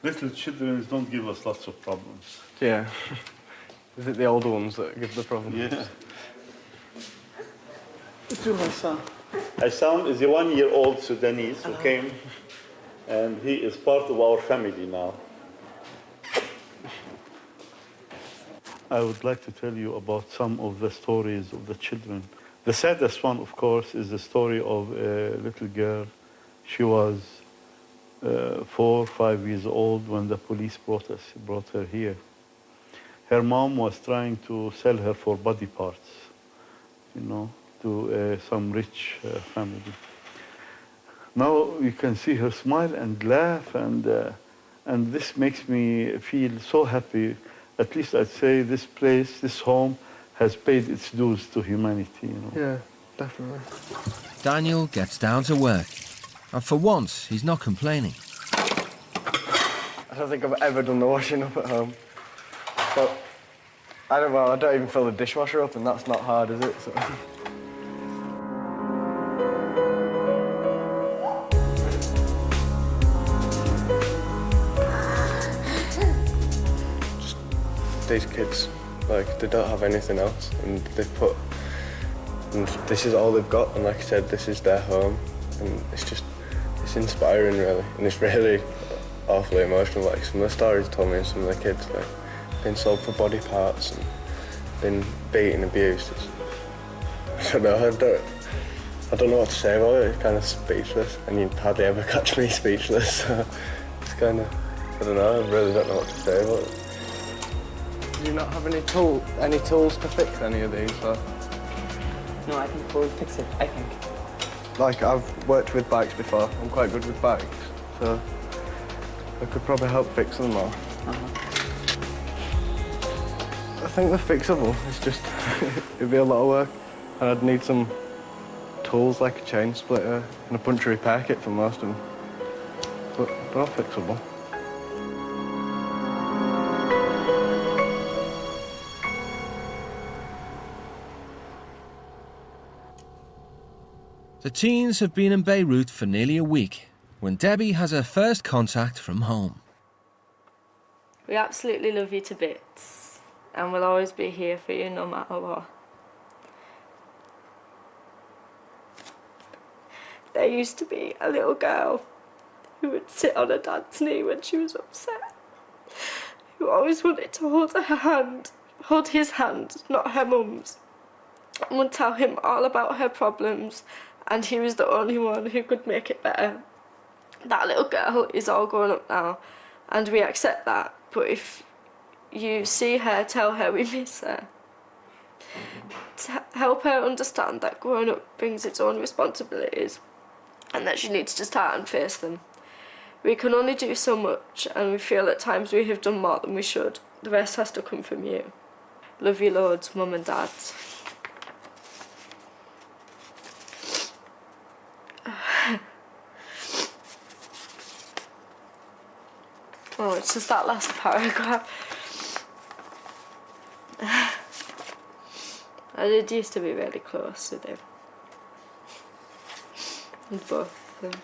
little children don't give us lots of problems. Yeah. Is it the older ones that give the problems? Yeah. This is my son. My son is a 1-year-old Sudanese who came, and he is part of our family now. I would like to tell you about some of the stories of the children. The saddest one, of course, is the story of a little girl. She was 4 or 5 years old when the police brought her here. Her mom was trying to sell her for body parts, to some rich family. Now you can see her smile and laugh, and this makes me feel so happy. At least I'd say this place, this home, has paid its dues to humanity. Yeah, definitely. Daniel gets down to work, and for once, he's not complaining. I don't think I've ever done the washing up at home. But I don't even fill the dishwasher up, and that's not hard, is it? So. These kids, they don't have anything else, and and this is all they've got, and like I said, this is their home, and it's inspiring, really, and it's really awfully emotional. Like some of the stories told me, and some of the kids, been sold for body parts and been beaten, abused. I don't know what to say about it. It's kind of speechless, and you hardly ever catch me speechless. So it's kind of, I don't know. I really don't know what to say about it. Do you not have any tools to fix any of these? Or? No, I think we'll fix it, I think. I've worked with bikes before. I'm quite good with bikes, so I could probably help fix them all. I think they're fixable. It's just, it'd be a lot of work, and I'd need some tools like a chain splitter and a puncture repair kit for most of them. But they're all fixable. The teens have been in Beirut for nearly a week when Debbie has her first contact from home. We absolutely love you to bits, and we'll always be here for you no matter what. There used to be a little girl who would sit on her dad's knee when she was upset, who always wanted to hold his hand, not her mum's, and would tell him all about her problems, and he was the only one who could make it better. That little girl is all grown up now, and we accept that, but if you see her, tell her we miss her. To help her understand that growing up brings its own responsibilities, and that she needs to start and face them. We can only do so much, and we feel at times we have done more than we should. The rest has to come from you. Love you loads, Mum and Dad. Oh, it's just that last paragraph. I did used to be really close with him. With both of them.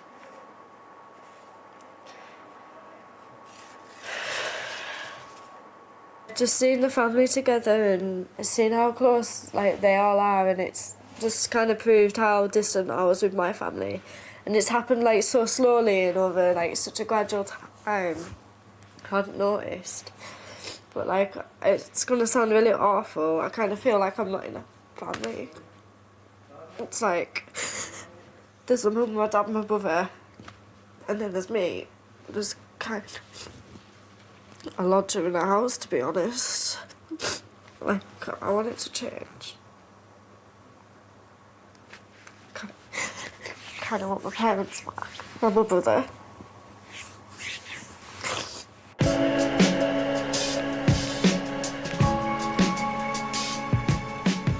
Just seeing the family together and seeing how close they all are, and it's just kind of proved how distant I was with my family. And it's happened so slowly and over such a gradual time. I hadn't noticed. But it's gonna sound really awful. I kind of feel like I'm not in a family. It's There's my mum, my dad, my brother, and then there's me. There's kind of a lot in the house, to be honest. Like, I want it to change. Kind of want my parents back, and my brother.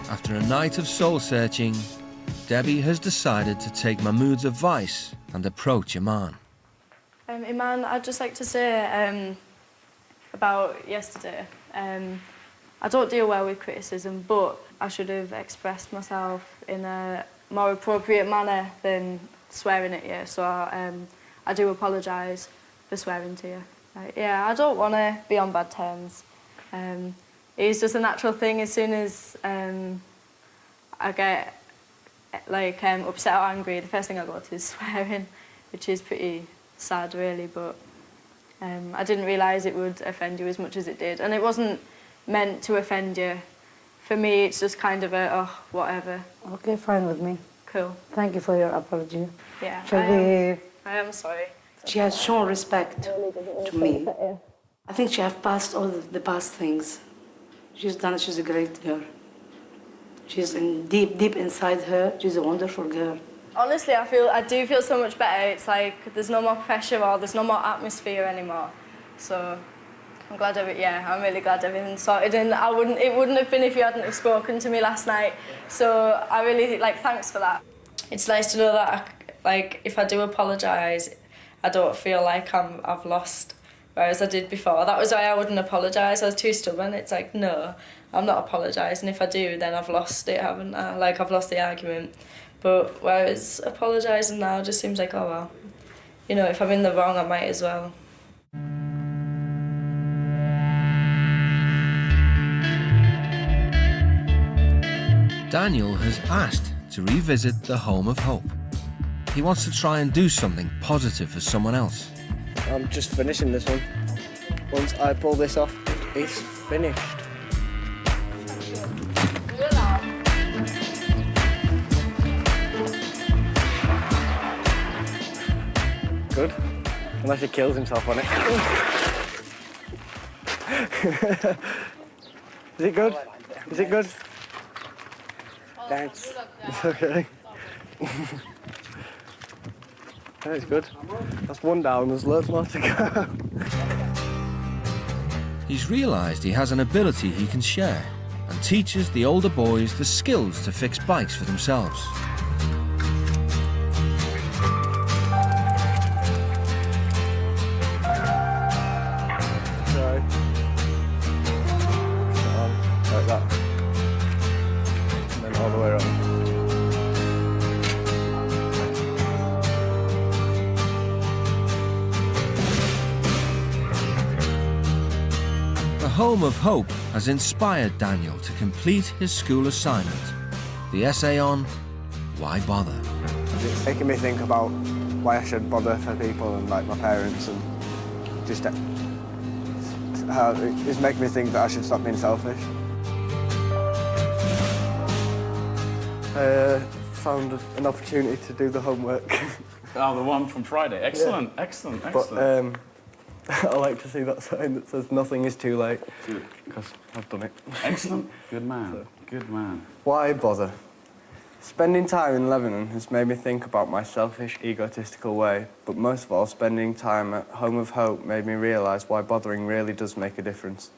After a night of soul-searching, Debbie has decided to take Mahmoud's advice and approach Iman. Iman, I'd just like to say about yesterday. I don't deal well with criticism, but I should have expressed myself in a more appropriate manner than swearing at you. So I do apologise for swearing to you. Yeah, I don't want to be on bad terms. It's just a natural thing. As soon as I get upset or angry, the first thing I go to is swearing, which is pretty sad, really. But I didn't realise it would offend you as much as it did, and it wasn't meant to offend you. For me, it's just kind of a whatever. Okay, fine with me. Cool. Thank you for your apology. Yeah. I am sorry. She has shown respect to me. I think she has passed all the past things. She's a great girl. She's deep inside her. She's a wonderful girl. Honestly, I do feel so much better. It's like there's no more pressure or there's no more atmosphere anymore. So I'm glad I'm really glad everything's sorted, and it wouldn't have been if you hadn't have spoken to me last night. So I really thanks for that. It's nice to know that if I do apologise, I don't feel like I've lost, whereas I did before. That was why I wouldn't apologise. I was too stubborn. It's like, no, I'm not apologising. If I do, then I've lost it, haven't I? I've lost the argument. But whereas apologising now just seems like, oh well, if I'm in the wrong, I might as well. Daniel has asked to revisit the Home of Hope. He wants to try and do something positive for someone else. I'm just finishing this one. Once I pull this off, it's finished. Good. Unless he kills himself on it. Is it good? Is it good? Thanks. It's okay. Yeah, it's good. That's one down, there's loads more to go. He's realised he has an ability he can share and teaches the older boys the skills to fix bikes for themselves. Sorry. Like that. And then all the way around. The Home of Hope has inspired Daniel to complete his school assignment, the essay on Why Bother? It's making me think about why I should bother for people and my parents, and just how it's making me think that I should stop being selfish. Found an opportunity to do the homework. Oh, the one from Friday. Excellent, yeah. Excellent. But I like to see that sign that says nothing is too late, because I've done it. Excellent. Good man. Good man. Why bother? Spending time in Lebanon has made me think about my selfish, egotistical way, but most of all, spending time at Home of Hope made me realise why bothering really does make a difference.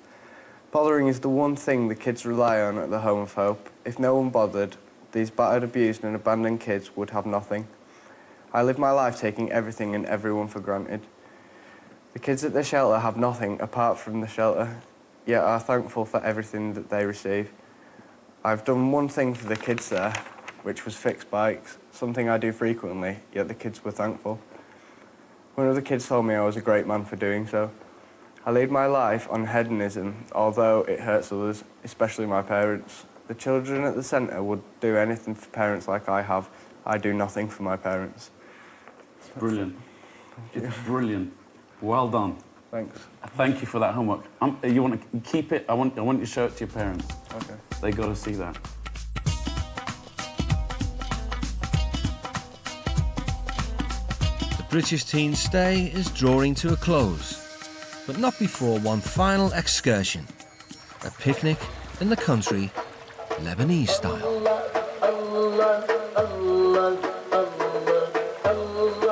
Bothering is the one thing the kids rely on at the Home of Hope. If no one bothered, these battered, abused and abandoned kids would have nothing. I live my life taking everything and everyone for granted. The kids at the shelter have nothing apart from the shelter, yet are thankful for everything that they receive. I've done one thing for the kids there, which was fix bikes, something I do frequently, yet the kids were thankful. One of the kids told me I was a great man for doing so. I lead my life on hedonism, although it hurts others, especially my parents. The children at the centre would do anything for parents like I have. I do nothing for my parents. Brilliant. It's brilliant. Well done. Thanks. Thank you for that homework. You want to keep it? I want you to show it to your parents. Okay. They got to see that. British teen's stay is drawing to a close, but not before one final excursion, a picnic in the country, Lebanese style.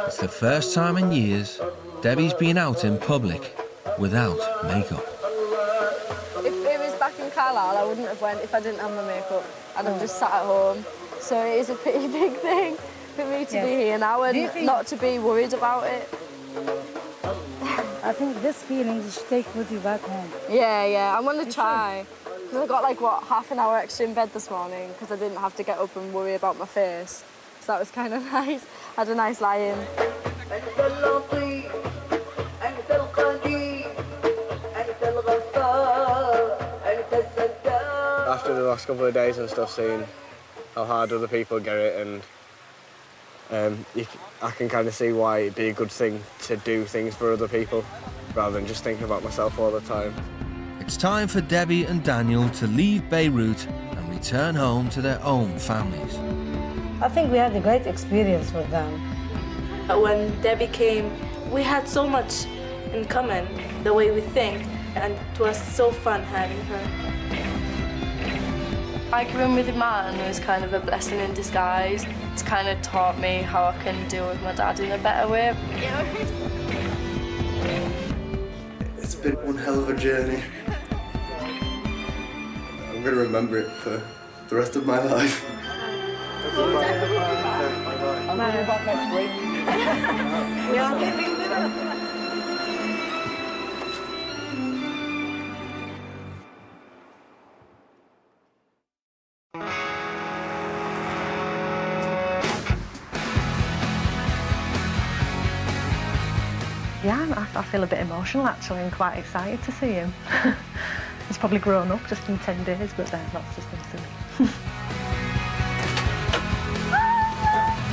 It's the first time in years Debbie's been out in public without makeup. If it was back in Carlisle, I wouldn't have went if I didn't have my makeup. I'd have just sat at home. So it is a pretty big thing for me to be here now and not to be worried about it. I think this feeling you should take with you back home. Yeah, I'm going to try. Because I got like, half an hour extra in bed this morning because I didn't have to get up and worry about my face. So that was kind of nice. I had a nice lie-in. After the last couple of days and stuff, seeing how hard other people get it, and I can kind of see why it'd be a good thing to do things for other people rather than just thinking about myself all the time. It's time for Debbie and Daniel to leave Beirut and return home to their own families. I think we had a great experience with them. When Debbie came, we had so much in common, the way we think, and it was so fun having her. Arguing with Martin was kind of a blessing in disguise. It's kind of taught me how I can deal with my dad in a better way. It's been one hell of a journey. I'm going to remember it for the rest of my life. I'll be back next week. We are leaving dinner. Yeah, I feel a bit emotional actually and quite excited to see him. He's probably grown up just in 10 days, but that's just been silly.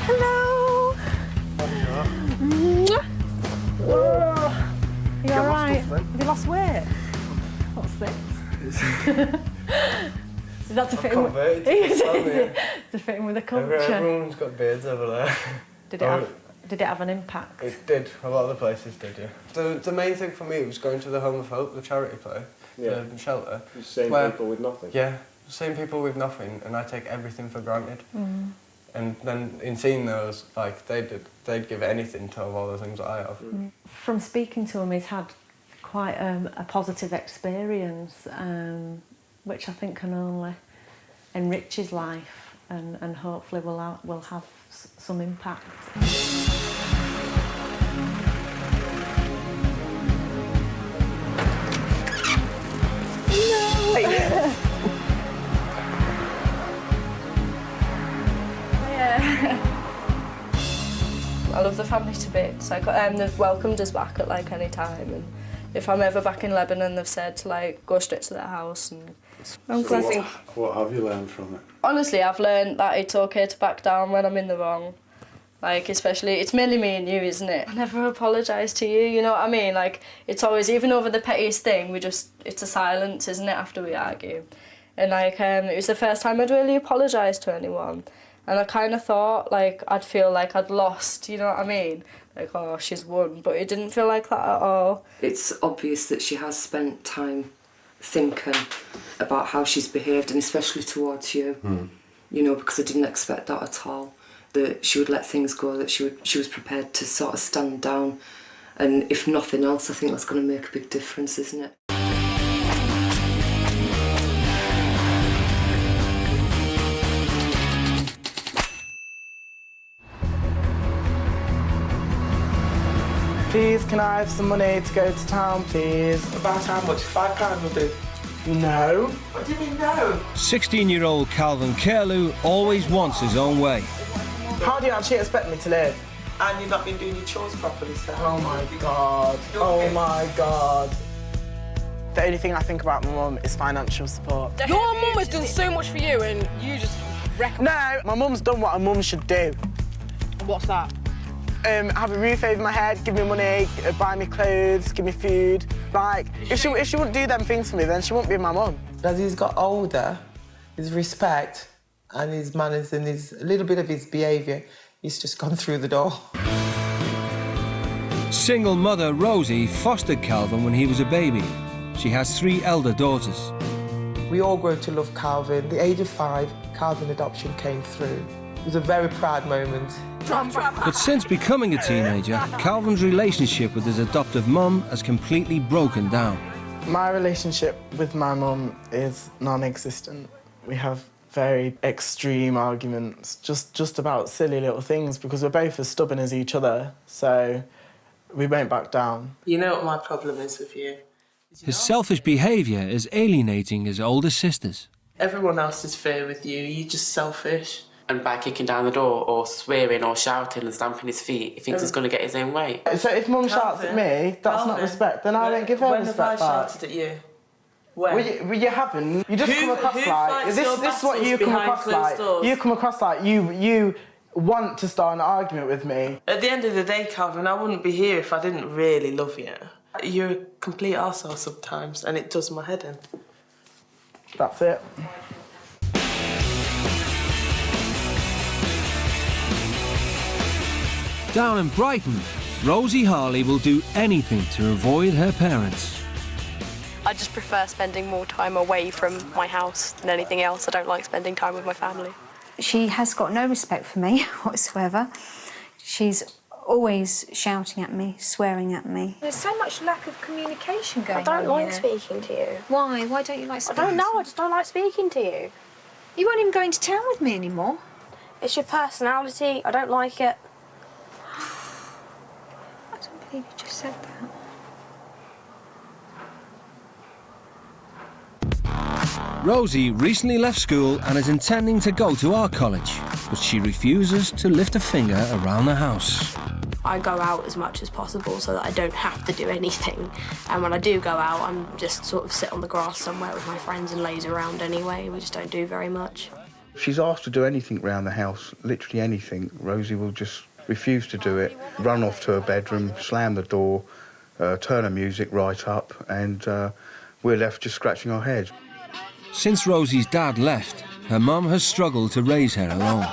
Hello! Whoa. You alright? Have you lost weight? What's this? Is that to fit in with... to fit in with the culture? Everyone's got beards over there. Did it have an impact? It did. A lot of the places did, yeah. The main thing for me was going to the Home of Hope, the charity play, the shelter. The same people with nothing. Yeah, same people with nothing, and I take everything for granted. And then in seeing those, like they'd give anything to have all the things that I have. From speaking to him, he's had quite a positive experience, which I think can only enrich his life and hopefully will have some impact. I love the family to bits. Like, they've welcomed us back at like any time, and if I'm ever back in Lebanon, they've said to like go straight to their house. And I'm glad. What have you learned from it? Honestly, I've learned that it's okay to back down when I'm in the wrong. Like, especially, it's mainly me and you, isn't it? I never apologise to you, you know what I mean? Like, it's always, even over the pettiest thing, it's a silence, isn't it, after we argue? And like, it was the first time I'd really apologised to anyone. And I kind of thought, like, I'd feel like I'd lost, you know what I mean? Like, oh, she's won, but it didn't feel like that at all. It's obvious that she has spent time thinking about how she's behaved, and especially towards you. You know, because I didn't expect that at all. That she would let things go, that she was prepared to sort of stand down. And if nothing else, I think that's going to make a big difference, isn't it? Please, can I have some money to go to town, please? About how much? £5 will do. No. What do you mean no? 16-year-old Calvin Curlew always wants his own way. How do you actually expect me to live? And you've not been doing your chores properly, so... Oh my God. Oh my God. The only thing I think about my mum is financial support. Your mum has done so much for you and you just wreck. No, my mum's done what a mum should do. What's that? Have a roof over my head, give me money, buy me clothes, give me food. Like, if she wouldn't do them things for me, then she wouldn't be my mum. As he's got older, his respect and his manners and a little bit of his behaviour, he's just gone through the door. Single mother Rosie fostered Calvin when he was a baby. She has 3 elder daughters. We all grew to love Calvin. At the age of 5, Calvin adoption came through. It was a very proud moment. But since becoming a teenager, Calvin's relationship with his adoptive mum has completely broken down. My relationship with my mum is non-existent. We have very extreme arguments, just about silly little things, because we're both as stubborn as each other, so we won't back down. You know what my problem is with you? His selfish behaviour is alienating his older sisters. Everyone else is fair with you, you're just selfish. And by kicking down the door or swearing or shouting and stamping his feet, he thinks he's going to get his own way. So if Mum shouts at me, that's not respect, then I don't give her respect back. When have I shouted at you? When? Well, you haven't. You just come across like... This is what you come across like. You come across like you want to start an argument with me. At the end of the day, Calvin, I wouldn't be here if I didn't really love you. You're a complete arsehole sometimes, and it does my head in. That's it. Down in Brighton, Rosie Harley will do anything to avoid her parents. I just prefer spending more time away from my house than anything else. I don't like spending time with my family. She has got no respect for me whatsoever. She's always shouting at me, swearing at me. There's so much lack of communication going on. I don't like here. speaking to you. Why? Why don't you like speaking? I don't know, I just don't like speaking to you. You won't even go into town with me anymore. It's your personality, I don't like it. I don't believe you just said that. Rosie recently left school and is intending to go to art college, but she refuses to lift a finger around the house. I go out as much as possible so that I don't have to do anything. And when I do go out, I'm just sort of sit on the grass somewhere with my friends and laze around anyway. We just don't do very much. If she's asked to do anything around the house, literally anything, Rosie will just refuse to do it, run off to her bedroom, slam the door, turn her music right up, and we're left just scratching our heads. Since Rosie's dad left, her mum has struggled to raise her alone.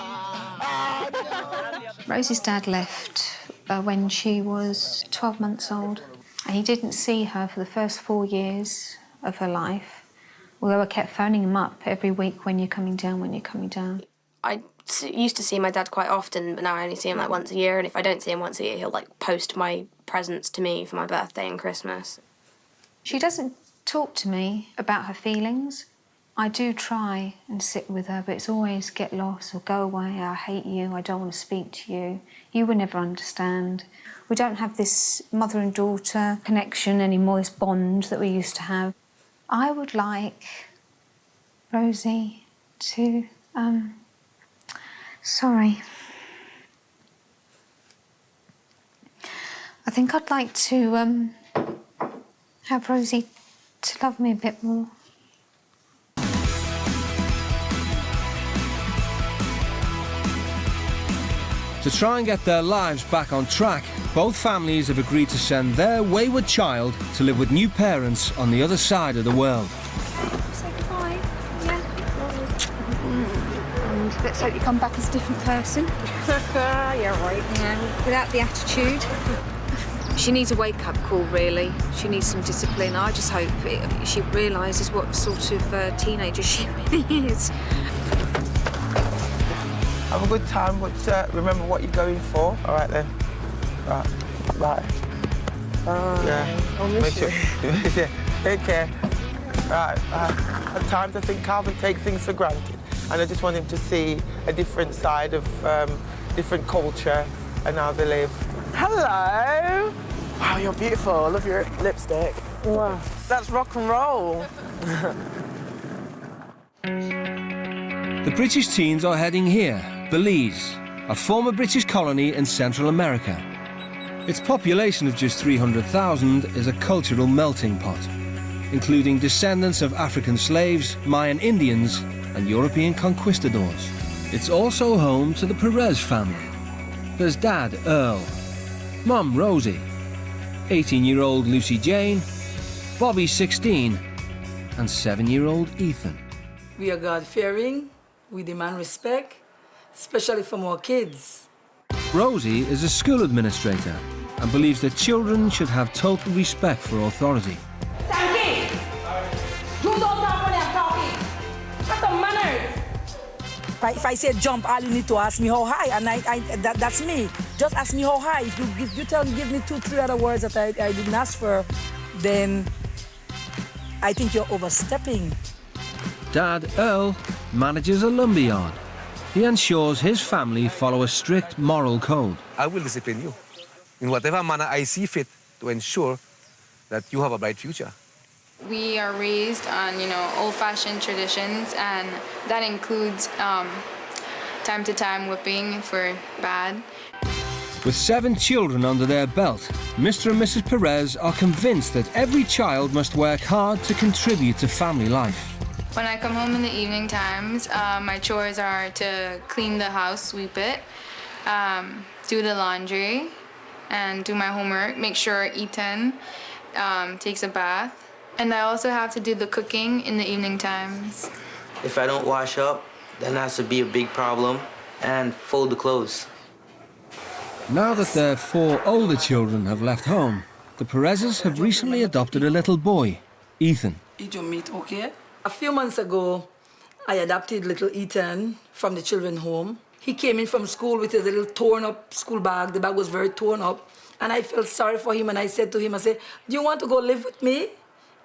Rosie's dad left when she was 12 months old. He didn't see her for the first 4 years of her life, although I kept phoning him up every week, when you're coming down, when you're coming down. I used to see my dad quite often, but now I only see him like once a year, and if I don't see him once a year, he'll like post my presents to me for my birthday and Christmas. She doesn't talk to me about her feelings. I do try and sit with her, but it's always get lost or go away, I hate you, I don't want to speak to you, you will never understand. We don't have this mother and daughter connection anymore, this bond that we used to have. I would like Rosie to, sorry. I think I'd like to have Rosie to love me a bit more. To try and get their lives back on track, both families have agreed to send their wayward child to live with new parents on the other side of the world. Say goodbye. Yeah. And let's hope you come back as a different person. You're right. Yeah, without the attitude. She needs a wake-up call, really. She needs some discipline. I just hope she realises what sort of teenager she really is. Have a good time, but remember what you're going for. All right, then. Right. Bye. Bye. Yeah. I'll miss you. Yeah. Take care. Right. At times I think Calvin takes things for granted, and I just want him to see a different side of different culture and how they live. Hello. Wow, you're beautiful. I love your lipstick. Wow. That's rock and roll. The British teens are heading here, Belize, a former British colony in Central America. Its population of just 300,000 is a cultural melting pot, including descendants of African slaves, Mayan Indians, and European conquistadors. It's also home to the Perez family. There's Dad, Earl, Mum, Rosie, 18-year-old Lucy Jane, Bobby, 16, and 7-year-old Ethan. We are God-fearing. We demand respect, especially from our kids. Rosie is a school administrator and believes that children should have total respect for authority. Sanky! You don't talk when I'm talking. What's the manners? If I say jump, all you need to ask me how high, and that's me. Just ask me how high. If you give me 2-3 other words that I didn't ask for, then I think you're overstepping. Dad, Earl, manages a lumberyard. He ensures his family follow a strict moral code. I will discipline you in whatever manner I see fit to ensure that you have a bright future. We are raised on, old-fashioned traditions, and that includes time to time whipping for bad. With 7 children under their belt, Mr. and Mrs. Perez are convinced that every child must work hard to contribute to family life. When I come home in the evening times, my chores are to clean the house, sweep it, do the laundry, and do my homework, make sure Ethan takes a bath. And I also have to do the cooking in the evening times. If I don't wash up, then that has to be a big problem, and fold the clothes. Now that their 4 older children have left home, the Perezes have recently adopted a little boy, Ethan. Eat your meat, okay? A few months ago, I adopted little Ethan from the children's home. He came in from school with his little torn-up school bag. The bag was very torn up. And I felt sorry for him, and I said to him, do you want to go live with me?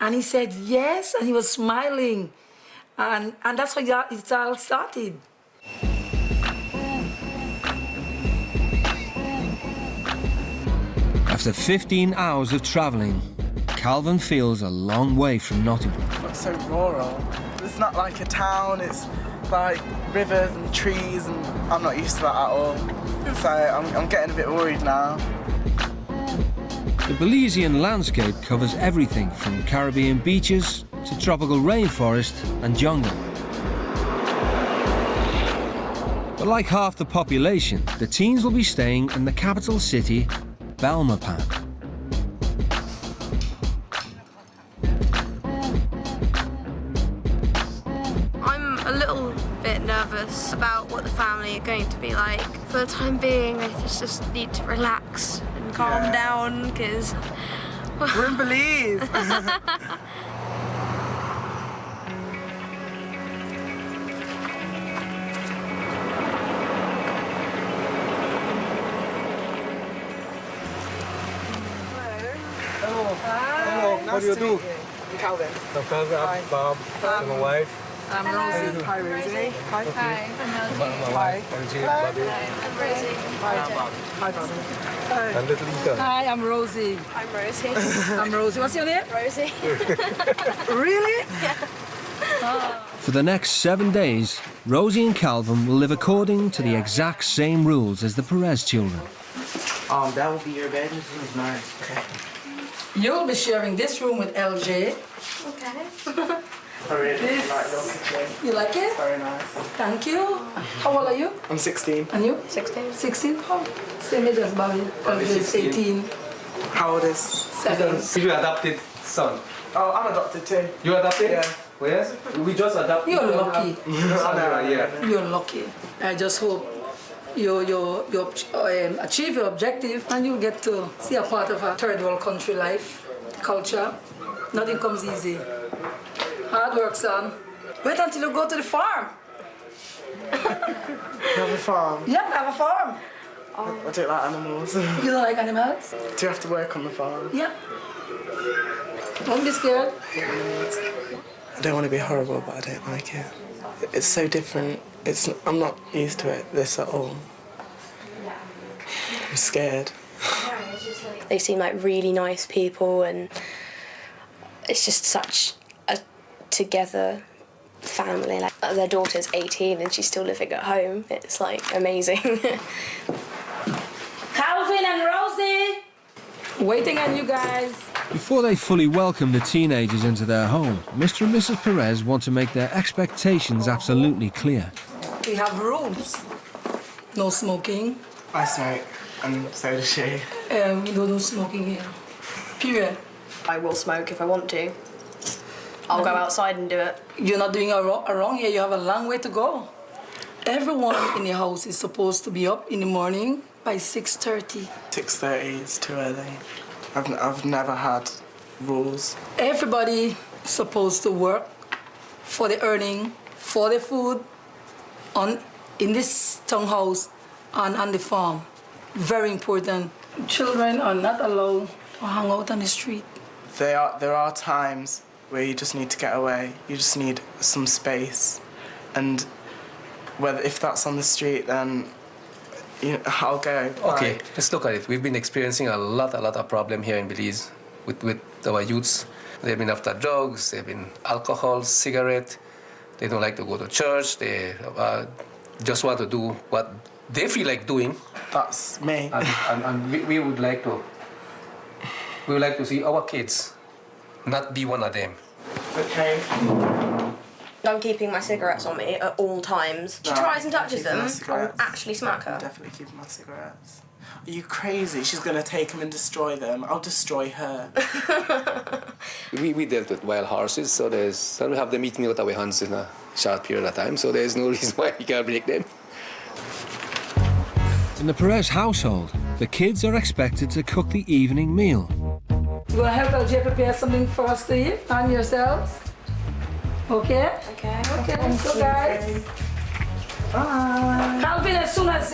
And he said, yes, and he was smiling. And that's how it all started. After 15 hours of travelling, Calvin feels a long way from Nottingham. It's so rural. It's not like a town, it's like rivers and trees, and I'm not used to that at all. So I'm getting a bit worried now. The Belizean landscape covers everything from Caribbean beaches to tropical rainforest and jungle. But like half the population, the teens will be staying in the capital city, Belmopan. I'm a little bit nervous about what the family are going to be like. For the time being, they just need to relax and calm down, because we're in Belize. Hello, what do you do? I'm Calvin. I'm Calvin, I'm Bob, I'm my wife. I'm Rosie. Hi, Rosie. Hi. Hi, I'm Rosie. Hi. Angie, Bobby. I'm Rosie. Hi, Bobby. And little Ethan. Hi, I'm Rosie. I'm Rosie. I'm Rosie. What's your name? Rosie. Really? Yeah. For the next 7 days, Rosie and Calvin will live according to the exact same rules as the Perez children. That will be your bed, and this is mine. Okay. You'll be sharing this room with LJ. Okay. I really like your kitchen. You like it? Very nice. Thank you. How old are you? I'm 16. And you? 16. 16? Oh, same age as Bobby. LJ is 18. How old is? 7. You adopted son. Oh, I'm adopted too. You adopted? Yeah. Yes? We just adopted. You're lucky. Yeah. You're lucky. I just hope you achieve your objective, and you'll get to see a part of a third world country life, culture. Nothing comes easy. Hard work, son. Wait until you go to the farm. You have a farm? Yeah, I have a farm. I don't like animals. You don't like animals? Do you have to work on the farm? Yeah. Don't be scared. I don't want to be horrible, but I don't like it. It's so different. I'm not used to this at all. I'm scared. they seem like really nice people, and it's just such a together family. Like, their daughter's 18 and she's still living at home. It's like amazing. Calvin and Rosie! Waiting on you guys. Before they fully welcome the teenagers into their home, Mr. and Mrs. Perez want to make their expectations absolutely clear. We have rules. No smoking. I smoke, and so does she. We don't do smoking here. Period. I will smoke if I want to. I'll go outside and do it. You're not doing a wrong here. You have a long way to go. Everyone in the house is supposed to be up in the morning by 6:30. 6:30 is too early. I've never had rules. Everybody is supposed to work for the earning, for the food, in this townhouse and on the farm. Very important. Children are not allowed to hang out on the street. There are times where you just need to get away. You just need some space, and if that's on the street, then I'll go. Okay, Like, let's look at it. We've been experiencing a lot of problem here in Belize with our youths. They've been after drugs, they've been alcohol, cigarette. They don't like to go to church. They just want to do what they feel like doing. That's me. And we would like to see our kids not be one of them. Okay. I'm keeping my cigarettes on me at all times. She tries and touches them, I'll actually smack her. I'm definitely keeping my cigarettes. Are you crazy? She's going to take them and destroy them. I'll destroy her. We dealt with wild horses, so we have them eating out of our hands in a short period of time, so there's no reason why we can't break them. In the Perez household, the kids are expected to cook the evening meal. You want to help LJ prepare something for us to eat and yourselves? Okay? Okay. Okay, so guys. Calvin, as soon as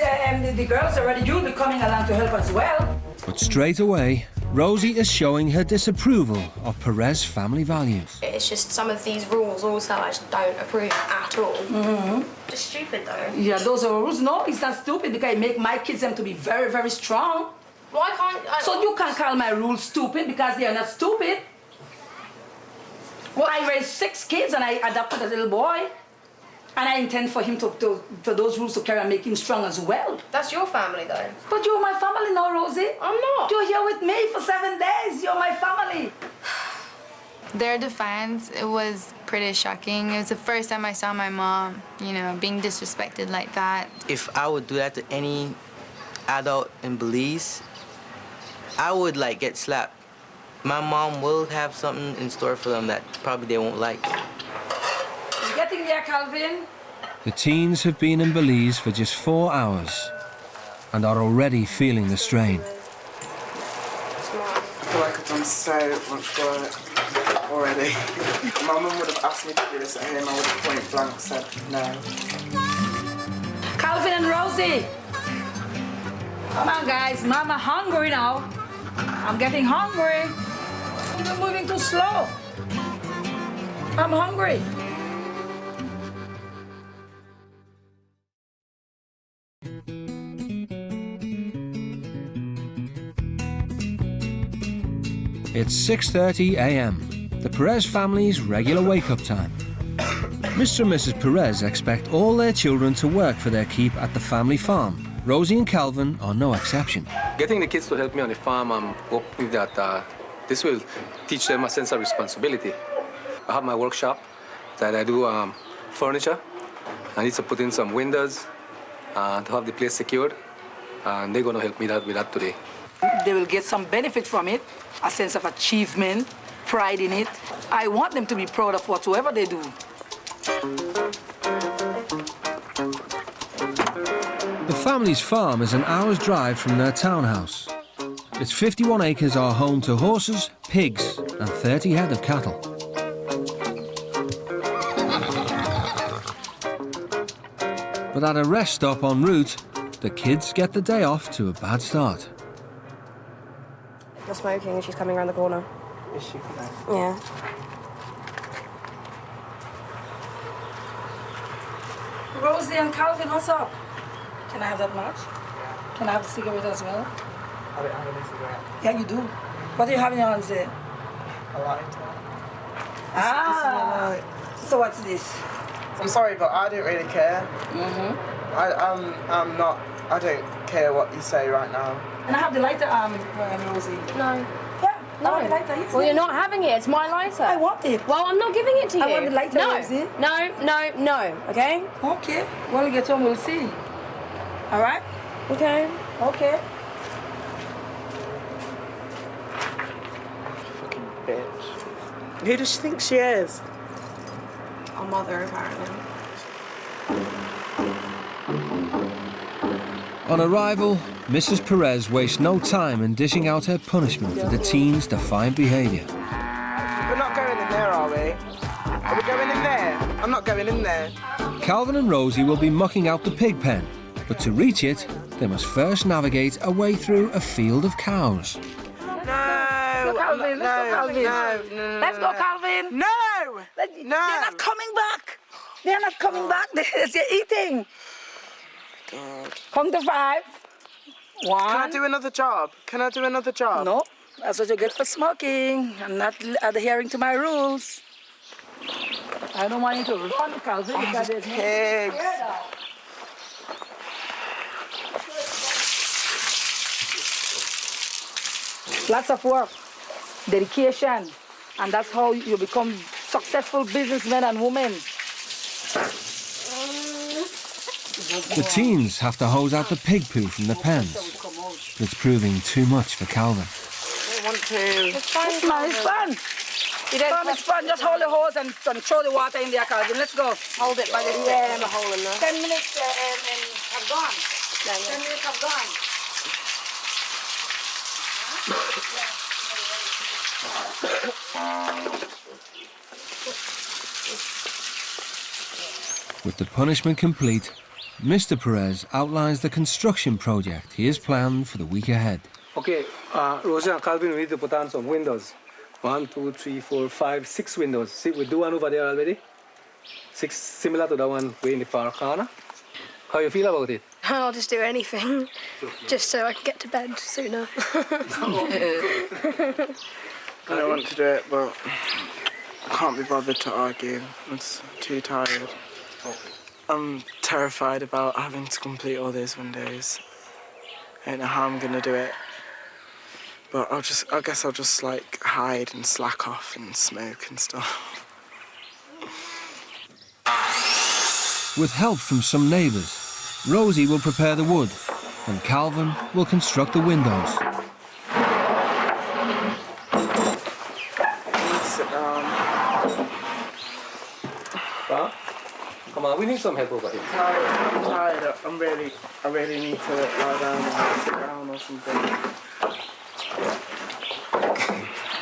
the girls are ready, you'll be coming along to help as well. But straight away, Rosie is showing her disapproval of Perez family values. It's just some of these rules also I just don't approve at all. Mm-hmm. Just stupid though. Yeah, those are rules. No, it's not stupid because I make my kids them to be very, very strong. Why can't I? So you can't call my rules stupid because they are not stupid. Well, I raised 6 kids and I adopted a little boy. And I intend for him for those rules to carry and make him strong as well. That's your family though. But you're my family now, Rosie. I'm not. You're here with me for 7 days. You're my family. Their defiance, it was pretty shocking. It was the first time I saw my mom, being disrespected like that. If I would do that to any adult in Belize, I would get slapped. My mom will have something in store for them that probably they won't like. You getting there, Calvin? The teens have been in Belize for just 4 hours and are already feeling the strain. I feel like I've done so much work already. My mum would have asked me to do this at home. I would have point blank said no. Calvin and Rosie. Come on, guys. Mama hungry now. I'm getting hungry. You're moving too slow. I'm hungry. It's 6:30 a.m., the Perez family's regular wake-up time. Mr. and Mrs. Perez expect all their children to work for their keep at the family farm. Rosie and Calvin are no exception. Getting the kids to help me on the farm, I'm hoping that this will teach them a sense of responsibility. I have my workshop that I do furniture. I need to put in some windows to have the place secured, and they're going to help me with that today. They will get some benefit from it, a sense of achievement, pride in it. I want them to be proud of whatsoever they do. The family's farm is an hour's drive from their townhouse. Its 51 acres are home to horses, pigs, and 30 head of cattle. But at a rest stop en route, the kids get the day off to a bad start. You're smoking and she's coming around the corner. Is she coming? Yeah. Rosie and Calvin, what's up? Can I have that much? Can I have the cigarette as well? I don't have any cigarette. Yeah, you do. What do you have in your hands there? A lighter. Ah. So what's this? I'm sorry, but I don't really care. Mm-hmm. I don't care what you say right now. And I have the lighter, Rosie. No. Yeah, no, the lighter. Yes, Well, you're not having it. It's my lighter. I want it. Well, I'm not giving it to you. I want the lighter, no. Rosie. No, okay? Okay. When we get home, we'll see. All right? Okay. Okay. Fucking bitch. Who does she think she is? Our mother, apparently. On arrival, Mrs. Perez wastes no time in dishing out her punishment for the teens' defiant behaviour. We're not going in there, are we? Are we going in there? I'm not going in there. Calvin and Rosie will be mucking out the pig pen, but to reach it, they must first navigate a way through a field of cows. No, Calvin, let's go, Calvin. No. Let's go, Calvin. No! They're not coming back. They're not coming back. They're eating. God. Count to 5. 1. Can I do another job? Can I do another job? No. That's what you get for smoking and not adhering to my rules. I don't want you to run, Calvin. Because there's pigs. Lots of work, dedication, and that's how you become successful businessmen and women. The teens have to hose out the pig poo from the pens, but it's proving too much for Calvin. I don't want to. It's fun. It's fun. It's fun. Just hold the hose and throw the water in there, Calvin. Let's go. Hold it by the stick. Yeah, the hole in there. 10 minutes and have gone. 10 minutes have gone. With the punishment complete, Mr. Perez outlines the construction project he has planned for the week ahead. Okay, Rosie and Calvin, we need to put on some windows. 1, 2, 3, 4, 5, 6 windows. See, we do one over there already. 6, similar to the one way in the far corner. How you feel about it? I'll just do anything, just so I can get to bed sooner. I don't want to do it, but I can't be bothered to argue. I'm too tired. I'm terrified about having to complete all these windows. I don't know how I'm gonna do it. But I guess I'll just like hide and slack off and smoke and stuff. With help from some neighbours, Rosie will prepare the wood and Calvin will construct the windows. Sit down. Huh? Come on, we need some help over here. I'm tired. I really need to lie down and sit down or something.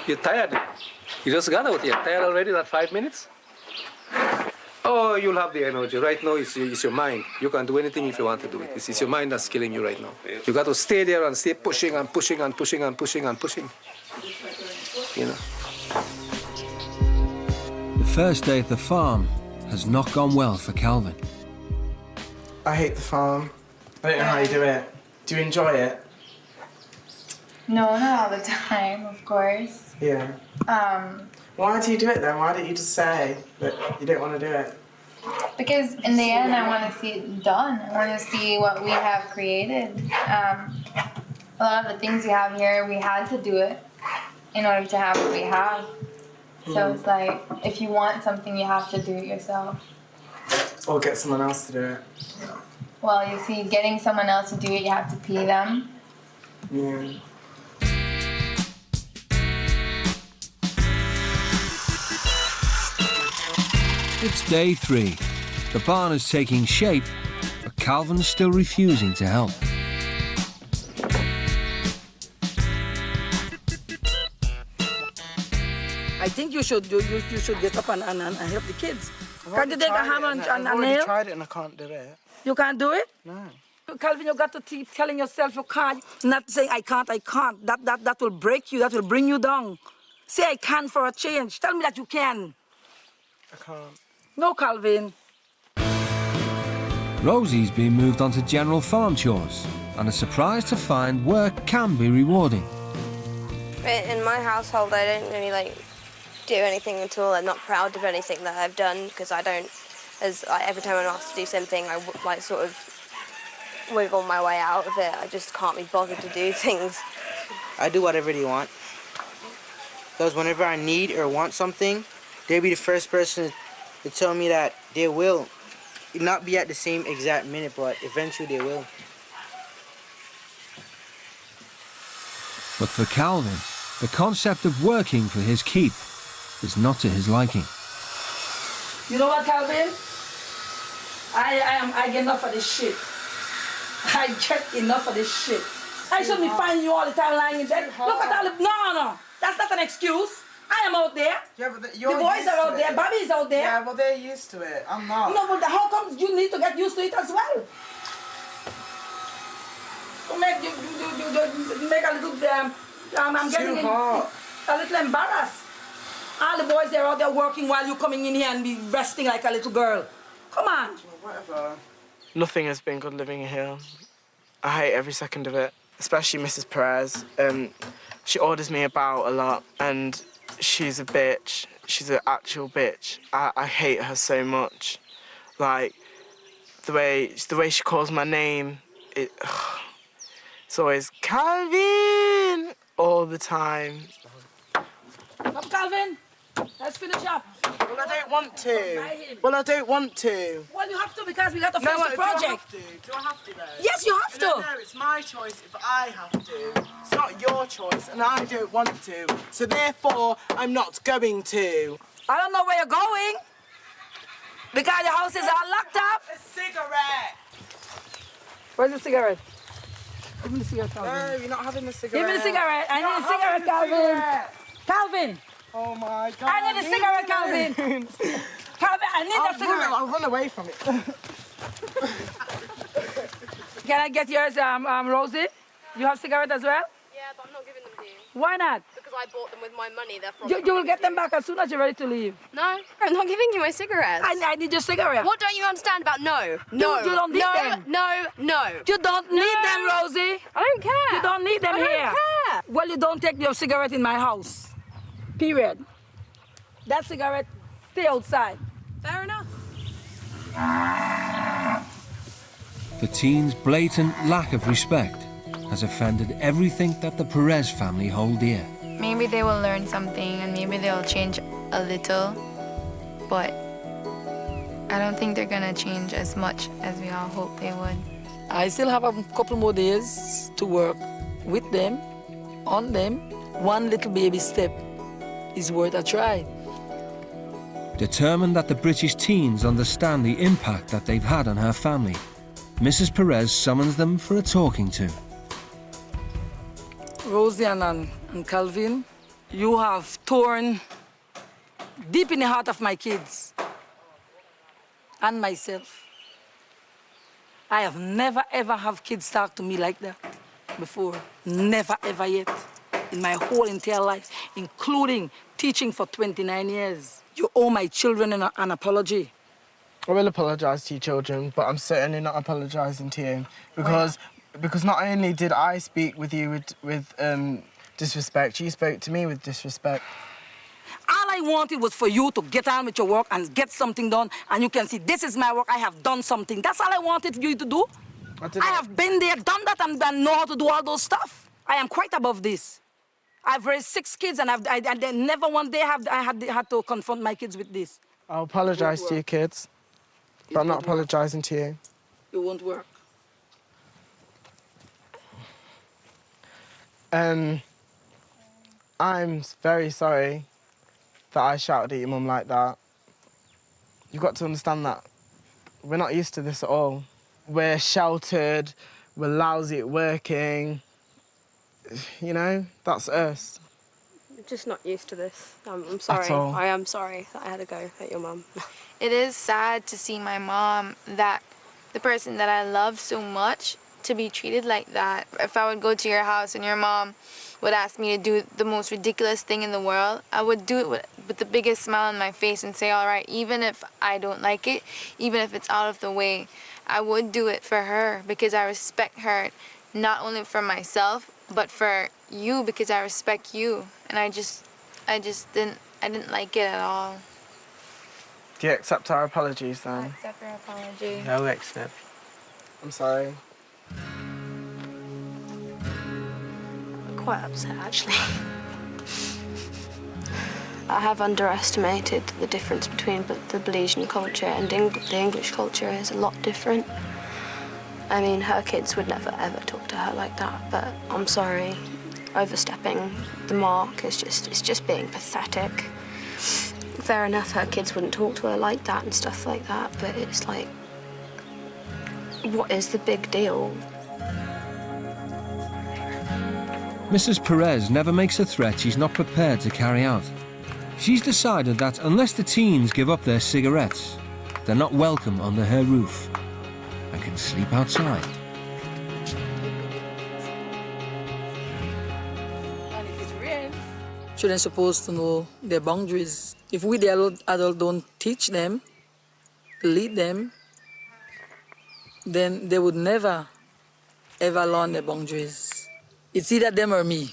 You're tired? You just got out here. Tired already, that 5 minutes? Oh, you'll have the energy. Right now, it's your mind. You can do anything if you want to do it. It's your mind that's killing you right now. You got to stay there and stay pushing and pushing and pushing and pushing and pushing. You know. The first day at the farm has not gone well for Calvin. I hate the farm. I don't know how you do it. Do you enjoy it? No, not all the time, of course. Yeah. Why do you do it then? Why don't you just say that you don't want to do it? Because in the end, I want to see it done. I want to see what we have created. A lot of the things we have here, we had to do it in order to have what we have. So it's like, if you want something, you have to do it yourself. Or get someone else to do it. Well, you see, getting someone else to do it, you have to pay them. Yeah. It's day 3. The barn is taking shape, but Calvin's still refusing to help. I think you should get up and help the kids. Can't you take a hammer and a nail? I've already tried it and I can't do it. You can't do it? No. Calvin, you got to keep telling yourself you can't. Not saying I can't. That will break you. That will bring you down. Say I can for a change. Tell me that you can. I can't. No, Calvin. Rosie's been moved on to general farm chores and is surprised to find work can be rewarding. In my household, I don't really do anything at all. I'm not proud of anything that I've done because I don't. Every time I'm asked to do something, I sort of wiggle my way out of it. I just can't be bothered to do things. I do whatever they want. Because whenever I need or want something, they'll be the first person to tell me that they will. Not be at the same exact minute, but eventually they will. But for Calvin, the concept of working for his keep is not to his liking. You know what, Calvin? I get enough of this shit. I get enough of this shit. I shouldn't be finding you all the time lying in bed. Look at all the... No. That's not an excuse. I am out there. Yeah, but the boys are out there. Bobby's out there. Yeah, well, they're used to it. I'm not. No, but how come you need to get used to it as well? To make you make a little... I'm getting a little embarrassed. All the boys, they're out there working while you're coming in here and be resting like a little girl. Come on. Well, whatever. Nothing has been good living here. I hate every second of it, especially Mrs. Perez. She orders me about a lot, and she's a bitch. She's an actual bitch. I hate her so much. Like, the way she calls my name, it's always Calvin all the time. Come, Calvin. Let's finish up. Well, I don't want to. Well, I don't want to. Well, you have to because we got to finish the project. Do I have to, though? Yes, you have to. No, it's my choice if I have to. It's not your choice, and I don't want to. So therefore, I'm not going to. I don't know where you're going. Because your house is all locked up. A cigarette. Where's the cigarette? Give me the cigarette, Calvin. No, you're not having the cigarette. Give me the cigarette. I need a cigarette, Calvin. Calvin. Oh my God. I need a cigarette, Calvin. Calvin, I need a cigarette. I'll run away from it. Can I get yours, Rosie? You have cigarette as well? Yeah, but I'm not giving them to you. Why not? Because I bought them with my money. They're from You will get them back as soon as you're ready to leave. No, I'm not giving you my cigarettes. I need your cigarette. What don't you understand about no? No. You don't need them. No. You don't need them, Rosie. I don't care. You don't need them here. I don't care. Well, you don't take your cigarette in my house. Period. That cigarette, stay outside. Fair enough. The teens' blatant lack of respect has offended everything that the Perez family hold dear. Maybe they will learn something and maybe they'll change a little, but I don't think they're gonna change as much as we all hope they would. I still have a couple more days to work with them, on them. One little baby step is worth a try. Determined that the British teens understand the impact that they've had on her family, Mrs. Perez summons them for a talking to. Rosie and Calvin, you have torn deep in the heart of my kids and myself. I have never ever have kids talk to me like that before. Never ever yet in my whole entire life, including teaching for 29 years. You owe my children an apology. I will apologise to your children, but I'm certainly not apologising to you because not only did I speak with you with disrespect, you spoke to me with disrespect. All I wanted was for you to get on with your work and get something done, and you can see this is my work, I have done something. That's all I wanted you to do. I have been there, done that, and know how to do all those stuff. I am quite above this. I've raised 6 kids, and I never one day I had to confront my kids with this. I'll apologise to your kids, but I'm not apologising to you. It won't work. I'm very sorry that I shouted at your mum like that. You've got to understand that we're not used to this at all. We're sheltered, we're lousy at working. You know, that's us. I'm just not used to this. I'm sorry. At all. I am sorry that I had to go at your mum. It is sad to see my mom, that the person that I love so much, to be treated like that. If I would go to your house and your mom would ask me to do the most ridiculous thing in the world, I would do it with the biggest smile on my face and say, all right, even if I don't like it, even if it's out of the way, I would do it for her because I respect her, not only for myself, but for you because I respect you. And I didn't like it at all. Do you accept our apologies then? I accept your apology. No, accept. I'm sorry. I'm quite upset, actually. I have underestimated the difference between the Belizean culture and the English culture is a lot different. I mean, her kids would never, ever talk to her like that, but I'm sorry. Overstepping the mark is just being pathetic. Fair enough, her kids wouldn't talk to her like that and stuff like that, but it's like, what is the big deal? Mrs. Perez never makes a threat she's not prepared to carry out. She's decided that unless the teens give up their cigarettes, they're not welcome under her roof and can sleep outside. Children are supposed to know their boundaries. If we, the adult, don't teach them, lead them, then they would never, ever learn their boundaries. It's either them or me.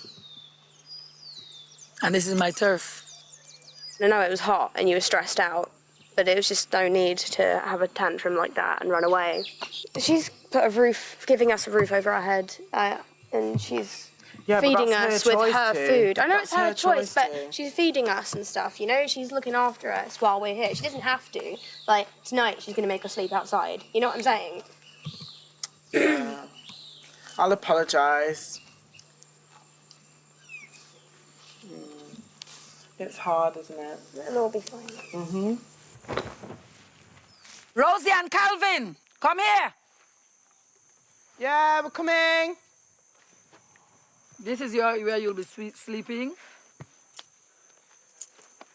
And this is my turf. I know it was hot and you were stressed out, but it was just no need to have a tantrum like that and run away. She's giving us a roof over our head, and she's feeding us with her food. I know it's her choice, but she's feeding us and stuff, you know? She's looking after us while we're here. She doesn't have to. Like, tonight she's going to make us sleep outside. You know what I'm saying? Yeah. I'll apologise. It's hard, isn't it? It'll all be fine. Mm-hmm. Rosie and Calvin, come here. Yeah, we're coming. This is where you'll be sleeping.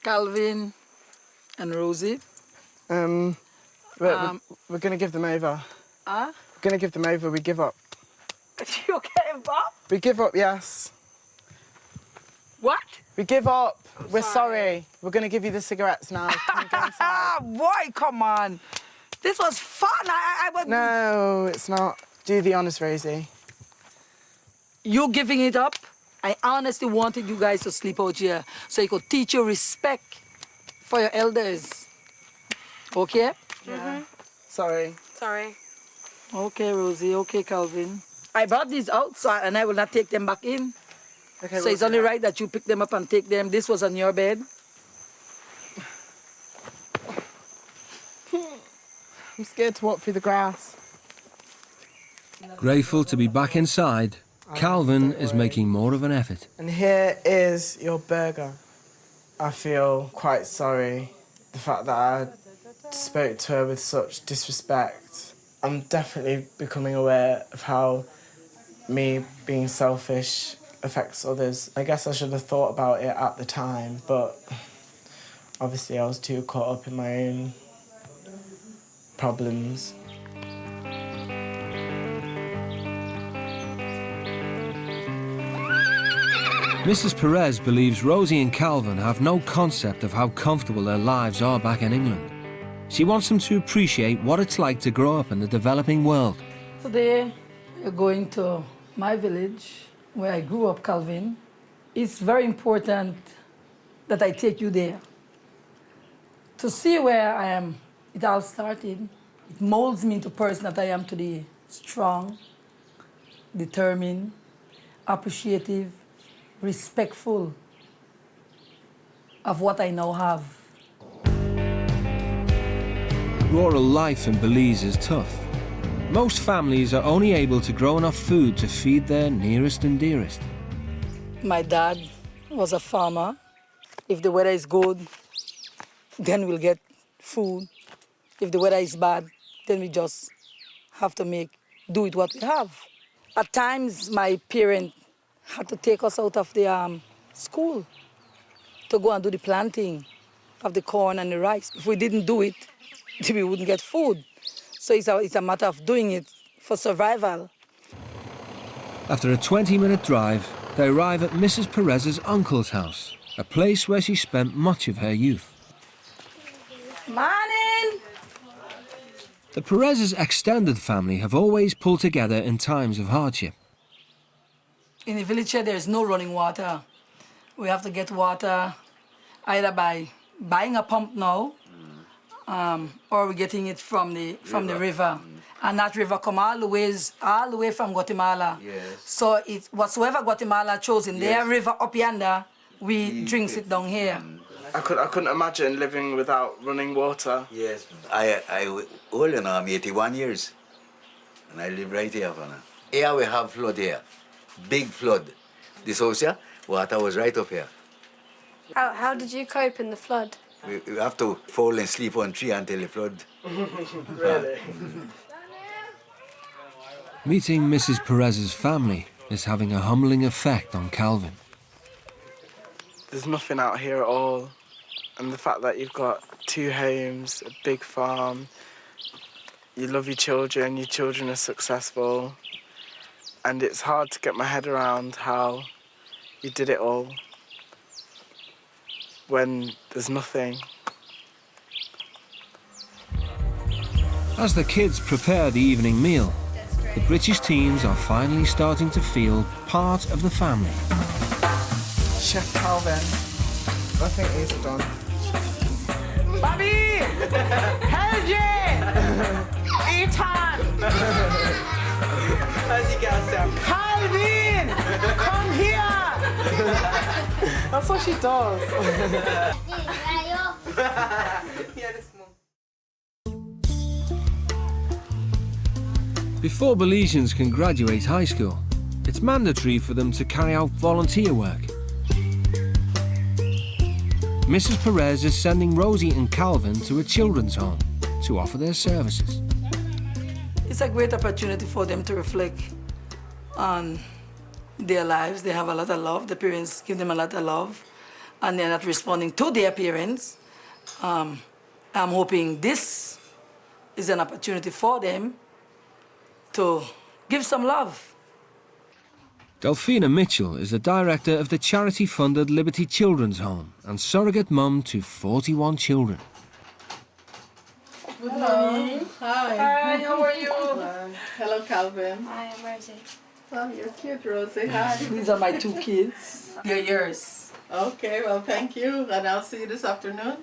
Calvin and Rosie. We're going to give them over. Huh? We're going to give them over. We give up. You give up? We give up, yes. What? We give up. We're sorry. We're going to give you the cigarettes now. Boy, come on. This was fun. I was... No, it's not. Do the honours, Rosie. You giving it up? I honestly wanted you guys to sleep out here so you could teach you respect for your elders. Okay? Yeah. Sorry. Sorry. Okay, Rosie. Okay, Calvin. I brought these out, and I will not take them back in. Okay, so it's only right that you pick them up and take them. This was on your bed. I'm scared to walk through the grass. Grateful to be back inside, Calvin is making more of an effort. And here is your burger. I feel quite sorry. The fact that I spoke to her with such disrespect. I'm definitely becoming aware of how me being selfish affects others. I guess I should have thought about it at the time, but obviously I was too caught up in my own problems. Mrs. Perez believes Rosie and Calvin have no concept of how comfortable their lives are back in England. She wants them to appreciate what it's like to grow up in the developing world. Today, we're going to my village, where I grew up, Calvin. It's very important that I take you there to see where I am. It all started. It molds me into the person that I am today. Strong, determined, appreciative, respectful of what I now have. Rural life in Belize is tough. Most families are only able to grow enough food to feed their nearest and dearest. My dad was a farmer. If the weather is good, then we'll get food. If the weather is bad, then we just have to do with what we have. At times, my parents had to take us out of the school to go and do the planting of the corn and the rice. If we didn't do it, we wouldn't get food. So it's a matter of doing it for survival. After a 20-minute drive, they arrive at Mrs. Perez's uncle's house, a place where she spent much of her youth. Morning! The Perez's extended family have always pulled together in times of hardship. In the village here, there's no running water. We have to get water either by buying a pump now, or we're getting it from the river. And that river come all the way from Guatemala. Yes. So it's whatsoever Guatemala chose in their river up yonder, we drinks it down here. I couldn't imagine living without running water. Yes. I old now, I'm 81 years. And I live right here, Havana. Here we have flood here. Big flood. This house here, water was right up here. How did you cope in the flood? We have to fall and sleep on tree until the flood. Really? Meeting Mrs. Perez's family is having a humbling effect on Calvin. There's nothing out here at all. And the fact that you've got 2 homes, a big farm, you love your children are successful, and it's hard to get my head around how you did it all when there's nothing. As the kids prepare the evening meal, the British teens are finally starting to feel part of the family. Chef Calvin, I think he's done. Bobby! Helgi! Ethan! How's your girl sound? Calvin! Come here! That's what she does. Before Belizeans can graduate high school, it's mandatory for them to carry out volunteer work. Mrs. Perez is sending Rosie and Calvin to a children's home to offer their services. It's a great opportunity for them to reflect on their lives. They have a lot of love. The parents give them a lot of love, and they're not responding to their parents. I'm hoping this is an opportunity for them to give some love. Delphina Mitchell is the director of the charity-funded Liberty Children's Home and surrogate mum to 41 children. Good morning. Hi. Hi, how are you? Hello, Calvin. Hi, I'm Rosie. Oh, you're cute, Rosie. Hi. These are my 2 kids. They're yours. Okay, well, thank you, and I'll see you this afternoon.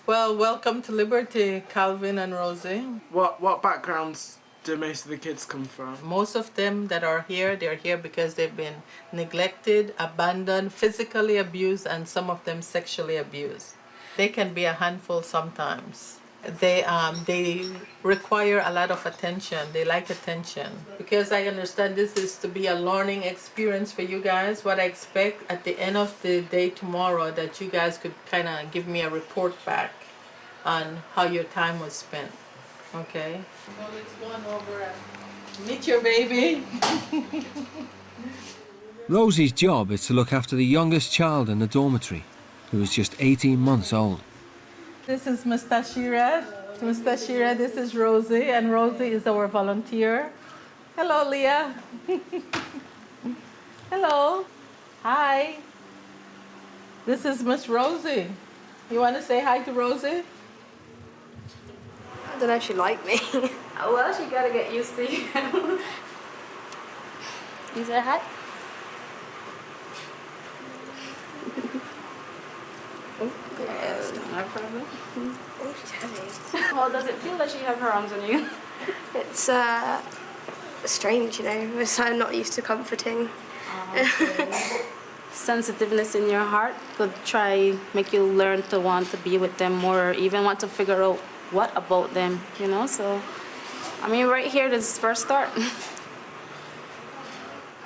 Well, welcome to Liberty, Calvin and Rosie. What backgrounds do most of the kids come from? Most of them that are here, they're here because they've been neglected, abandoned, physically abused, and some of them sexually abused. They can be a handful sometimes. They require a lot of attention. They like attention. Because I understand this is to be a learning experience for you guys, what I expect at the end of the day tomorrow that you guys could kind of give me a report back on how your time was spent. Okay? So let's go on over and meet your baby. Rosie's job is to look after the youngest child in the dormitory, who is just 18 months old. This is Ms. Tashira. This is Rosie, and Rosie is our volunteer. Hello, Leah. Hello. Hi. This is Miss Rosie. You want to say hi to Rosie? I don't know if she liked me. Oh, well, she gotta get used to you. You say hi? No problem. Oh, she's heavy. Well, does it feel that she have her arms on you? It's strange, you know. I'm not used to comforting. Sensitiveness in your heart could try make you learn to want to be with them more, or even want to figure out what about them, you know. So, I mean, right here, this is first start.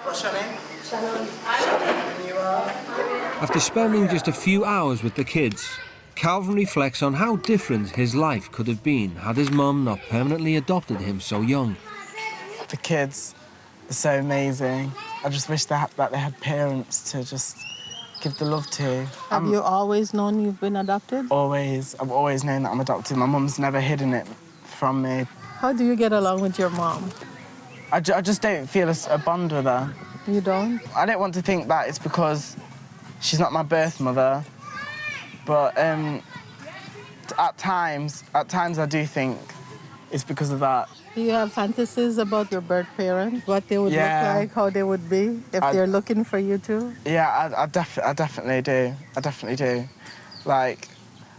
What's your name? Shannon. And you are? After spending just a few hours with the kids, Calvin reflects on how different his life could have been had his mum not permanently adopted him so young. The kids are so amazing. I just wish that they had parents to just give the love to. Have you always known you've been adopted? Always. I've always known that I'm adopted. My mum's never hidden it from me. How do you get along with your mom? I just don't feel a bond with her. You don't? I don't want to think that it's because she's not my birth mother, but at times I do think it's because of that. Do you have fantasies about your birth parents? What they would look like, how they would be, if they're looking for you too? Yeah, I definitely do. I definitely do. Like,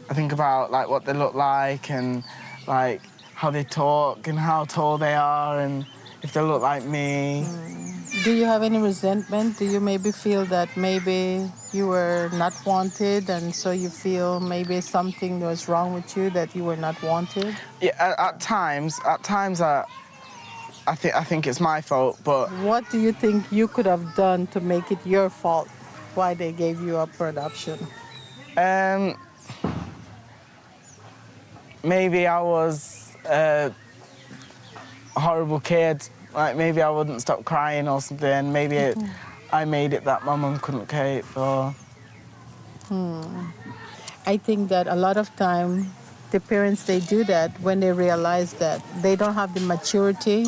I think about like what they look like and like how they talk and how tall they are and if they look like me. Do you have any resentment? Do you maybe feel that maybe you were not wanted and so you feel maybe something was wrong with you that you were not wanted? Yeah, at times I think it's my fault, but... What do you think you could have done to make it your fault why they gave you up for adoption? Maybe I was a horrible kid Like maybe I wouldn't stop crying or something. Maybe I made it that my mum couldn't cope or... I think that a lot of time the parents, they do that when they realize that they don't have the maturity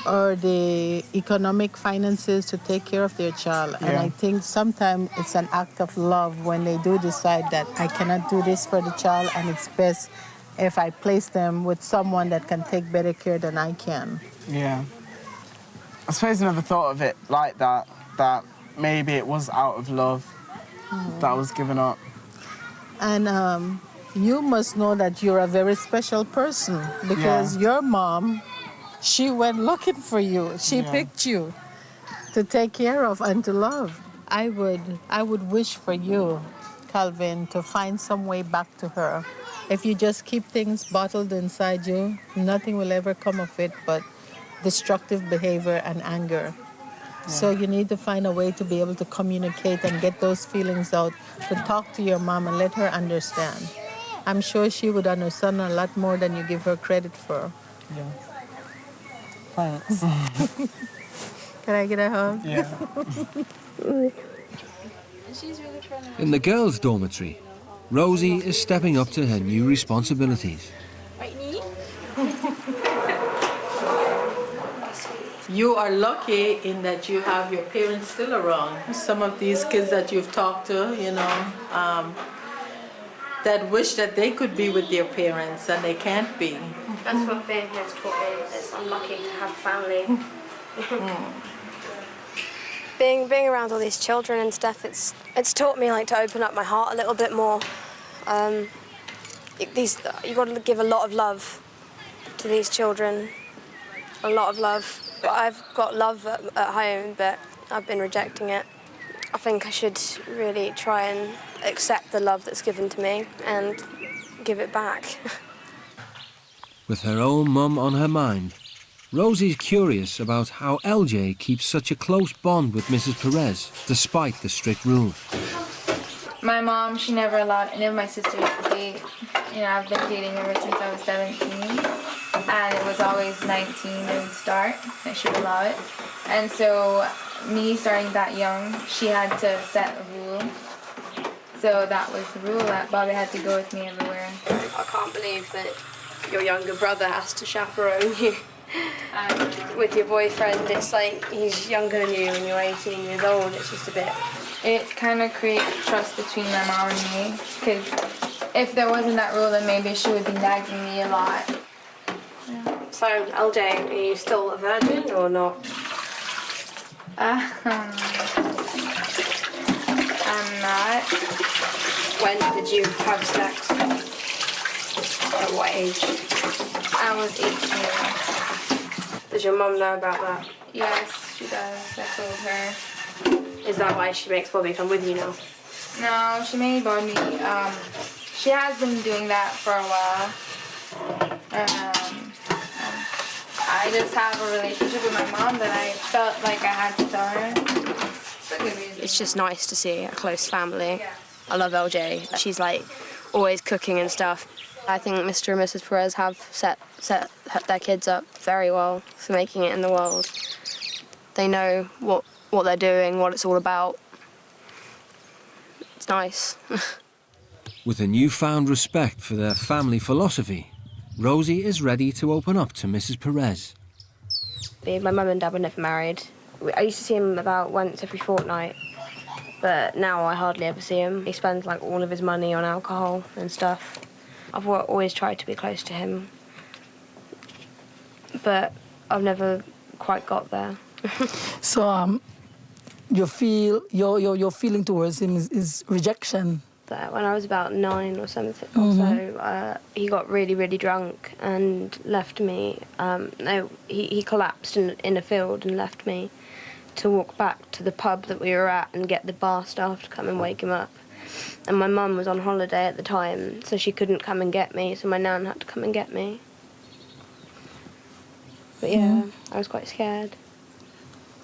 or the economic finances to take care of their child. And I think sometimes it's an act of love when they do decide that I cannot do this for the child and it's best if I place them with someone that can take better care than I can. Yeah. I suppose I never thought of it like that, that maybe it was out of love that I was giving up. And you must know that you're a very special person because your mom, she went looking for you. She picked you to take care of and to love. I would wish for you, Calvin, to find some way back to her. If you just keep things bottled inside you, nothing will ever come of it but destructive behavior and anger. So you need to find a way to be able to communicate and get those feelings out, to talk to your mom and let her understand. I'm sure she would understand a lot more than you give her credit for. Yeah. Thanks. Can I get a hug? Yeah. In the girls' dormitory, Rosie is stepping up to her new responsibilities. You are lucky in that you have your parents still around. Some of these kids that you've talked to, you know, that wish that they could be with their parents and they can't be. That's what being here has taught me, is I'm lucky to have family. Being around all these children and stuff, it's taught me like to open up my heart a little bit more. You've got to give a lot of love to these children, a lot of love. I've got love at home, but I've been rejecting it. I think I should really try and accept the love that's given to me and give it back. With her own mum on her mind, Rosie's curious about how LJ keeps such a close bond with Mrs. Perez, despite the strict rules. My mom, she never allowed any of my sisters to date. You know, I've been dating ever since I was 17. And it was always 19 they would start, and she would allow it. And so me starting that young, she had to set a rule. So that was the rule, that Bobby had to go with me everywhere. I can't believe that your younger brother has to chaperone you. With your boyfriend, it's like he's younger than you and you're 18 years old. It's just a bit... It kind of creates trust between my mom and me, because if there wasn't that rule, then maybe she would be nagging me a lot. So, LJ, are you still a virgin or not? I'm not. When did you have sex? At what age? I was 18. Does your mum know about that? Yes, she does. I told her. Is that why she makes Bobby come with you now? No, she made Bobby. She has been doing that for a while. I just have a relationship with my mom that I felt like I had to tell her. It's just nice to see a close family. I love LJ. She's like always cooking and stuff. I think Mr. and Mrs. Perez have set their kids up very well for making it in the world. They know what they're doing, what it's all about. It's nice. With a newfound respect for their family philosophy, Rosie is ready to open up to Mrs. Perez. My mum and dad were never married. I used to see him about once every fortnight, but now I hardly ever see him. He spends like all of his money on alcohol and stuff. I've always tried to be close to him, but I've never quite got there. So, you feel your feeling towards him is rejection. When I was about 9 or something, or so, he got really, really drunk and left me. No, he collapsed in a field and left me to walk back to the pub that we were at and get the bar staff to come and wake him up. And my mum was on holiday at the time, so she couldn't come and get me, so my nan had to come and get me. But yeah, I was quite scared.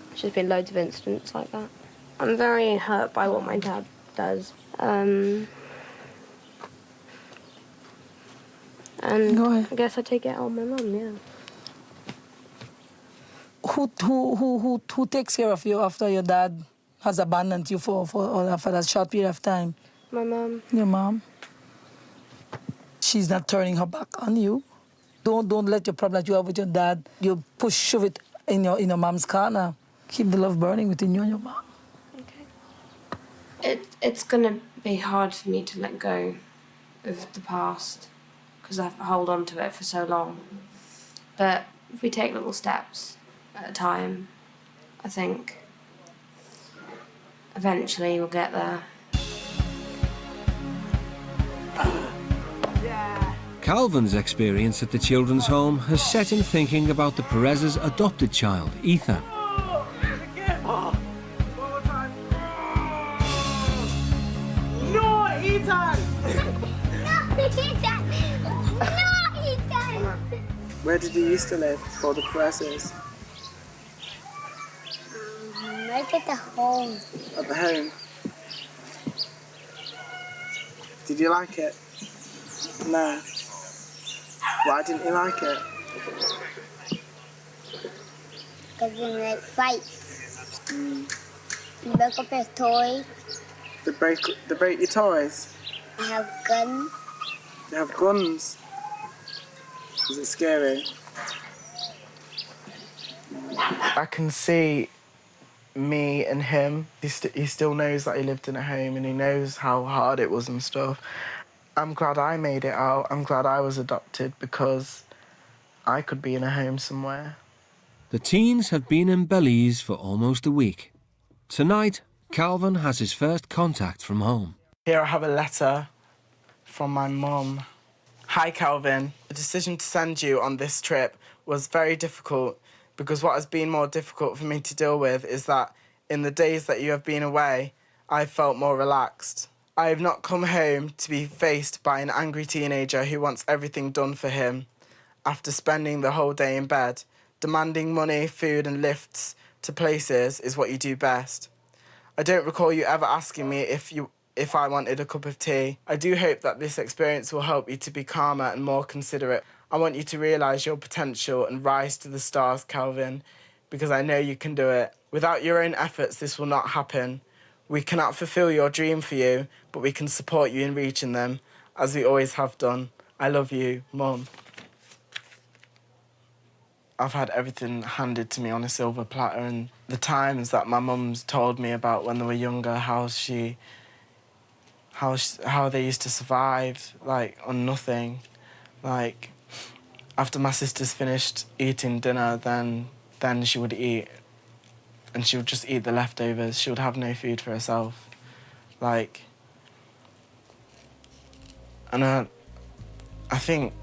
There's just been loads of incidents like that. I'm very hurt by what my dad does. And I guess I take it out on my mum, yeah. Who takes care of you after your dad has abandoned you for that short period of time? My mum. Your mom. She's not turning her back on you. Don't let your problem that you have with your dad, you shove it in your mom's corner. Keep the love burning within you and your mom. It's gonna be hard for me to let go of the past because I've held on to it for so long. But if we take little steps at a time, I think eventually we'll get there. Calvin's experience at the children's home has set him thinking about the Perez's adopted child, Ethan. No, Ethan! Where did you used to live before the Perez's? Right at the home. At the home? Did you like it? No. Why didn't you like it? Because they make fights. You break up your toys. They break your toys? I have guns. They have guns? Is it scary? I can see me and him. He still knows that he lived in a home and he knows how hard it was and stuff. I'm glad I made it out. I'm glad I was adopted because I could be in a home somewhere. The teens have been in Belize for almost a week. Tonight, Calvin has his first contact from home. Here I have a letter from my mum. Hi, Calvin. The decision to send you on this trip was very difficult because what has been more difficult for me to deal with is that in the days that you have been away, I've felt more relaxed. I have not come home to be faced by an angry teenager who wants everything done for him after spending the whole day in bed. Demanding money, food and lifts to places is what you do best. I don't recall you ever asking me if I wanted a cup of tea. I do hope that this experience will help you to be calmer and more considerate. I want you to realise your potential and rise to the stars, Calvin, because I know you can do it. Without your own efforts, this will not happen. We cannot fulfil your dream for you, but we can support you in reaching them, as we always have done. I love you, Mum. I've had everything handed to me on a silver platter, and the times that my mum's told me about when they were younger, how they used to survive, like, on nothing. Like, after my sisters finished eating dinner, then she would eat, and she would just eat the leftovers. She would have no food for herself. Like, and I think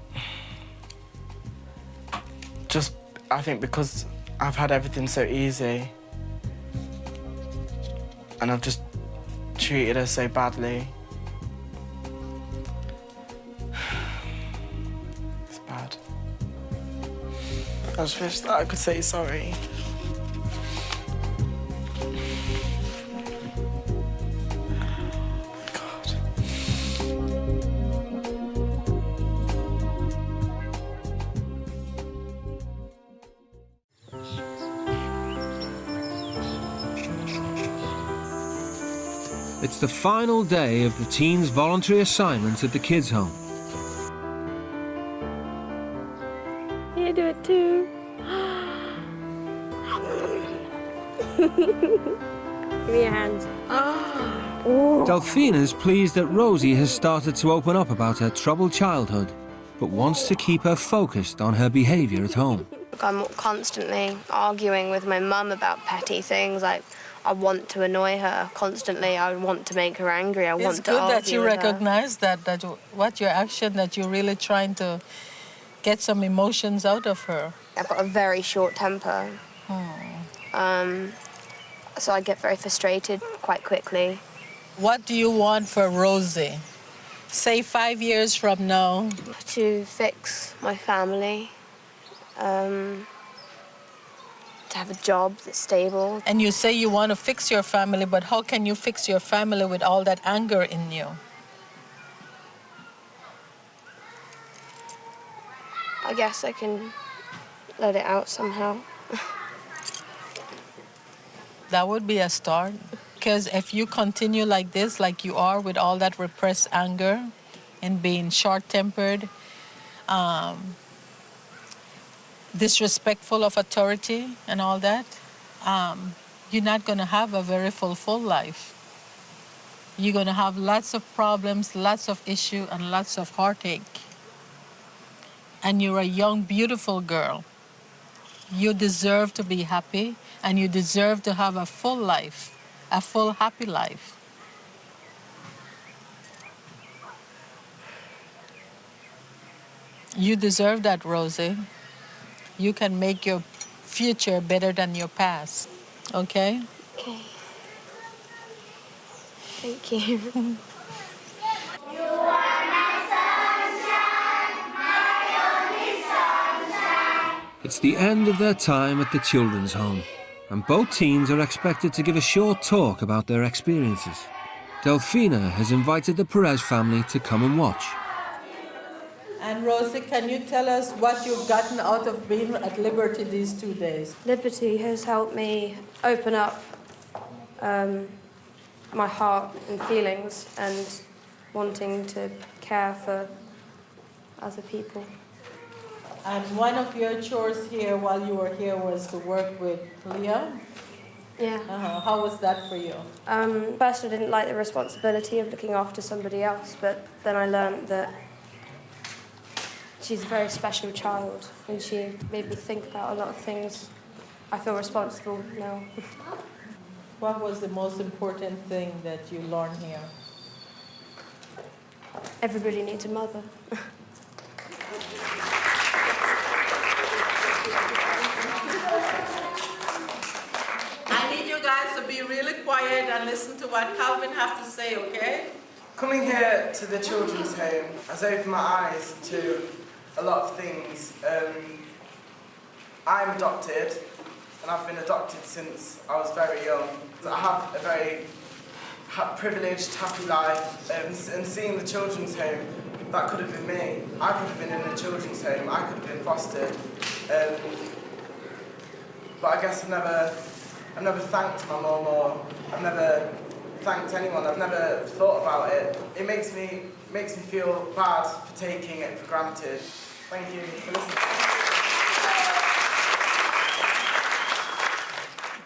because I've had everything so easy and I've just treated her so badly. It's bad. I just wish that I could say sorry. It's the final day of the teens' voluntary assignment at the kids' home. You do it too. Give me your hands. Oh. Delphina's pleased that Rosie has started to open up about her troubled childhood, but wants to keep her focused on her behaviour at home. I'm constantly arguing with my mum about petty things, like I want to annoy her constantly. I want to make her angry. I want to argue with her. It's good that you recognize that what your action, that you're really trying to get some emotions out of her. I've got a very short temper. So I get very frustrated quite quickly. What do you want for Rosie? Say 5 years from now. To fix my family. To have a job that's stable. And you say you want to fix your family, but how can you fix your family with all that anger in you? I guess I can let it out somehow. That would be a start. Because if you continue like this, like you are, with all that repressed anger and being short-tempered, disrespectful of authority and all that, you're not going to have a very fulfilled life. You're going to have lots of problems, lots of issues, and lots of heartache. And you're a young, beautiful girl. You deserve to be happy, and you deserve to have a full life, a full, happy life. You deserve that, Rosie. You can make your future better than your past, okay? Okay. Thank you. It's the end of their time at the children's home, and both teens are expected to give a short talk about their experiences. Delphina has invited the Perez family to come and watch. And Rosie, can you tell us what you've gotten out of being at Liberty these 2 days? Liberty has helped me open up my heart and feelings and wanting to care for other people. And one of your chores here while you were here was to work with Leah? Yeah. How was that for you? First, I didn't like the responsibility of looking after somebody else, but then I learned that she's a very special child, and she made me think about a lot of things. I feel responsible now. What was the most important thing that you learned here? Everybody needs a mother. I need you guys to be really quiet and listen to what Calvin has to say, okay? Coming here to the children's home has opened my eyes to a lot of things. I'm adopted, and I've been adopted since I was very young. I have a very privileged, happy life, and seeing the children's home, that could have been me. I could have been in a children's home, I could have been fostered. But I guess I've never thanked my mum, or I've never thanked anyone. I've never thought about it. It makes me feel bad for taking it for granted. Thank you for listening.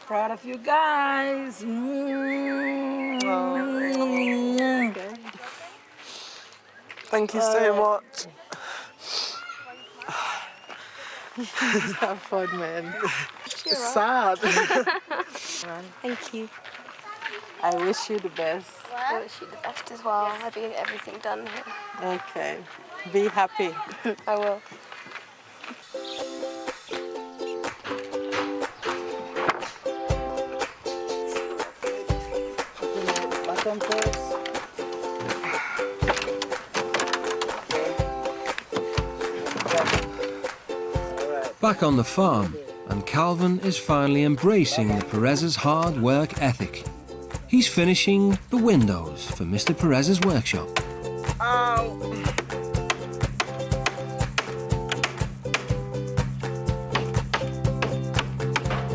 Proud of you guys. Thank you so much. Have fun, man. It's sad. Thank you. I wish you the best. I wish you the best as well. I hope you get everything done here. Okay. Be happy. I will. Button first. Back on the farm, and Calvin is finally embracing the Perez's hard work ethic. He's finishing the windows for Mr. Perez's workshop. Ow.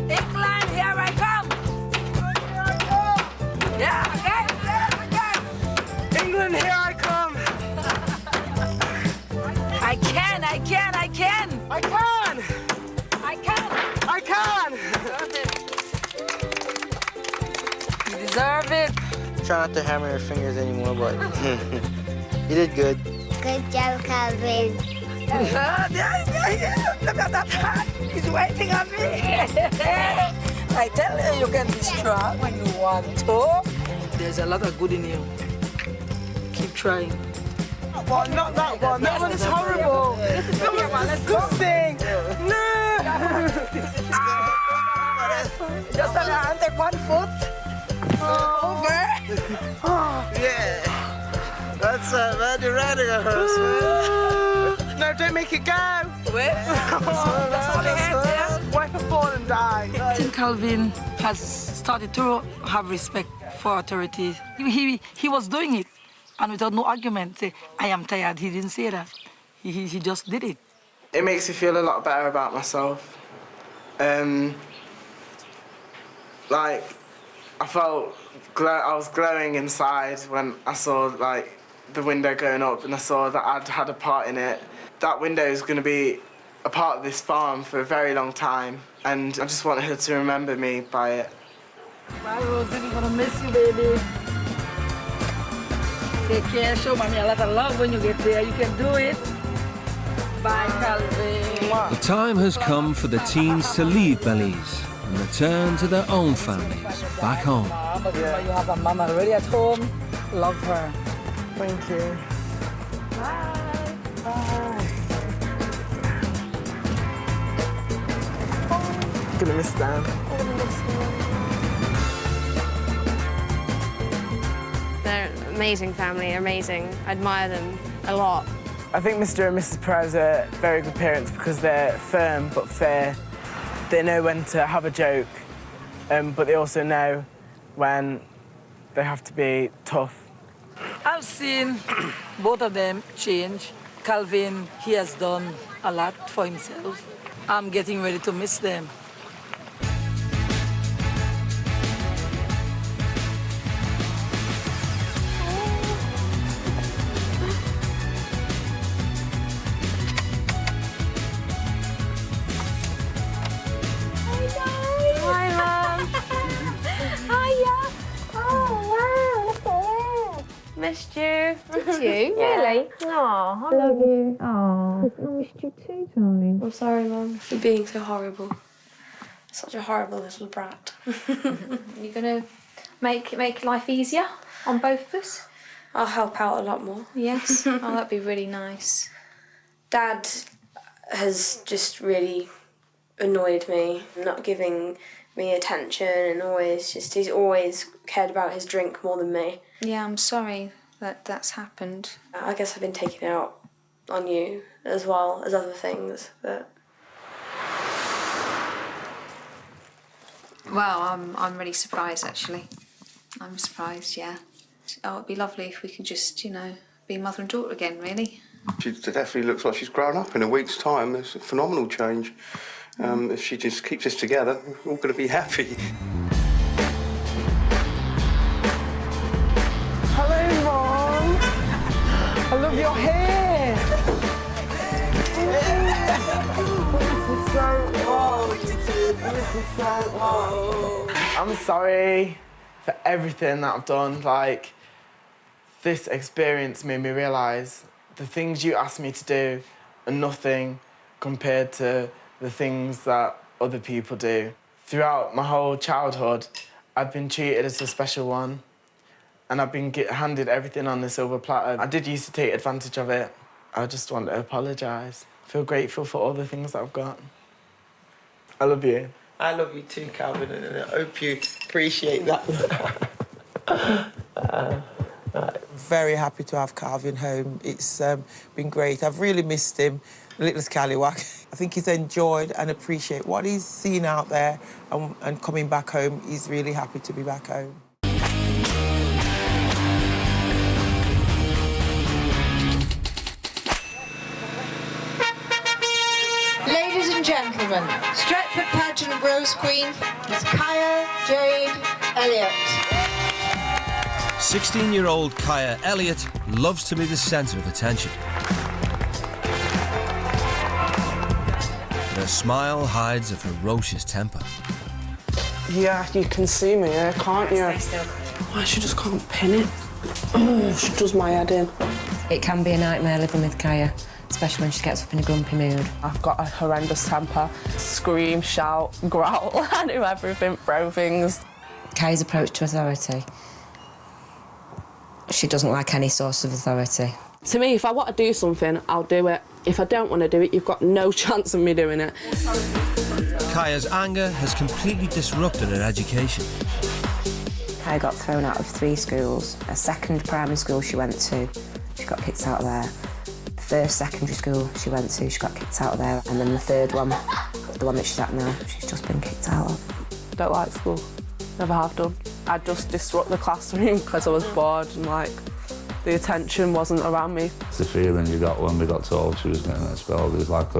Incline, here I come. Yeah, again. England, here I come. I can. I can. I can. You deserve it. Try not to hammer your fingers anymore, but you did good. Good job, Calvin. Look at that hat. He's waiting on me. I tell you, you can be strong when you want to. There's a lot of good in you. Keep trying. Well, not that one. That one's horrible. That one's disgusting. No. Just on hand, take 1 foot. Over. Yeah. That's it, man. You're riding a horse, man. No, don't make it go. Wait. That's all I had. Wipe a fall and die. I think Calvin has started to have respect for authority. He was doing it, and without no argument, say, I am tired. He didn't say that. He just did it. It makes me feel a lot better about myself. Like, I felt I was glowing inside when I saw like the window going up and I saw that I'd had a part in it. That window is going to be a part of this farm for a very long time, and I just wanted her to remember me by it. Bye, Rosie. We're gonna miss you, baby. Take care. Show mommy a lot of love when you get there. You can do it. Bye, Calvin. The time has come for the teens to leave Belize and return to their own families back home. But you have a mom already at home. Love her. Thank you. Bye. Bye. I'm gonna miss them. They're an amazing family, amazing. I admire them a lot. I think Mr. and Mrs. Perez are very good parents because they're firm but fair. They know when to have a joke, but they also know when they have to be tough. I've seen both of them change. Calvin, he has done a lot for himself. I'm getting ready to miss them. Missed you. Did you? Yeah. Really? Oh, I love you. Oh, I missed you too, darling. I'm sorry, Mum, for being so horrible. Such a horrible little brat. You're gonna make life easier on both of us? I'll help out a lot more. Yes. Oh, that'd be really nice. Dad has just really annoyed me, not giving me attention, and he's always cared about his drink more than me. Yeah, I'm sorry that that's happened. I guess I've been taking it out on you as well as other things, but... Well, I'm really surprised, actually. I'm surprised, yeah. Oh, it'd be lovely if we could just, be mother and daughter again, really. She definitely looks like she's grown up in a week's time. It's a phenomenal change. If she just keeps this together, we're all going to be happy. Hello, Mom. I love your hair. I'm sorry for everything that I've done. Like, this experience made me realise the things you asked me to do are nothing compared to the things that other people do. Throughout my whole childhood, I've been treated as a special one, and I've been handed everything on the silver platter. I did used to take advantage of it. I just want to apologise. I feel grateful for all the things that I've got. I love you. I love you too, Calvin, and I hope you appreciate that. Very happy to have Calvin home. It's been great. I've really missed him, the little scallywag. I think he's enjoyed and appreciated what he's seen out there, and coming back home, he's really happy to be back home. Ladies and gentlemen, Stretford Pageant Rose Queen is Kaya Jade Elliott. 16-year-old Kaya Elliott loves to be the centre of attention. Her smile hides a ferocious temper. Yeah, you can see me here, can't you? Why, she just can't pin it. She does my head in. It can be a nightmare living with Kaya, especially when she gets up in a grumpy mood. I've got a horrendous temper. Scream, shout, growl, I do everything, throw things. Kaya's approach to authority. She doesn't like any source of authority. To me, if I want to do something, I'll do it. If I don't want to do it, you've got no chance of me doing it. Kaya's anger has completely disrupted her education. Kaya got thrown out of 3 schools. A second primary school she went to, she got kicked out of there. The first secondary school she went to, she got kicked out of there. And then the third one, the one that she's at now, she's just been kicked out of. Don't like school. Never have done. I just disrupt the classroom because I was bored and, the attention wasn't around me. It's the feeling you got when we got told she was getting expelled. It was like,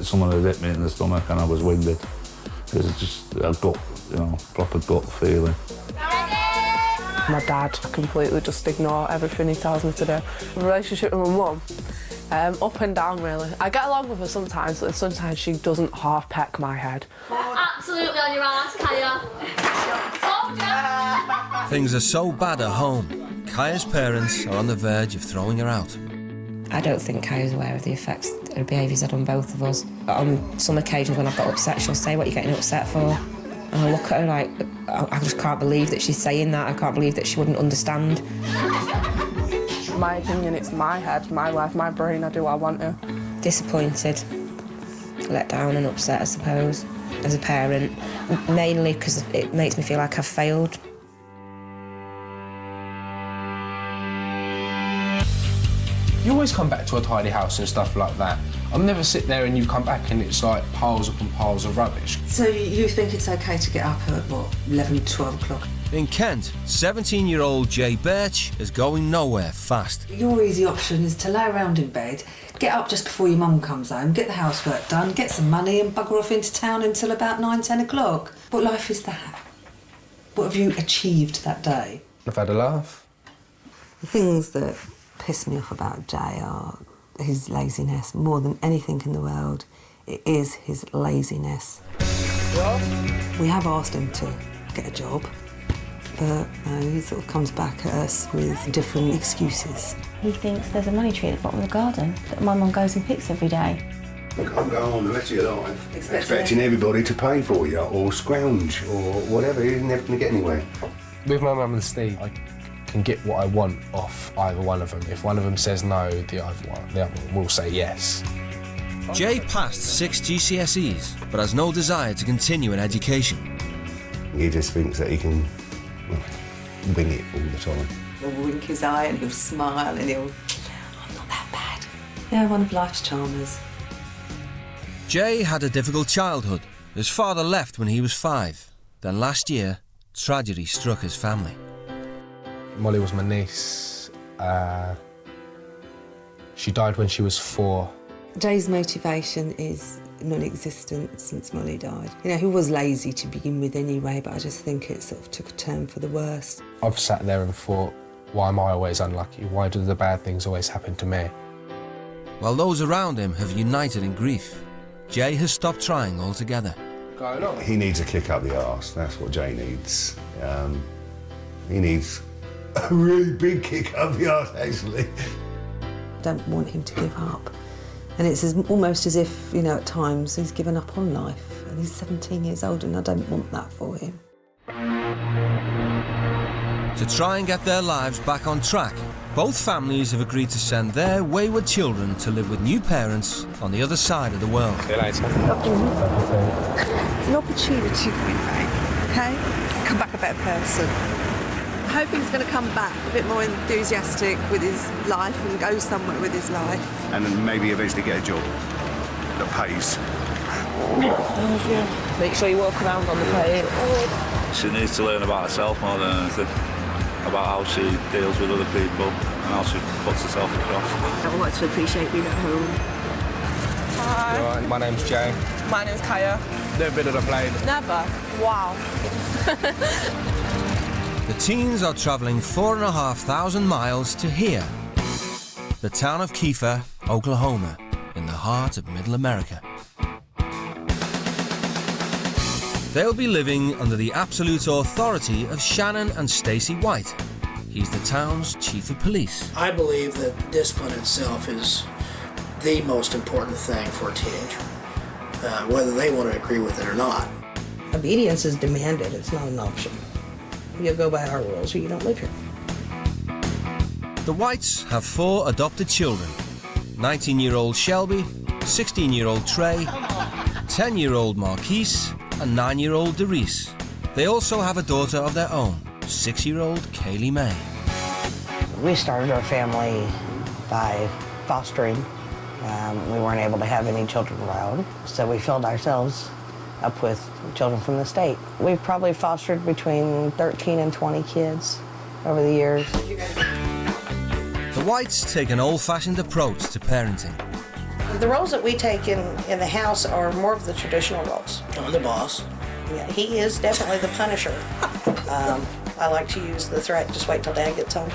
someone had hit me in the stomach and I was winded. It's just a gut, you know, proper gut feeling. My dad, I completely just ignore everything he tells me to do. The relationship with my mum, up and down really. I get along with her sometimes, but sometimes she doesn't half peck my head. Absolutely on your arse, Kaya. Things are so bad at home, Kaya's parents are on the verge of throwing her out. I don't think Kaya's aware of the effects her behaviour's had on both of us. On some occasions when I've got upset, she'll say, "What are you getting upset for?" And I look at her like, I just can't believe that she's saying that. I can't believe that she wouldn't understand. My opinion, it's my head, my life, my brain. I do what I want to. Disappointed, let down and upset, I suppose, as a parent. Mainly because it makes me feel like I've failed. You always come back to a tidy house and stuff like that. I'll never sit there and you come back and it's like piles upon piles of rubbish. So you think it's okay to get up at, what, 11, 12 o'clock? In Kent, 17-year-old Jay Birch is going nowhere fast. Your easy option is to lay around in bed, get up just before your mum comes home, get the housework done, get some money and bugger off into town until about 9, 10 o'clock. What life is that? What have you achieved that day? I've had a laugh. The things that piss me off about Jay are his laziness. More than anything in the world, it is his laziness. We have asked him to get a job, but he sort of comes back at us with different excuses. He thinks there's a money tree at the bottom of the garden that my mum goes and picks every day. You can't go on the rest of your life expecting everybody to pay for you or scrounge or whatever. You're never going to get anywhere. With my mum and Steve, I can get what I want off either one of them. If one of them says no, the other one will say yes. Jay passed 6 GCSEs, but has no desire to continue in education. He just thinks that he can wing it all the time. He'll wink his eye and he'll smile and he'll, I'm not that bad. Yeah, one of life's charmers. Jay had a difficult childhood. His father left when he was 5. Then last year, tragedy struck his family. Molly was my niece. She died when she was 4. Jay's motivation is non-existent since Molly died. You know, he was lazy to begin with anyway, but I just think it sort of took a turn for the worst. I've sat there and thought, why am I always unlucky? Why do the bad things always happen to me? While those around him have united in grief, Jay has stopped trying altogether. He needs a kick up the arse. That's what Jay needs. He needs a really big kick up the arse, actually. Don't want him to give up. And it's almost as if, you know, at times he's given up on life. And he's 17 years old and I don't want that for him. To try and get their lives back on track, both families have agreed to send their wayward children to live with new parents on the other side of the world. See you later. It's an opportunity for you, mate, OK? Come back a better person. I hope he's going to come back a bit more enthusiastic with his life and go somewhere with his life. And then maybe eventually get a job that pays. Make sure you walk around on the plane. She needs to learn about herself more than anything, about how she deals with other people and how she puts herself across. I want to appreciate being at home. Hi. All right, my name's Jay. My name's Kaya. Never been on a plane. Never? Wow. The teens are travelling 4,500 miles to here, the town of Kiefer, Oklahoma, in the heart of Middle America. They'll be living under the absolute authority of Shannon and Stacey White. He's the town's chief of police. I believe that discipline itself is the most important thing for a teenager, whether they want to agree with it or not. Obedience is demanded, it's not an option. You go by our rules or you don't live here. The Whites have 4 adopted children, 19-year-old Shelby, 16-year-old Trey, 10-year-old Marquise, and 9-year-old Derice. They also have a daughter of their own, 6-year-old Kaylee May. We started our family by fostering. We weren't able to have any children of our own, so we filled ourselves up with children from the state. We've probably fostered between 13 and 20 kids over the years. The Whites take an old-fashioned approach to parenting. The roles that we take in the house are more of the traditional roles. I'm the boss. Yeah, he is definitely the punisher. I like to use the threat, just wait till Dad gets home.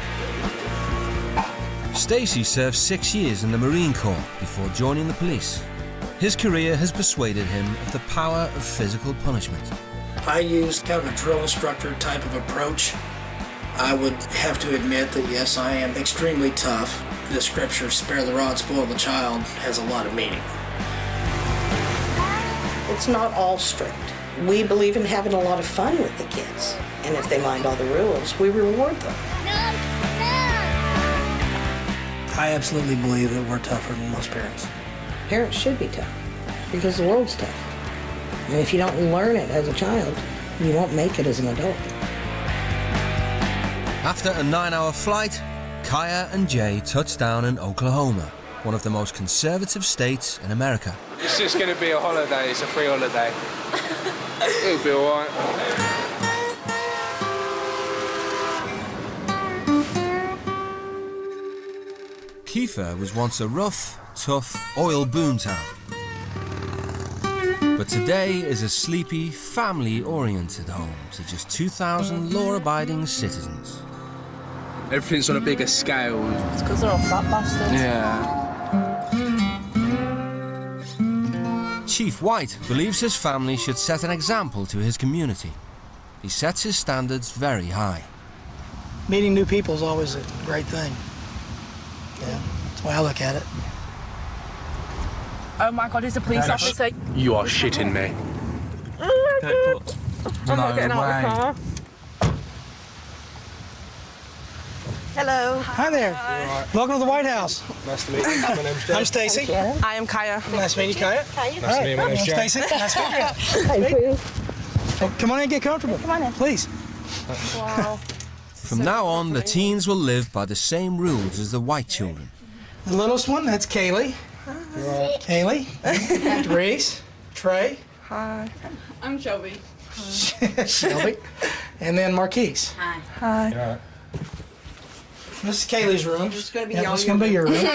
Stacy served 6 years in the Marine Corps before joining the police. His career has persuaded him of the power of physical punishment. I use kind of a drill instructor type of approach. I would have to admit that yes, I am extremely tough. The scripture, spare the rod, spoil the child, has a lot of meaning. It's not all strict. We believe in having a lot of fun with the kids. And if they mind all the rules, we reward them. I absolutely believe that we're tougher than most parents. Parents should be tough because the world's tough. And if you don't learn it as a child, you won't make it as an adult. After a 9-hour flight, Kaya and Jay touched down in Oklahoma, one of the most conservative states in America. It's just going to be a holiday. It's a free holiday. It'll be all right. Kiefer was once a rough, tough oil boomtown. But today is a sleepy, family-oriented home to just 2,000 law-abiding citizens. Everything's on a bigger scale. It's because they're all fat bastards. Yeah. Chief White believes his family should set an example to his community. He sets his standards very high. Meeting new people is always a great thing. Yeah, that's the way I look at it. Oh my God, he's a police officer. You are shitting me. I'm not getting out of the car. Hello. Hi there. Right. Welcome to the White House. Nice to meet you. My name's Jay. I'm Stacy. I am Kaya. Nice to meet you, Kaya. Nice to meet you. My name's Jay. Stacy. Nice to meet you. Oh, come on in and get comfortable. Come on in. Please. Wow. From now on, the teens will live by the same rules as the white children. The littlest one, that's Kaylee. Kaylee. Reese. Trey. Hi. I'm Shelby. Shelby. And then Marquise. Hi. Hi. Yeah. This is Kaylee's room. This is going to be, This is gonna be your room.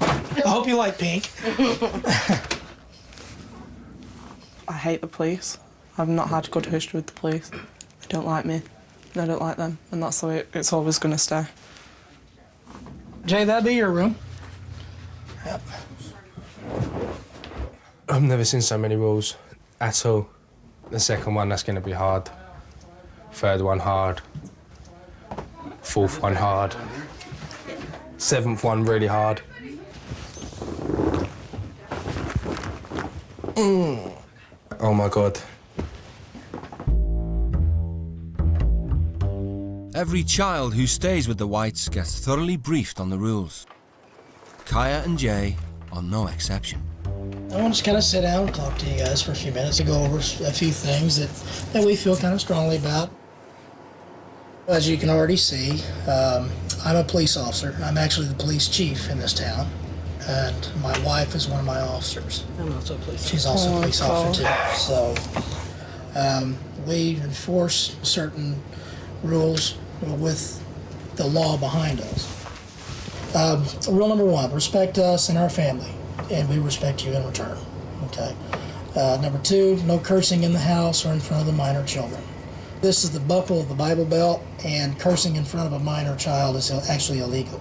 I hope you like pink. I hate the police. I've not had good history with the police. They don't like me, and I don't like them, and that's the way it's always going to stay. Jay, that'd be your room. Yep. I've never seen so many rules at all. The second one, that's going to be hard. Third one, hard. Fourth one, hard. Seventh one, really hard. Oh my God. Every child who stays with the whites gets thoroughly briefed on the rules. Kaya and Jay are no exception. I want to just kind of sit down and talk to you guys for a few minutes to go over a few things that we feel kind of strongly about. As you can already see, I'm a police officer. I'm actually the police chief in this town, and my wife is one of my officers. I'm also a police officer. She's also a police officer too. So we enforce certain rules with the law behind us. Rule number one, respect us and our family, and we respect you in return. Okay. Number two, no cursing in the house or in front of the minor children. This is the buckle of the Bible Belt, and cursing in front of a minor child is actually illegal.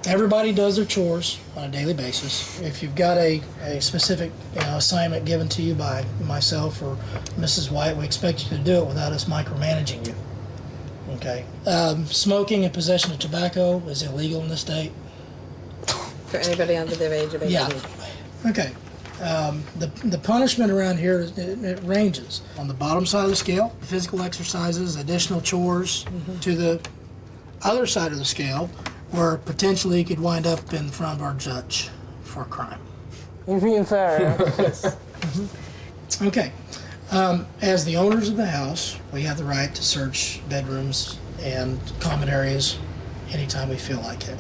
Everybody does their chores on a daily basis. If you've got a specific assignment given to you by myself or Mrs. White, we expect you to do it without us micromanaging you. Okay. Smoking and possession of tobacco is illegal in this state. For anybody under the age of 18. Yeah. Okay. The punishment around here, it ranges. On the bottom side of the scale, physical exercises, additional chores, to the other side of the scale, where potentially you could wind up in front of our judge for a crime. You're being fair. Okay. As the owners of the house, we have the right to search bedrooms and common areas anytime we feel like it.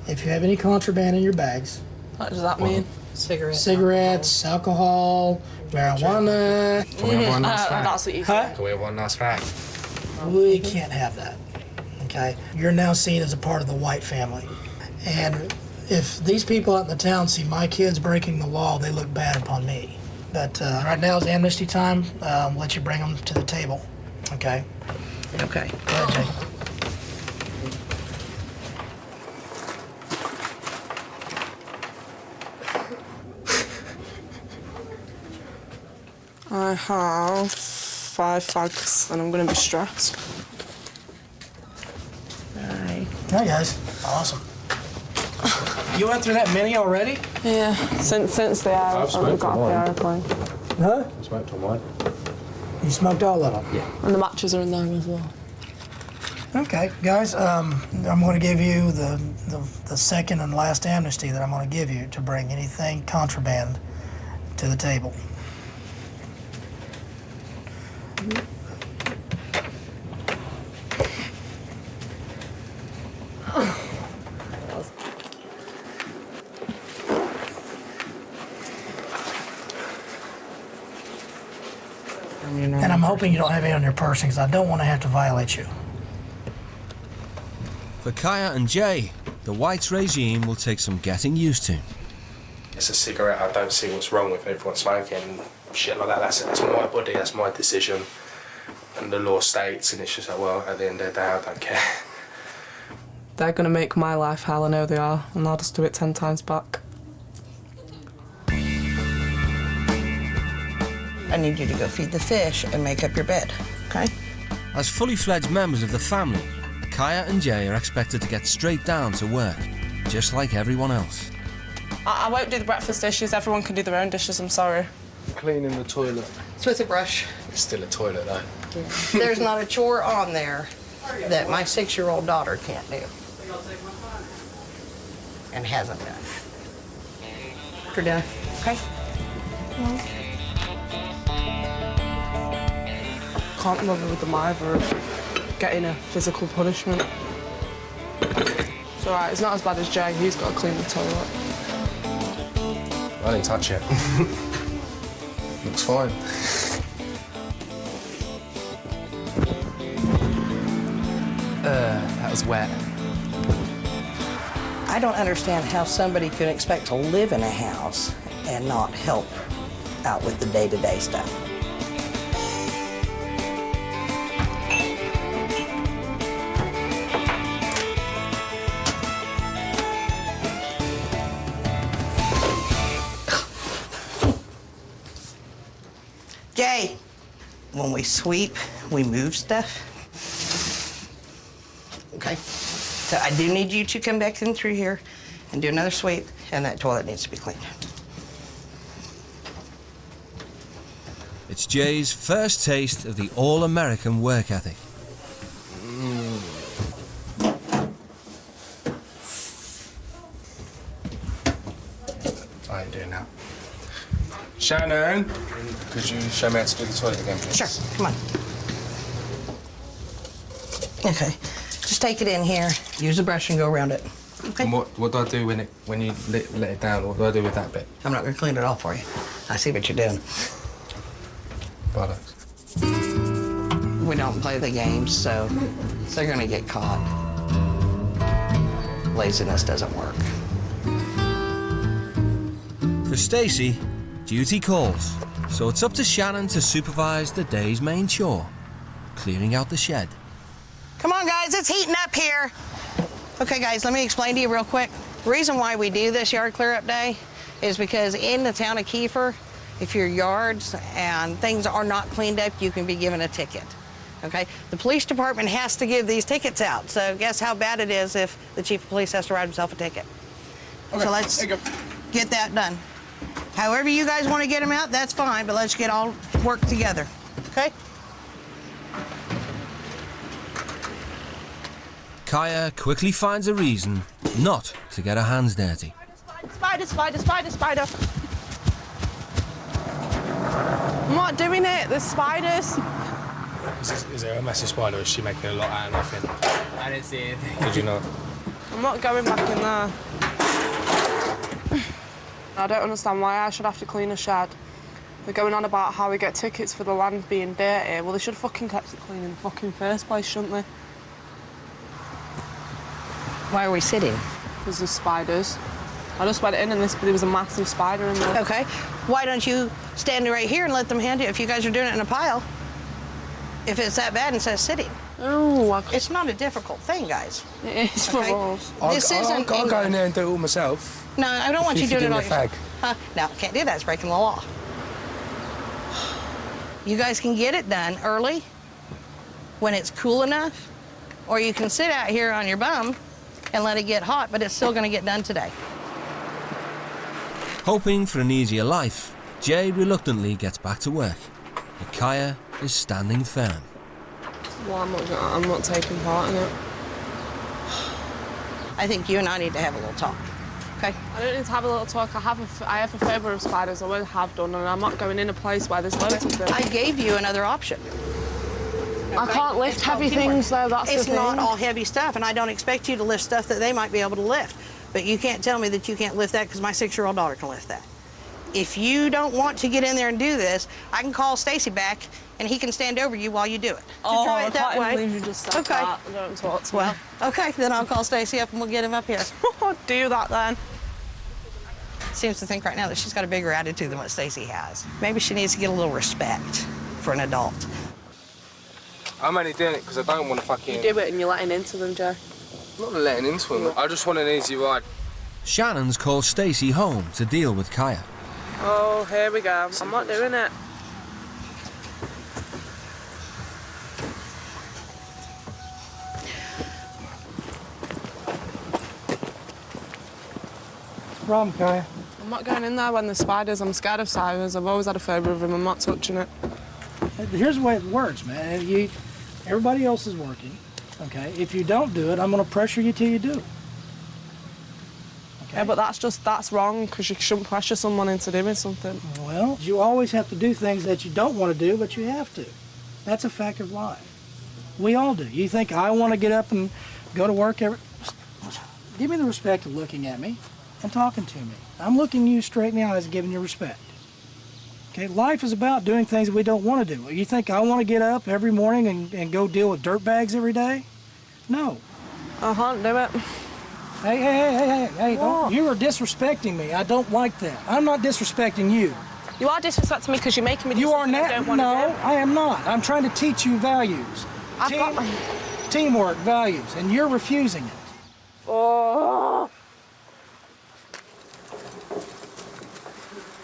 If you have any contraband in your bags, What does that mean? Cigarettes, alcohol, marijuana. Can we have one last That's what you said. Can we have one last fact? We can't have that. Okay? You're now seen as a part of the white family. And if these people out in the town see my kids breaking the law, they look bad upon me. But right now is amnesty time. I'll let you bring them to the table, okay? Okay. Go ahead, Jay. I have 5 fags and I'm going to be stressed. Hi. Hi, guys. Awesome. You went through that many already? Yeah, since the I've smoked got on off the mine. aeroplane. Huh? I smoked on mine. You smoked all of them? Yeah. And the matches are in there as well. Okay, guys, I'm going to give you the second and last amnesty that I'm going to give you to bring anything contraband to the table. And I'm hoping you don't have any on your person because I don't want to have to violate you. For Kaya and Jay, the whites regime will take some getting used to. It's a cigarette. I don't see what's wrong with everyone smoking shit like that. That's my body. That's my decision. And the law states, and it's just like, well, at the end of the day, I don't care. They're going to make my life hell, I know they are, and I'll just do it 10 times back. I need you to go feed the fish and make up your bed, okay? As fully fledged members of the family, Kaya and Jay are expected to get straight down to work, just like everyone else. I won't do the breakfast dishes. Everyone can do their own dishes, I'm sorry. Cleaning the toilet. It's with a brush. It's still a toilet, though. There's not a chore on there that my 6-year-old daughter can't do. And hasn't done. For dinner, okay? Can't bother with the mither of getting a physical punishment. It's alright, it's not as bad as Jay. He's got to clean the toilet. I didn't touch it. Looks fine. That was wet. I don't understand how somebody can expect to live in a house and not help out with the day-to-day stuff. Jay, when we sweep, we move stuff. Okay? So I do need you to come back in through here and do another sweep, and that toilet needs to be cleaned. It's Jay's first taste of the all-American work ethic. I ain't doing that. Shannon, could you show me how to do the toilet again, please? Sure, come on. Okay, just take it in here, use the brush and go around it. Okay. And what do I do when you let it down? What do I do with that bit? I'm not gonna clean it off for you. I see what you're doing. Bollocks. We don't play the games, so they're gonna get caught. Laziness doesn't work. For Stacy, duty calls, so it's up to Shannon to supervise the day's main chore, clearing out the shed. Come on, guys, it's heating up here. Okay, guys, let me explain to you real quick. The reason why we do this yard clear-up day is because in the town of Kiefer, if your yards and things are not cleaned up, you can be given a ticket, okay? The police department has to give these tickets out, so guess how bad it is if the chief of police has to write himself a ticket. Okay, so let's get that done. However you guys want to get them out, that's fine, but let's get all work together, okay? Kaya quickly finds a reason not to get her hands dirty. Spider, spider, spider, spider. I'm not doing it, there's spiders. Is there a massive spider or is she making a lot out of nothing? I didn't see anything. Did you not? I'm not going back in there. I don't understand why I should have to clean a shed. They're going on about how we get tickets for the land being dirty. Well, they should have fucking kept it clean in the fucking first place, shouldn't they? Why are we sitting? Because there's spiders. I just went in and there was a massive spider in there. Okay. Why don't you stand right here and let them handle it if you guys are doing it in a pile? If it's that bad instead of sitting. Oh, it's not a difficult thing, guys. It is for us. This isn't I'll go in England. there and do it all myself. No, I don't want you doing it all the fag. yourself. No, can't do that. It's breaking the law. You guys can get it done early when it's cool enough, or you can sit out here on your bum and let it get hot, but it's still going to get done today. Hoping for an easier life, Jay reluctantly gets back to work. But Kaya is standing firm. Well, I'm not taking part in it. I think you and I need to have a little talk, okay? I don't need to have a little talk. I have a phobia of spiders. I will have done, and I'm not going in a place where there's loads of them. I gave you another option. I can't lift heavy things, though. That's It's the thing. not all heavy stuff, and I don't expect you to lift stuff that they might be able to lift. But you can't tell me that you can't lift that because my 6-year-old daughter can lift that. If you don't want to get in there and do this, I can call Stacy back, and he can stand over you while you do it. Oh, try it that I way. can't believe you just said that. Don't talk to me. Well, okay, then I'll call Stacy up and we'll get him up here. Do that then. Seems to think right now that she's got a bigger attitude than what Stacy has. Maybe she needs to get a little respect for an adult. I'm only doing it because I don't want to fucking... You do it and you're letting into them, Joe. I'm not letting into them. I just want an easy ride. Shannon's called Stacy home to deal with Kaya. Oh, here we go. I'm not doing it. What's the problem, Kaya? I'm not going in there when there's spiders. I'm scared of spiders. I've always had a phobia of them. I'm not touching it. Here's the way it works, man. Everybody else is working, okay? If you don't do it, I'm going to pressure you till you do it. Yeah, but that's wrong, because you shouldn't pressure someone into doing something. Well, you always have to do things that you don't want to do, but you have to. That's a fact of life. We all do. You think I want to get up and go to work every... Give me the respect of looking at me and talking to me. I'm looking you straight in the eyes and giving you respect. Okay, life is about doing things that we don't want to do. You think I want to get up every morning and go deal with dirt bags every day? No. I can't do it. Hey, don't, you are disrespecting me. I don't like that. I'm not disrespecting you. You are disrespecting me because you're making me do You are something I not. don't want to No, do. I am not. I'm trying to teach you values. Teamwork values, and you're refusing it. Oh.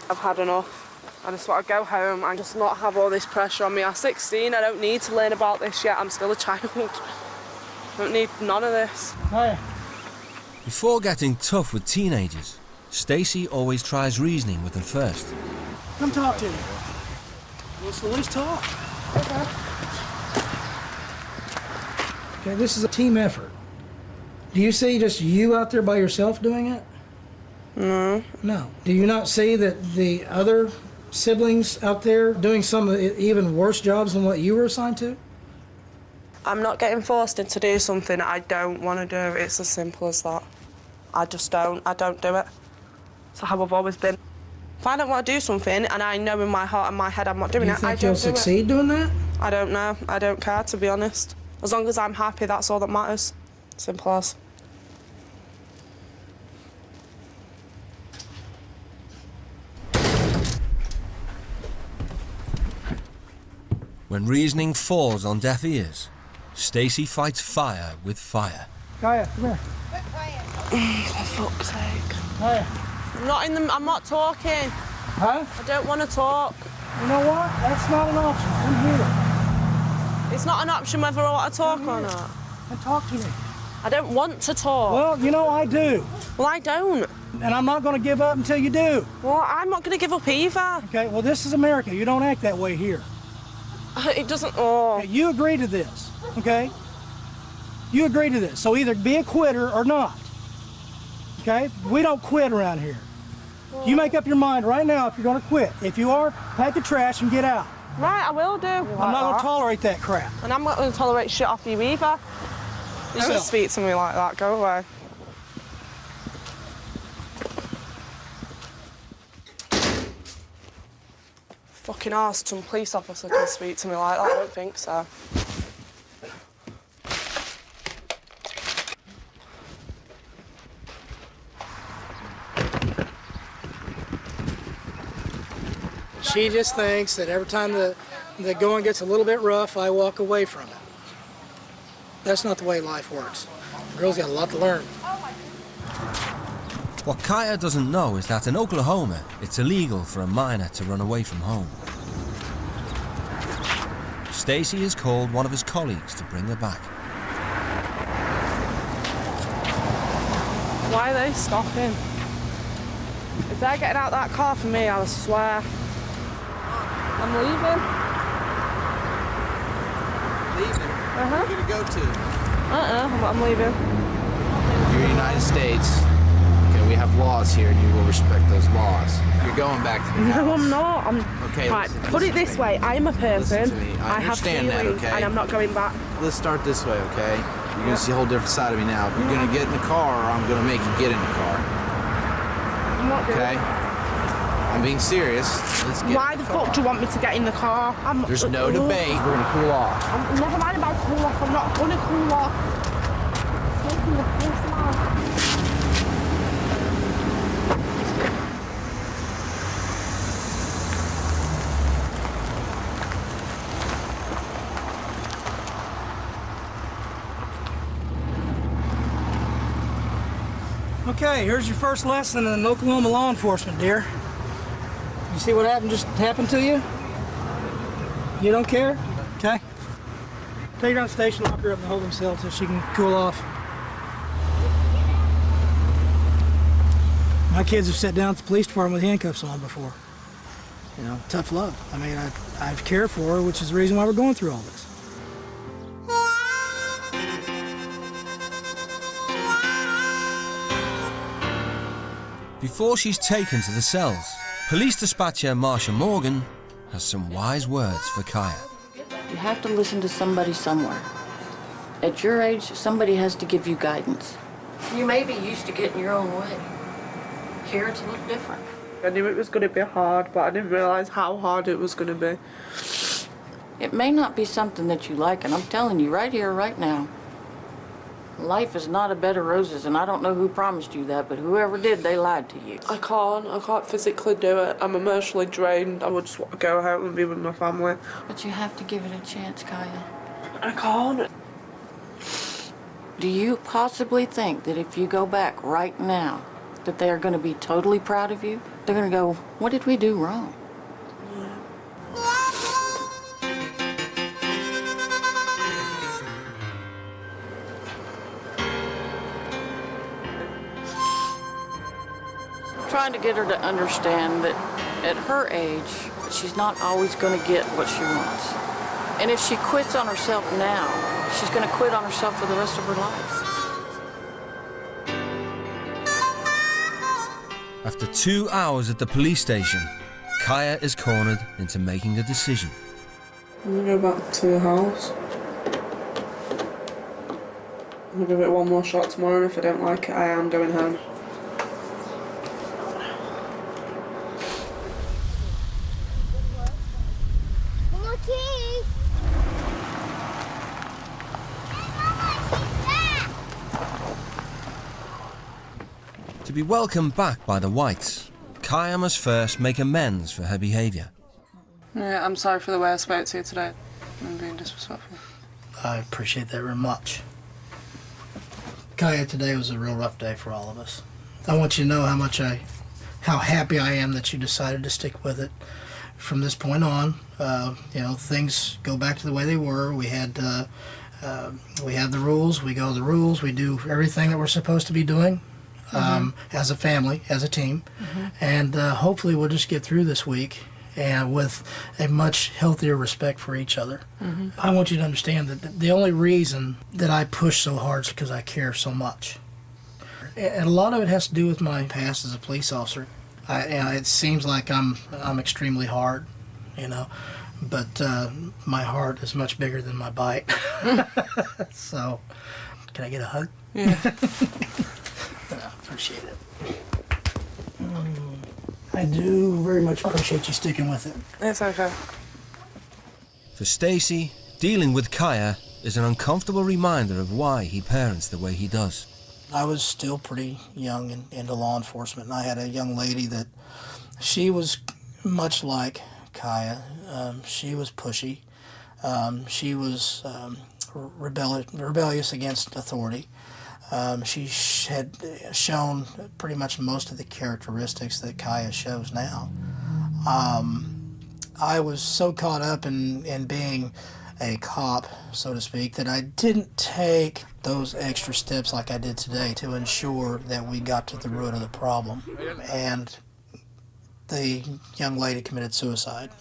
I've had enough. I just want to go home and just not have all this pressure on me. I'm 16, I don't need to learn about this yet. I'm still a child. I don't need none of this. Hi. Before getting tough with teenagers, Stacy always tries reasoning with them first. Come talk to me. Let's talk. Okay, this is a team effort. Do you see just you out there by yourself doing it? No. No. Do you not see that the other siblings out there doing some of the even worse jobs than what you were assigned to? I'm not getting forced into do something I don't want to do. It's as simple as that. I don't do it. It's how I've always been. If I don't want to do something and I know in my heart and my head I'm not doing it, I don't do it. Do you think you'll succeed doing that? I don't know. I don't care, to be honest. As long as I'm happy, that's all that matters. Simple as. When reasoning falls on deaf ears, Stacy fights fire with fire. Kaya, come here. For fuck's sake. Kaya. I'm not talking. Huh? I don't want to talk. You know what? That's not an option. I'm here. It's not an option whether I want to talk or not. And talk to me. I don't want to talk. Well, you know I do. Well, I don't. And I'm not going to give up until you do. Well, I'm not going to give up either. Okay, well, this is America. You don't act that way here. It doesn't... Oh. Okay, you agree to this, okay? You agree to this. So either be a quitter or not. Okay? We don't quit around here. You make up your mind right now if you're going to quit. If you are, pack the trash and get out. Right, I will do. I'm not going to tolerate that crap. And I'm not going to tolerate shit off you either. You shouldn't speak to me like that. Go away. Fucking arse, some police officer can speak to me like that. I don't think so. She just thinks that every time the going gets a little bit rough, I walk away from it. That's not the way life works. The girl's got a lot to learn. What Kaya doesn't know is that in Oklahoma, it's illegal for a minor to run away from home. Stacy has called one of his colleagues to bring her back. Why are they stopping? If they're getting out that car for me, I swear. I'm leaving. Leaving? Uh-huh. Where are you going to go to? But I'm leaving. You're United States. Okay, we have laws here and you will respect those laws. You're going back to the house. No, I'm not. Okay, right, listen, put it this way. I am a person. Listen to me. I have understand that, feelings, okay? and I'm not going back. Let's start this way, okay? You're gonna see a whole different side of me now. You're gonna get in the car or I'm gonna make you get in the car. I'm not doing Okay? I'm being serious. Let's get Why the fuck do you want me to get in the car? There's no debate. We're gonna cool off. Never mind about cool off. I'm not gonna cool off. Taking the piss now. Okay, here's your first lesson in Oklahoma law enforcement, dear. You see what just happened to you? You don't care? Okay. Take her down to the station, lock her up in the holding cell so she can cool off. My kids have sat down at the police department with handcuffs on before. You know, tough love. I mean, I've cared for her, which is the reason why we're going through all this. Before she's taken to the cells, police dispatcher Marsha Morgan has some wise words for Kaya. You have to listen to somebody somewhere. At your age, somebody has to give you guidance. You may be used to getting your own way. Here, it's a little different. I knew it was going to be hard, but I didn't realise how hard it was going to be. It may not be something that you like, and I'm telling you right here, right now, life is not a bed of roses, and I don't know who promised you that, but whoever did, they lied to you. I can't physically do it. I'm emotionally drained. I would just want to go home and be with my family. But you have to give it a chance, Kaya. I can't. Do you possibly think that if you go back right now, that they are going to be totally proud of you? They're going to go, what did we do wrong? Trying to get her to understand that at her age, she's not always going to get what she wants. And if she quits on herself now, she's going to quit on herself for the rest of her life. After 2 hours at the police station, Kaya is cornered into making a decision. I'm going to go back to the house. I'm going to give it one more shot tomorrow, and if I don't like it, I am going home. To be welcomed back by the whites, Kaya must first make amends for her behaviour. Yeah, I'm sorry for the way I spoke to you today. I'm being disrespectful. I appreciate that very much. Kaya, today was a real rough day for all of us. I want you to know how happy I am that you decided to stick with it. From this point on, you know, things go back to the way they were. We have the rules. We go the rules. We do everything that we're supposed to be doing. As a family, as a team, and hopefully we'll just get through this week and with a much healthier respect for each other. I want you to understand that the only reason that I push so hard is because I care so much. And a lot of it has to do with my past as a police officer. And it seems like I'm extremely hard, you know, but my heart is much bigger than my bite. So, can I get a hug? Yeah. Appreciate it. I do very much appreciate you sticking with it. It's okay. For Stacy, dealing with Kaya is an uncomfortable reminder of why he parents the way he does. I was still pretty young and into law enforcement, and I had a young lady that she was much like Kaya. She was pushy. She was rebellious against authority. She had shown pretty much most of the characteristics that Kaya shows now. I was so caught up in being a cop, so to speak, that I didn't take those extra steps like I did today to ensure that we got to the root of the problem. And the young lady committed suicide.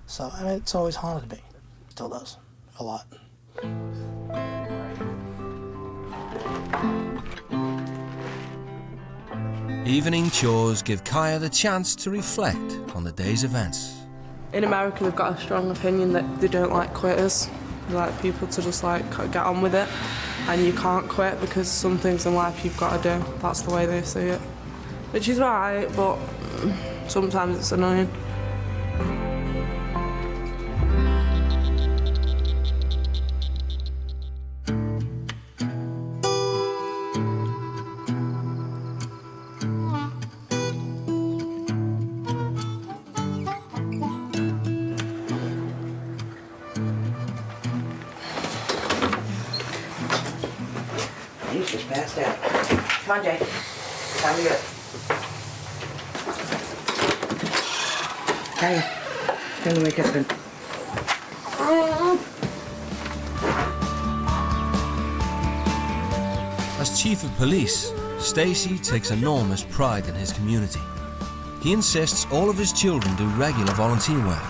So, I mean, it's always haunted me. Still does. A lot. Evening chores give Kaya the chance to reflect on the day's events. In America, they've got a strong opinion that they don't like quitters. They like people to just like get on with it, and you can't quit because some things in life you've got to do. That's the way they see it, which is right, but sometimes it's annoying. He's just passed out. Come on, Jay. Time to go. Hey, time to wake up then. As Chief of Police, Stacy takes enormous pride in his community. He insists all of his children do regular volunteer work.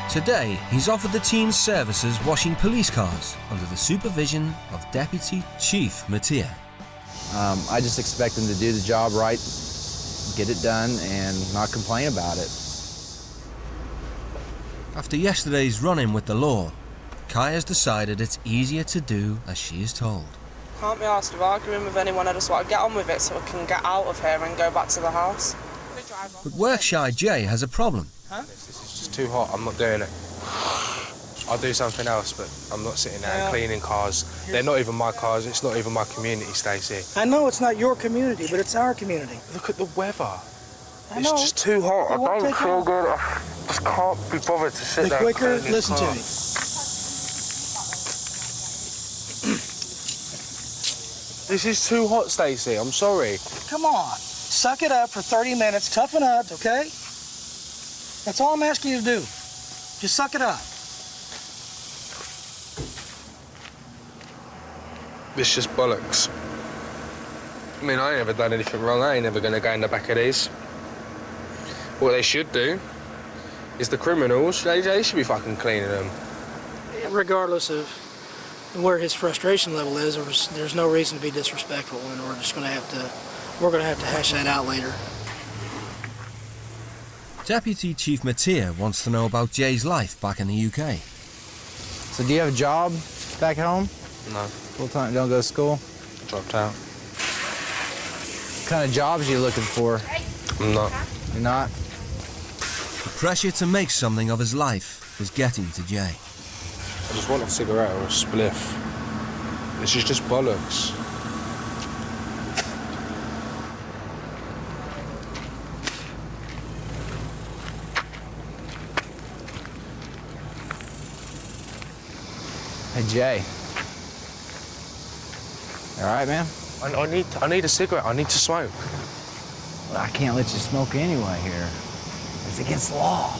Today, he's offered the teens services washing police cars under the supervision of Deputy Chief Mattia. I just expect them to do the job right, get it done, and not complain about it. After yesterday's run-in with the law, Kaya's decided it's easier to do as she is told. Can't be asked of arguing with anyone. I just want to get on with it so I can get out of here and go back to the house. But work-shy Jay has a problem. Huh? It's just too hot. I'm not doing it. I'll do something else, but I'm not sitting there cleaning cars. They're not even my cars. It's not even my community, Stacey. I know it's not your community, but it's our community. Look at the weather. I It's know. just too hot. I don't feel good. I just can't be bothered to sit there. Be quicker, cleaning listen to cars. me. This is too hot, Stacey. I'm sorry. Come on. Suck it up for 30 minutes. Toughen up, okay? That's all I'm asking you to do. Just suck it up. It's just bollocks. I mean, I ain't never done anything wrong. I ain't never gonna go in the back of these. What they should do is the criminals, they should be fucking cleaning them. Regardless of where his frustration level is, there's no reason to be disrespectful, and we're gonna have to hash that out later. Deputy Chief Mattia wants to know about Jay's life back in the UK. So do you have a job back home? No. Full time, don't go to school? Dropped out. What kind of jobs are you looking for? I'm not. You're not? The pressure to make something of his life was getting to Jay. I just want a cigarette or a spliff. This is just bollocks. Hey, Jay. All right, man? I need a cigarette. I need to smoke. Well, I can't let you smoke anyway here. It's against the law.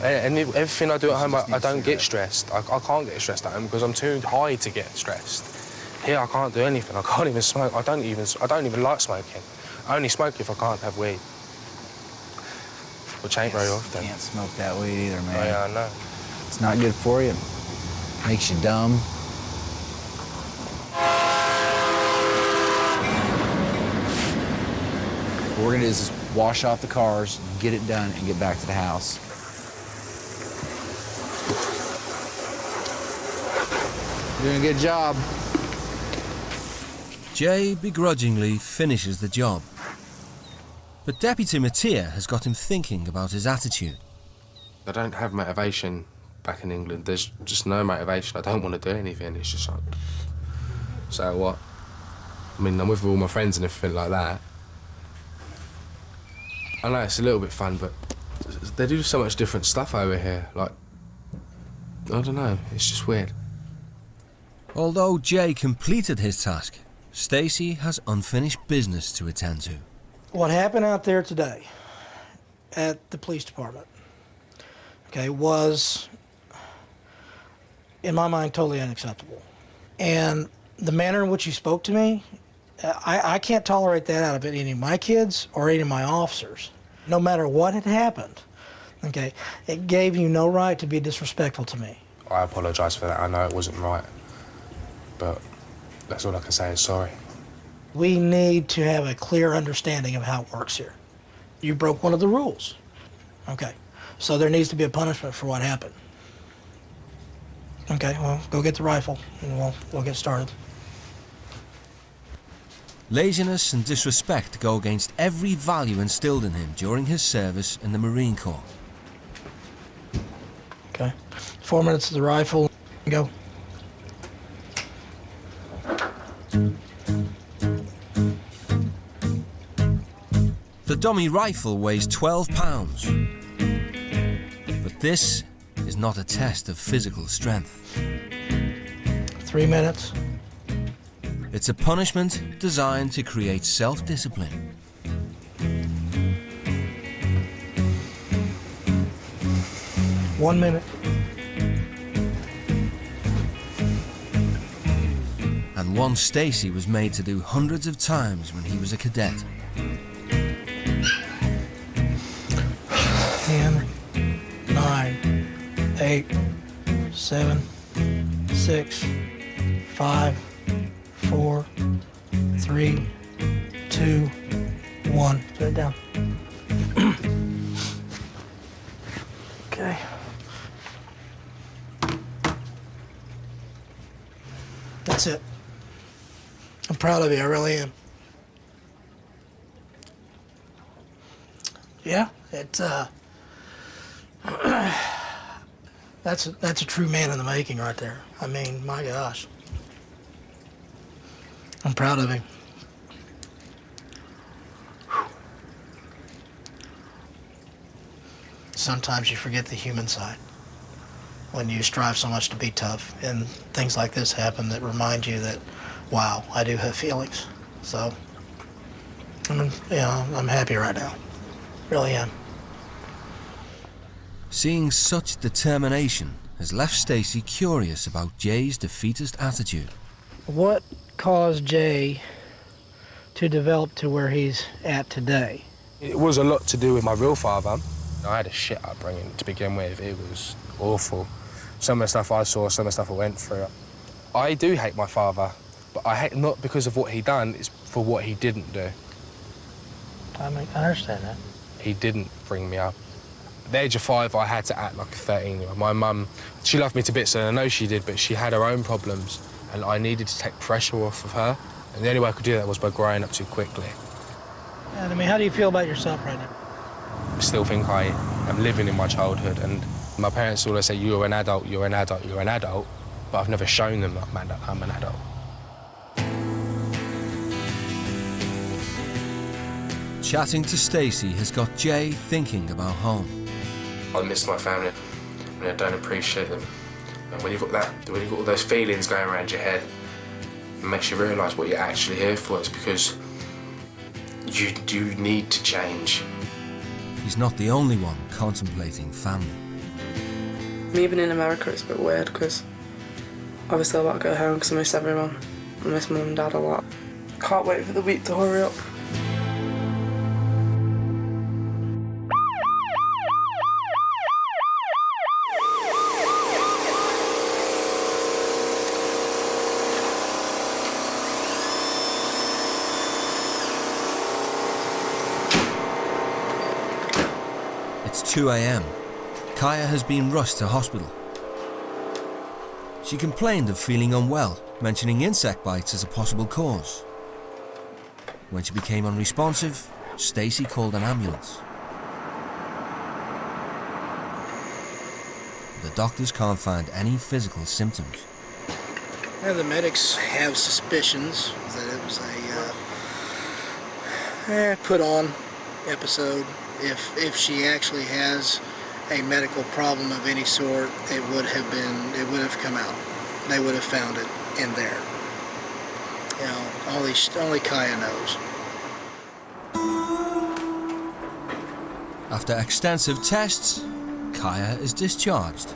And everything I do at home, I don't get stressed. I can't get stressed at home because I'm too high to get stressed. Here, I can't do anything. I can't even smoke. I don't even like smoking. I only smoke if I can't have weed, which ain't very often. You can't smoke that weed either, man. Oh, yeah, I know. It's not good for you. Makes you dumb. What we're gonna do is just wash off the cars, get it done, and get back to the house. You're doing a good job. Jay begrudgingly finishes the job. But Deputy Mattia has got him thinking about his attitude. I don't have motivation back in England. There's just no motivation. I don't want to do anything. It's just like, So what? I mean, I'm with all my friends and everything like that. I know it's a little bit fun, but they do so much different stuff over here. Like, I don't know, it's just weird. Although Jay completed his task, Stacey has unfinished business to attend to. What happened out there today at the police department, okay, was, in my mind, totally unacceptable. And the manner in which you spoke to me, I can't tolerate that out of any of my kids or any of my officers. No matter what had happened, okay, it gave you no right to be disrespectful to me. I apologise for that. I know it wasn't right, but that's all I can say is sorry. We need to have a clear understanding of how it works here. You broke one of the rules. Okay, so there needs to be a punishment for what happened. Okay, well, go get the rifle and we'll get started. Laziness and disrespect go against every value instilled in him during his service in the Marine Corps. Okay, 4 minutes to the rifle, go. The dummy rifle weighs 12 pounds. But this is not a test of physical strength. 3 minutes. It's a punishment designed to create self-discipline. One minute. And one Stacey was made to do hundreds of times when he was a cadet. 10, 9, 8, 7, 6, 5, 4, 3, 2, 1. Put it down. Okay. That's it. I'm proud of you, I really am. Yeah, it's that's a true man in the making right there. I mean, my gosh. I'm proud of him. Sometimes you forget the human side when you strive so much to be tough, and things like this happen that remind you that, wow, I do have feelings. So, I'm happy right now. Really am. Seeing such determination has left Stacey curious about Jay's defeatist attitude. What caused Jay to develop to where he's at today? It was a lot to do with my real father. I had a shit upbringing to begin with. It was awful. Some of the stuff I saw, some of the stuff I went through. I do hate my father, but I hate not because of what he done, it's for what he didn't do. I understand that. He didn't bring me up. At the age of 5, I had to act like a 13-year-old. My mum, she loved me to bits, and I know she did, but she had her own problems, and I needed to take pressure off of her. And the only way I could do that was by growing up too quickly. And I mean, how do you feel about yourself right now? I still think I am living in my childhood, and my parents always say, you're an adult, you're an adult, you're an adult, but I've never shown them that I'm an adult. Chatting to Stacey has got Jay thinking about home. I miss my family, and I don't appreciate them. And when you've got all those feelings going around your head, it makes you realise what you're actually here for. It's because you do need to change. He's not the only one contemplating family. Me being in America, it's a bit weird because obviously I want to go home because I miss everyone. I miss mum and dad a lot. Can't wait for the week to hurry up. It's 2 a.m. Kaya has been rushed to hospital. She complained of feeling unwell, mentioning insect bites as a possible cause. When she became unresponsive, Stacey called an ambulance. The doctors can't find any physical symptoms. The medics have suspicions that it was a put-on episode. If she actually has a medical problem of any sort, it would have come out. They would have found it in there. You know, only Kaya knows. After extensive tests, Kaya is discharged.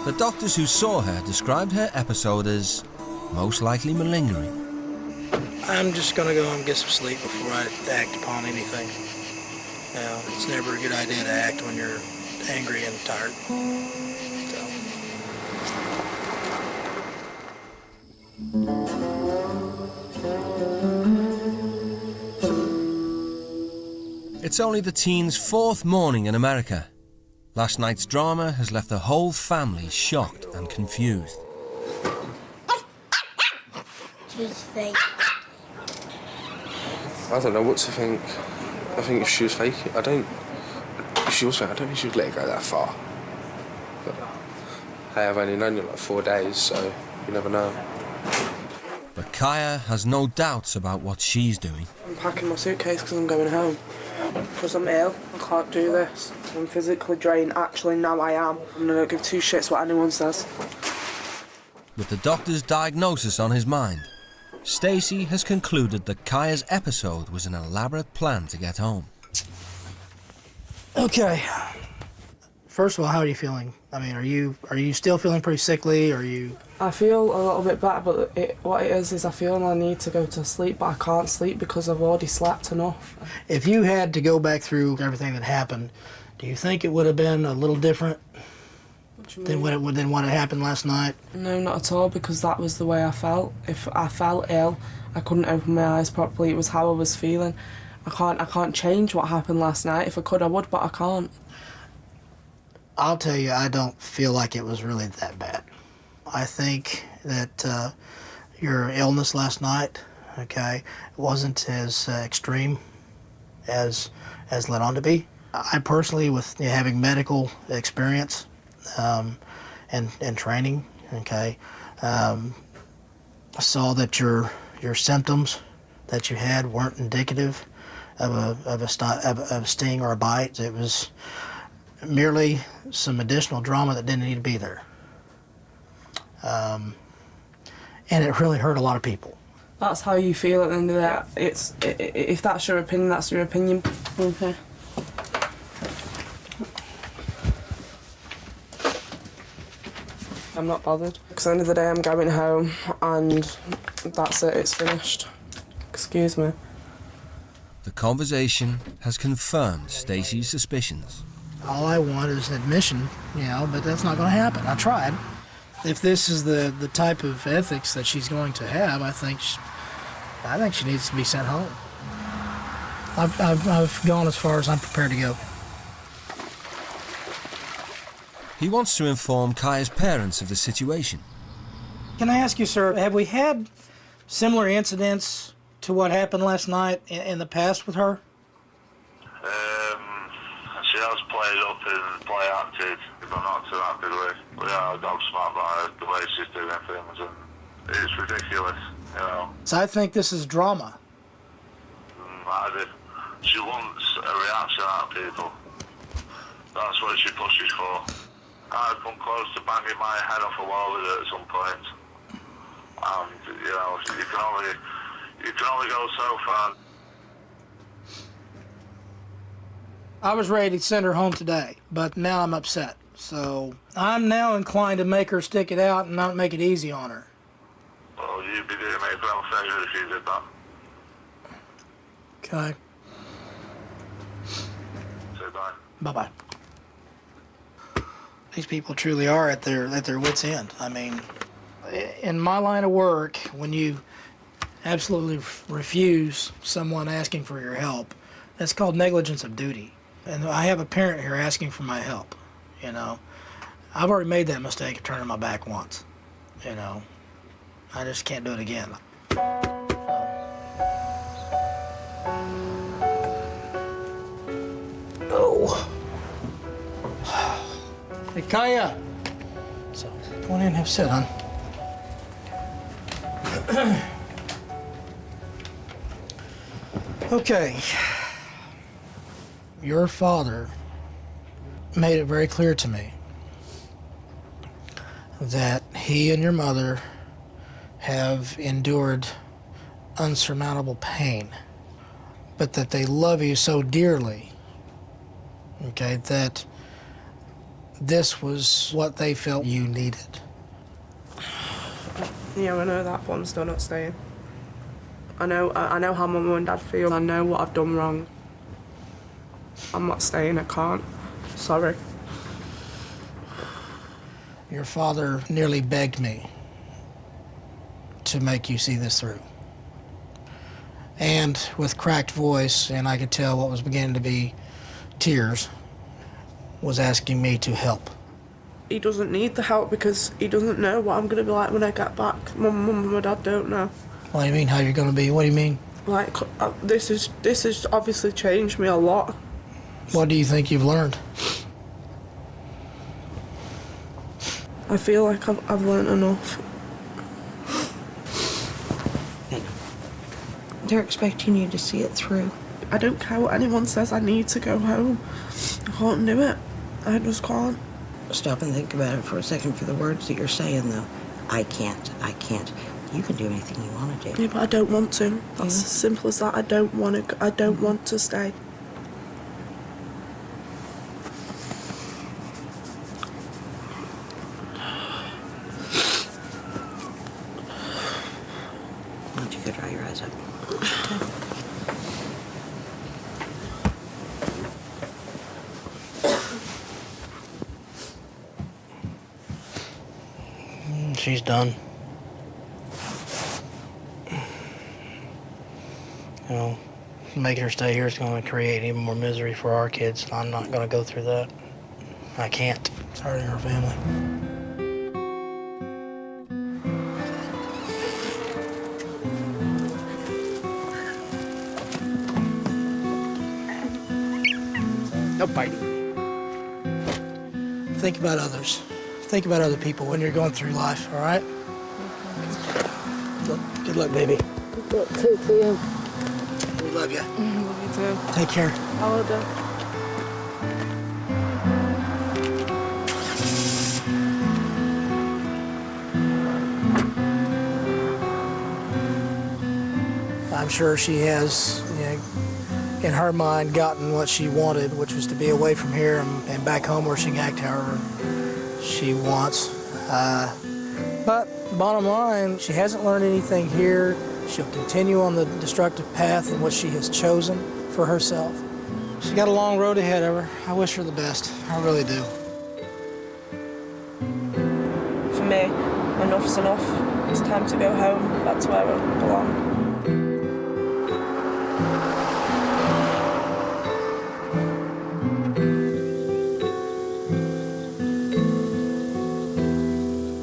The doctors who saw her described her episode as most likely malingering. I'm just going to go and get some sleep before I act upon anything. Now, it's never a good idea to act when you're angry and tired. It's only the teens' fourth morning in America. Last night's drama has left the whole family shocked and confused. She's fake. I don't know what to think. I think if she was fake, if she was fake, I don't think she would let it go that far. But hey, I've only known you like 4 days, so you never know. But Kaya has no doubts about what she's doing. I'm packing my suitcase because I'm going home. Because I'm ill, I can't do this. I'm physically drained. Actually, now I am. I don't give two shits what anyone says. With the doctor's diagnosis on his mind, Stacey has concluded that Kaya's episode was an elaborate plan to get home. Okay. First of all, how are you feeling? I mean, are you still feeling pretty sickly? Are you? I feel a little bit better, but what it is I feel I need to go to sleep, but I can't sleep because I've already slept enough. If you had to go back through everything that happened, do you think it would have been a little different than what had happened last night? No, not at all, because that was the way I felt. If I felt ill, I couldn't open my eyes properly. It was how I was feeling. I can't change what happened last night. If I could, I would, but I can't. I'll tell you, I don't feel like it was really that bad. I think that your illness last night, okay, wasn't as extreme as led on to be. I personally, with having medical experience and training, okay, saw that your symptoms that you had weren't indicative of a sting or a bite. It was merely some additional drama that didn't need to be there. And it really hurt a lot of people. That's how you feel at the end of that. If that's your opinion, that's your opinion. Okay. I'm not bothered. Because at the end of the day, I'm going home and that's it, it's finished. Excuse me. The conversation has confirmed Stacey's suspicions. All I want is an admission, but that's not going to happen. I tried. If this is the type of ethics that she's going to have, I think she needs to be sent home. I've gone as far as I'm prepared to go. He wants to inform Kaya's parents of the situation. Can I ask you, sir, have we had similar incidents to what happened last night in the past with her? She has played up and play acted, but not too happy with. We are gobsmacked by the way she's doing things, and it's ridiculous, So I think this is drama. She wants a reaction out of people. That's what she pushes for. I've come close to banging my head off a wall with it at some point. And, you can only go so far. I was ready to send her home today, but now I'm upset. So I'm now inclined to make her stick it out and not make it easy on her. Well, you'd be doing me a great favour if you did that. Okay. Say bye. Bye-bye. These people truly are at their wits' end. I mean, in my line of work, when you absolutely refuse someone asking for your help, that's called negligence of duty. And I have a parent here asking for my help, I've already made that mistake of turning my back once, I just can't do it again. Oh. Hey, Kaya. So, go on in and have a sit, hon. Okay. Your father made it very clear to me that he and your mother have endured unsurmountable pain, but that they love you so dearly, okay, that this was what they felt you needed. Yeah, I know that, but I'm still not staying. I know how my mum and dad feel. I know what I've done wrong. I'm not staying, I can't. Sorry. Your father nearly begged me to make you see this through. And with cracked voice, and I could tell what was beginning to be tears, was asking me to help. He doesn't need the help because he doesn't know what I'm going to be like when I get back. My mum and my dad don't know. What do you mean, how you're going to be? What do you mean? Like, this has obviously changed me a lot. What do you think you've learned? I feel like I've learned enough. They're expecting you to see it through. I don't care what anyone says, I need to go home. I can't do it. I just can't. Stop and think about it for a second for the words that you're saying, though. I can't. You can do anything you want to do. Yeah, but I don't want to. That's as simple as that. I don't want to stay. Why don't you go dry your eyes up? She's done. You know, making her stay here is going to create even more misery for our kids. I'm not going to go through that. I can't. It's hurting her family. No biting. Think about others. Think about other people when you're going through life, all right? Good luck, baby. Good luck too to you. We love you. Love you too. Take care. I will do. I'm sure she has, in her mind, gotten what she wanted, which was to be away from here and back home where she can act however she wants. But bottom line, she hasn't learned anything here. She'll continue on the destructive path in what she has chosen for herself. She's got a long road ahead of her. I wish her the best. I really do. For me, enough's enough. It's time to go home, back to where I belong.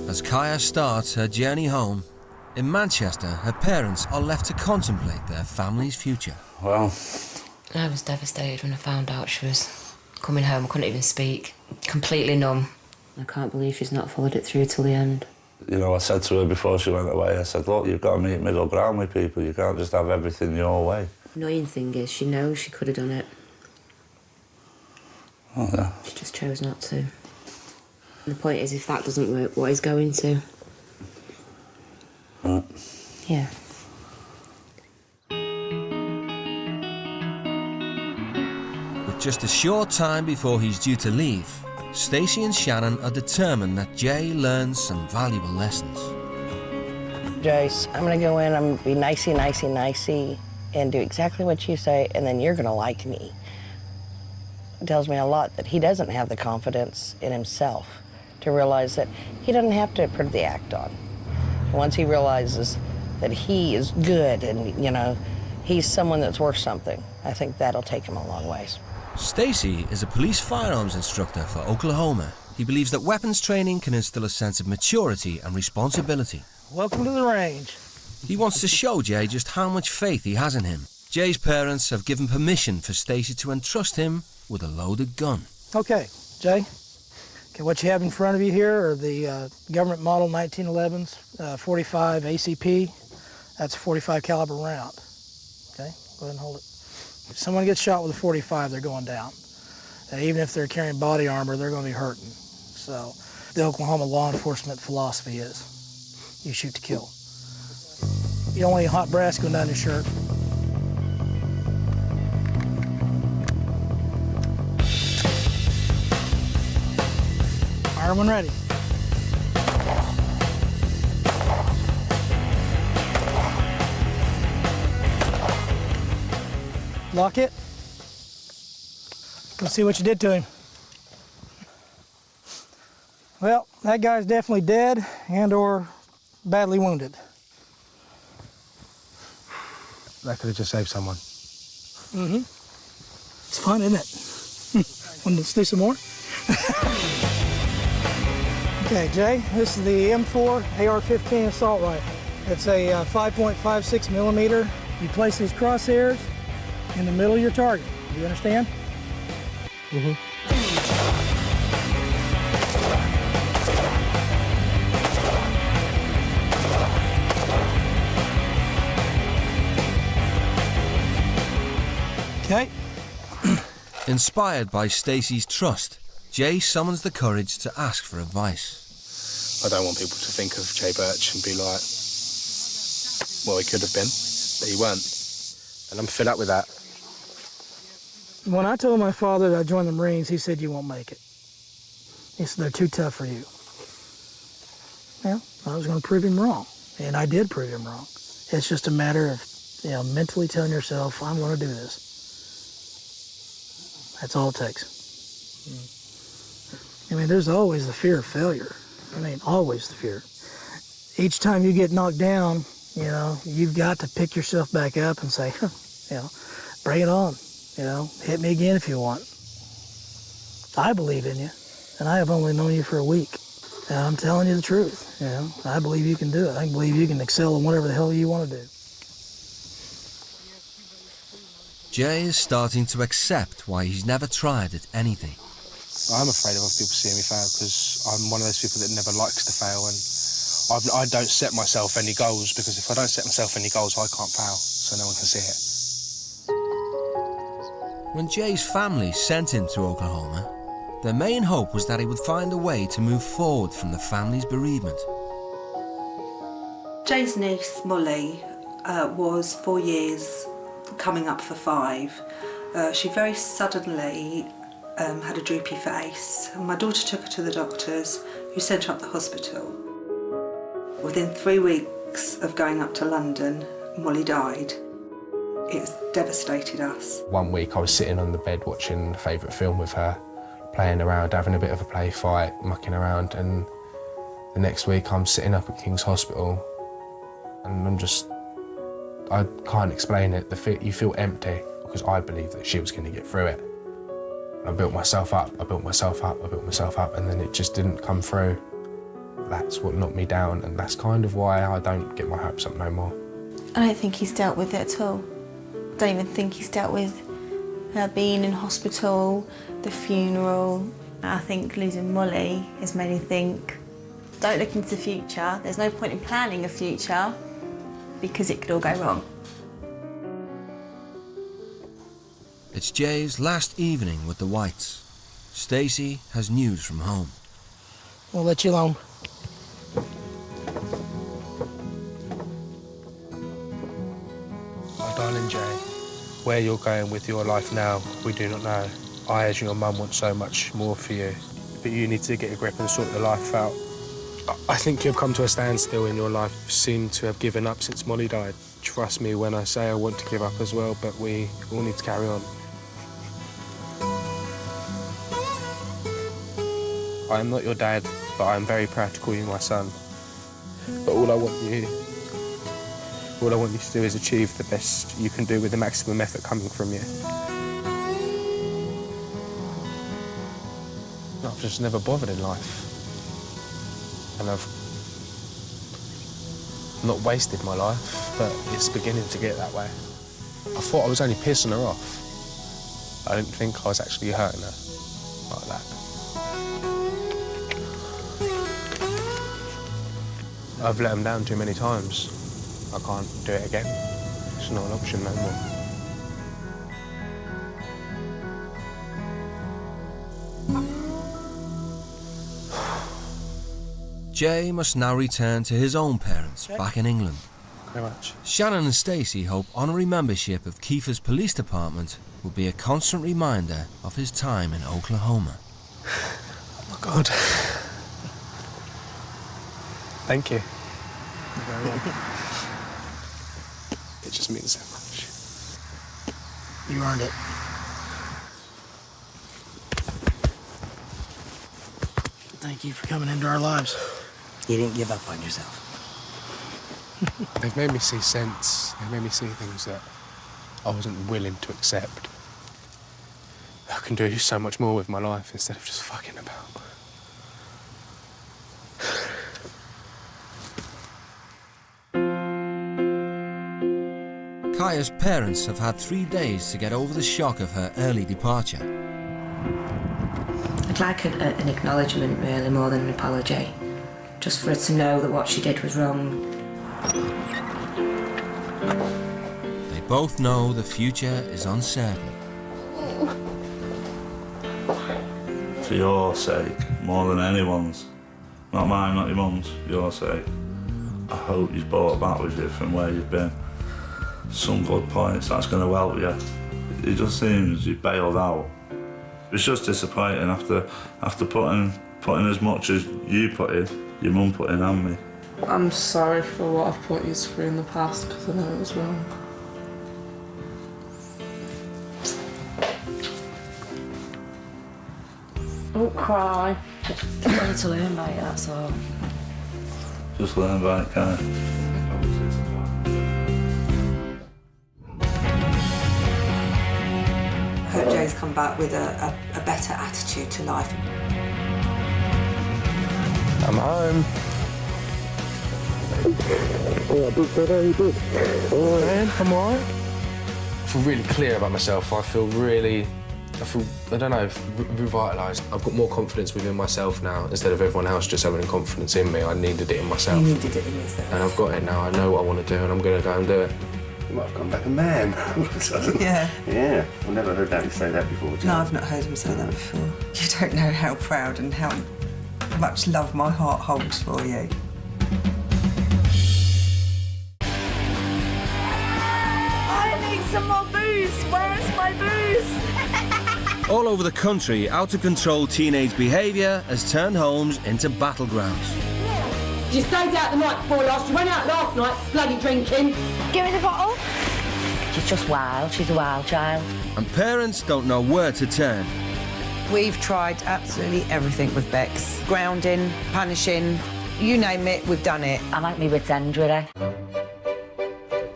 As Kaya starts her journey home, in Manchester, her parents are left to contemplate their family's future. Well, I was devastated when I found out she was coming home. I couldn't even speak. Completely numb. I can't believe she's not followed it through till the end. You know, I said to her before she went away, I said, look, you've got to meet middle ground with people. You can't just have everything your way. The annoying thing is she knows she could have done it. Oh, yeah. She just chose not to. And the point is, if that doesn't work, what is going to? Right. Yeah. With just a short time before he's due to leave, Stacey and Shannon are determined that Jay learns some valuable lessons. Jace, I'm gonna go in, I'm gonna be nicey, and do exactly what you say, and then you're gonna like me. It tells me a lot that he doesn't have the confidence in himself to realize that he doesn't have to put the act on. Once he realizes that he is good and, he's someone that's worth something, I think that'll take him a long ways. Stacey is a police firearms instructor for Oklahoma. He believes that weapons training can instill a sense of maturity and responsibility. Welcome to the range. He wants to show Jay just how much faith he has in him. Jay's parents have given permission for Stacey to entrust him with a loaded gun. Okay, Jay, Okay, what you have in front of you here are the government model 1911s, 45 ACP. That's a 45 caliber round. Okay, go ahead and hold it. If someone gets shot with a 45, they're going down. Even if they're carrying body armor, they're going to be hurting. So the Oklahoma law enforcement philosophy is you shoot to kill. You don't want any hot brass going down your shirt. Fire when ready. Lock it. Let's see what you did to him. Well, that guy's definitely dead and or badly wounded. That could have just saved someone. Mm-hmm. It's fun, isn't it? Let's do some more. Okay, Jay, this is the M4 AR-15 assault rifle. It's a 5.56 millimeter. You place these crosshairs in the middle of your target. Do you understand? Mm-hmm. Okay. Inspired by Stacy's trust, Jay summons the courage to ask for advice. I don't want people to think of Jay Birch and be like, well, he could have been, but he weren't. And I'm fed up with that. When I told my father that I joined the Marines, he said, you won't make it. He said, they're too tough for you. Well, I was going to prove him wrong, and I did prove him wrong. It's just a matter of, mentally telling yourself, I'm going to do this. That's all it takes. I mean, there's always the fear of failure. I mean, always the fear. Each time you get knocked down, you've got to pick yourself back up and say, bring it on. Hit me again if you want. I believe in you, and I have only known you for a week. And I'm telling you the truth. I believe you can do it. I believe you can excel in whatever the hell you want to do. Jay is starting to accept why he's never tried at anything. I'm afraid of other people seeing me fail because I'm one of those people that never likes to fail, and I don't set myself any goals because if I don't set myself any goals, I can't fail, so no one can see it. When Jay's family sent him to Oklahoma, their main hope was that he would find a way to move forward from the family's bereavement. Jay's niece, Molly, was 4 years, coming up for 5. She very suddenly had a droopy face. My daughter took her to the doctors, who sent her up the hospital. Within 3 weeks of going up to London, Molly died. It's devastated us. 1 week I was sitting on the bed watching a favourite film with her, playing around, having a bit of a play fight, mucking around, and the next week I'm sitting up at King's Hospital and I can't explain it. You feel empty because I believed that she was going to get through it. I built myself up, I built myself up, I built myself up, and then it just didn't come through. That's what knocked me down, and that's kind of why I don't get my hopes up no more. I don't think he's dealt with it at all. I don't even think he's dealt with her being in hospital, the funeral. I think losing Molly has made me think, don't look into the future. There's no point in planning a future because it could all go wrong. It's Jay's last evening with the Whites. Stacy has news from home. We'll let you alone. My darling Jay, where you're going with your life now, we do not know. I, as your mum, want so much more for you, but you need to get a grip and sort your life out. I think you've come to a standstill in your life. You seem to have given up since Molly died. Trust me when I say I want to give up as well, but we all need to carry on. I am not your dad, but I am very proud to call you my son. But all I want you to do is achieve the best you can do with the maximum effort coming from you. I've just never bothered in life. And I've not wasted my life, but it's beginning to get that way. I thought I was only pissing her off. I didn't think I was actually hurting her like that. I've let them down too many times. I can't do it again. It's not an option no more. Jay must now return to his own parents back in England. Very much. Shannon and Stacey hope honorary membership of Kiefer's police department will be a constant reminder of his time in Oklahoma. Oh my God. Thank you. Very well. It just means so much. You earned it. Thank you for coming into our lives. You didn't give up on yourself. They've made me see sense. They've made me see things that I wasn't willing to accept. I can do so much more with my life instead of just fucking about. Kaya's parents have had 3 days to get over the shock of her early departure. I'd like an acknowledgement, really, more than an apology. Just for her to know that what she did was wrong. They both know the future is uncertain. For your sake, more than anyone's. Not mine, not your mum's, your sake. I hope you've brought back with you from where you've been. Some good points, that's going to help you. It just seems you bailed out. It's just disappointing after putting as much as you put in, your mum put in and me. I'm sorry for what I've put you through in the past, because I know it was wrong. Don't cry. I need to learn by it, that's all. Just learn by it, can't you? I hope Joe's come back with a better attitude to life. I'm home. Oh, I booked that, how you did? All right, man, I'm all right. I feel really clear about myself. I feel, I don't know, revitalised. I've got more confidence within myself now, instead of everyone else just having confidence in me. I needed it in myself. You needed it in yourself. And I've got it now. I know what I want to do, and I'm going to go and do it. You might have come back a man. Yeah. Yeah, I've never heard that you say that before, Joe. No, I've not heard him say that before. You don't know how proud and how much love my heart holds for you. I need some more booze. Where's my booze? All over the country, out-of-control teenage behaviour has turned homes into battlegrounds. You stayed out the night before last. You went out last night, bloody drinking. Give me the bottle. She's just wild. She's a wild child. And parents don't know where to turn. We've tried absolutely everything with Bex. Grounding, punishing, you name it, we've done it. I like me with end, really.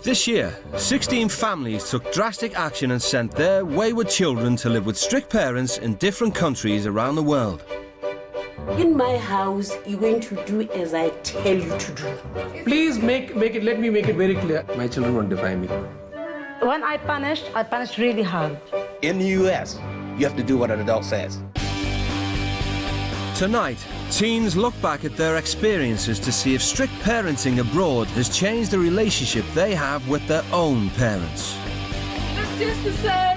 This year, 16 families took drastic action and sent their wayward children to live with strict parents in different countries around the world. In my house, you're going to do as I tell you to do. Please let me make it very clear. My children won't defy me. When I punish really hard. In the US, you have to do what an adult says. Tonight, teens look back at their experiences to see if strict parenting abroad has changed the relationship they have with their own parents. It's just the same.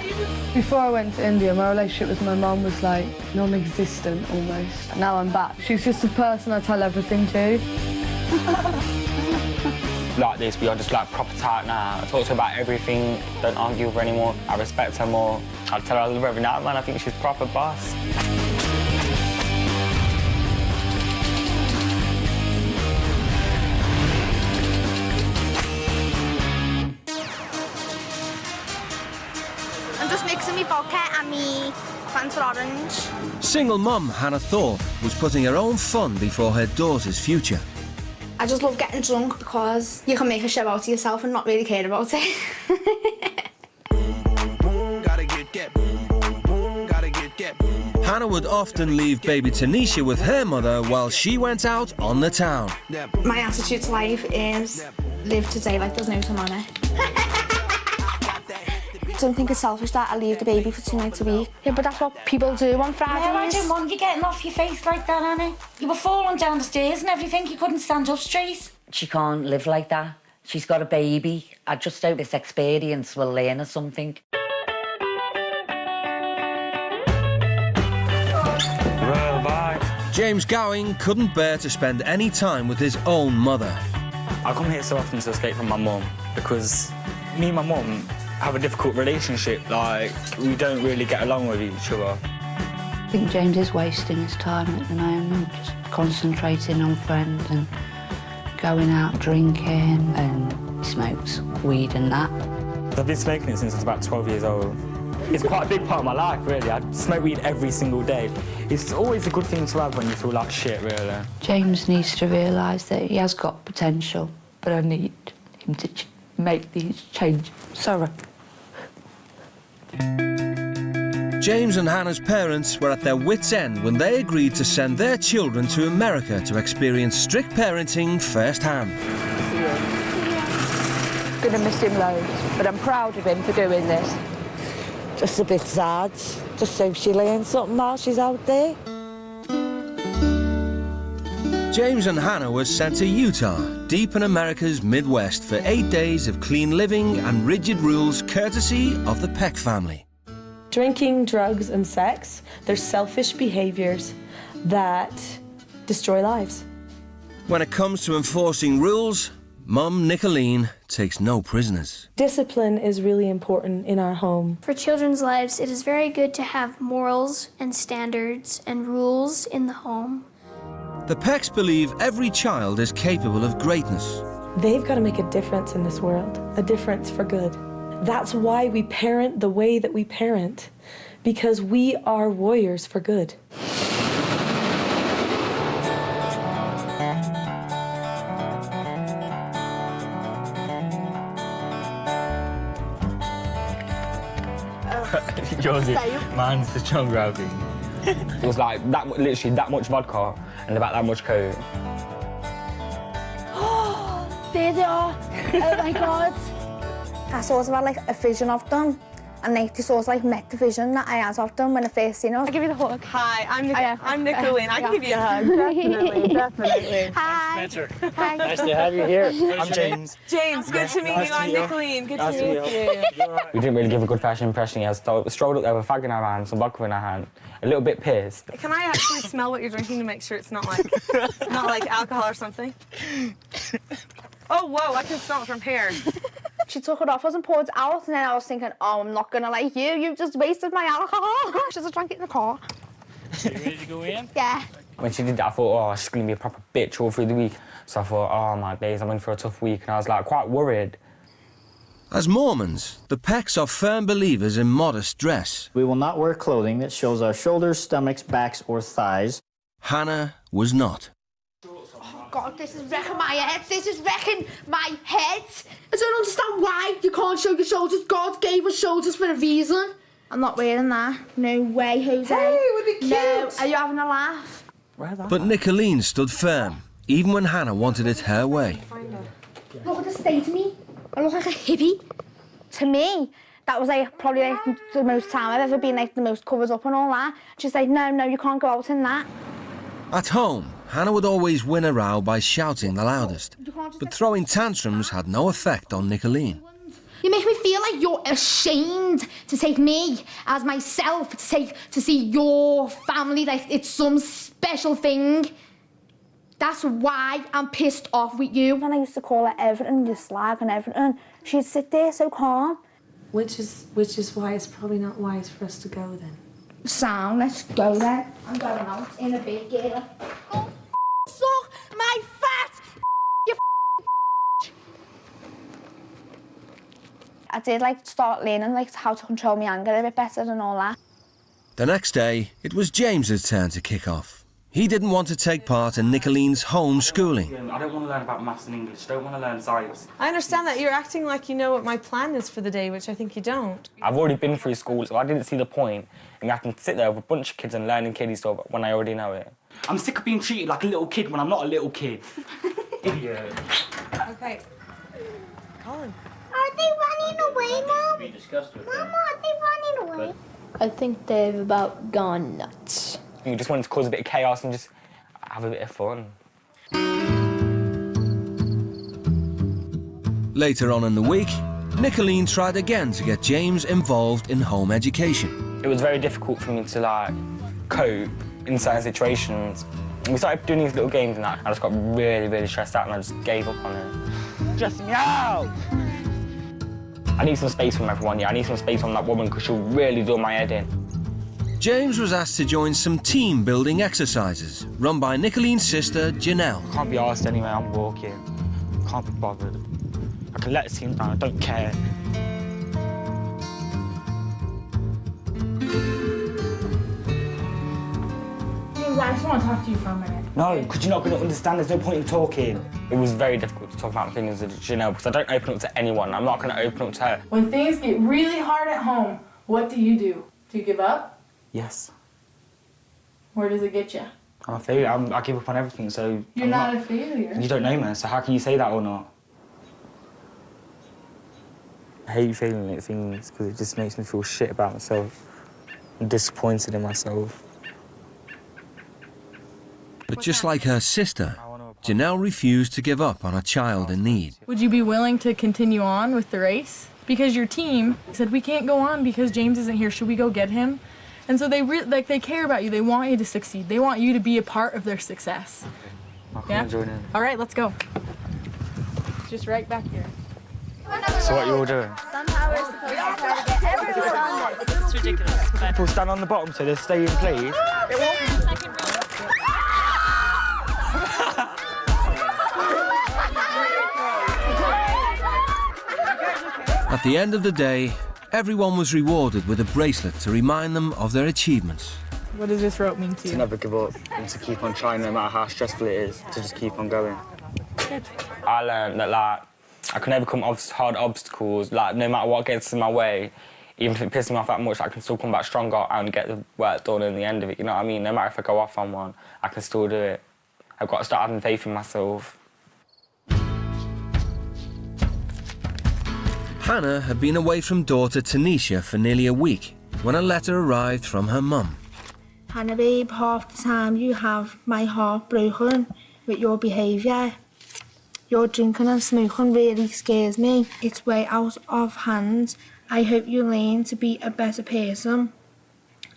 Before I went to India, my relationship with my mum was like non-existent almost. Now I'm back. She's just a person I tell everything to. Like this, we are just like proper tight now. I talk to her about everything, don't argue with her anymore. I respect her more. I tell her I love her every night, man. I think she's proper boss. I'm just mixing me vodka and me Fanta orange. Single mum Hannah Thorpe was putting her own fun before her daughter's future. I just love getting drunk because you can make a show out of yourself and not really care about it. Hannah would often leave baby Tanisha with her mother while she went out on the town. My attitude to life is live today like there's no tomorrow. I don't think it's selfish that I leave the baby for 2 nights a week. Yeah, but that's what people do on Fridays. Yeah, I don't want you getting off your face like that, Annie. You were falling down the stairs and everything. You couldn't stand up straight. She can't live like that. She's got a baby. I just hope this experience will learn her something. Well, bye. James Gowing couldn't bear to spend any time with his own mother. I come here so often to escape from my mum because me and my mum have a difficult relationship. Like, we don't really get along with each other. I think James is wasting his time at the moment, just concentrating on friends and going out drinking, and he smokes weed and that. I've been smoking it since I was about 12 years old. It's quite a big part of my life, really. I smoke weed every single day. It's always a good thing to have when you feel like shit, really. James needs to realise that he has got potential, but I need him to make these changes. Sorry. James and Hannah's parents were at their wits' end when they agreed to send their children to America to experience strict parenting firsthand. Gonna miss him loads, but I'm proud of him for doing this. Just a bit sad. Just so she learns something while she's out there. James and Hannah were sent to Utah, deep in America's Midwest, for 8 days of clean living and rigid rules courtesy of the Peck family. Drinking, drugs and sex, they're selfish behaviours that destroy lives. When it comes to enforcing rules, Mum Nicolene takes no prisoners. Discipline is really important in our home. For children's lives, it is very good to have morals and standards and rules in the home. The Pecks believe every child is capable of greatness. They've got to make a difference in this world, a difference for good. That's why we parent the way that we parent, because we are warriors for good. Yours is, mine's the strong gravity. It was like that, literally that much vodka and about that much coke. There they are. Oh my God. I sort of had like a vision of them, and like they sort of like met the vision that I had of them when I first seen them. I'll give you the hug. Hi, I'm Nicolene. I can give you a hug. Definitely. Hi. Spencer. Hi. Nice to have you here. I'm James. James, good to meet you. I'm Nicolene. Good to meet you. We didn't really give a good first impression. He strolled up there with a fag in our hand, some vodka in our hand, a little bit pissed. Can I actually smell what you're drinking to make sure it's not like alcohol or something? Oh, whoa, I can smell it from here. She took it off us and poured it out, and then I was thinking, oh, I'm not gonna like you. You just wasted my alcohol. She just drank it in the car. You ready to go in? Yeah. When she did that, I thought, oh, she's going to be a proper bitch all through the week. So I thought, oh, my days, I'm in for a tough week. And I was, like, quite worried. As Mormons, the Pecks are firm believers in modest dress. We will not wear clothing that shows our shoulders, stomachs, backs, or thighs. Hannah was not. God, this is wrecking my head. This is wrecking my head. I don't understand why you can't show your shoulders. God gave us shoulders for a reason. I'm not wearing that. No way, Jose. Hey, it would be cute. No, are you having a laugh? But Nicolene stood firm, even when Hannah wanted it her way. Look at the state of me. I look like a hippie. To me, that was like probably like the most time I've ever been like the most covered up and all that. She's like, no, you can't go out in that. At home, Hannah would always win a row by shouting the loudest, but throwing tantrums had no effect on Nicolene. You make me feel like you're ashamed to take me as myself, to see your family like it's some special thing. That's why I'm pissed off with you. And I used to call her everything, your slag and everything. She'd sit there so calm. Which is why it's probably not wise for us to go then. Sound, let's go then. I'm going out in a big girl. Oh, suck my fat, you I did like start learning like how to control my anger a bit better and all that. The next day, it was James's turn to kick off. He didn't want to take part in Nicolene's homeschooling. I don't want to learn about maths and English. I don't want to learn science. I understand that. You're acting like you know what my plan is for the day, which I think you don't. I've already been through school, so I didn't see the point in having to sit there with a bunch of kids and learning kiddie stuff when I already know it. I'm sick of being treated like a little kid when I'm not a little kid. Idiot. Okay. Colin. Are they running away, Mom? Mama, are they running away? I think they've about gone nuts. You just wanted to cause a bit of chaos and just have a bit of fun. Later on in the week, Nicolene tried again to get James involved in home education. It was very difficult for me to, like, cope in certain situations. We started doing these little games and that. I just got really, really stressed out and I just gave up on it. Just meow! I need some space from everyone, yeah. I need some space from that woman because she'll really do my head in. James was asked to join some team-building exercises run by Nicolene's sister, Janelle. I can't be asked anyway, I'm walking. Can't be bothered. I can let the team down, I don't care. I just want to talk to you for a minute. No, because you're not going to understand, there's no point in talking. It was very difficult to talk about things with Janelle because I don't open up to anyone. I'm not going to open up to her. When things get really hard at home, what do? Do you give up? Yes. Where does it get you? I failure. I give up on everything, so... You're not a failure. You don't know me, so how can you say that or not? I hate failing at things because it just makes me feel shit about myself. I'm disappointed in myself. But just like her sister, Janelle refused to give up on a child in need. Would you be willing to continue on with the race? Because your team said, we can't go on because James isn't here. Should we go get him? And so they care about you. They want you to succeed. They want you to be a part of their success. Yeah? Join in. All right, let's go. Just right back here. So what you all doing? Somehow we're supposed to try to get everyone on this. It's ridiculous. People stand on the bottom so they stay in place. At the end of the day, everyone was rewarded with a bracelet to remind them of their achievements. What does this rope mean to you? To never give up and to keep on trying no matter how stressful it is, to just keep on going. I learned that, like, I can overcome hard obstacles, like, no matter what gets in my way, even if it pisses me off that much, I can still come back stronger and get the work done in the end of it, you know what I mean? No matter if I go off on one, I can still do it. I've got to start having faith in myself. Hannah had been away from daughter Tanisha for nearly a week when a letter arrived from her mum. Hannah, babe, half the time you have my heart broken with your behaviour. Your drinking and smoking really scares me. It's way out of hand. I hope you learn to be a better person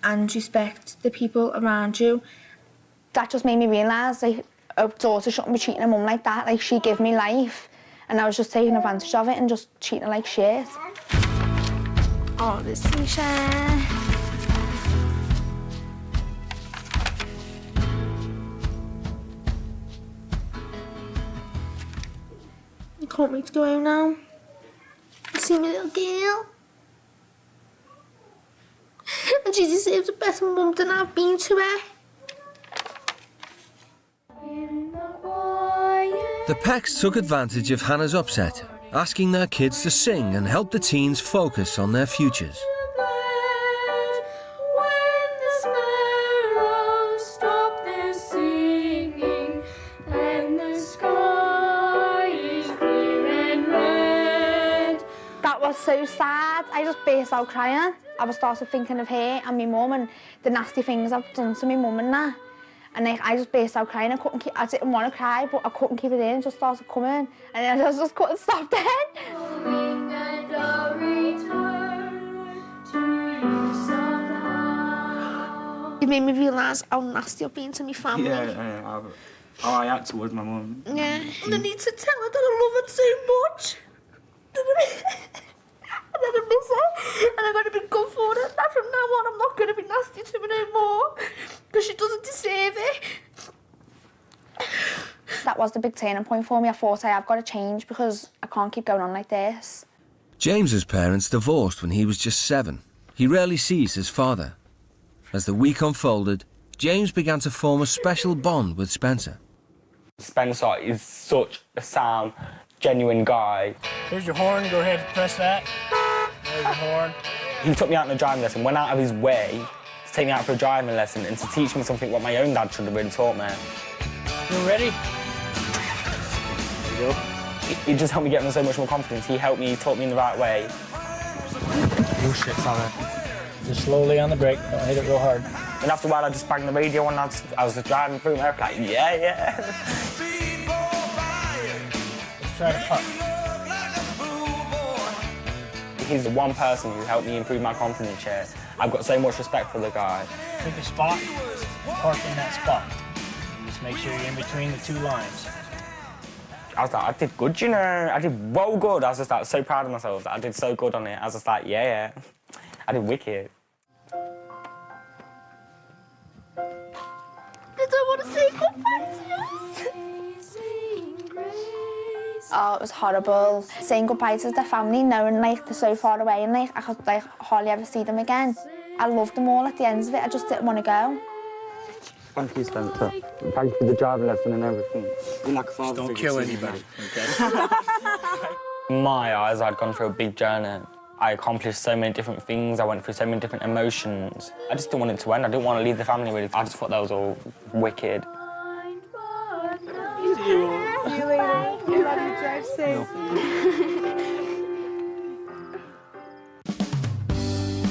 and respect the people around you. That just made me realise, like, a daughter shouldn't be treating a mum like that. Like, she gave me life, and I was just taking advantage of it and just treating her like shit. Oh, this Tanisha. You can't wait to go home now. See my little girl. And she deserves a better mum than I've been to her. The Pecks took advantage of Hannah's upset, asking their kids to sing and help the teens focus on their futures. That was so sad. I just burst out crying. I was started thinking of her and my mum and the nasty things I've done to my mum and that. And I just burst out crying. I didn't want to cry, but I couldn't keep it in. It just started coming, and I just couldn't stop then. It made me realise how nasty I've been to my family. Yeah, how I act towards my mum. Yeah. And I need to tell her that I love her so much. And that I miss her, and I'm going to be good for her. That from now on, I'm not going to be nasty to her no more, because she doesn't deserve it. That was the big turning point for me. I thought I have got to change because I can't keep going on like this. James's parents divorced when he was just 7. He rarely sees his father. As the week unfolded, James began to form a special bond with Spencer. Spencer is such a sound, genuine guy. Here's your horn, go ahead and press that. There's your horn. He took me out on a driving lesson, went out of his way to take me out for a driving lesson and to teach me something what my own dad should have really taught me. You ready? There you go. He just helped me get so much more confidence. He helped me, taught me in the right way. Oh shit, sorry. Just slowly on the brake, don't hit it real hard. And after a while, I just banged the radio on. I was driving through and I was like, yeah. Let's try to pop. He's the one person who helped me improve my confidence here. I've got so much respect for the guy. Pick a spot, park in that spot. Just make sure you're in between the two lines. I was like, I did good, you know. I did well good. I was just like so proud of myself that I did so good on it. I was just like, yeah. I did wicked. I don't want to say goodbye to you. Oh, it was horrible. Saying goodbye to the family, knowing like they're so far away and like I could like hardly ever see them again. I loved them all at the end of it. I just didn't want to go. Thank you, Spencer. Thank you for the driving lesson and everything. You're like a father. Don't kill anybody. In my eyes, I'd gone through a big journey. I accomplished so many different things. I went through so many different emotions. I just didn't want it to end. I didn't want to leave the family really. I just thought that was all wicked. See you later. You love you. Drive safe.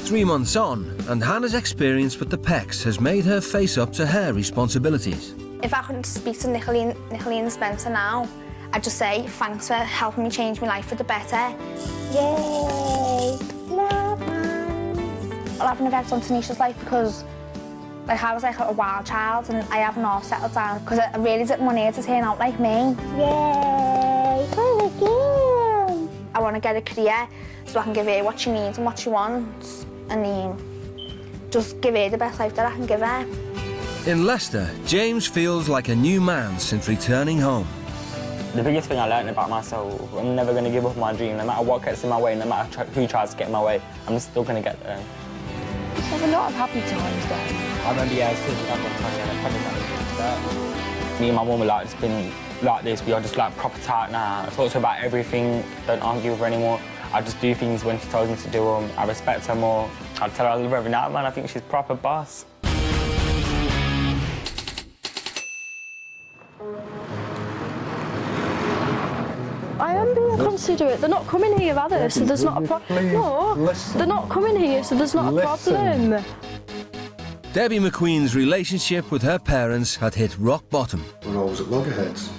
3 months on, and Hannah's experience with the Pecks has made her face up to her responsibilities. If I could speak to Nicoline and Spencer now, I'd just say thanks for helping me change my life for the better. Yay! Love hands. I'll have an effect on Tanisha's life because like I was like a wild child and I haven't all settled down because I really didn't want her to turn out like me. Yay! I want to get a career so I can give her what she needs and what she wants and just give her the best life that I can give her. In Leicester, James feels like a new man since returning home. The biggest thing I learned about myself, I'm never going to give up my dream. No matter what gets in my way, no matter who tries to get in my way, I'm still going to get there. Just have a lot of happy times there. I remember, yeah, sitting down one time, yeah, me and my mum were like, it's been like this, we are just like proper tight now. I talk to her about everything, don't argue with her anymore. I just do things when she tells me to do them. I respect her more. I tell her I love her every night, man. I think she's proper boss. I am being considerate. They're not coming here, are they? So there's not a problem. No, they're not coming here, so there's not a problem. Debbie McQueen's relationship with her parents had hit rock bottom. We're always at loggerheads.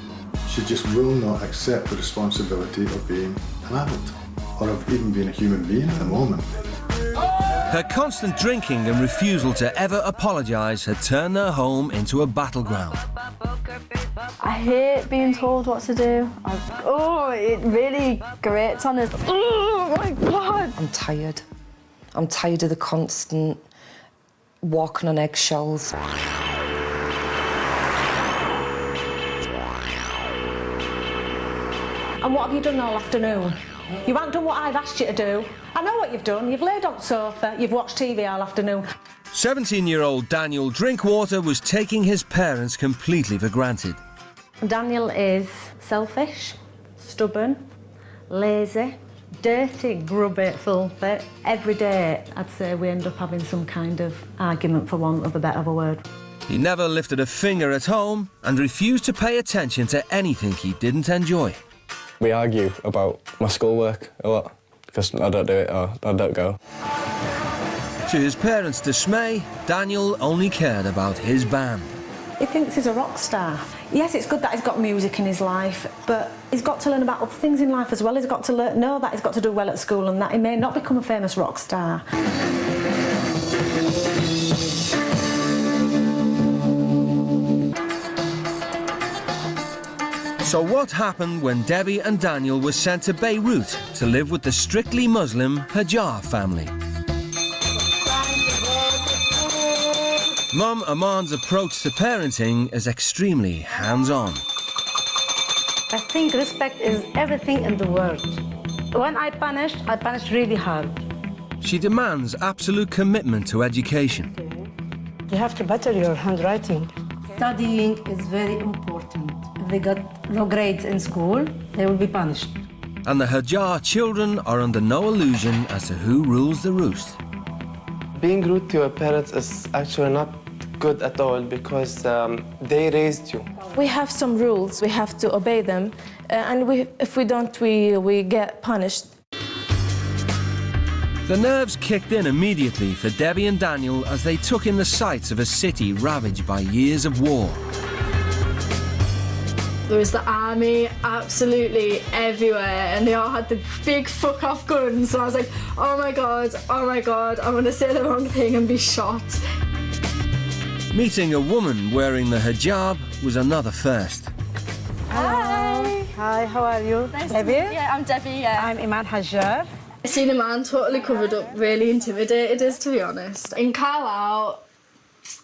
She just will not accept the responsibility of being an adult, or of even being a human being at the moment. Her constant drinking and refusal to ever apologise had turned their home into a battleground. I hate being told what to do. It really grates on us. Oh my God! I'm tired. I'm tired of the constant walking on eggshells. And what have you done all afternoon? You haven't done what I've asked you to do. I know what you've done. You've laid on the sofa, you've watched TV all afternoon. 17-year-old Daniel Drinkwater was taking his parents completely for granted. Daniel is selfish, stubborn, lazy, dirty, grubby, filthy. Every day, I'd say we end up having some kind of argument, for want of a better word. He never lifted a finger at home and refused to pay attention to anything he didn't enjoy. We argue about my schoolwork a lot because I don't do it or I don't go. To his parents' dismay, Daniel only cared about his band. He thinks he's a rock star. Yes, it's good that he's got music in his life, but he's got to learn about other things in life as well. He's got to know that he's got to do well at school and that he may not become a famous rock star. So what happened when Debbie and Daniel were sent to Beirut to live with the strictly Muslim Hajar family? Mum Aman's approach to parenting is extremely hands-on. I think respect is everything in the world. When I punish really hard. She demands absolute commitment to education. You have to better your handwriting. Studying is very important. If they got no grades in school, they will be punished. And the Hajar children are under no illusion as to who rules the roost. Being rude to your parents is actually not good at all because they raised you. We have some rules, we have to obey them, and if we don't, we get punished. The nerves kicked in immediately for Debbie and Daniel as they took in the sights of a city ravaged by years of war. There was the army absolutely everywhere, and they all had the big fuck off guns. So I was like, oh my god, I'm gonna say the wrong thing and be shot. Meeting a woman wearing the hijab was another first. Hi. Hi, how are you? Nice Debbie? to meet you. I'm Debbie, yeah. I'm Iman Hajjar. I seen a man totally covered up, really intimidated us, to be honest. In Carlisle,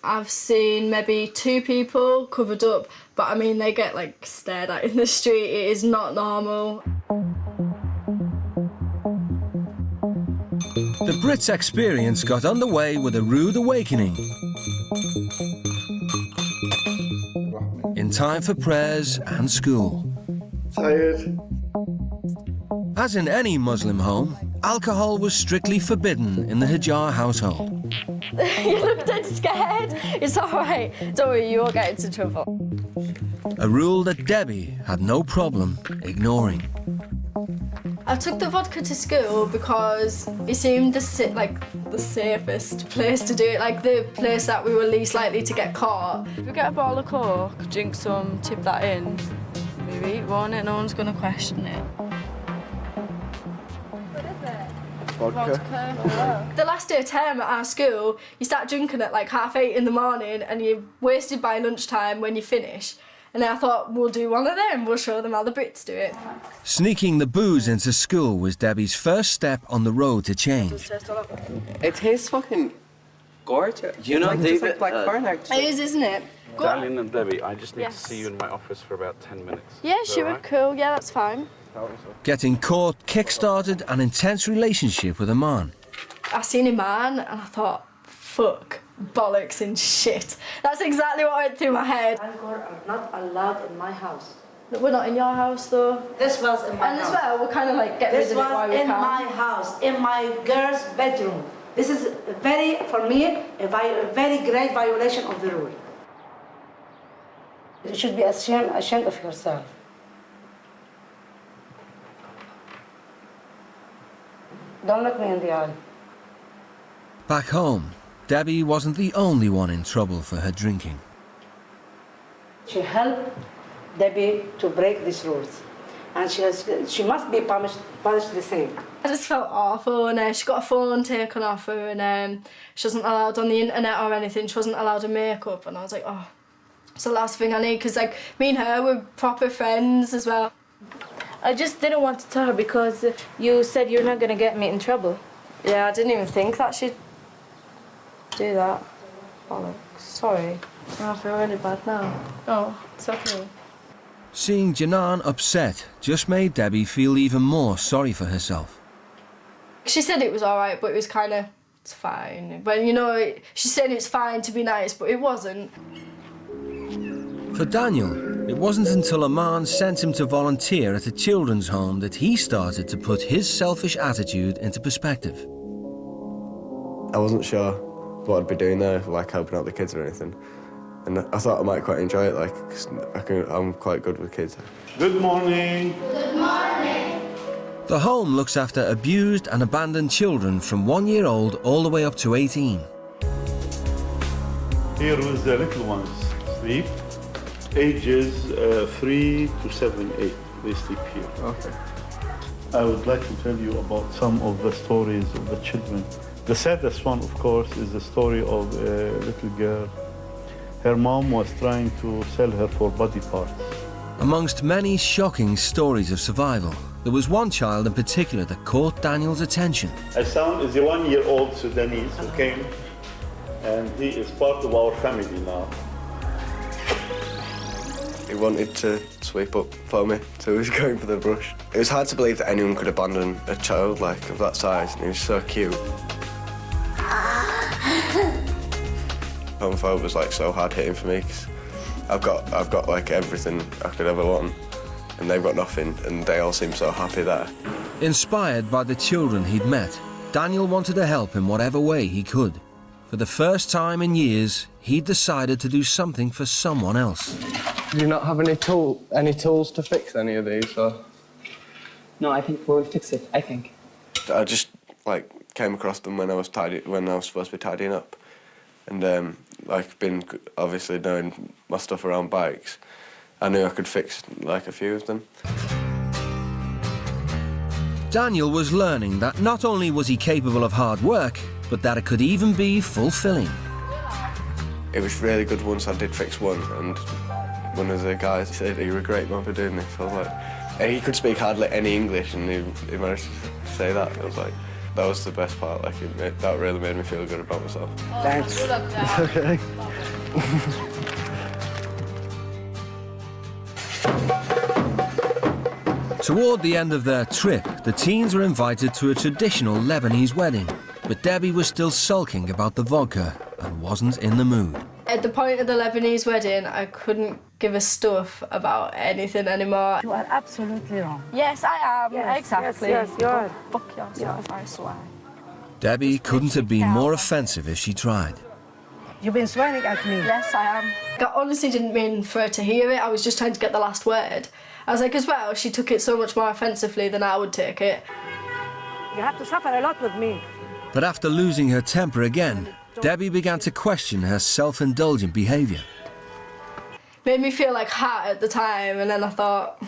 I've seen maybe 2 people covered up, but I mean, they get like stared at in the street. It is not normal. The Brits' experience got underway with a rude awakening. In time for prayers and school. Tired. As in any Muslim home, alcohol was strictly forbidden in the Hajjar household. You look dead scared. It's all right. Don't worry, you won't get into trouble. A rule that Debbie had no problem ignoring. I took the vodka to school because it seemed the safest place to do it, like the place that we were least likely to get caught. If we get a bottle of Coke, drink some, tip that in, maybe eat one, and no one's going to question it. Vodka. The last day of term at our school, you start drinking at like 8:30 in the morning and you're wasted by lunchtime when you finish. And then I thought, we'll do one of them, we'll show them how the Brits do it. Sneaking the booze into school was Debbie's first step on the road to change. It tastes fucking gorgeous. You know, David, like corn actually. It is, isn't it? Darlene and Debbie, I just need Yes. to see you in my office for about 10 minutes. Yeah, Is that sure, right? cool, yeah, that's fine. Getting caught kick-started an intense relationship with a man. I seen a man and I thought, fuck, bollocks and shit. That's exactly what went through my head. Alcohol are not allowed in my house. We're not in your house though. This was in my And house. as well, we're kind of like get rid This of it while was we in can. my house, in my girl's bedroom. This is very, for me, a very great violation of the rule. You should be ashamed of yourself. Don't look me in the eye. Back home, Debbie wasn't the only one in trouble for her drinking. She helped Debbie to break these rules, and she must be punished the same. I just felt awful, and she got a phone taken off her, and she wasn't allowed on the internet or anything. She wasn't allowed to makeup, and I was like, oh, it's the last thing I need, because like me and her were proper friends as well. I just didn't want to tell her because you said you're not going to get me in trouble. Yeah, I didn't even think that she'd do that. Bollocks. Sorry. I feel really bad now. Oh, it's okay. Seeing Janan upset just made Debbie feel even more sorry for herself. She said it was all right, but it was kind of, it's fine. But you know, she said it's fine to be nice, but it wasn't. For Daniel, it wasn't until a man sent him to volunteer at a children's home that he started to put his selfish attitude into perspective. I wasn't sure what I'd be doing there, like helping out the kids or anything. And I thought I might quite enjoy it, like, 'cause I'm quite good with kids. Good morning. Good morning. The home looks after abused and abandoned children from 1 year old all the way up to 18. Here with the little ones sleep. Ages 3 to 7, 8. They sleep here. Okay. I would like to tell you about some of the stories of the children. The saddest one, of course, is the story of a little girl. Her mom was trying to sell her for body parts. Amongst many shocking stories of survival, there was one child in particular that caught Daniel's attention. Hassan is a 1-year-old Sudanese who came, and he is part of our family now. He wanted to sweep up for me, so he was going for the brush. It was hard to believe that anyone could abandon a child like of that size, and he was so cute. Homophobe was like so hard hitting for me because I've got like everything I could ever want, and they've got nothing, and they all seem so happy there. Inspired by the children he'd met, Daniel wanted to help in whatever way he could. For the first time in years, he'd decided to do something for someone else. Do you not have any tools to fix any of these, or? No, I think we'll fix it, I think. I just like came across them when I was supposed to be tidying up, and like been obviously knowing my stuff around bikes, I knew I could fix like a few of them. Daniel was learning that not only was he capable of hard work, but that it could even be fulfilling. It was really good once I did fix one, and one of the guys said, "You're a great man for doing this." I was like, and he could speak hardly any English, and he managed to say that. I was like, that was the best part. Like, that really made me feel good about myself. Thanks. Okay. Toward the end of their trip, the teens were invited to a traditional Lebanese wedding, but Debbie was still sulking about the vodka and wasn't in the mood. At the point of the Lebanese wedding, I couldn't give a stuff about anything anymore. You are absolutely wrong. Yes, I am. Yes, exactly. yes, you are. Fuck yourself, I swear. Debbie couldn't have been more offensive if she tried. You've been swearing at me. Yes, I am. I honestly didn't mean for her to hear it. I was just trying to get the last word. I was like, as well, she took it so much more offensively than I would take it. You have to suffer a lot with me. But after losing her temper again, Debbie began to question her self-indulgent behaviour. Made me feel like hot at the time, and then I thought,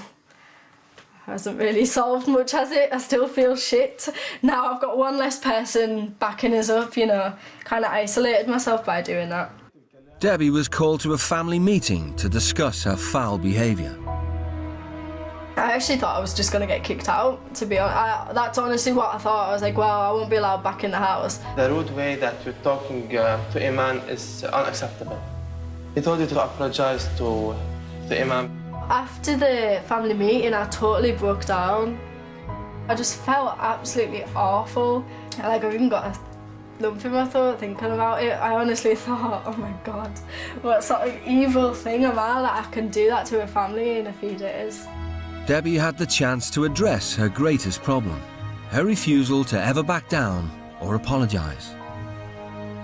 hasn't really solved much, has it? I still feel shit. Now I've got one less person backing us up, you know. Kind of isolated myself by doing that. Debbie was called to a family meeting to discuss her foul behaviour. I actually thought I was just going to get kicked out, to be honest. That's honestly what I thought. I was like, well, I won't be allowed back in the house. The rude way that you're talking to Iman is unacceptable. He told you to apologize to Iman. After the family meeting, I totally broke down. I just felt absolutely awful. Like, I've even got a lump in my throat thinking about it. I honestly thought, oh my God, what sort of evil thing am I that I can do that to a family in a few days? Debbie had the chance to address her greatest problem, her refusal to ever back down or apologise.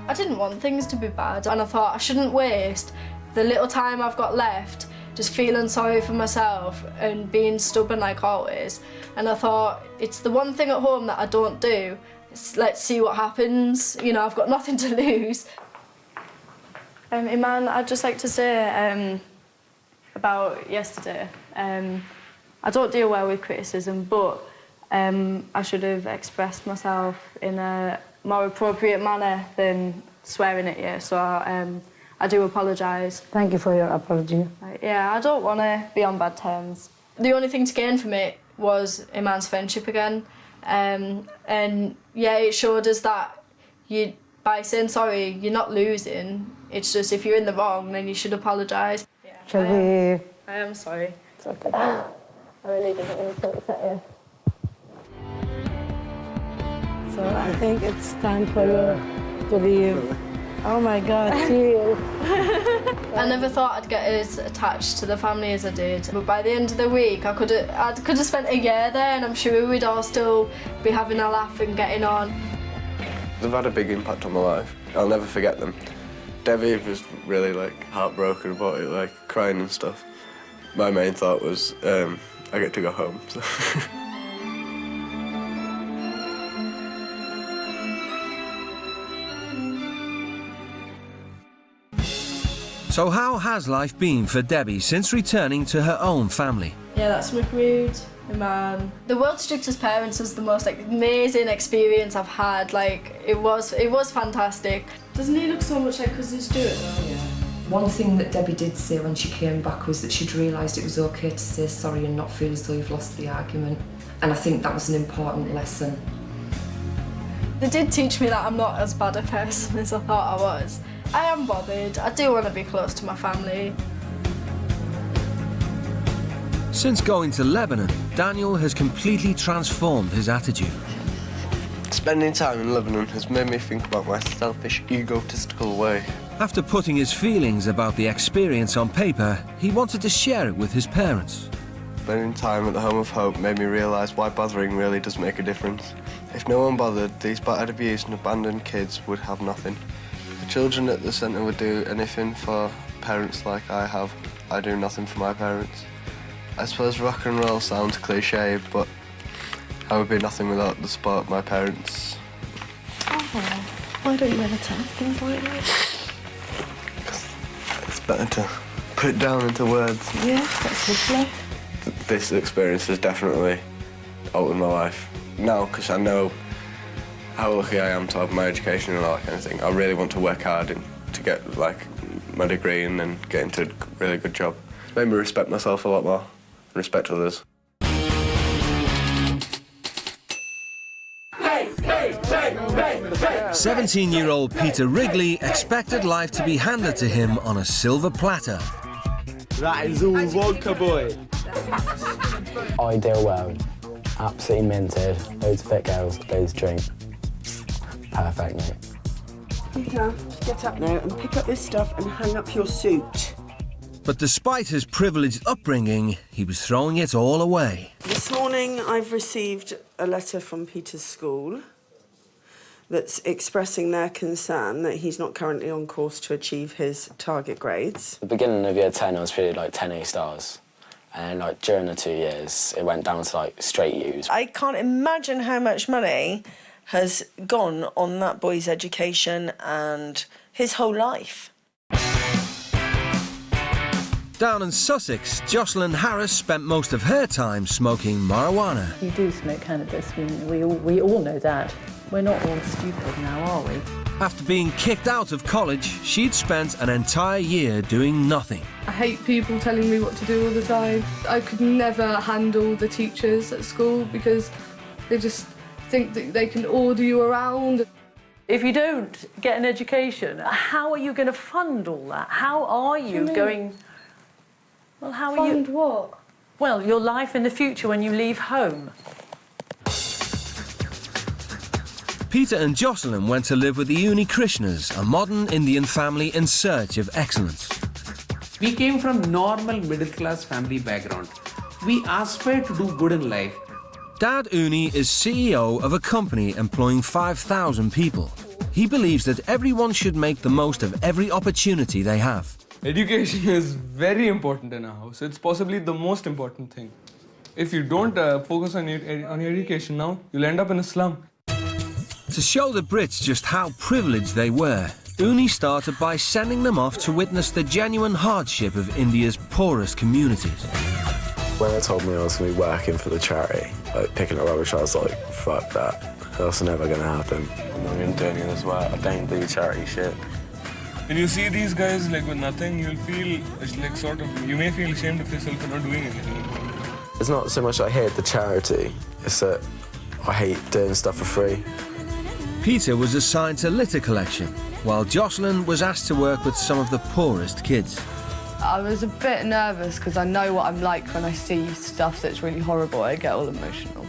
I didn't want things to be bad, and I thought I shouldn't waste the little time I've got left just feeling sorry for myself and being stubborn like always. And I thought, it's the one thing at home that I don't do. Let's see what happens. You know, I've got nothing to lose. Iman, I'd just like to say about yesterday. I don't deal well with criticism, but I should have expressed myself in a more appropriate manner than swearing at you, so I do apologise. Thank you for your apology. Yeah, I don't want to be on bad terms. The only thing to gain from it was Iman's friendship again, and yeah, it showed us that by saying sorry, you're not losing. It's just if you're in the wrong, then you should apologise. Yeah, Shall we? I am sorry. It's okay. I really didn't mean to upset you. So I think it's time for you to leave. Oh my God, tears. I never thought I'd get as attached to the family as I did. But by the end of the week, I could have spent a year there, and I'm sure we'd all still be having a laugh and getting on. They've had a big impact on my life. I'll never forget them. Debbie was really heartbroken about it, crying and stuff. My main thought was, I get to go home. So. So how has life been for Debbie since returning to her own family? Yeah, that's Mahmood, Iman. The World's Strictest Parents was the most amazing experience I've had. It was fantastic. Doesn't he look so much like Cousin Stuart though? Yeah. One thing that Debbie did say when she came back was that she'd realised it was okay to say sorry and not feel as though you've lost the argument. And I think that was an important lesson. They did teach me that I'm not as bad a person as I thought I was. I am bothered. I do want to be close to my family. Since going to Lebanon, Daniel has completely transformed his attitude. Spending time in Lebanon has made me think about my selfish, egotistical way. After putting his feelings about the experience on paper, he wanted to share it with his parents. Spending time at the Home of Hope made me realise why bothering really does make a difference. If no one bothered, these battered, abused and abandoned kids would have nothing. The children at the centre would do anything for parents like I have. I do nothing for my parents. I suppose rock and roll sounds cliché, but I would be nothing without the support of my parents. Why don't you ever tell things like that? It's better to put it down into words. Yeah, that's lovely. This experience has definitely altered my life. Now, because I know how lucky I am to have my education and all that kind of thing, I really want to work hard to get, like, my degree and then get into a really good job. It's made me respect myself a lot more and respect others. 17-year-old Peter Wrigley expected life to be handed to him on a silver platter. That is all vodka, boy. Ideal world. Absolutely minted. Loads of fit girls, loads of drink. Perfect, mate. Peter, get up now and pick up this stuff and hang up your suit. But despite his privileged upbringing, he was throwing it all away. This morning I've received a letter from Peter's school that's expressing their concern that he's not currently on course to achieve his target grades. At the beginning of year 10, I was feeling like 10 A stars. And like during the 2 years, it went down to like straight U's. I can't imagine how much money has gone on that boy's education and his whole life. Down in Sussex, Jocelyn Harris spent most of her time smoking marijuana. You do smoke cannabis, we all know that. We're not all stupid now, are we? After being kicked out of college, she'd spent an entire year doing nothing. I hate people telling me what to do all the time. I could never handle the teachers at school because they just think that they can order you around. If you don't get an education, how are you going to fund all that? How are you going... Well, how are you... Fund what? Well, your life in the future when you leave home. Peter and Jocelyn went to live with the Uni Krishnas, a modern Indian family in search of excellence. We came from normal middle-class family background. We aspire to do good in life. Dad Uni is CEO of a company employing 5,000 people. He believes that everyone should make the most of every opportunity they have. Education is very important in our house. It's possibly the most important thing. If you don't focus on your education now, you'll end up in a slum. To show the Brits just how privileged they were, Uni started by sending them off to witness the genuine hardship of India's poorest communities. When they told me I was going to be working for the charity, like picking up rubbish, I was like, fuck that. That's never going to happen. I'm not going to do any of this work. I don't do charity shit. When you see these guys like with nothing, you'll feel it's like sort of, you may feel ashamed of yourself for not doing anything. It's not so much I hate the charity, it's that I hate doing stuff for free. Peter was assigned to litter collection, while Jocelyn was asked to work with some of the poorest kids. I was a bit nervous because I know what I'm like when I see stuff that's really horrible. I get all emotional.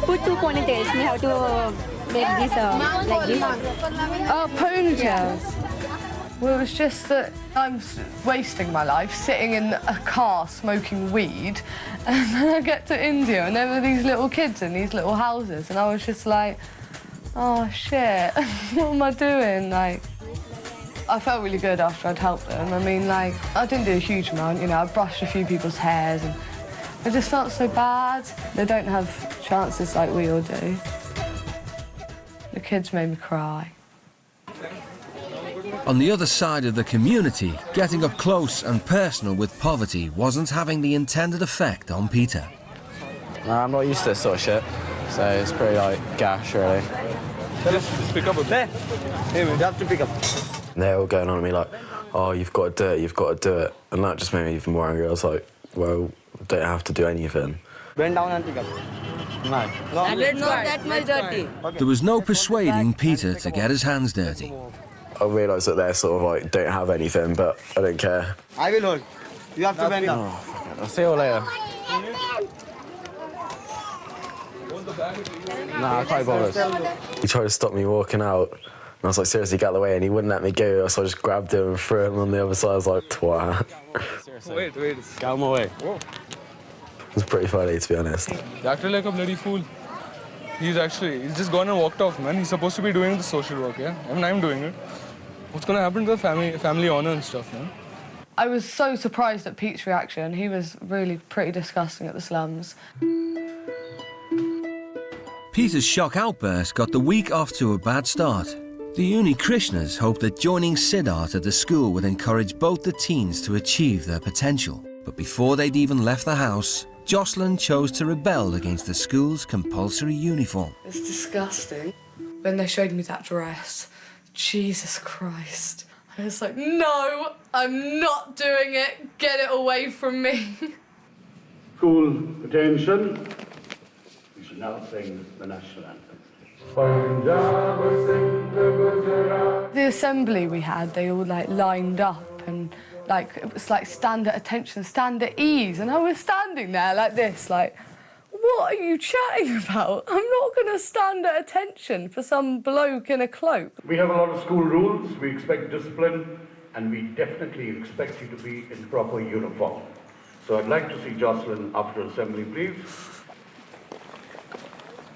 Put 2 ponytails. We have to make this like this. Oh, ponytails. Well, it was just that I'm wasting my life sitting in a car smoking weed, and then I get to India and there were these little kids in these little houses, and I was just like, oh shit, what am I doing? Like, I felt really good after I'd helped them. I mean, like, I didn't do a huge amount, you know, I brushed a few people's hairs, and I just felt so bad. They don't have chances like we all do. The kids made me cry. On the other side of the community, getting up close and personal with poverty wasn't having the intended effect on Peter. I'm not used to this sort of shit, so it's pretty like gash, really. Just pick up a bit. Here, we have to pick up. They're all going on at me like, oh, you've got to do it, you've got to do it. And that just made me even more angry. I was like, well, I don't have to do anything. Bend down and pick up. No. And it's not that much dirty. There was no persuading Peter to get his hands dirty. I realised that they're sort of like, don't have anything, but I don't care. I will hold. You have to bend down. Oh, fuck it. I'll see you all later. Nah, I can't bother. He tried to stop me walking out, and I was like, seriously, get out of the way, and he wouldn't let me go, so I just grabbed him and threw him on the other side. I was like, twat. Wait. Get out of my way. Whoa. It was pretty funny, to be honest. He acted like a bloody fool. He's just gone and walked off, man. He's supposed to be doing the social work, yeah? I mean, I'm doing it. What's going to happen to the family honor and stuff, man? I was so surprised at Pete's reaction. He was really pretty disgusting at the slums. Peter's shock outburst got the week off to a bad start. The Uni Krishnas hoped that joining Siddharth at the school would encourage both the teens to achieve their potential. But before they'd even left the house, Jocelyn chose to rebel against the school's compulsory uniform. It's disgusting. When they showed me that dress, Jesus Christ. I was like, no, I'm not doing it. Get it away from me. School, attention. We shall now sing the national anthem. The assembly we had, they all like lined up and like it was like stand at attention, stand at ease, and I was standing there like this, like, what are you chatting about? I'm not going to stand at attention for some bloke in a cloak. We have a lot of school rules, we expect discipline, and we definitely expect you to be in proper uniform. So I'd like to see Jocelyn after assembly, please.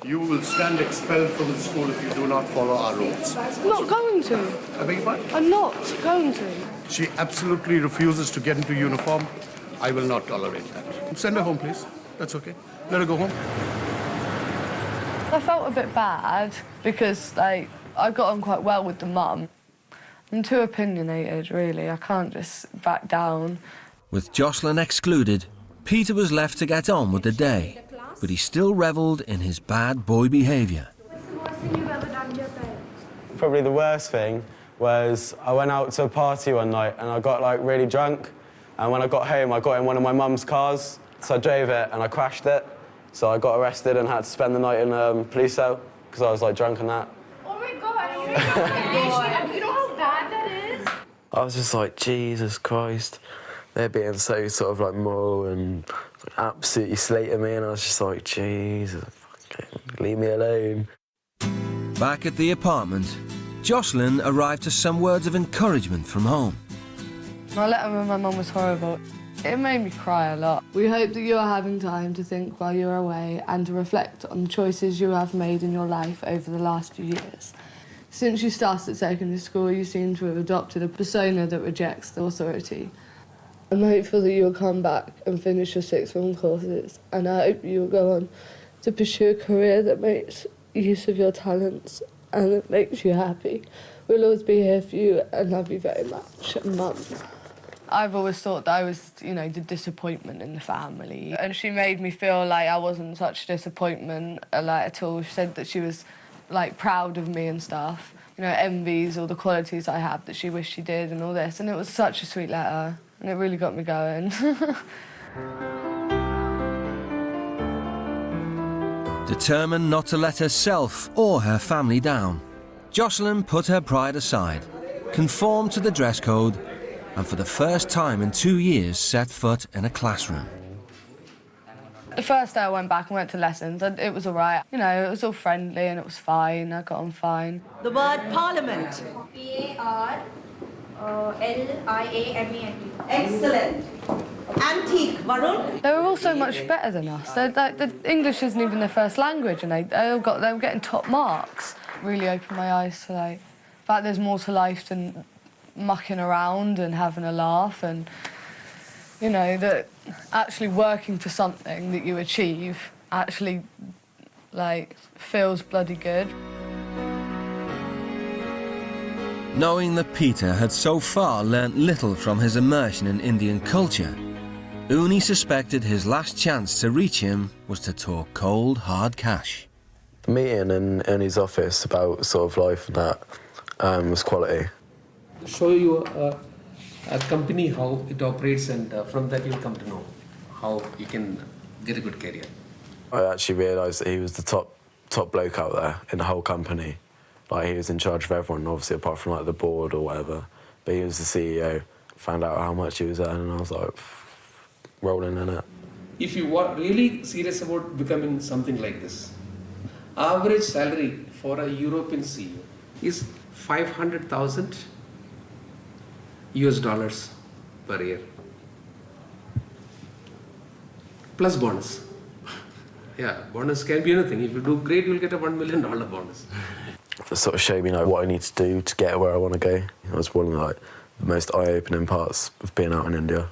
You will stand expelled from the school if you do not follow our rules. I'm not going to. I beg your pardon? I'm not going to. She absolutely refuses to get into uniform. I will not tolerate that. Send her home, please. That's okay. Let her go home. I felt a bit bad because like I got on quite well with the mum. I'm too opinionated, really. I can't just back down. With Jocelyn excluded, Peter was left to get on with the day, but he still revelled in his bad boy behaviour. Probably the worst thing was I went out to a party one night and I got like really drunk, and when I got home I got in one of my mum's cars, so I drove it and I crashed it, so I got arrested and had to spend the night in a police cell because I was like drunk and that. Oh my God, you know how bad that is? I was just like, Jesus Christ, they're being so sort of like moral and absolutely slating me, and I was just like, Jesus, leave me alone. Back at the apartment, Jocelyn arrived to some words of encouragement from home. My letter with my mum was horrible. It made me cry a lot. We hope that you are having time to think while you're away and to reflect on the choices you have made in your life over the last few years. Since you started secondary school, you seem to have adopted a persona that rejects the authority. I'm hopeful that you'll come back and finish your sixth form courses, and I hope you'll go on to pursue a career that makes use of your talents and that makes you happy. We'll always be here for you and love you very much, Mum. I've always thought that I was, you know, the disappointment in the family, and she made me feel like I wasn't such a disappointment, like, at all. She said that she was, like, proud of me and stuff, you know, envies all the qualities I have that she wished she did and all this, and it was such a sweet letter. And it really got me going. Determined not to let herself or her family down, Jocelyn put her pride aside, conformed to the dress code, and for the first time in 2 years set foot in a classroom. The first day I went back and went to lessons, and it was all right. You know, it was all friendly and it was fine. I got on fine. The word parliament. L-I-A-M-E-N-T. Excellent. Antique, Varun. They were all so much better than us. The English isn't even their first language, and they were getting top marks. Really opened my eyes to like, the fact there's more to life than mucking around and having a laugh, and you know that actually working for something that you achieve actually like feels bloody good. Knowing that Peter had so far learnt little from his immersion in Indian culture, Uni suspected his last chance to reach him was to talk cold, hard cash. The meeting in Ernie's office about sort of life and that was quality. Show you a company, how it operates, and from that you'll come to know how you can get a good career. I actually realised that he was the top bloke out there in the whole company. Like, he was in charge of everyone, obviously, apart from, like, the board or whatever. But he was the CEO. Found out how much he was earning, and I was, like, rolling in it. If you are really serious about becoming something like this, average salary for a European CEO is $500,000 US per year. Plus bonus. Yeah, bonus can be anything. If you do great, you'll get a $1 million bonus. It sort of showed me like what I need to do to get where I want to go. It was one of like the most eye-opening parts of being out in India.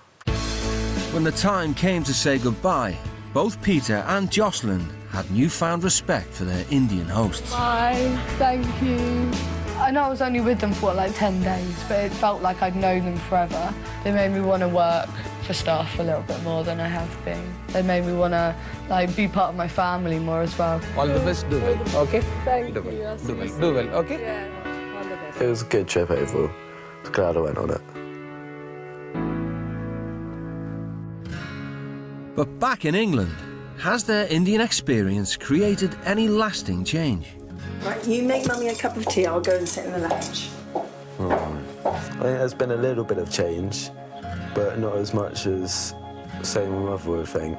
When the time came to say goodbye, both Peter and Jocelyn had newfound respect for their Indian hosts. Bye, thank you. I know I was only with them for like 10 days, but it felt like I'd known them forever. They made me want to work for stuff a little bit more than I have been. They made me want to like be part of my family more as well. All the best, do well, okay? Thank do you. well, do well, okay? Yeah, all the best. It was a good trip overall. I was glad I went on it. But back in England, has their Indian experience created any lasting change? Right, you make Mummy a cup of tea, I'll go and sit in the lounge. I think there's been a little bit of change, but not as much as say my mother would think.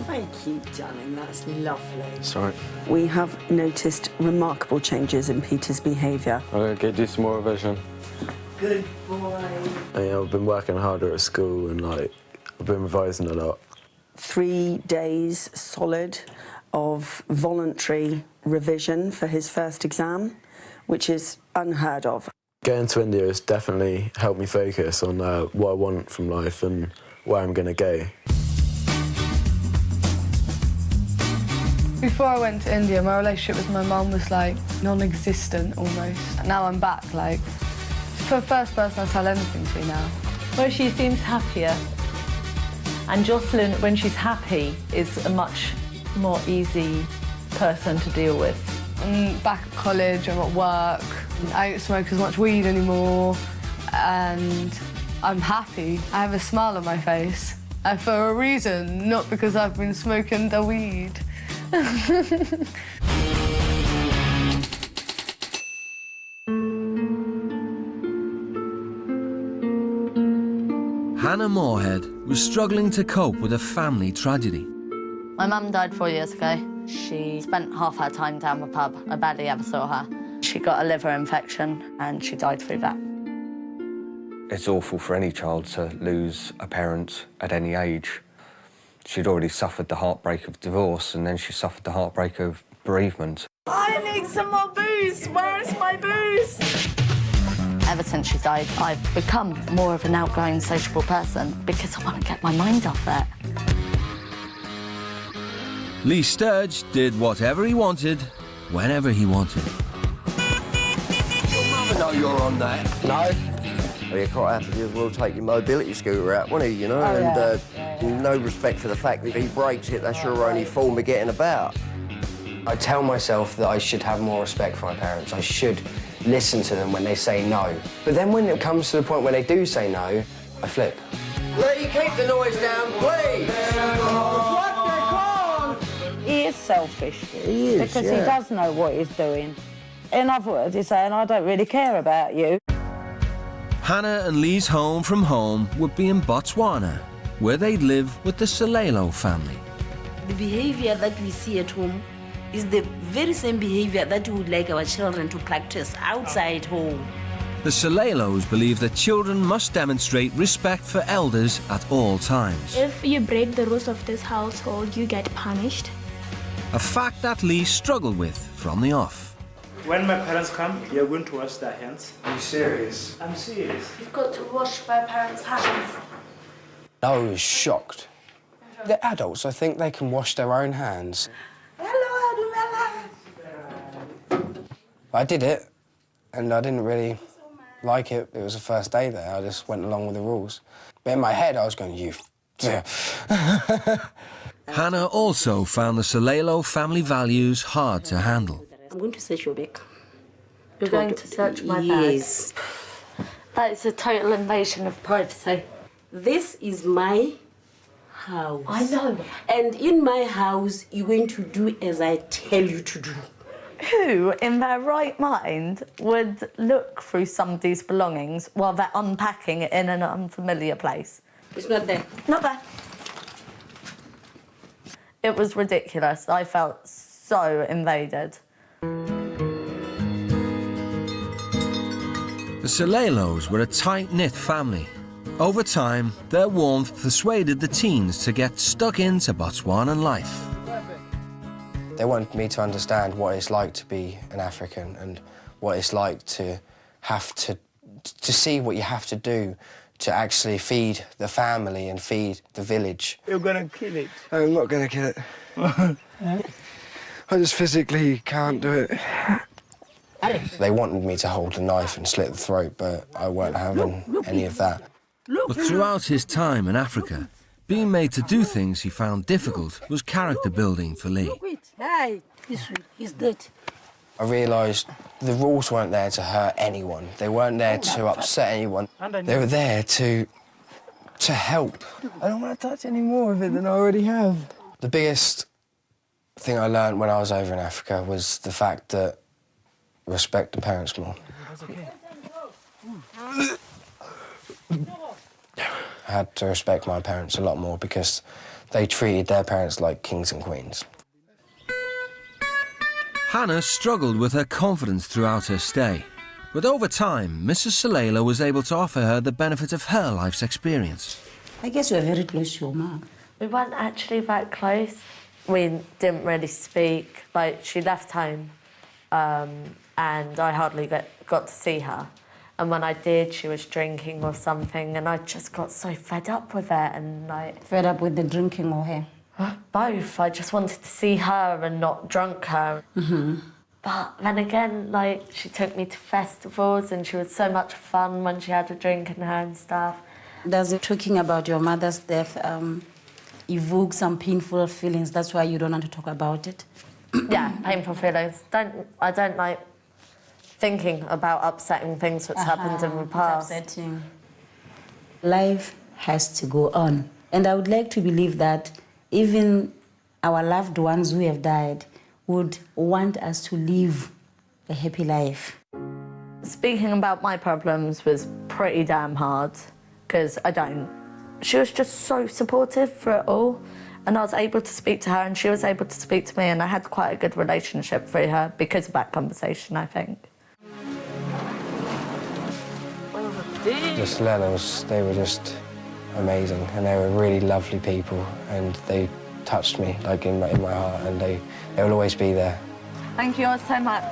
Thank you, darling, that's lovely. Sorry. We have noticed remarkable changes in Peter's behaviour. I'm going to do some more revision. Good boy. I've been working harder at school and like I've been revising a lot. 3 days solid of voluntary revision for his first exam, which is unheard of. Going to India has definitely helped me focus on what I want from life and where I'm going to go. Before I went to India, my relationship with my mum was like non-existent almost. Now I'm back, like, it's the first person I tell anything to now. Well, she seems happier. And Jocelyn, when she's happy, is a much more easy person to deal with. I'm back at college, I'm at work, I don't smoke as much weed anymore, and I'm happy. I have a smile on my face, and for a reason, not because I've been smoking the weed. Hannah Moorhead was struggling to cope with a family tragedy. My mum died 4 years ago. She spent half her time down the pub. I barely ever saw her. She got a liver infection and she died through that. It's awful for any child to lose a parent at any age. She'd already suffered the heartbreak of divorce and then she suffered the heartbreak of bereavement. I need some more booze. Where's my booze? Ever since she died, I've become more of an outgoing, sociable person because I want to get my mind off it. Lee Sturge did whatever he wanted, whenever he wanted. Your mother know you're on that? No. Well, you're quite happy as well take your mobility scooter out, won't he, you know? No respect for the fact that if he breaks it, that's your only form of getting about. I tell myself that I should have more respect for my parents. I should listen to them when they say no. But then when it comes to the point where they do say no, I flip. Lee, keep the noise down, please! He is selfish. He is, because he does know what he's doing. In other words, he's saying, I don't really care about you. Hannah and Lee's home from home would be in Botswana, where they'd live with the Salelo family. The behavior that we see at home is the very same behavior that we would like our children to practice outside home. The Salelos believe that children must demonstrate respect for elders at all times. If you break the rules of this household, you get punished. A fact that Lee struggled with from the off. When my parents come, you're going to wash their hands. Are you serious? I'm serious. You've got to wash my parents' hands. I was shocked. They're adults, I think they can wash their own hands. I did it, and I didn't really like it. It was the first day there. I just went along with the rules. But in my head, I was going, you... Hannah also found the Salelo family values hard to handle. I'm going to search your back. You're going to search my bag? Yes. That is a total invasion of privacy. This is my house. I know. And in my house, you're going to do as I tell you to do. Who, in their right mind, would look through somebody's belongings while they're unpacking it in an unfamiliar place? It's not there. Not there. It was ridiculous. I felt so invaded. The Salelos were a tight-knit family. Over time, their warmth persuaded the teens to get stuck into Botswanan life. They wanted me to understand what it's like to be an African and what it's like to have to see what you have to do to actually feed the family and feed the village. You're gonna kill it. I'm not gonna kill it. I just physically can't do it. They wanted me to hold a knife and slit the throat, but I weren't having any of that. But throughout his time in Africa, being made to do things he found difficult was character building for Lee. Hey, he's dead. I realised the rules weren't there to hurt anyone. They weren't there to upset anyone. They were there to help. I don't want to touch any more of it than I already have. The biggest thing I learned when I was over in Africa was the fact that respect the parents more. I had to respect my parents a lot more because they treated their parents like kings and queens. Hannah struggled with her confidence throughout her stay, but over time, Mrs. Salela was able to offer her the benefit of her life's experience. I guess you're very close to your mom. We weren't actually that close. We didn't really speak. Like, she left home, and I hardly got to see her. And when I did, she was drinking or something, and I just got so fed up with it, and like... Fed up with the drinking or her? Both. I just wanted to see her and not drunk her. But then again, like, she took me to festivals and she was so much fun when she had a drink in her and stuff. Does it talking about your mother's death evoke some painful feelings? That's why you don't want to talk about it? Yeah, painful feelings. I don't like thinking about upsetting things that's happened in the past. It's upsetting. Life has to go on. And I would like to believe that even our loved ones who have died would want us to live a happy life. Speaking about my problems was pretty damn hard, because I don't. She was just so supportive for it all, and I was able to speak to her and she was able to speak to me, and I had quite a good relationship through her because of that conversation, I think. The Salelas, they were just amazing, and they were really lovely people, and they touched me like in my heart, and they will always be there. Thank you all so much.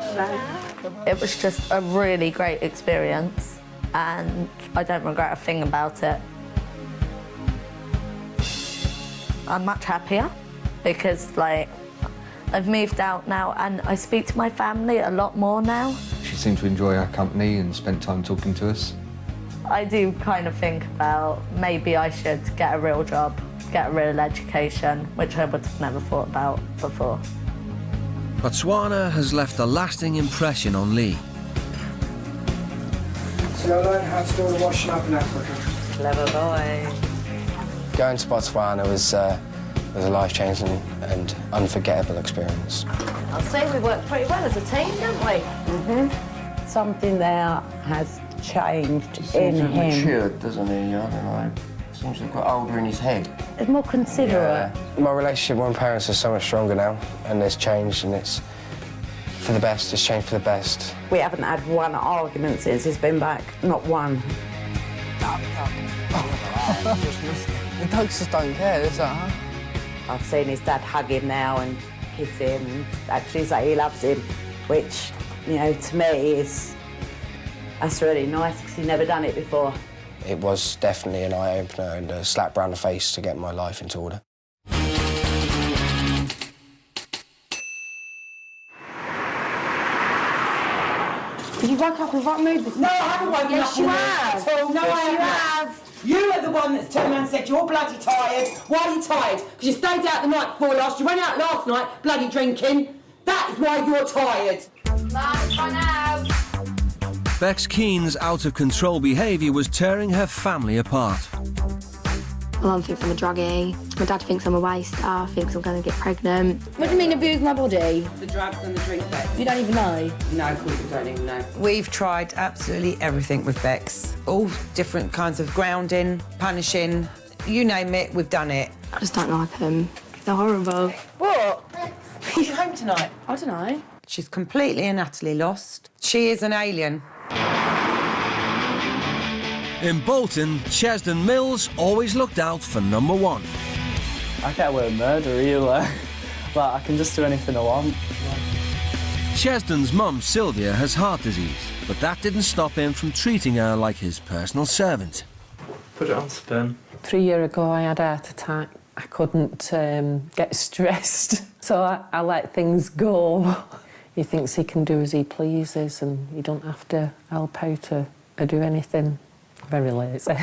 It was just a really great experience, and I don't regret a thing about it. I'm much happier because, like, I've moved out now and I speak to my family a lot more now. She seemed to enjoy our company and spent time talking to us. I do kind of think about maybe I should get a real job, get a real education, which I would have never thought about before. Botswana has left a lasting impression on Lee. So I learned how to do the washing up in Africa. Clever boy. Going to Botswana was a life-changing and unforgettable experience. I'll say we worked pretty well as a team, didn't we? Something there has changed in Seems to have him. matured, doesn't he? I don't know. Seems to have got older in his head. It's more considerate. My relationship with my parents is so much stronger now, and it's changed, and it's for the best. It's changed for the best. We haven't had one argument since he's been back. Not one. The dogs just don't care, is that? I've seen his dad hug him now and kiss him and actually say he loves him, which, you know, to me that's really nice because he's never done it before. It was definitely an eye-opener and a slap round the face to get my life into order. Did you wake up in the right mood this No, I haven't woken Yes, up you in have. the mood at all. No, Yes, I you haven't. have. You are the one that's turned around and said you're bloody tired. Why are you tired? Because you stayed out the night before last. You went out last night bloody drinking. That is why you're tired. Bye now. Bex Keene's out-of-control behaviour was tearing her family apart. My mum thinks I'm a druggie. My dad thinks I'm a waster, thinks I'm going to get pregnant. What do you mean abuse my body? The drugs and the drink, Bex. You don't even know. No, of course you don't even know. We've tried absolutely everything with Bex. All different kinds of grounding, punishing, you name it, we've done it. I just don't like them. They're horrible. What? Are you home tonight? I don't know. She's completely and utterly lost. She is an alien. In Bolton, Chesden Mills always looked out for number one. I get away with murder either. Like, I can just do anything I want. Chesden's mum, Sylvia, has heart disease, but that didn't stop him from treating her like his personal servant. Put it on spin. 3 years ago, I had a heart attack. I couldn't get stressed, so I let things go. He thinks he can do as he pleases and you don't have to help out or do anything. Very lazy.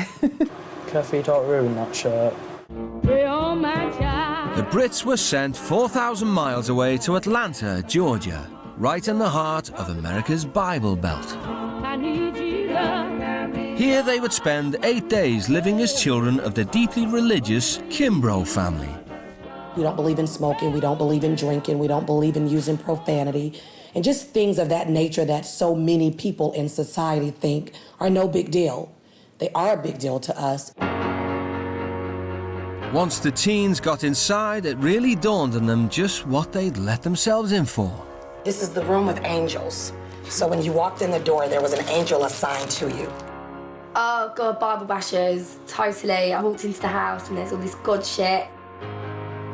Careful you don't ruin that shirt. The Brits were sent 4,000 miles away to Atlanta, Georgia, right in the heart of America's Bible Belt. Here they would spend 8 days living as children of the deeply religious Kimbrough family. We don't believe in smoking, we don't believe in drinking, we don't believe in using profanity, and just things of that nature that so many people in society think are no big deal. They are a big deal to us. Once the teens got inside, it really dawned on them just what they'd let themselves in for. This is the room with angels. So when you walked in the door, there was an angel assigned to you. Oh God, Bible bashers, totally. I walked into the house and there's all this God shit.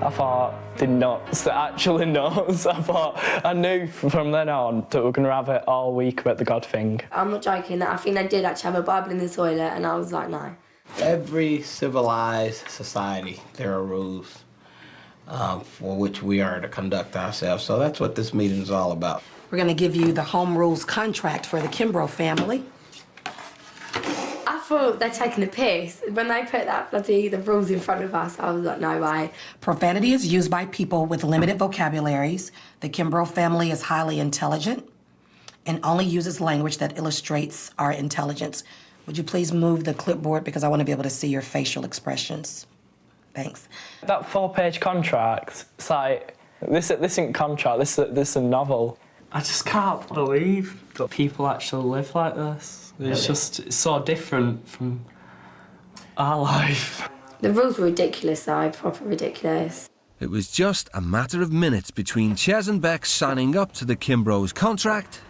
I thought they're nuts, they're actually nuts. I knew from then on that we're going to have it all week about the God thing. I'm not joking, I think they did actually have a Bible in the toilet and I was like, no. Every civilized society, there are rules for which we are to conduct ourselves. So that's what this meeting is all about. We're going to give you the home rules contract for the Kimbrough family. I thought they're taking a piss. When they put the rules in front of us, I was like, no way. Profanity is used by people with limited vocabularies. The Kimbrough family is highly intelligent and only uses language that illustrates our intelligence. Would you please move the clipboard because I want to be able to see your facial expressions. Thanks. That 4-page contract, it's like, this isn't contract, this is a novel. I just can't believe that people actually live like this. It's so different from our life. The rules were ridiculous though, proper ridiculous. It was just a matter of minutes between Ches and Bex signing up to the Kimbrough's contract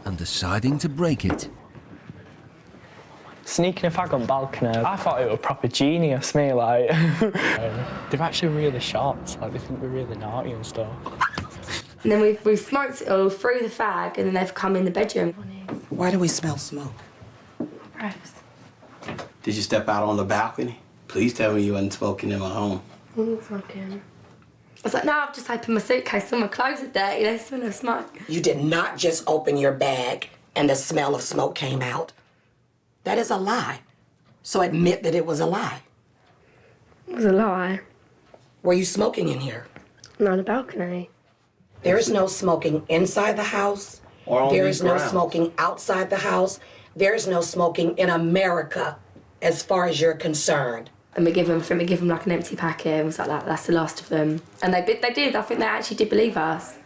and deciding to break it. Sneaking a fag on balcony, I thought it was proper genius, me, like. They're actually really shocked, like they think we're really naughty and stuff. And then we've smoked it all through the fag and then they've come in the bedroom. Why do we smell smoke? Gross. Did you step out on the balcony? Please tell me you wasn't smoking in my home. Smoking. I was like, no, I've just opened my suitcase, all my clothes are dirty, they smell of smoke. You did not just open your bag and the smell of smoke came out. That is a lie. So admit that it was a lie. It was a lie. Were you smoking in here? Not on the balcony. There is no smoking inside the house. There is no smoking outside the house. There is no smoking in America, as far as you're concerned. And we give them like an empty packet and was like, that's the last of them. And they did, I think they actually did believe us.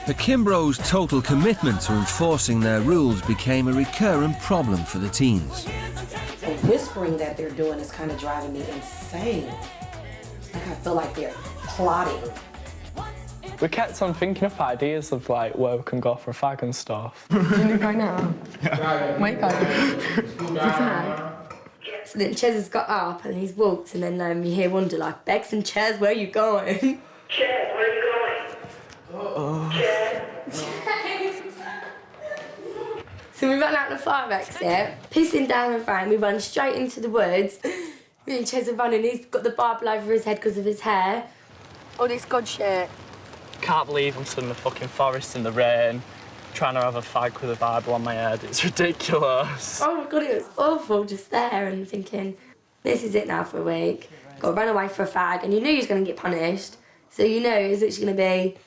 The Kimbrough's total commitment to enforcing their rules became a recurrent problem for the teens. The whispering that they're doing is kind of driving me insane. Like I feel like they're plotting. We kept on thinking up ideas of like where we can go for a fag and stuff. You need to go now? Wait, go. So then Ches has got up and he's walked and then you hear Wanda like, Bex and Ches, where are you going? Ches, where are you going? So we run out the fire exit, pissing down the rain, we run straight into the woods. Me and Ches are running, he's got the Bible over his head because of his hair. All this God shit. Can't believe I'm stood in the fucking forest in the rain, trying to have a fag with a Bible on my head. It's ridiculous. Oh my God, it was awful just there and thinking, this is it now for a week. Got to run away for a fag, and you knew you was going to get punished. So you know it was literally going to be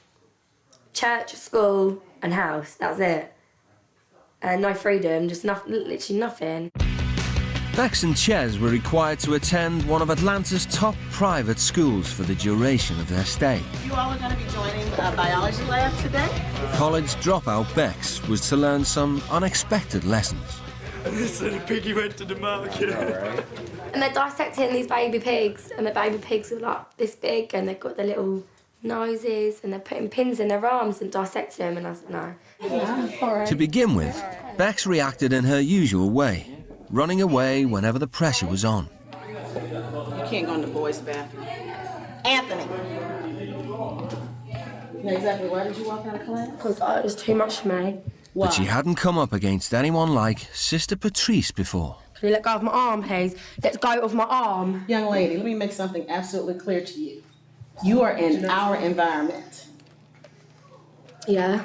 church, school and house, that was it. And no freedom, just literally nothing. Bex and Ches were required to attend one of Atlanta's top private schools for the duration of their stay. You all are going to be joining a biology lab today? College dropout Bex was to learn some unexpected lessons. So the piggy went to the market. And they're dissecting these baby pigs, and the baby pigs are like this big, and they've got their little noses, and they're putting pins in their arms and dissecting them, and I was like, no. To begin with, Bex reacted in her usual way, running away whenever the pressure was on. You can't go in the boys' bathroom. Anthony! You know exactly why did you walk out of class? Because it was too much for me. But she hadn't come up against anyone like Sister Patrice before. Can you let go of my arm, please? Let go of my arm. Young lady, let me make something absolutely clear to you. You are in our environment. Yeah.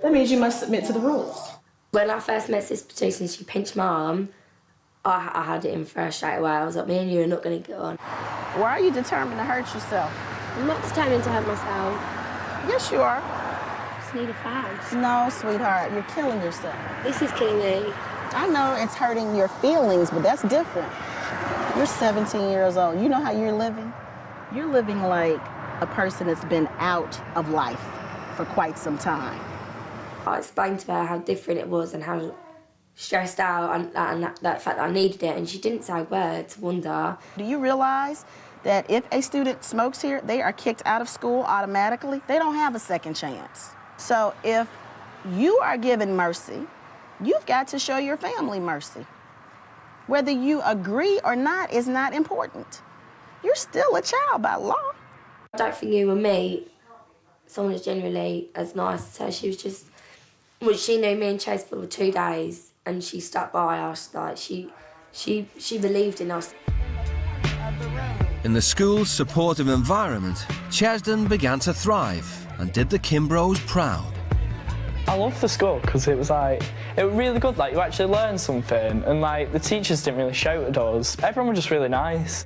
That means you must submit to the rules. When I first met Sis Patrice and she pinched my arm, I had it in for her straight away. I was like, me and you are not going to get on. Why are you determined to hurt yourself? I'm not determined to hurt myself. Yes, you are. I just need a fag. No, sweetheart, you're killing yourself. This is killing me. I know it's hurting your feelings, but that's different. You're 17 years old. You know how you're living? You're living like a person that's been out of life for quite some time. I explained to her how different it was and how stressed out and that fact that I needed it, and she didn't say a word to wonder. Do you realize that if a student smokes here, they are kicked out of school automatically? They don't have a second chance. So if you are given mercy, you've got to show your family mercy. Whether you agree or not is not important. You're still a child by law. I don't think you and me, someone is generally as nice as her. She was just, well, she knew me and Chase for 2 days, and she stuck by us. Like she believed in us. In the school's supportive environment, Chesden began to thrive and did the Kimbros proud. I love the school because it was really good. Like, you actually learned something, and like the teachers didn't really shout at us. Everyone was just really nice.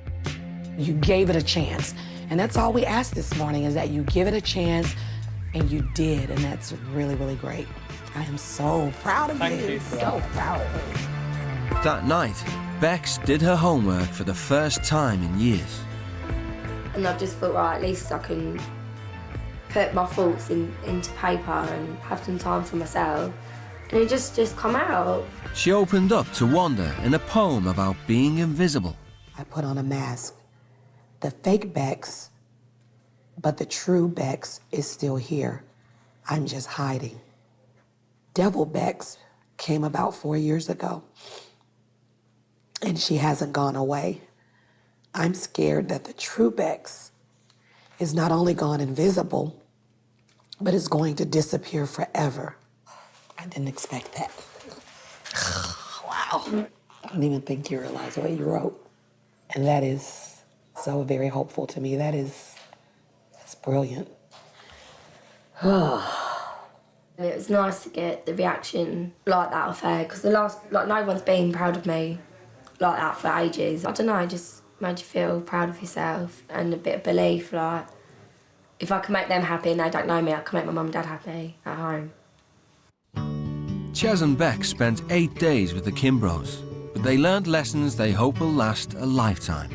You gave it a chance, and that's all we asked this morning, is that you give it a chance, and you did, and that's really, really great. I am so proud of you. Thank you for that. So proud of you. That night, Bex did her homework for the first time in years. And I just thought, right, at least I can put my thoughts into paper and have some time for myself. And it just come out. She opened up to Wanda in a poem about being invisible. I put on a mask. The fake Bex, but the true Bex is still here. I'm just hiding. Devil Bex came about 4 years ago, and she hasn't gone away. I'm scared that the true Bex is not only gone invisible, but is going to disappear forever. I didn't expect that. Wow. I don't even think you realize what you wrote. And that is so very hopeful to me. That's brilliant. It was nice to get the reaction like that off her, because no one's been proud of me like that for ages. I don't know, it just made you feel proud of yourself and a bit of belief, like, if I can make them happy and they don't know me, I can make my mum and dad happy at home. Ches and Bex spent 8 days with the Kimbros, but they learned lessons they hope will last a lifetime.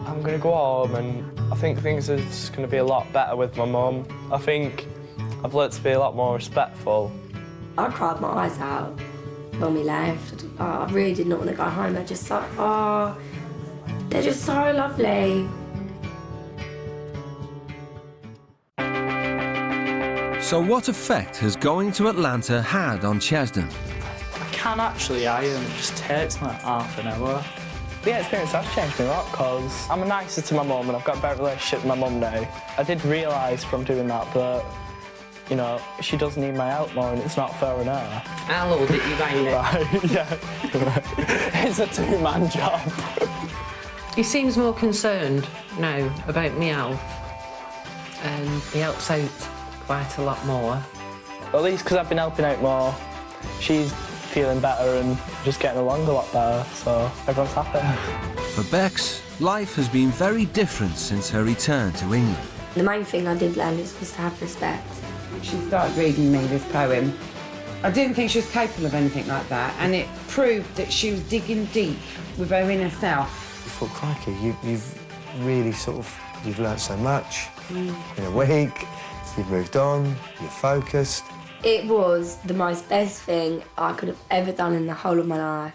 I'm going to go home, and I think things are just going to be a lot better with my mum. I think I've learnt to be a lot more respectful. I cried my eyes out when we left. I really did not want to go home. They're just like, oh, they're just so lovely. So what effect has going to Atlanta had on Chesden? I can actually iron, it just takes like half an hour. The experience has changed me a lot because I'm nicer to my mum and I've got a better relationship with my mum now. I did realise from doing that, you know, she does need my help more and it's not fair on her. How old are you, Bailey? Right, yeah. It's a two-man job. He seems more concerned now about my health, and he helps out quite a lot more. At least because I've been helping out more, she's feeling better and just getting along a lot better, so everyone's happy. For Bex, life has been very different since her return to England. The main thing I did learn was to have respect. She started reading me this poem. I didn't think she was capable of anything like that, and it proved that she was digging deep with her inner self. I thought, crikey, you've really you've learnt so much in a week. You've moved on, you're focused. It was the most best thing I could have ever done in the whole of my life.